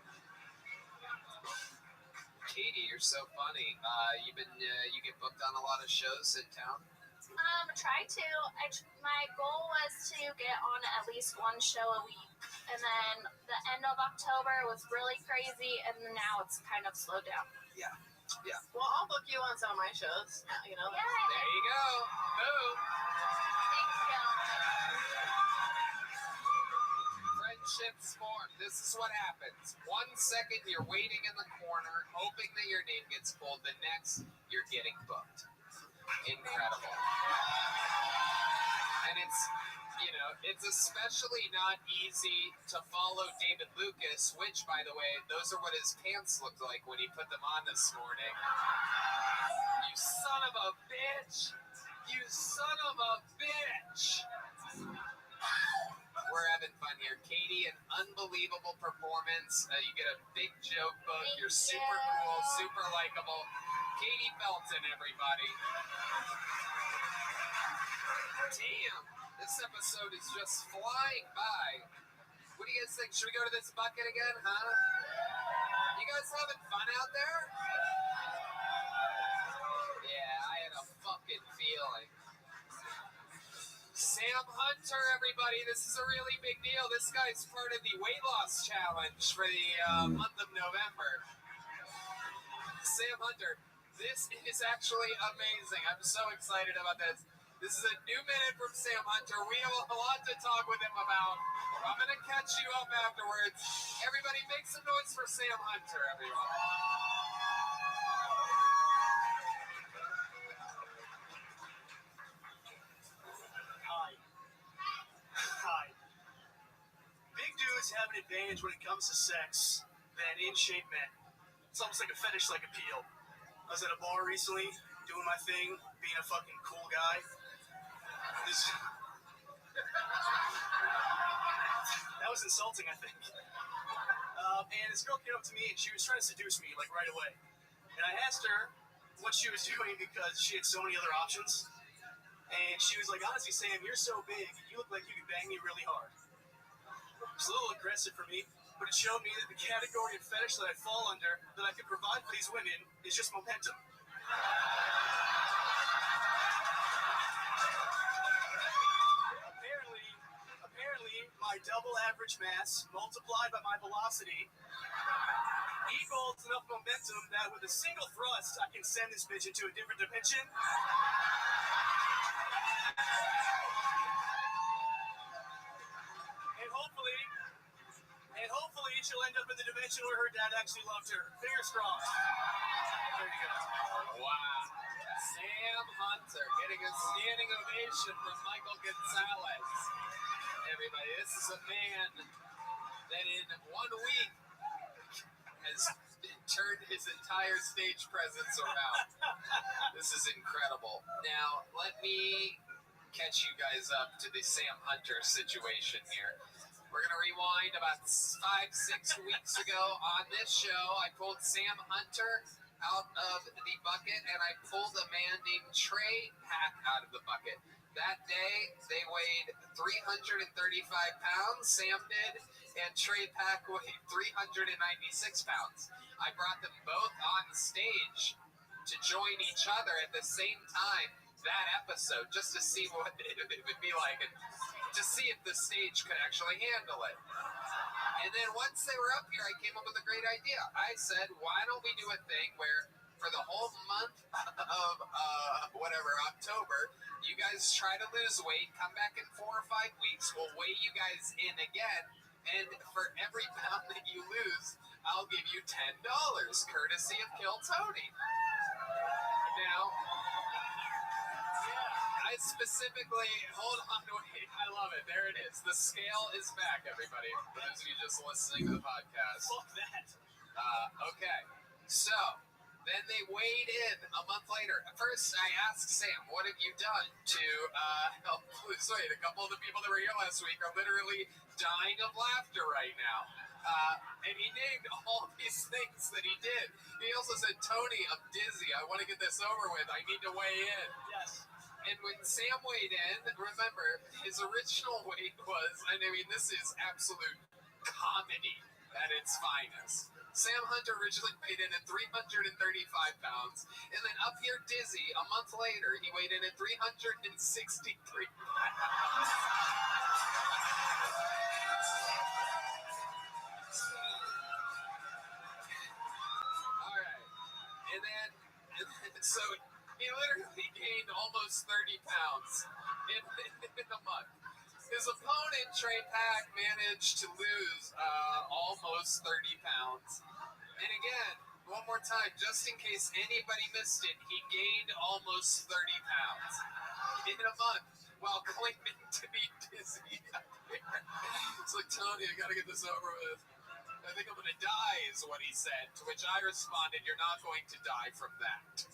Katie, you're so funny. You get booked on a lot of shows in town? Try to. My goal was to get on at least one show a week. And then the end of October was really crazy, and now it's kind of slowed down. Yeah. Well, I'll book you on some of my shows. You know. Yeah. There you go. Boom. Thank you. Friendships form. This is what happens. 1 second you're waiting in the corner, hoping that your name gets pulled. The next, you're getting booked. Incredible. And it's especially not easy to follow David Lucas, which, by the way, those are what his pants looked like when he put them on this morning. You son of a bitch! You son of a bitch! We're having fun here. Katie, an unbelievable performance. You get a big joke book. You're super cool, super likable. Katie Felton, everybody. Damn, this episode is just flying by. What do you guys think? Should we go to this bucket again, huh? You guys having fun out there? Yeah, I had a fucking feeling. Sam Hunter, everybody. This is a really big deal. This guy's part of the weight loss challenge for the month of November. Sam Hunter, this is actually amazing. I'm so excited about this. This is a new minute from Sam Hunter. We have a lot to talk with him about. I'm going to catch you up afterwards. Everybody make some noise for Sam Hunter, everyone. Hi. Big dudes have an advantage when it comes to sex than in-shape men. It's almost like a fetish-like appeal. I was at a bar recently, doing my thing, being a fucking cool guy. That was insulting, I think. And this girl came up to me and she was trying to seduce me, like, right away. And I asked her what she was doing because she had so many other options. And she was like, honestly, Sam, you're so big, you look like you could bang me really hard. It's a little aggressive for me, but it showed me that the category of fetish that I fall under, that I could provide for these women, is just momentum. Apparently, my double average mass multiplied by my velocity equals enough momentum that with a single thrust, I can send this bitch into a different dimension. And hopefully she'll end up in the dimension where her dad actually loved her. Fingers crossed. There you go. Wow. Sam Hunter getting a standing ovation from Michael Gonzalez. Everybody, this is a man that in 1 week has turned his entire stage presence around. This is incredible. Now, let me catch you guys up to the Sam Hunter situation here. We're going to rewind about 5-6 weeks ago on this show. I pulled Sam Hunter out of the bucket, and I pulled a man named Trey Pack out of the bucket. That day, they weighed 335 pounds, Sam did, and Trey Pack weighed 396 pounds. I brought them both on stage to join each other at the same time that episode, just to see what it would be like, and to see if the stage could actually handle it. And then once they were up here, I came up with a great idea. I said, why don't we do a thing where for the whole month of October, you guys try to lose weight, come back in 4 or 5 weeks, we'll weigh you guys in again, and for every pound that you lose, I'll give you $10, courtesy of Kill Tony. Now, I specifically, hold on, wait, I love it. There it is. The scale is back, everybody. For those of you just listening to the podcast. Fuck that. Okay, so then they weighed in a month later. First, I asked Sam, what have you done to help lose weight? A couple of the people that were here last week are literally dying of laughter right now. And he named all these things that he did. He also said, Tony, I'm dizzy. I want to get this over with. I need to weigh in. Yes. And when Sam weighed in, remember, his original weight was, I mean, this is absolute comedy at its finest. Sam Hunter originally weighed in at 335 pounds, and then up here dizzy, a month later, he weighed in at 363 pounds. All right. And then so he literally gained almost 30 pounds in a month. His opponent, Trey Pack, managed to lose almost 30 pounds. And again, one more time, just in case anybody missed it, he gained almost 30 pounds in a month while claiming to be dizzy. It's like, Tony, I gotta get this over with. I think I'm gonna die, is what he said. To which I responded, you're not going to die from that.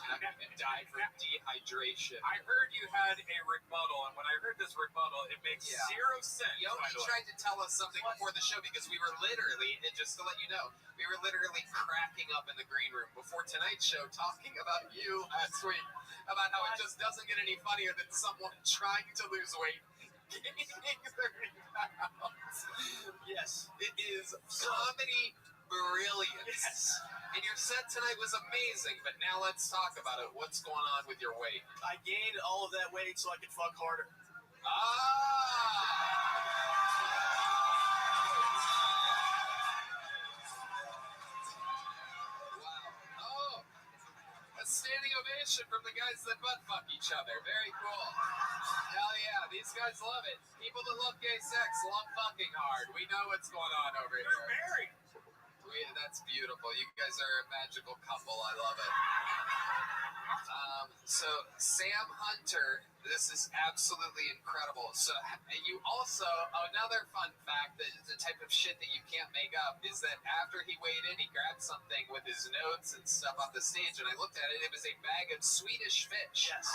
You're not going to die from dehydration. I heard you had a rebuttal, and when I heard this rebuttal, it makes zero sense. Yogi tried to tell us something before the show because we were literally, and just to let you know, we were literally cracking up in the green room before tonight's show talking about you last week, about how it just doesn't get any funnier than someone trying to lose weight, gaining 30 pounds. Yes. It is comedy brilliance. Yes. And your set tonight was amazing, but now let's talk about it. What's going on with your weight? I gained all of that weight so I could fuck harder. Wow. Oh, a standing ovation from the guys that butt fuck each other. Very cool. Hell yeah, these guys love it. People that love gay sex love fucking hard. We know what's going on over here. We're married. That's beautiful. You guys are a magical couple. I love it. So Sam Hunter, this is absolutely incredible. So you also, another fun fact, that the type of shit that you can't make up, is that after he weighed in, he grabbed something with his notes and stuff off the stage, and I looked at it. It was a bag of Swedish fish. Yes.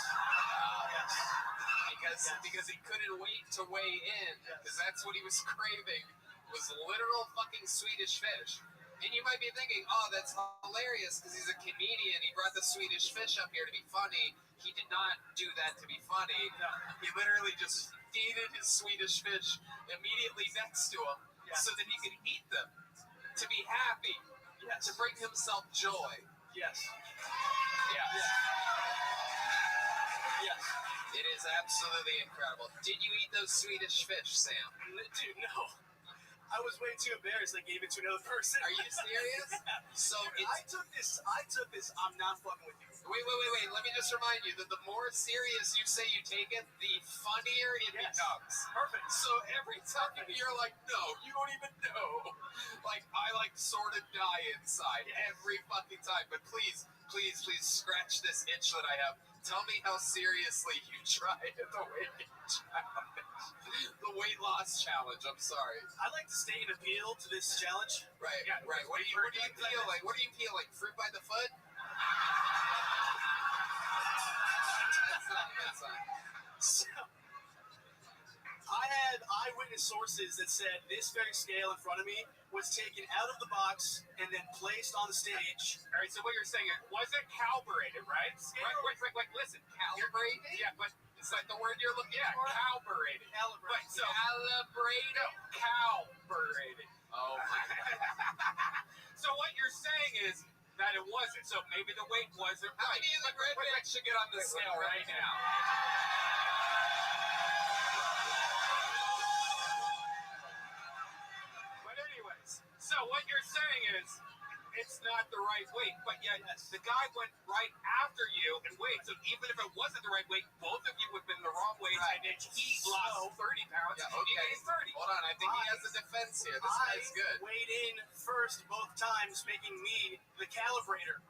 Because he couldn't wait to weigh in, because that's what he was craving, was literal fucking Swedish fish. And you might be thinking, oh, that's hilarious because he's a comedian. He brought the Swedish fish up here to be funny. He did not do that to be funny. No. He literally just feeded his Swedish fish immediately next to him so that he could eat them to be happy, to bring himself joy. Yes. Yes. It is absolutely incredible. Did you eat those Swedish fish, Sam? Dude, no. I was way too embarrassed. I gave it to another person. Are you serious? So I took this. I'm not fucking with you. Wait. Let me just remind you that the more serious you say you take it, the funnier it becomes. Perfect. So every time you're like, no, you don't even know. Like, I sort of die inside every fucking time. But please scratch this itch that I have Tell me how seriously you tried at the weight challenge. The weight loss challenge, I'm sorry. I'd like to state an appeal to this challenge. Right, Yeah, right. What are you peeling? What are you peeling? Fruit by the foot? That's not. So, I had eyewitness sources that said this very scale in front of me was taken out of the box and then placed on the stage. All right, so what you're saying, it wasn't calibrated, right? Wait, listen. Calibrated? Yeah, but it's like the word you're looking for. Calibrated. Right, so Calibrated. Calibrated. Oh my God. So what you're saying is that it wasn't. So maybe the weight wasn't How right. many of the rednecks should get on the scale right now? But anyways, so what you're saying is it's not the right weight, but yet the guy went right after you and weighed. So even if it wasn't the right weight, both of you would have been the wrong weight, and then he lost 30 pounds, Yeah, and you okay. gained 30. Hold on, I think he has a defense here. This guy's good. Weighed in first both times, making me the calibrator.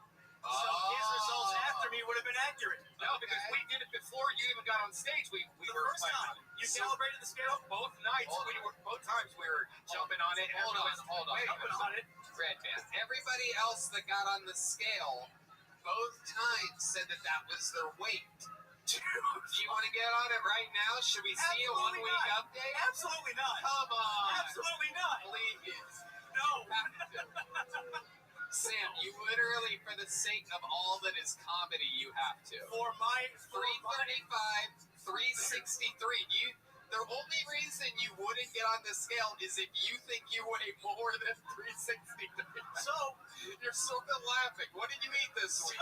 So his results after me would have been accurate. No, because we did it before you even got on stage. We The were first playing time, on it. you calibrated the scale? Both nights, both times we were jumping on it. Hold on. Jumping on it. Redman. Everybody else that got on the scale both times said that was their weight. Do you want to get on it right now? Should we see a 1 week update? Absolutely not. Come on. Absolutely not. Please. No. Sam, you literally, for the sake of all that is comedy, you have to. For my 335, 363. The only reason you wouldn't get on the scale is if you think you weigh more than 363. So you're sort of laughing. What did you eat this week?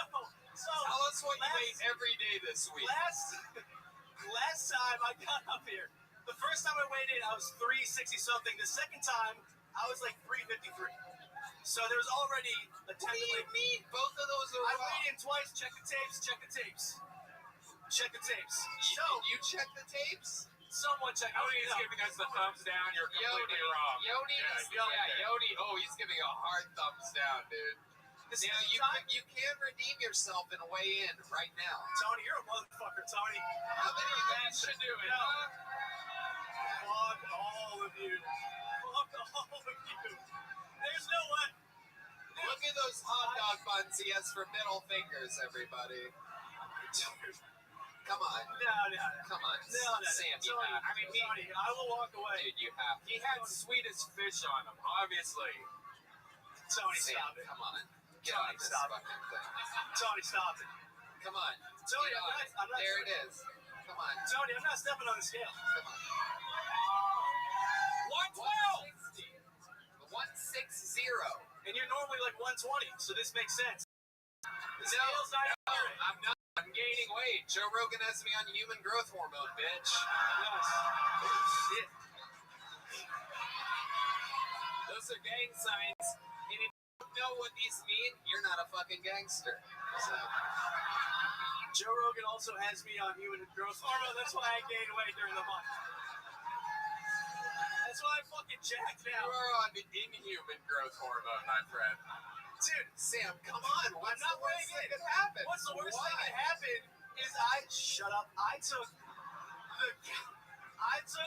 So tell us what you ate every day this week. Last time I got up here, the first time I weighed in, I was 360 something. The second time, I was like 353. So there was already a What do you mean? Both of those are I wrong. weighed in twice. Check the tapes. Check the tapes. Check the tapes. So you check the tapes? Someone check. Yodi's giving us the thumbs down. You're completely wrong. Yodi. Oh, he's giving a hard thumbs down, dude. Now you can redeem yourself and weigh in right now. Tony, you're a motherfucker, Tony. How many of these should do it? Fuck all of you. Fuck all of you. There's no way. Look at those hot dog buns he has for middle fingers, everybody. Come on. No. Come on. No. Sam, you Tony, have to. Tony, I will walk away. Dude, you have to. He had sweetest fish on him, obviously. Tony, Sam, stop it. come on. Get Tony, on this stop it. fucking thing. Tony, stop it. Come on. Tony, Get on I'm not. There it is. Come on. Tony, I'm not stepping on the scale. Come on. 112! 160. And you're normally like 120, so this makes sense. The No, scale's not accurate. I'm not. I'm gaining weight. Joe Rogan has me on human growth hormone, bitch. Shit. Those are gang signs. And if you don't know what these mean, you're not a fucking gangster. So. Joe Rogan also has me on human growth hormone. That's why I gained weight during the month. That's why I'm fucking jacked You now. are on the inhuman growth hormone, my friend. Dude, Sam, come on. What's I'm not the worst weighing that in. could happen? What's the worst thing Why? that happened is shut up. I took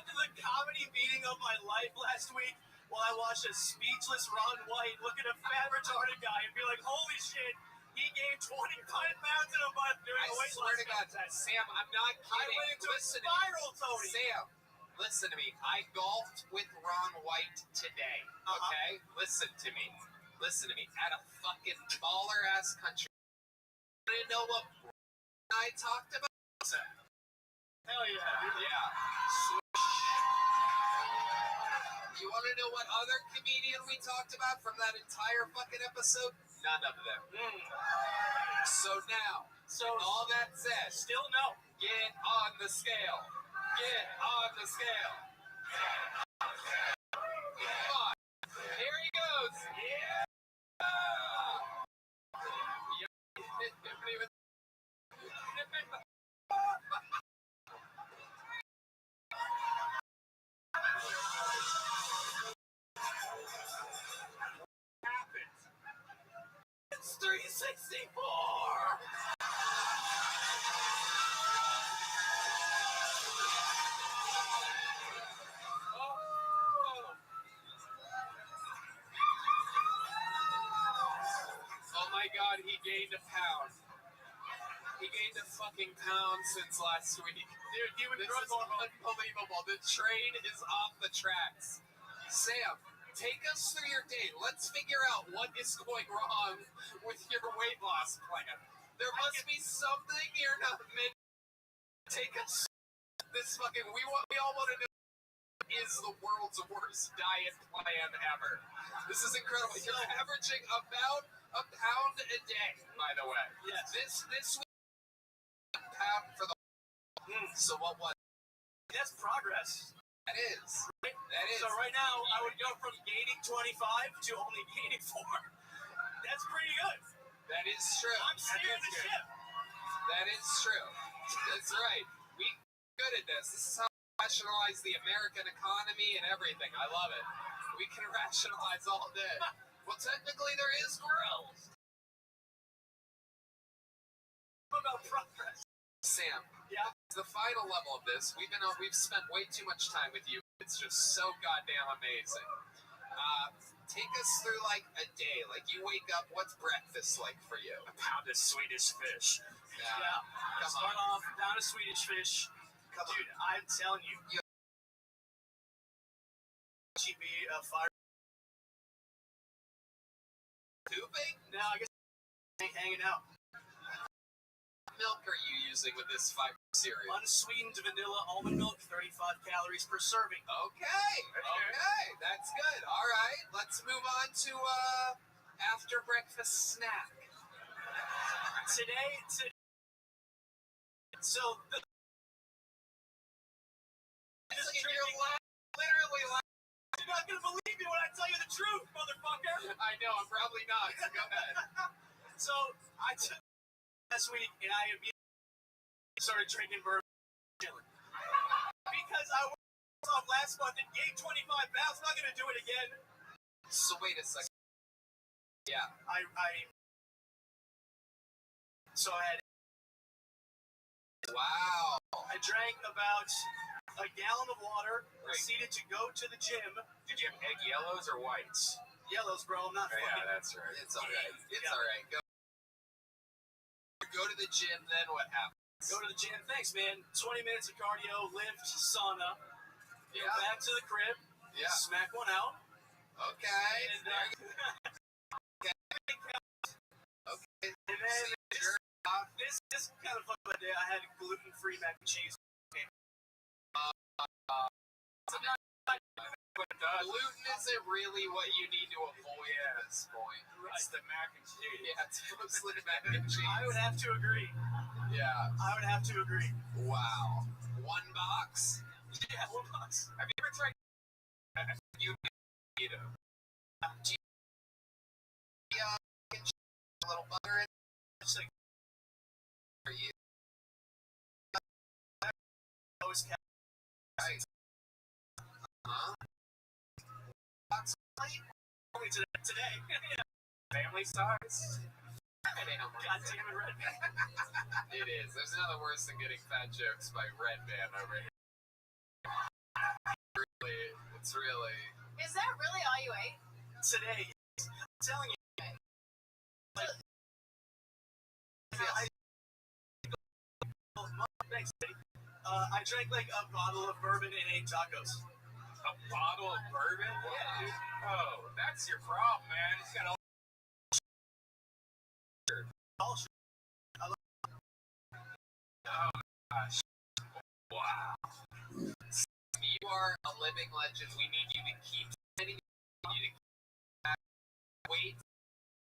the comedy beating of my life last week while I watched a speechless Ron White look at a fat retarded guy and be like, holy shit, he gained 25 pounds in a month during I a weight swear loss to God, contest. Sam, I'm not I kidding. went into a Listen to me. spiral, Tony. Sam, listen to me. I golfed with Ron White today, okay? Listen to me. Listen to me. At a fucking baller-ass country. You want to know what I talked about? Hell yeah. Yeah. You want to know what other comedian we talked about from that entire fucking episode? None of them. So now, with all that said, still no. Get on the scale. Get on the scale. Come on. Here he goes. Yeah. It's 364. god, he gained a pound. He gained a fucking pound since last week. Dude, this is unbelievable. The train is off the tracks. Sam, take us through your day. Let's figure out what is going wrong with your weight loss plan. There must be something you're not meant to take us. This fucking, we all want to know, is the world's worst diet plan ever. This is incredible. You're averaging about a pound a day, by the way. Yes. This week, pound for the. So what was? That's progress. That is. That is. So right now, I would go from gaining 25 to only gaining 4. That's pretty good. That is true. I'm steering the ship. That is true. That's right. We good at this. This is how we rationalize the American economy and everything. I love it. We can rationalize all day. Well, technically, there is growth. What about progress? Sam. Yeah. The final level of this, we've spent way too much time with you. It's just so goddamn amazing. Take us through like a day. Like you wake up, what's breakfast like for you? A pound of Swedish fish. Yeah. Start off, pound of Swedish fish. Dude, I'm telling you. GB fire. Tubing? No, I guess hanging out. What milk are you using with this fiber cereal? Unsweetened vanilla almond milk, 35 calories per serving. Okay, that's good. All right, let's move on to after breakfast snack. Today, so the literally you're not gonna believe me when I tell you the truth, motherfucker. I know, I'm probably not. So go ahead. So I took last week and I immediately started drinking bourbon because I worked off last month and gained 25 pounds. I'm not gonna do it again. So wait a second. Yeah. So I had. Wow. I drank about a gallon of water. Proceeded to go to the gym. Did you have egg yellows or whites? Yellows, bro. I'm not fucking. Yeah, that's right. It's all right. It's all right. Go to the gym. Then what happens? Go to the gym. Thanks, man. 20 minutes of cardio, lift, sauna. Yeah. Go back to the crib. Yeah. Smack one out. Okay. And, okay. And then this kind of fun day. I had gluten-free mac and cheese. Gluten isn't really what you need to avoid at this point. It's the mac and cheese. Yeah, it's mostly the mac and cheese. I would have to agree. Yeah. I would have to agree. Wow. One box? Yeah, 1 box. Have you ever tried you eat them? Do you a little butter in it? Just like for you? Right. Only today. Family size? God damn it, Red Man. It is. There's nothing worse than getting fat jokes by Red Man over here. It's really. Is that really all you ate? Today, I'm telling you. Thanks, buddy. I drank like a bottle of bourbon and 8 tacos. A bottle of bourbon? Yeah, dude. Oh, that's your problem, man. It's got all. Oh gosh. Wow. You are a living legend. We need you to keep sending you to weight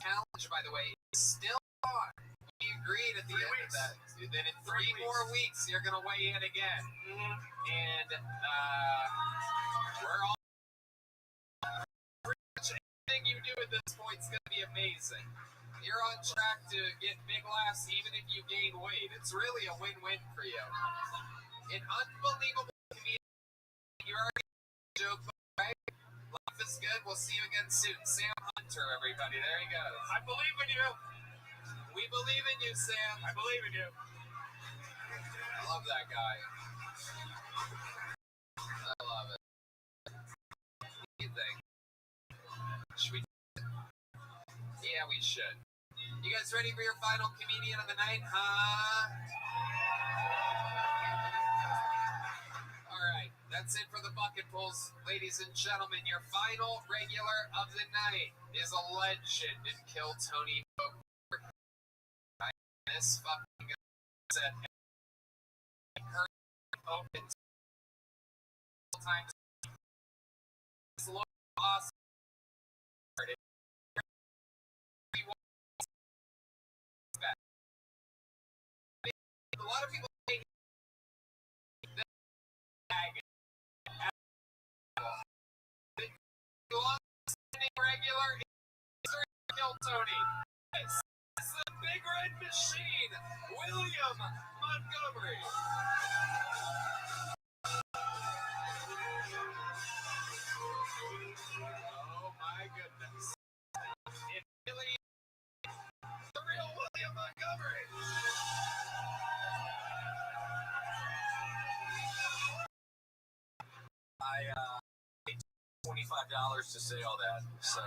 challenge, by the way, is still on. We agreed at the end of that. Then in 3 more weeks, you're going to weigh in again. And we're all. Anything you do at this point is going to be amazing. You're on track to get big laughs even if you gain weight. It's really a win-win for you. An unbelievable comedian. You already joke, right? Life is good. We'll see you again soon. Sam Hunter, everybody. There he goes. I believe in you. We believe in you, Sam. I believe in you. I love that guy. I love it. What do you think? Should we? Yeah, we should. You guys ready for your final comedian of the night, huh? Alright, that's it for the bucket pulls. Ladies and gentlemen, your final regular of the night is a legend in Kill Tony. This fucking said her open times. It's awesome. A lot of people say regular Kill Tony. It's the Big Red Machine, William Montgomery. Oh my goodness. It really is the real William Montgomery. I paid $25 to say all that, so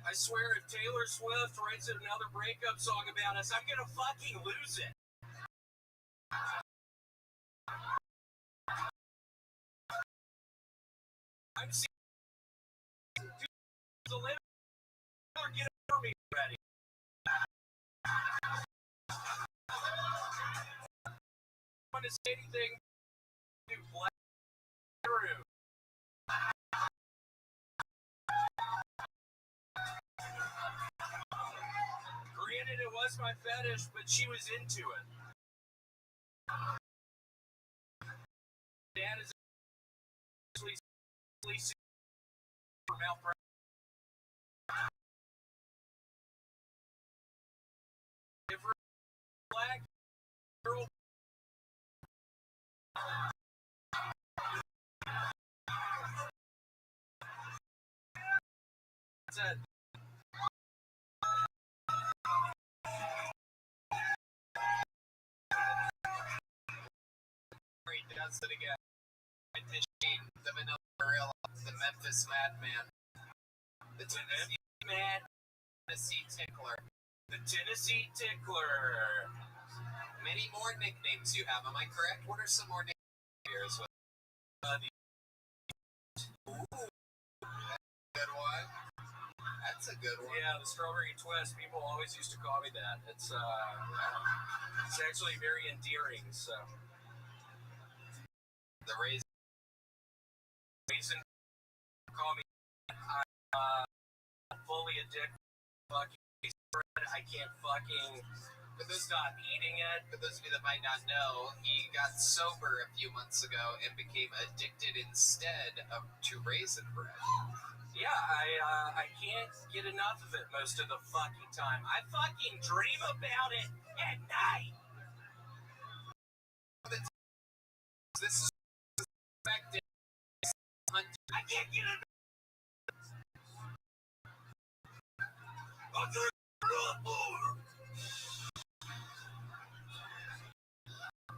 I swear if Taylor Swift writes another breakup song about us, I'm gonna fucking lose it. I'm seeing the limit. Get over me already. Want to say anything to Black Room? Granted, it was my fetish, but she was into it. Dad is actually for malpractice. Black girl. Said. Does it again. Machine, the Vanilla Gorilla, the Memphis Madman, the Tennessee Man, Tennessee Tickler, the Tennessee Tickler. Many more nicknames you have, am I correct? What are some more nicknames? Ooh, good one. That's a good one. Yeah, the Strawberry Twist. People always used to call me that. It's actually very endearing. So the raisin call me. I'm fully addicted. Fucking bread. I can't fucking. Stop eating it. For those of you that might not know, he got sober a few months ago and became addicted instead to raisin bread. Yeah, I can't get enough of it most of the fucking time. I fucking dream about it at night. This is expected. I can't get enough.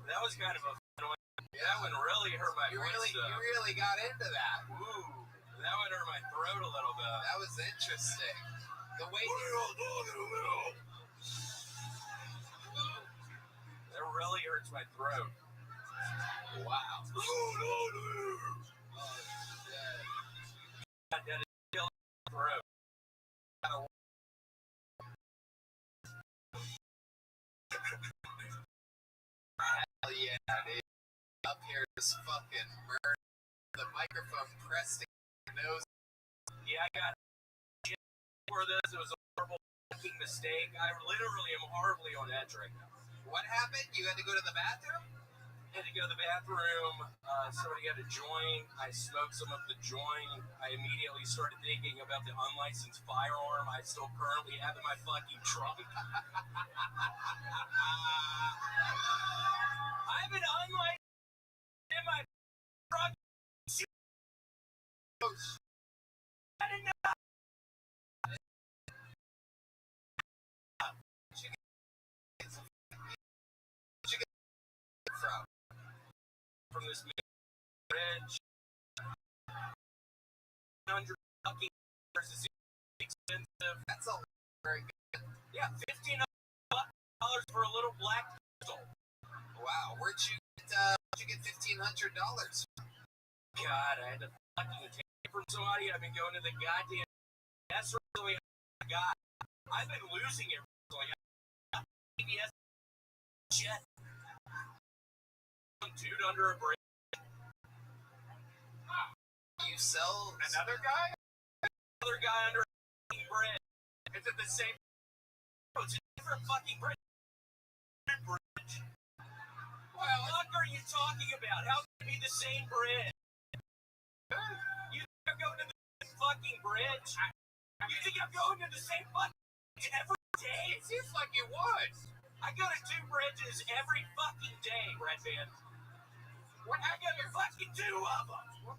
That was kind of a fun one. That one really hurt my voice. You really got into that. Ooh, that one hurt my throat a little bit. That was interesting. The way that really hurts my throat. Wow. That is still my throat. Hell yeah, dude. Up here is fucking murder. The microphone pressed to your nose. Yeah, I got shit for this. It was a horrible fucking mistake. I literally am horribly on edge right now. What happened? You had to go to the bathroom? I had to go to the bathroom. Somebody had a joint. I smoked some of the joint. I immediately started thinking about the unlicensed firearm I still currently have in my fucking trunk. I have an unlicensed in my trunk. I didn't know. From this bridge, 100 fucking versus expensive. That's a very good. Yeah, $1,500 for a little black pistol. Wow, where'd you get $1,500? God, I had to fucking take it from somebody. I've been going to the goddamn. That's really I got. I've been losing it recently. PBS shit. Some dude under a bridge. You sell Another guy? Another guy under a fucking bridge. Is it the same? No, it's a different fucking bridge. Bridge. What the fuck are you talking about? How can it be the same bridge? You think I'm going to the same fucking bridge? You think I'm going to the same fucking bridge every day? It seems like you would. I go to 2 bridges every fucking day, Red Band. I go to fucking 2 of them.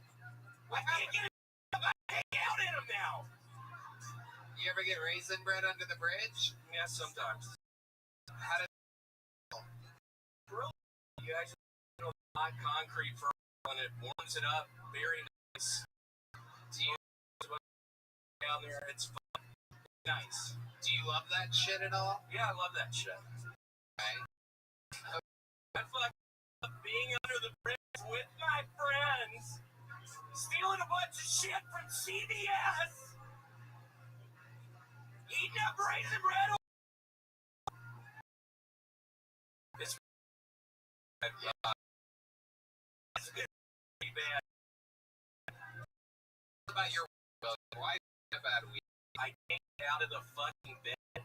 I can't get I hang out in them now. You ever get raisin bread under the bridge? Yeah, sometimes. How did you actually put hot concrete for and it warms it up very nice. do you Down there, it's fun. Nice. do you love that shit at all? Yeah, I love that shit. Okay. I fucking love being under the bridge with my friends, stealing a bunch of shit from CVS, eating up raisin bread. It's pretty bad. What about your why a bad week? I can't get out of the fucking bed.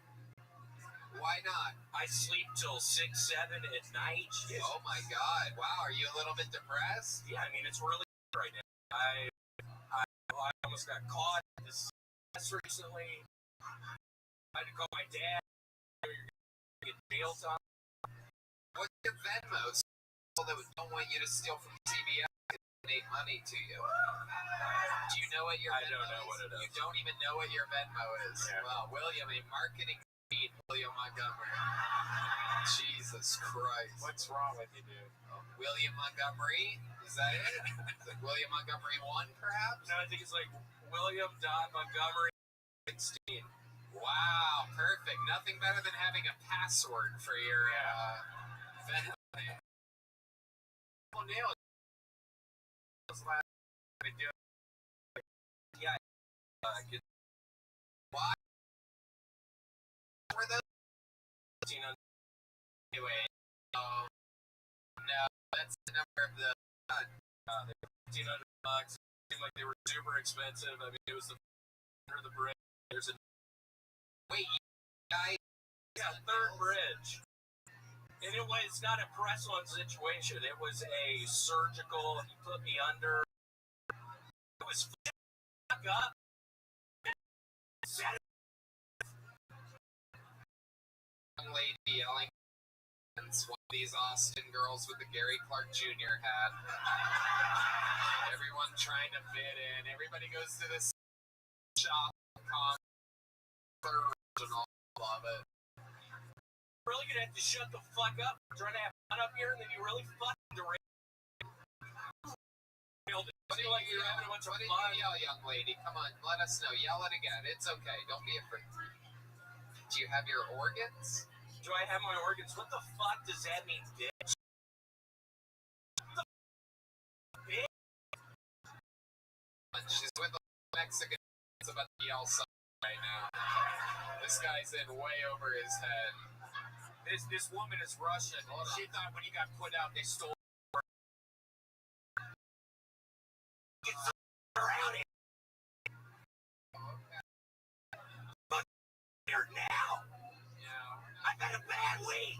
Why not? I sleep till 6, 7 at night. Oh my god. Wow, are you a little bit depressed? Yeah, I mean, it's really right now. I almost got caught this recently. I had to call my dad. You're gonna get jail time. What's your Venmo? So people that don't want you to steal from CVS and donate money to you. Do you know what your I Venmo don't know is? what it is. You don't even know what your Venmo is. Yeah. Wow, William, a marketing feed, William Montgomery. Jesus Christ. What's wrong with you, dude? William Montgomery? Is that it? Is it William Montgomery 1, perhaps? No, I think it's like William Montgomery 16. Wow, perfect. Nothing better than having a password for your Venmo name. Oh, nailed it. Yeah. Why? Were those? Anyway, no, that's the number of the. They were $1,500. Seemed like they were super expensive. I mean, it was under the bridge. There's a Wait, you guys? Yeah, 3rd bridge. And it's not a press-on situation. It was a surgical. He put me under. It was fuck up. Young lady yelling. One of these Austin girls with the Gary Clark Jr. hat. Everyone trying to fit in. Everybody goes to this shop. Original. Love it. Really gonna have to shut the fuck up. I'm trying to have fun up here, and then you really fucking derail. What do you yell, young lady? Come on, let us know. Yell it again. It's okay. Don't be afraid. Do you have your organs? Do I have my organs? What the fuck does that mean, bitch? What the bitch? She's with a Mexican. It's about to yell something right now. This guy's in way over his head. This woman is Russian. She thought when he got put out, they stole her. Get around here. Fuck here now. I've had a bad week.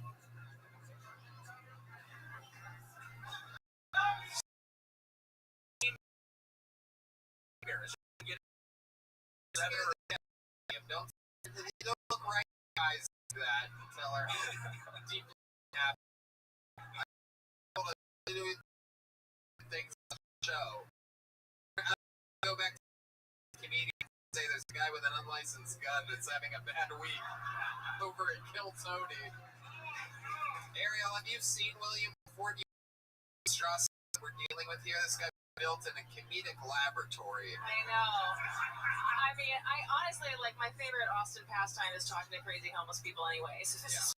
Don't look right guys that tell her deeply happy. I told her to do things on the show. I go back to the comedian and say there's a guy with an unlicensed gun that's having a bad week over at Kill Tony. Ariel, have you seen William before? Strauss we're dealing with here? This guy built in a comedic laboratory. I know. I mean, I honestly, like, my favorite Austin pastime is talking to crazy homeless people anyway. So this is...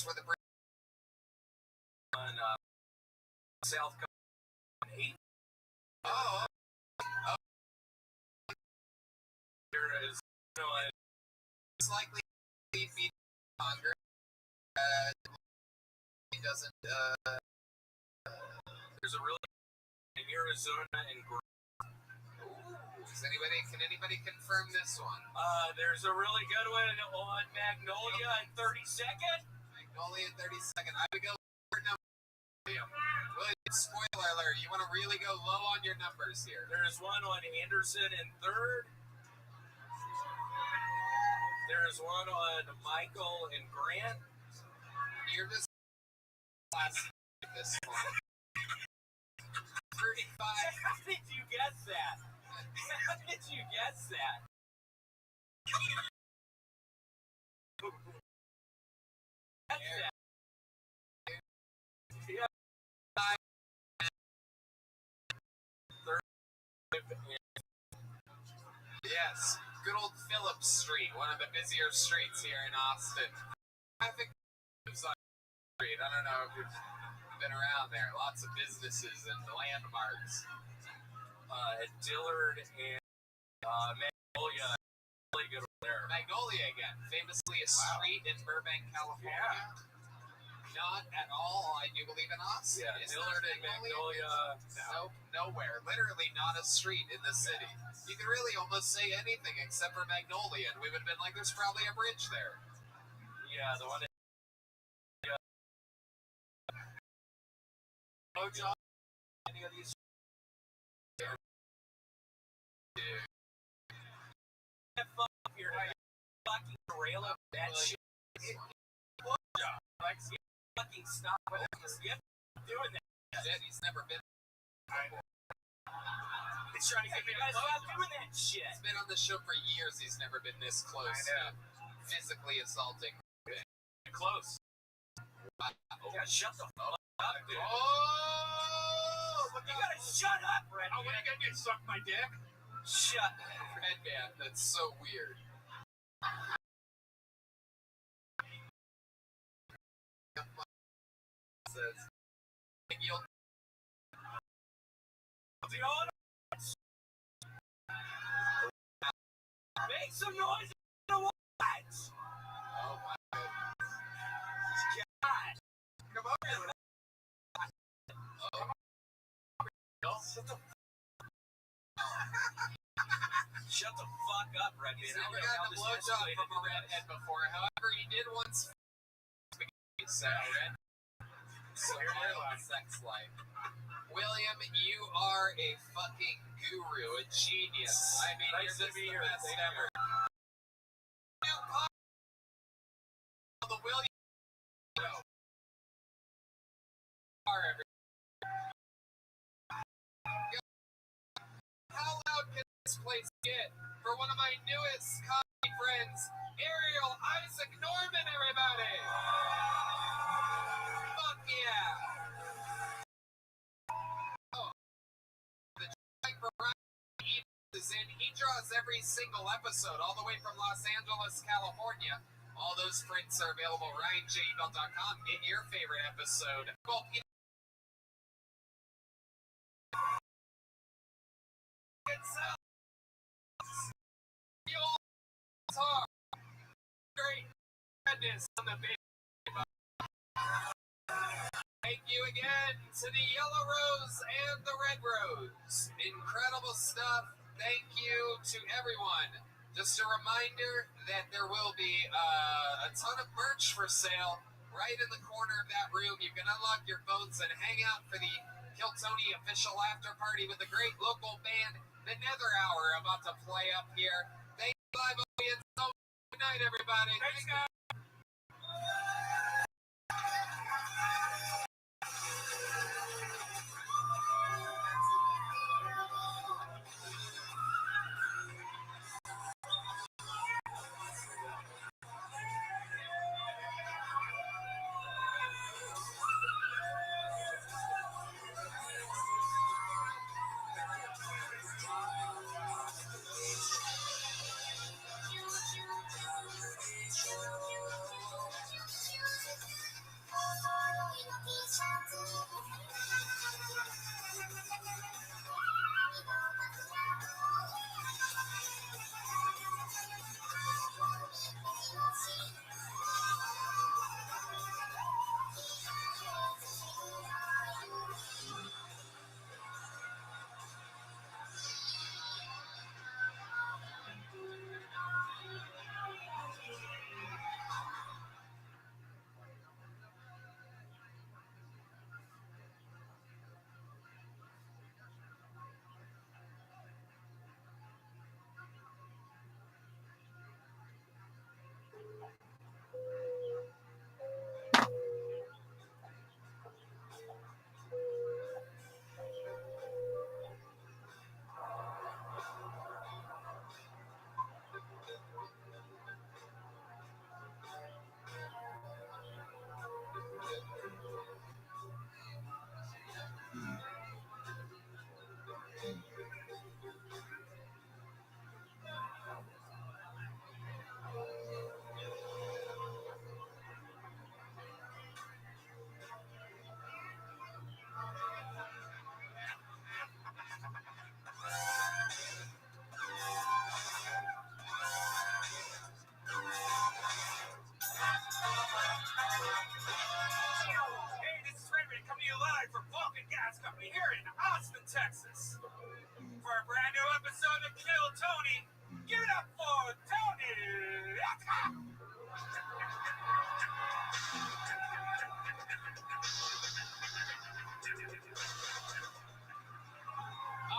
For the on South Coast. Oh. There is it's likely to be Congress. He doesn't. There's a really in Arizona and. Can anybody confirm this one? There's a really good one on Magnolia in 32nd. Magnolia in 32nd. I would go William. Spoiler alert, you want to really go low on your numbers here. There's one on Anderson in 3rd. There's one on Michael and Grant. You're just this one. 35. How did you guess that? How did you guess that? Yes, good old Phillips Street, one of the busier streets here in Austin. Traffic moves on Street. I don't know if you've been around there. Lots of businesses and landmarks. Dillard and Magnolia, really good over there. Magnolia again, famously a street in Burbank, California. Yeah. Not at all, I do believe, in Austin. Yeah, Dillard and Magnolia. Nope, nowhere. Literally not a street in the city. You could really almost say anything except for Magnolia, and we would have been like, there's probably a bridge there. Yeah, the one that... No job. Any of these... Your fucking rail up that shit. Like, fucking stop doing that. He's never been. He's trying to get me to stop doing that shit. He's been on the show for years. He's never been this close to physically assaulting. Close. Wow. Yeah, shut the fuck up, dude. Oh! You gotta shut up, Red. Oh, what are you gonna do? Suck my dick? Shut up. Red Man, that's so weird. Says, make some noise in the watch. Oh my goodness. God. Come over here. Shut the fuck up, Red. He's never gotten a blowjob from a redhead before. However, he did once. So, Red. So, sex life. William, you are a fucking guru, a genius. I mean, nice you're to be the here. best Thank ever. The William Show. How loud can this place get for one of my newest comedy friends, Ariel Isaac Norman, everybody? Fuck yeah! Oh. The Jack Variety is in. He draws every single episode, all the way from Los Angeles, California. All those prints are available at RyanJBelt.com. Get your favorite episode. Well, great madness on the big. Thank you again to the Yellow Rose and the Red Rose. Incredible stuff. Thank you to everyone. Just a reminder that there will be a ton of merch for sale right in the corner of that room. You can unlock your phones and hang out for the Kill Tony official after party with the great local band, The Nether Hour, about to play up here. Thank you, live audience. Good night, everybody. Thanks, guys.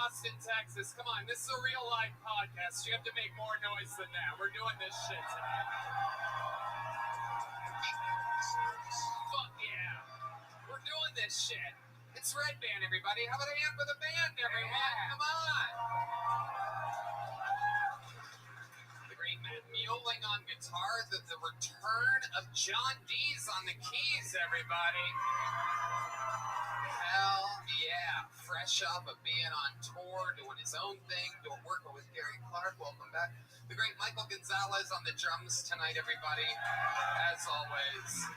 Austin, Texas. Come on, this is a real life podcast. You have to make more noise than that. We're doing this shit tonight. Fuck yeah. We're doing this shit. It's Red Band, everybody. How about a hand for the band, everyone? Come on. The great Matt Mueling on guitar. The return of John Dees on the keys, everybody. Hell yeah. Fresh up of being on tour, doing his own thing, working with Gary Clark. Welcome back. The great Michael Gonzalez on the drums tonight, everybody. As always.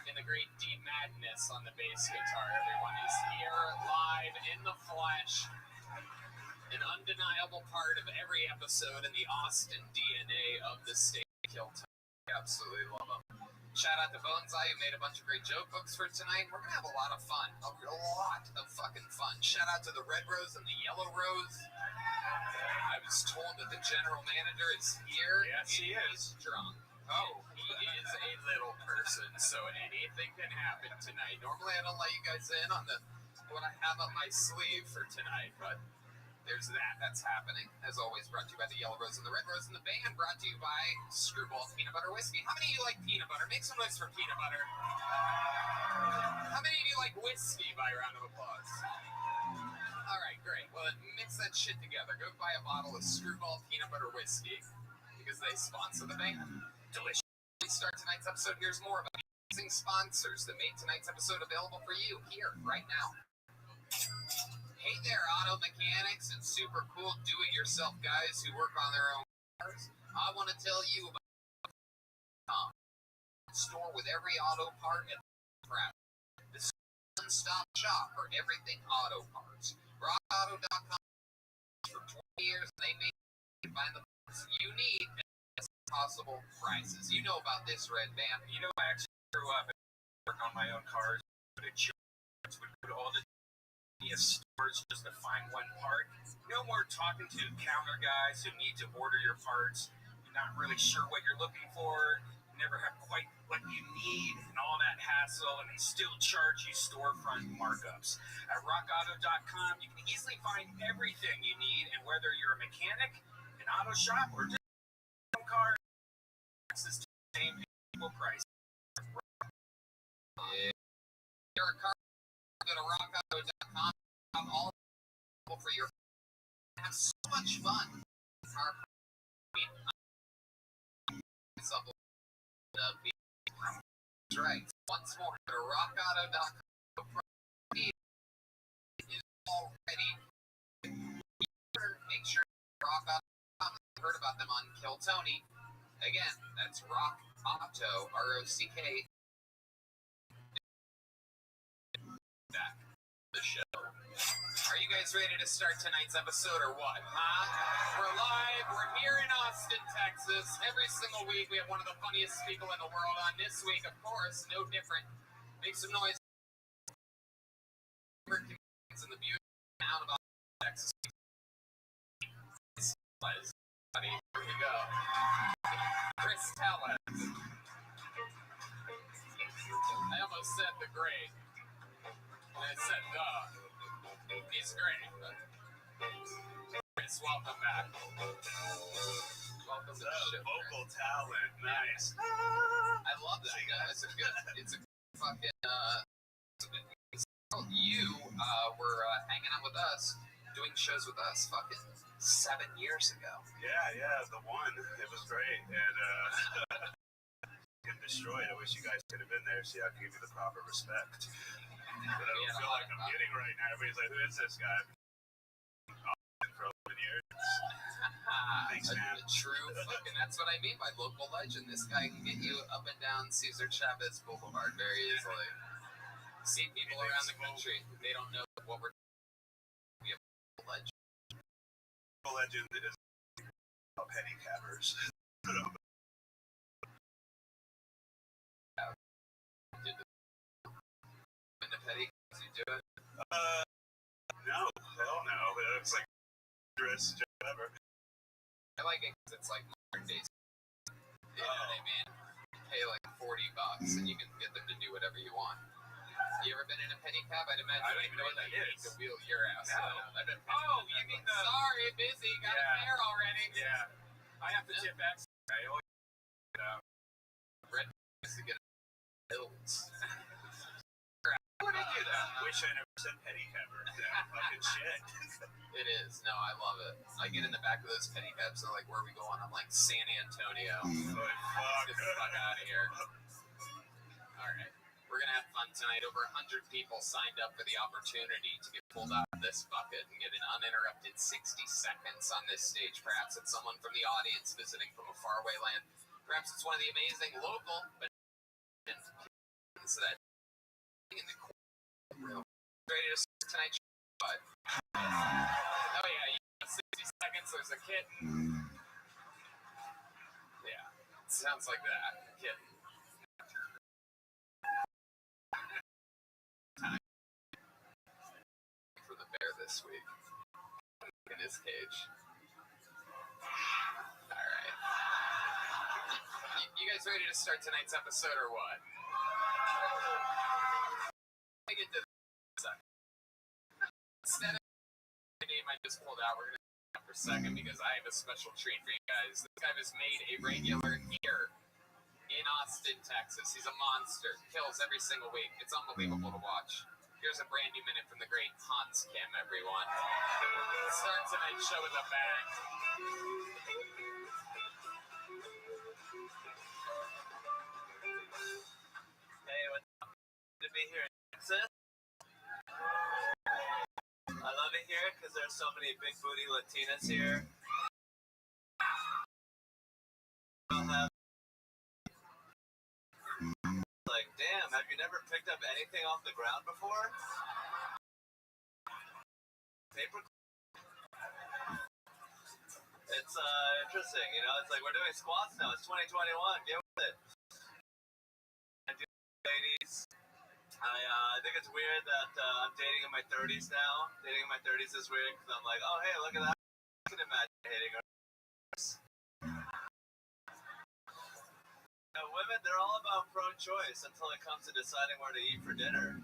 And the great D Madness on the bass guitar. Everyone is here live in the flesh. An undeniable part of every episode in the Austin DNA of the state. Absolutely love them. Shout out to Bonsai, who made a bunch of great joke books for tonight. We're going to have a lot of fun. A lot of fucking fun. Shout out to the Red Rose and the Yellow Rose. I was told that the general manager is here. Yes, he is. Drunk. Oh, he is a little person, so anything can happen tonight. Normally, I don't let you guys in on what I have up my sleeve for tonight, but there's that. That's happening. As always, brought to you by the Yellow Rose and the Red Rose and the band. Brought to you by Screwball Peanut Butter Whiskey. How many of you like peanut butter? Make some noise for peanut butter. How many of you like whiskey? By a round of applause. All right, great. Well, mix that shit together. Go buy a bottle of Screwball Peanut Butter Whiskey because they sponsor the band. Delicious. We start tonight's episode. Here's more about amazing sponsors that made tonight's episode available for you here right now. Hey there, auto mechanics and super cool do-it-yourself guys who work on their own cars. I want to tell you about a store with every auto part at the one-stop shop for everything auto parts. RockAuto.com for 20 years, they make you find the parts you need at the best possible prices. You know about this, Red Band. You know, I actually grew up and worked on my own cars. Would go to all the stores just to find one part. No more talking to counter guys who need to order your parts. You're not really sure what you're looking for. You never have quite what you need and all that hassle, and they still charge you storefront markups. At rockauto.com, you can easily find everything you need, and whether you're a mechanic, an auto shop, or just a car, access to the same equal price. You're a car, go to rockauto.com. All for your have so much fun. That's right. Once more, go to rockauto.com. Is already. Make sure rockauto.com. Heard about them on Kill Tony. Again, that's Rock Auto, ROCK. Back the show. Are you guys ready to start tonight's episode or what, huh? We're live. We're here in Austin, Texas. Every single week we have one of the funniest people in the world on. This week, of course, no different. Make some noise. In the beautiful town of Austin, Texas. Here we go. Chris Tellez. I almost said the great. And I said he's great, but Chris, welcome back. Welcome to the show. Vocal talent, nice. I love that guy. It's a fucking you were hanging out with us, doing shows with us fucking 7 years ago. Yeah, the one. It was great. And getting destroyed. I wish you guys could have been there so I could give you the proper respect. But I don't feel like I'm getting right now. Everybody's like, who is this guy? For 11 years. Thanks, man. True fucking, that's what I mean by local legend. This guy can get you up and down Cesar Chavez Boulevard very easily. See people around the country, they don't know what we're doing. We have local legend. Local legend is penny cappers. Do it? No, hell no. It's like dress ever. I like it because it's like modern day. bucks, and you can get them to do whatever you want. You ever been in a pedicab? I'd imagine. I don't even know what that you is. need to wheel your ass. No. I've been Oh, you mean the... Sorry, busy. Got a Yeah. fare already. Yeah. I have to tip extra. I always... Red to get hills. What did you do that? Wish I never said pedicabber. That fucking shit. It is. No, I love it. I get in the back of those pedicabs. They're like, where are we going? I'm like, San Antonio. Let's get the fuck out of here. All right. We're going to have fun tonight. Over 100 people signed up for the opportunity to get pulled out of this bucket and get an uninterrupted 60 seconds on this stage. Perhaps it's someone from the audience visiting from a faraway land. Perhaps it's one of the amazing local but that in the room. Ready to start tonight's show, but oh yeah, you got 60 seconds. There's a kitten. Yeah, sounds like that. Kitten. Time for the bear this week in his cage. All right, you guys ready to start tonight's episode or what? I get to instead of the name I just pulled out, we're gonna stop for a second because I have a special treat for you guys. This guy was made a regular here in Austin, Texas. He's a monster, kills every single week. It's unbelievable to watch. Here's a brand new minute from the great Hans Kim, everyone. Start tonight's show with a bang. Hey, what's up? Good to be here in Texas. I love it here because there's so many big booty Latinas here. Like, damn, have you never picked up anything off the ground before? Paper. It's interesting, you know. It's like we're doing squats now. It's 2021. Get with it. Ladies, I think it's weird that I'm dating in my 30s now. Dating in my 30s is weird because I'm like, oh hey, look at that. I can imagine hating her. You know, women, they're all about pro-choice until it comes to deciding where to eat for dinner.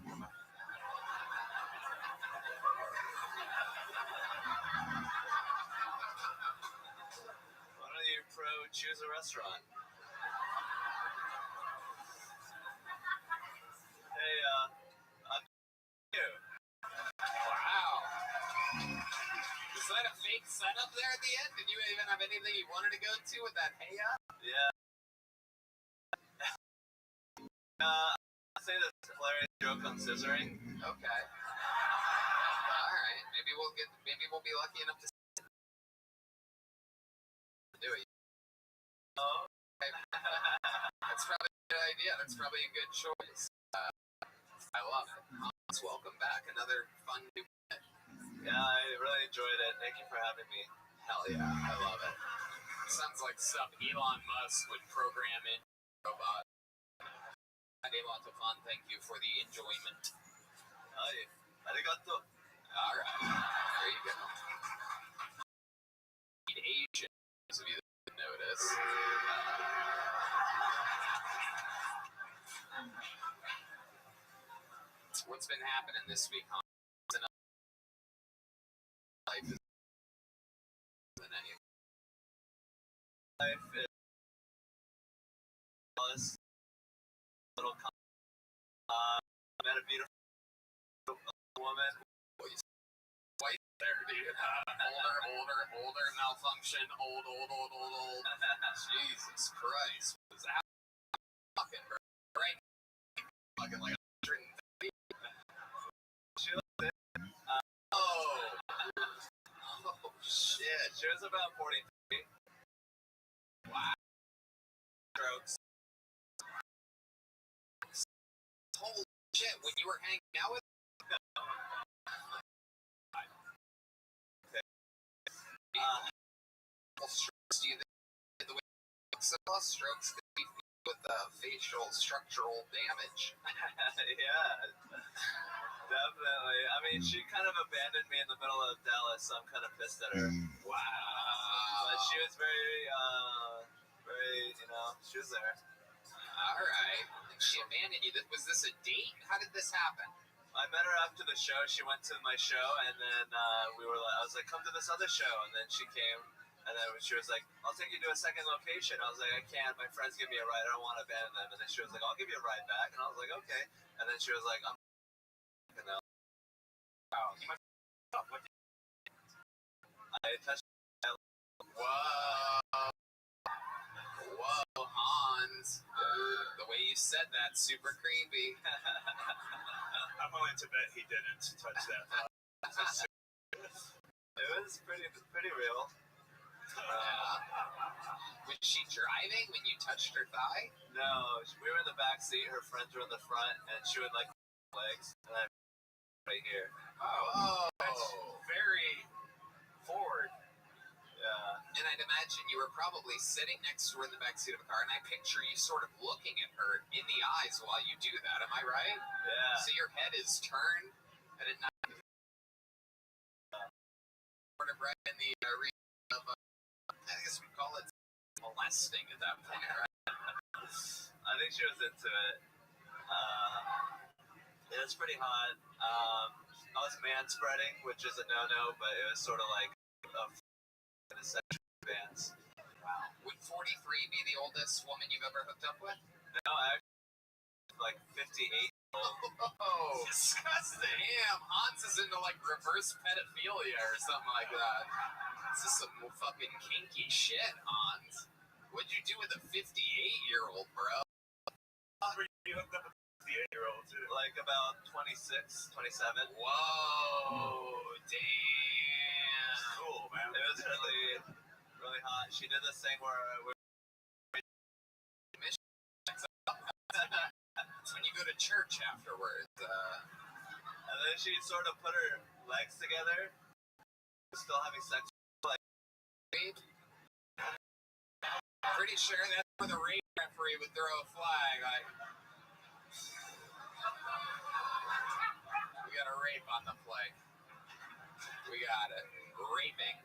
Why don't you choose a restaurant? Hey, I'm you. Wow. Was that a fake setup there at the end? Did you even have anything you wanted to go to with that hey up? Yeah. I'll say this hilarious joke on scissoring. Okay. Alright. Maybe we'll be lucky enough to do it. Oh. That's probably a good idea. That's probably a good choice. I love it. Hans, welcome back. Another fun new minute. Yeah, I really enjoyed it. Thank you for having me. Hell yeah, I love it. Sounds like stuff Elon Musk would program in robot. I had a lot of fun. Thank you for the enjoyment. Arigato. All right, there you go. Asian, those of you that didn't notice. What's been happening this week, huh? Life is than anything. Life is little. Met a beautiful woman. White there, dude. Older, malfunction, old. Jesus Christ. Was that fucking bro? Right? Fucking like 130. She looked it. Oh shit. She was about 43. Wow. Strokes. Holy shit, when you were hanging out with strokes, do you think the way strokes could be with facial structural damage? Yeah, definitely. I mean, she kind of abandoned me in the middle of Dallas, so I'm kind of pissed at her. Wow. But she was very, you know, she was there. Alright. She abandoned you. Was this a date? How did this happen? I met her after the show. She went to my show, and then I was like, come to this other show. And then she came, and then she was like, I'll take you to a second location. I was like, I can't. My friends give me a ride. I don't want to abandon them. And then she was like, I'll give you a ride back. And I was like, okay. And then she was like, I'm. And then I touched. Whoa. Whoa, Hans. The way you said that, super creepy. I'm willing to bet he didn't touch that. It was pretty real. Was she driving when you touched her thigh? No, we were in the back seat. Her friends were in the front, and she would like legs, and I'm right here. Oh, That's very forward. Yeah. And I'd imagine you were probably sitting next to her in the backseat of a car, and I picture you sort of looking at her in the eyes while you do that. Am I right? Yeah. So your head is turned at a 90. Sort of right in the region of, I guess we call it molesting at that point, right? I think she was into it. It was pretty hot. I was man-spreading, which is a no-no, but it was sort of like in a sexual advance. Wow. Would 43 be the oldest woman you've ever hooked up with? No, actually, like 58. Oh, disgusting. Damn, Hans is into like reverse pedophilia or something like that. This is some fucking kinky shit, Hans. What'd you do with a 58-year-old, bro? You hooked up with a 58-year-old, too. Like about 26, 27. Whoa, damn. Cool, man. It was really, really hot. She did this thing where It's when you go to church afterwards. And then she sort of put her legs together, still having sex. Like, pretty sure that's where the rape referee would throw a flag. Like, we got a rape on the play. We got it. Raping.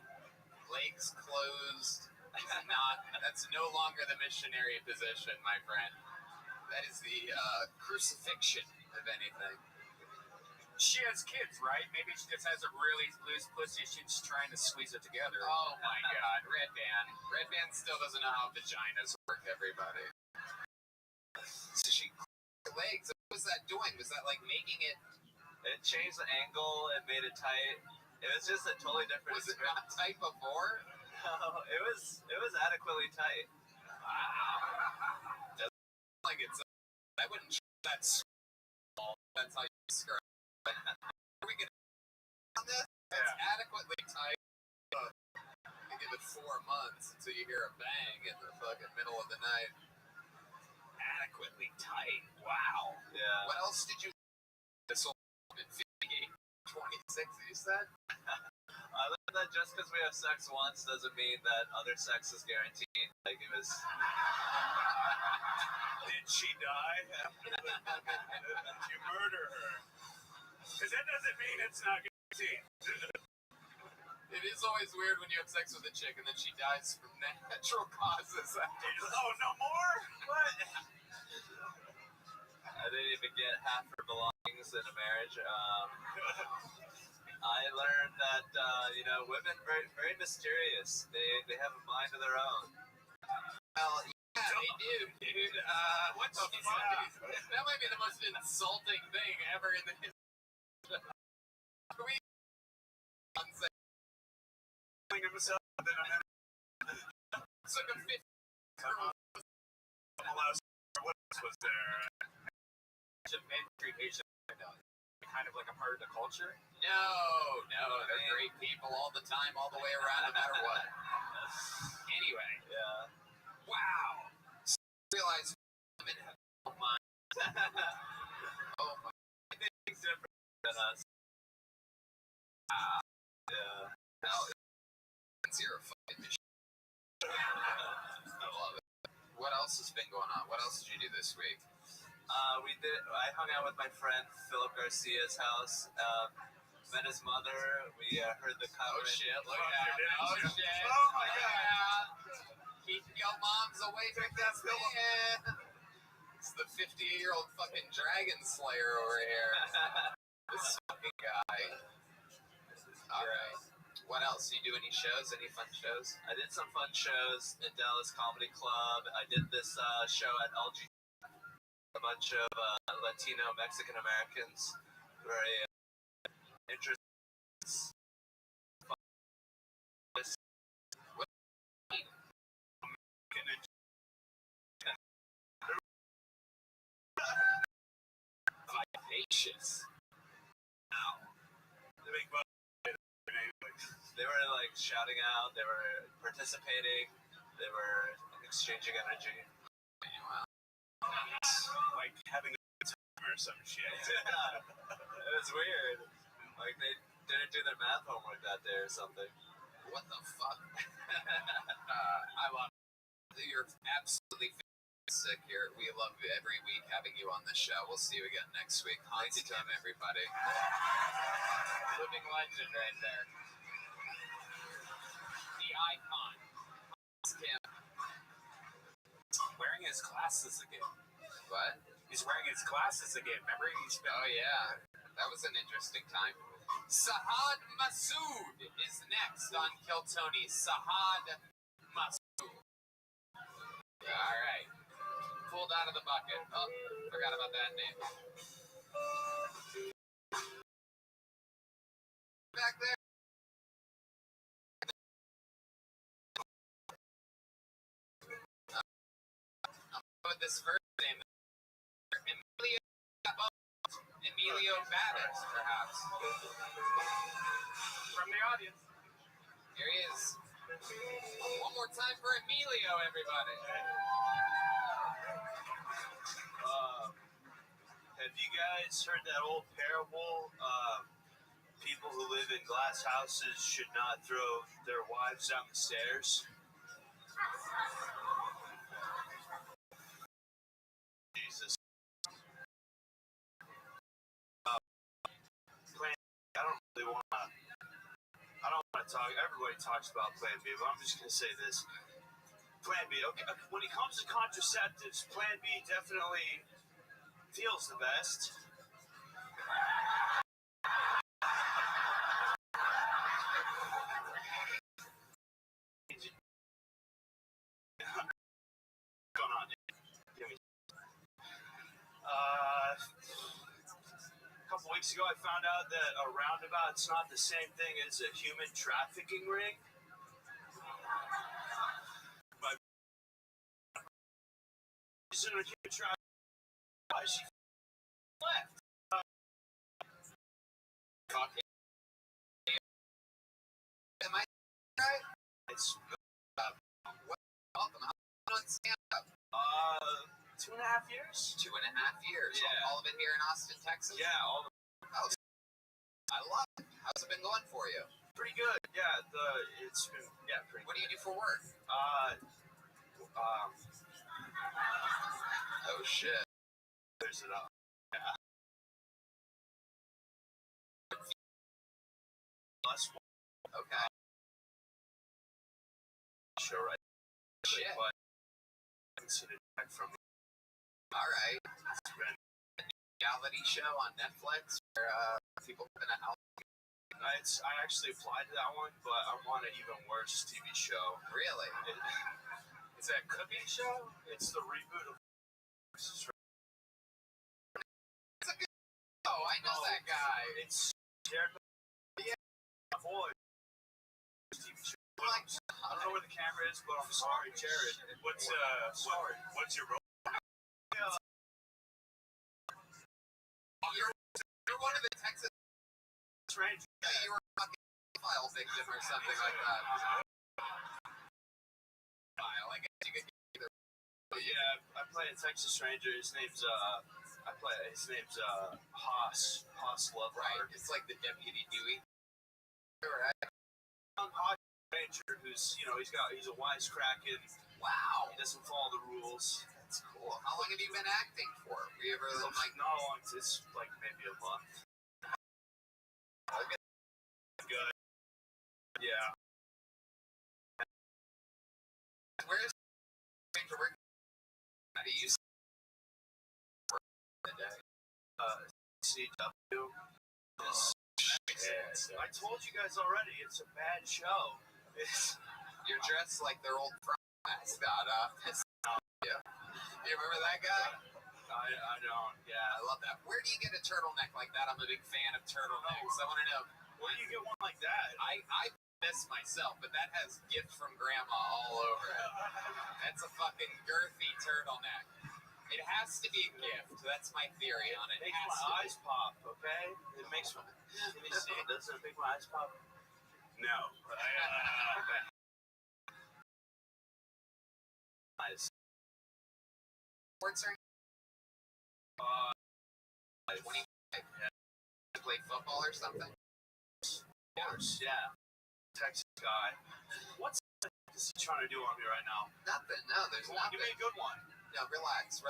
Legs closed. That's no longer the missionary position, my friend. That is the crucifixion, if anything. She has kids, right? Maybe she just has a really loose pussy. She's trying to squeeze it together. Oh my God, Red Band. Red Band still doesn't know how vaginas work, everybody. So she legs. What was that doing? Was that like making it? It changed the angle. It made it tight. It was just a totally different. Was it not tight before? No, it was adequately tight. Wow. Doesn't like it's. I wouldn't choose that small. That's how you describe. Are we gonna on this? That's adequately tight. You give it 4 months until you hear a bang in the fucking middle of the night. Adequately tight. Wow. Yeah. What else did you? This will be 58, 26. You said. I learned that just because we have sex once doesn't mean that other sex is guaranteed. Like it was. Did she die? Did you murder her? Because that doesn't mean it's not guaranteed. It is always weird when you have sex with a chick and then she dies from natural causes. Oh, no more? What? I didn't even get half her belongings in a marriage. I learned that women very mysterious. They have a mind of their own. Well, yeah, they do, dude. What the fuck? That might be the most insulting thing ever in the history. Himself, then it's like a 50. What else was there? Men treat Asian kind of like a part of the culture. No, they're great people all the time, all the way around, no matter what. Anyway, yeah. Wow. So realize women have no mind. Oh my. Things different than us. Yeah. Hell, you're a fucking machine. I love it. What else has been going on? What else did you do this week? I hung out with my friend Philip Garcia's house. Met his mother. We heard the Oh Kyle shit! Look at that! Oh shit! Oh my God! Keep your moms away from this man. the 58-year-old fucking dragon slayer over here. This fucking guy. Alright. What else? You do any shows? Any fun shows? I did some fun shows in Dallas Comedy Club. I did this show at LG. A bunch of Latino Mexican Americans. Very interesting. Vivacious. Wow. They were like shouting out, they were participating, they were exchanging energy. Wow. Like having a good time or some shit. Yeah. It was weird. Like they didn't do their math homework that day or something. What the fuck? I love it. You're absolutely sick here. We love every week having you on the show. We'll see you again next week. Hans Kim, everybody. Living legend right there. The icon. Hans Kim. Wearing his glasses again. What? He's wearing his glasses again. Remember? Oh, yeah. That was an interesting time. Sahad Masood is next on Kill Tony. Sahad Masood. All right. Pulled out of the bucket. Oh, forgot about that name. Back there. With this first name, Emilio Babbitt, perhaps. From the audience. Here he is. One more time for Emilio, everybody. Have you guys heard that old parable? People who live in glass houses should not throw their wives down the stairs. Jesus. I don't really want to. I don't want to talk. Everybody talks about Plan B, but I'm just gonna say this. Plan B. Okay, when it comes to contraceptives, Plan B definitely feels the best. What's going on? Give me. A couple weeks ago, I found out that a roundabout's not the same thing as a human trafficking ring. She's in a human trafficking. Why she left? Am I right? It's welcome. How long on stand up? 2.5 years. 2.5 years. Yeah. All of it here in Austin, Texas? Yeah, all of it. Oh, I love it. How's it been going for you? Pretty good. Yeah, it's been pretty. What do you do for work? Oh shit. There's it up. Yeah. Okay. Show right. Shit. But I haven't seen it back from. All right. It's been Reality show on Netflix where people live in a house. I actually applied to that one, but I'm on an even worse TV show. Really? It's a cooking show. It's the reboot of. It's a good show. I know that guy. It's Jared. Yeah. Boy. TV show. I don't know where the camera is, but I'm sorry, Jared. What's your role? You're one of the Texas Rangers. You were a fucking file victim or something like that. File. I guess you could either. Yeah, I play a Texas Ranger. His name's Haas Loveheart. Right. It's like the Deputy Dewey. Right. Young Haas Ranger who's he's a wisecracking. Wow. He doesn't follow the rules. That's cool. How long have you been acting for? Were you ever like not long? It's like maybe a month. Okay. Good. Yeah. Where's Ranger working? Do you CW. I told you guys already, it's a bad show. You're dressed like their old mascot. Yeah. You remember that guy? I don't. Yeah. I love that. Where do you get a turtleneck like that? I'm a big fan of turtlenecks. I want to know. Where do you get one like that? I miss myself, but that has gift from grandma all over it. That's a fucking girthy turtleneck. It has to be a gift. That's my theory on it. It makes my eyes pop, okay? It makes my... Let me see. Does it make my eyes pop? No. Eyes. Sports are 20. Play football or something? Yeah. Texas guy. What's he trying to do on me right now? Nothing. No, there's nothing. Give me a good one. No, relax.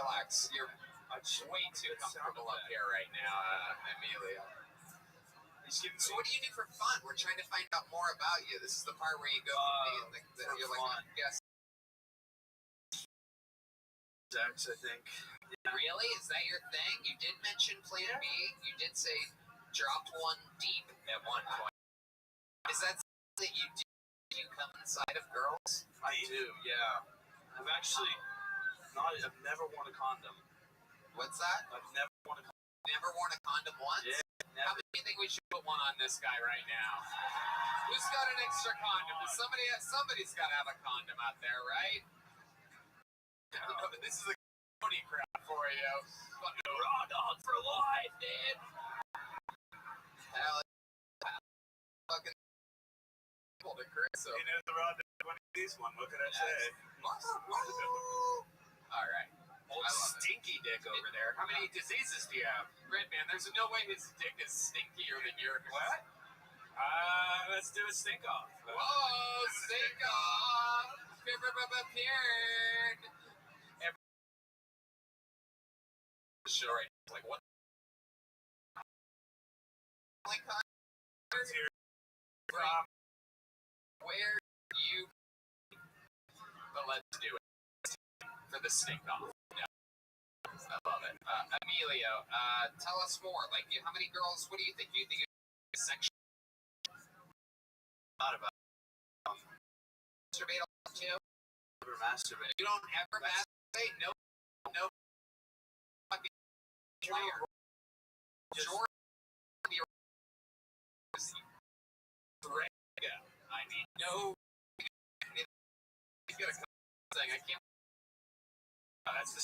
You're way too comfortable up here right now, Emilio. So what do you do for fun? We're trying to find out more about you. This is the part where you go and you're like, yes. Sex, I think. Yeah. Really? Is that your thing? You did mention Plan B. You did say dropped one deep at one point. Is that something that you do? Do you come inside of girls? I do, yeah. I've actually I've never worn a condom. What's that? I've never worn a condom. Never worn a condom once? Yeah. How many do you think we should put one on this guy right now? Who's got an extra condom? Somebody's got to have a condom out there, right? This is a Tony crowd for you. Fucking raw dog for life, dude. Hell yeah. Fucking to Chris. So. He knows the raw dog when he sees one. What can I say? All right. Old stinky dick over there. How many diseases do you have? Redman, there's no way his dick is stinkier than yours. What? Let's do a stink off. Whoa, stink off! Appeared. Show right now. Like what? Like where you? But let's do it for the stink off. I love it. Emilio, tell us more. Like, how many girls? What do you think? Do you think it's sexual? Not about masturbate all too? Never masturbate. You don't ever masturbate? No fucking player. Jordan, I mean, no. He's got a thing. I can't. That's the.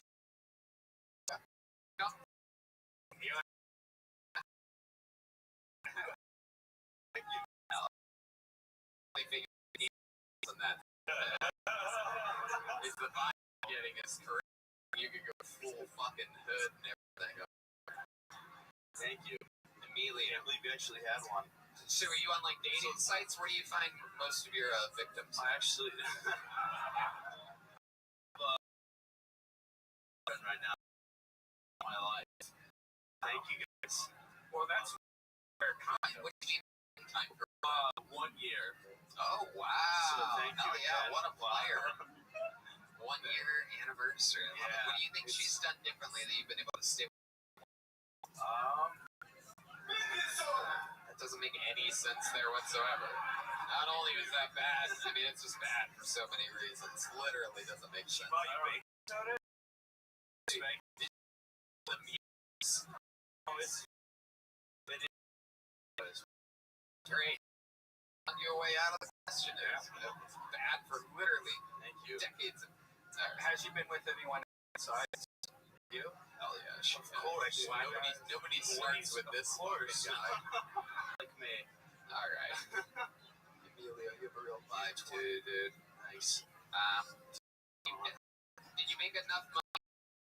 If the vibe getting is correct, you could go full fucking hood and everything. Thank you. Emilio. I can't believe you actually had one. So are you on like dating sites? Where do you find most of your victims? I actually right now my life. Thank you guys. Well, that's very kind. What do you mean time? 1 year. Oh wow! So thank you. Hell yeah! Again. What a player! 1 year anniversary. Yeah. What do you think she's done differently that you've been able to stay with? That doesn't make any sense there whatsoever. Not only was that bad, I mean it's just bad for so many reasons. Literally doesn't make sense. Bought you baking soda? The muse. Oh, it's great. On your way out of the question, it's bad for literally decades. Has you been with anyone besides you? Hell yeah. Of course. Nobody starts with this guy. Like me. Alright. Emilio, you have a real vibe too, dude. Nice. Did you make enough money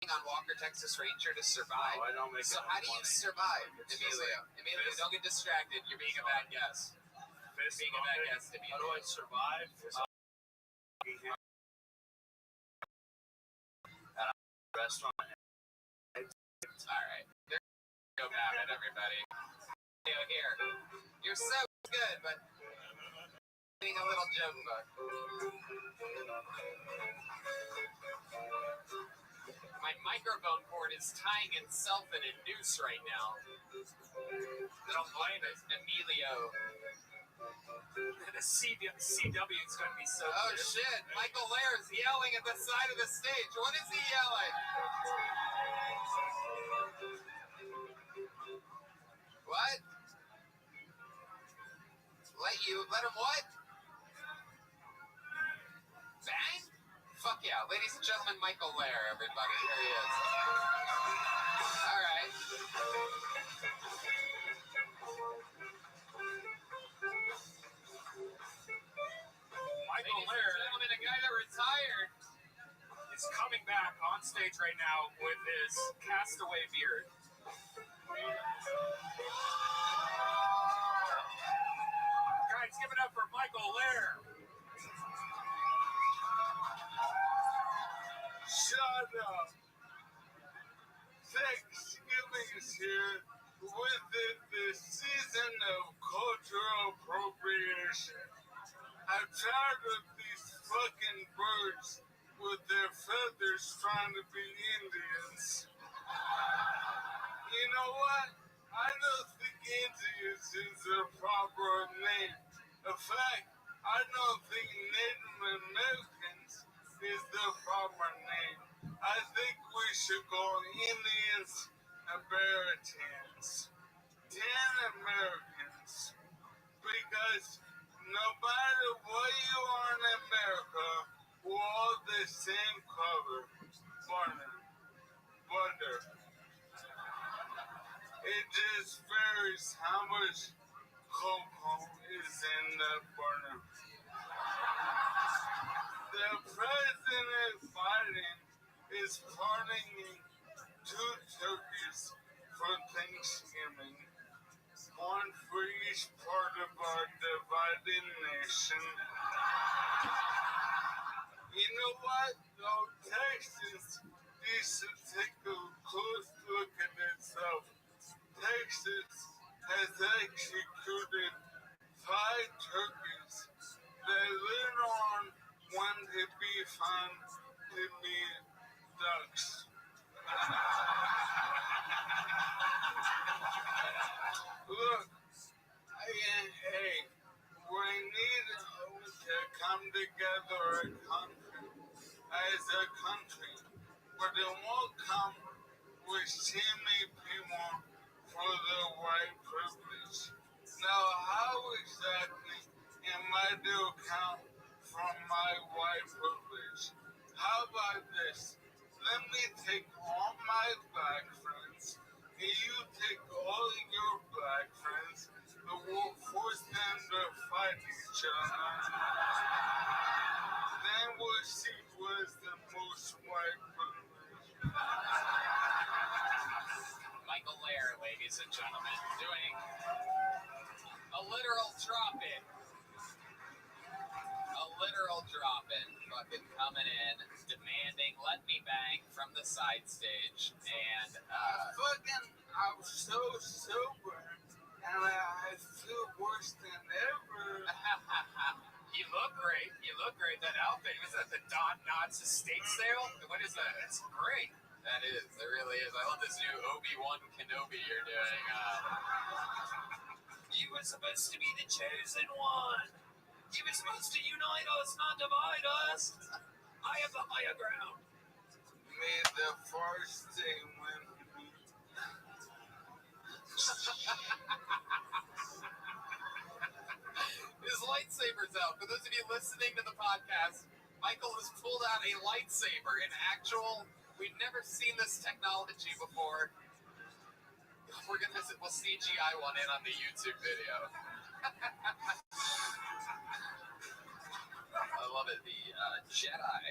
on Walker, Texas Ranger to survive? No, I don't make So enough how do you money. survive, It's Emilio? just Emilio, don't get distracted. You're being a bad guest. Being a bad guest, Emilio. How do I survive? At a restaurant. Alright. Go about it, everybody. Here. You're so good, but being a little joke book. Am I My microphone cord is tying itself in a noose right now. Don't blame it. Emilio. The CW is going to be so Oh good. shit, Michael Lair is yelling at the side of the stage. What is he yelling? What? Let him what? Bang? Fuck yeah. Ladies and gentlemen, Michael Lair, everybody. Here he is. Alright. Michael Lair, Gentlemen, a guy that retired. is coming back on stage right now with his castaway beard. Guys, give it up for Michael Lair. Shut up. Thanksgiving is here. With it, the season of cultural appropriation. I'm tired of these fucking birds with their feathers trying to be Indians. You know what? I don't think Indians is a proper name. In fact, I don't think Native Americans is the proper name. I think we should go Indians Americans. Dan Americans. Because no matter what you are in America, we're all the same color. Butter. It just varies how much cocoa is in the butter. The President Biden is pardoning 2 turkeys for Thanksgiving. One for each part of our divided nation. You know what? Though Texas needs to take a close look at itself. Texas has executed 5 turkeys that later on went to be found to be ducks. Look, hey, we need to come together as a country, but it won't come with shaming people for their white privilege. Now, how exactly am I to account for my white privilege? How about this? Let me take all my black friends, and you take all your black friends, and we'll force them to fight each other. Then we'll see who's the most white privilege. Michael Lair, ladies and gentlemen, doing a literal drop-in. A literal drop-in. Fucking coming in, demanding "Let Me Bang" from the side stage, and I'm so sober, and I feel worse than ever. You look great. You look great. That outfit, was that the Don Knotts estate sale? What is that? It's great. That is. It really is. I love this new Obi-Wan Kenobi you're doing. You were supposed to be the chosen one. You were supposed to unite us, not divide us. I have the higher ground. May the first day win. His lightsaber's out. For those of you listening to the podcast, Michael has pulled out a lightsaber. An actual, we've never seen this technology before. We'll CGI one in on the YouTube video. I love it. The Jedi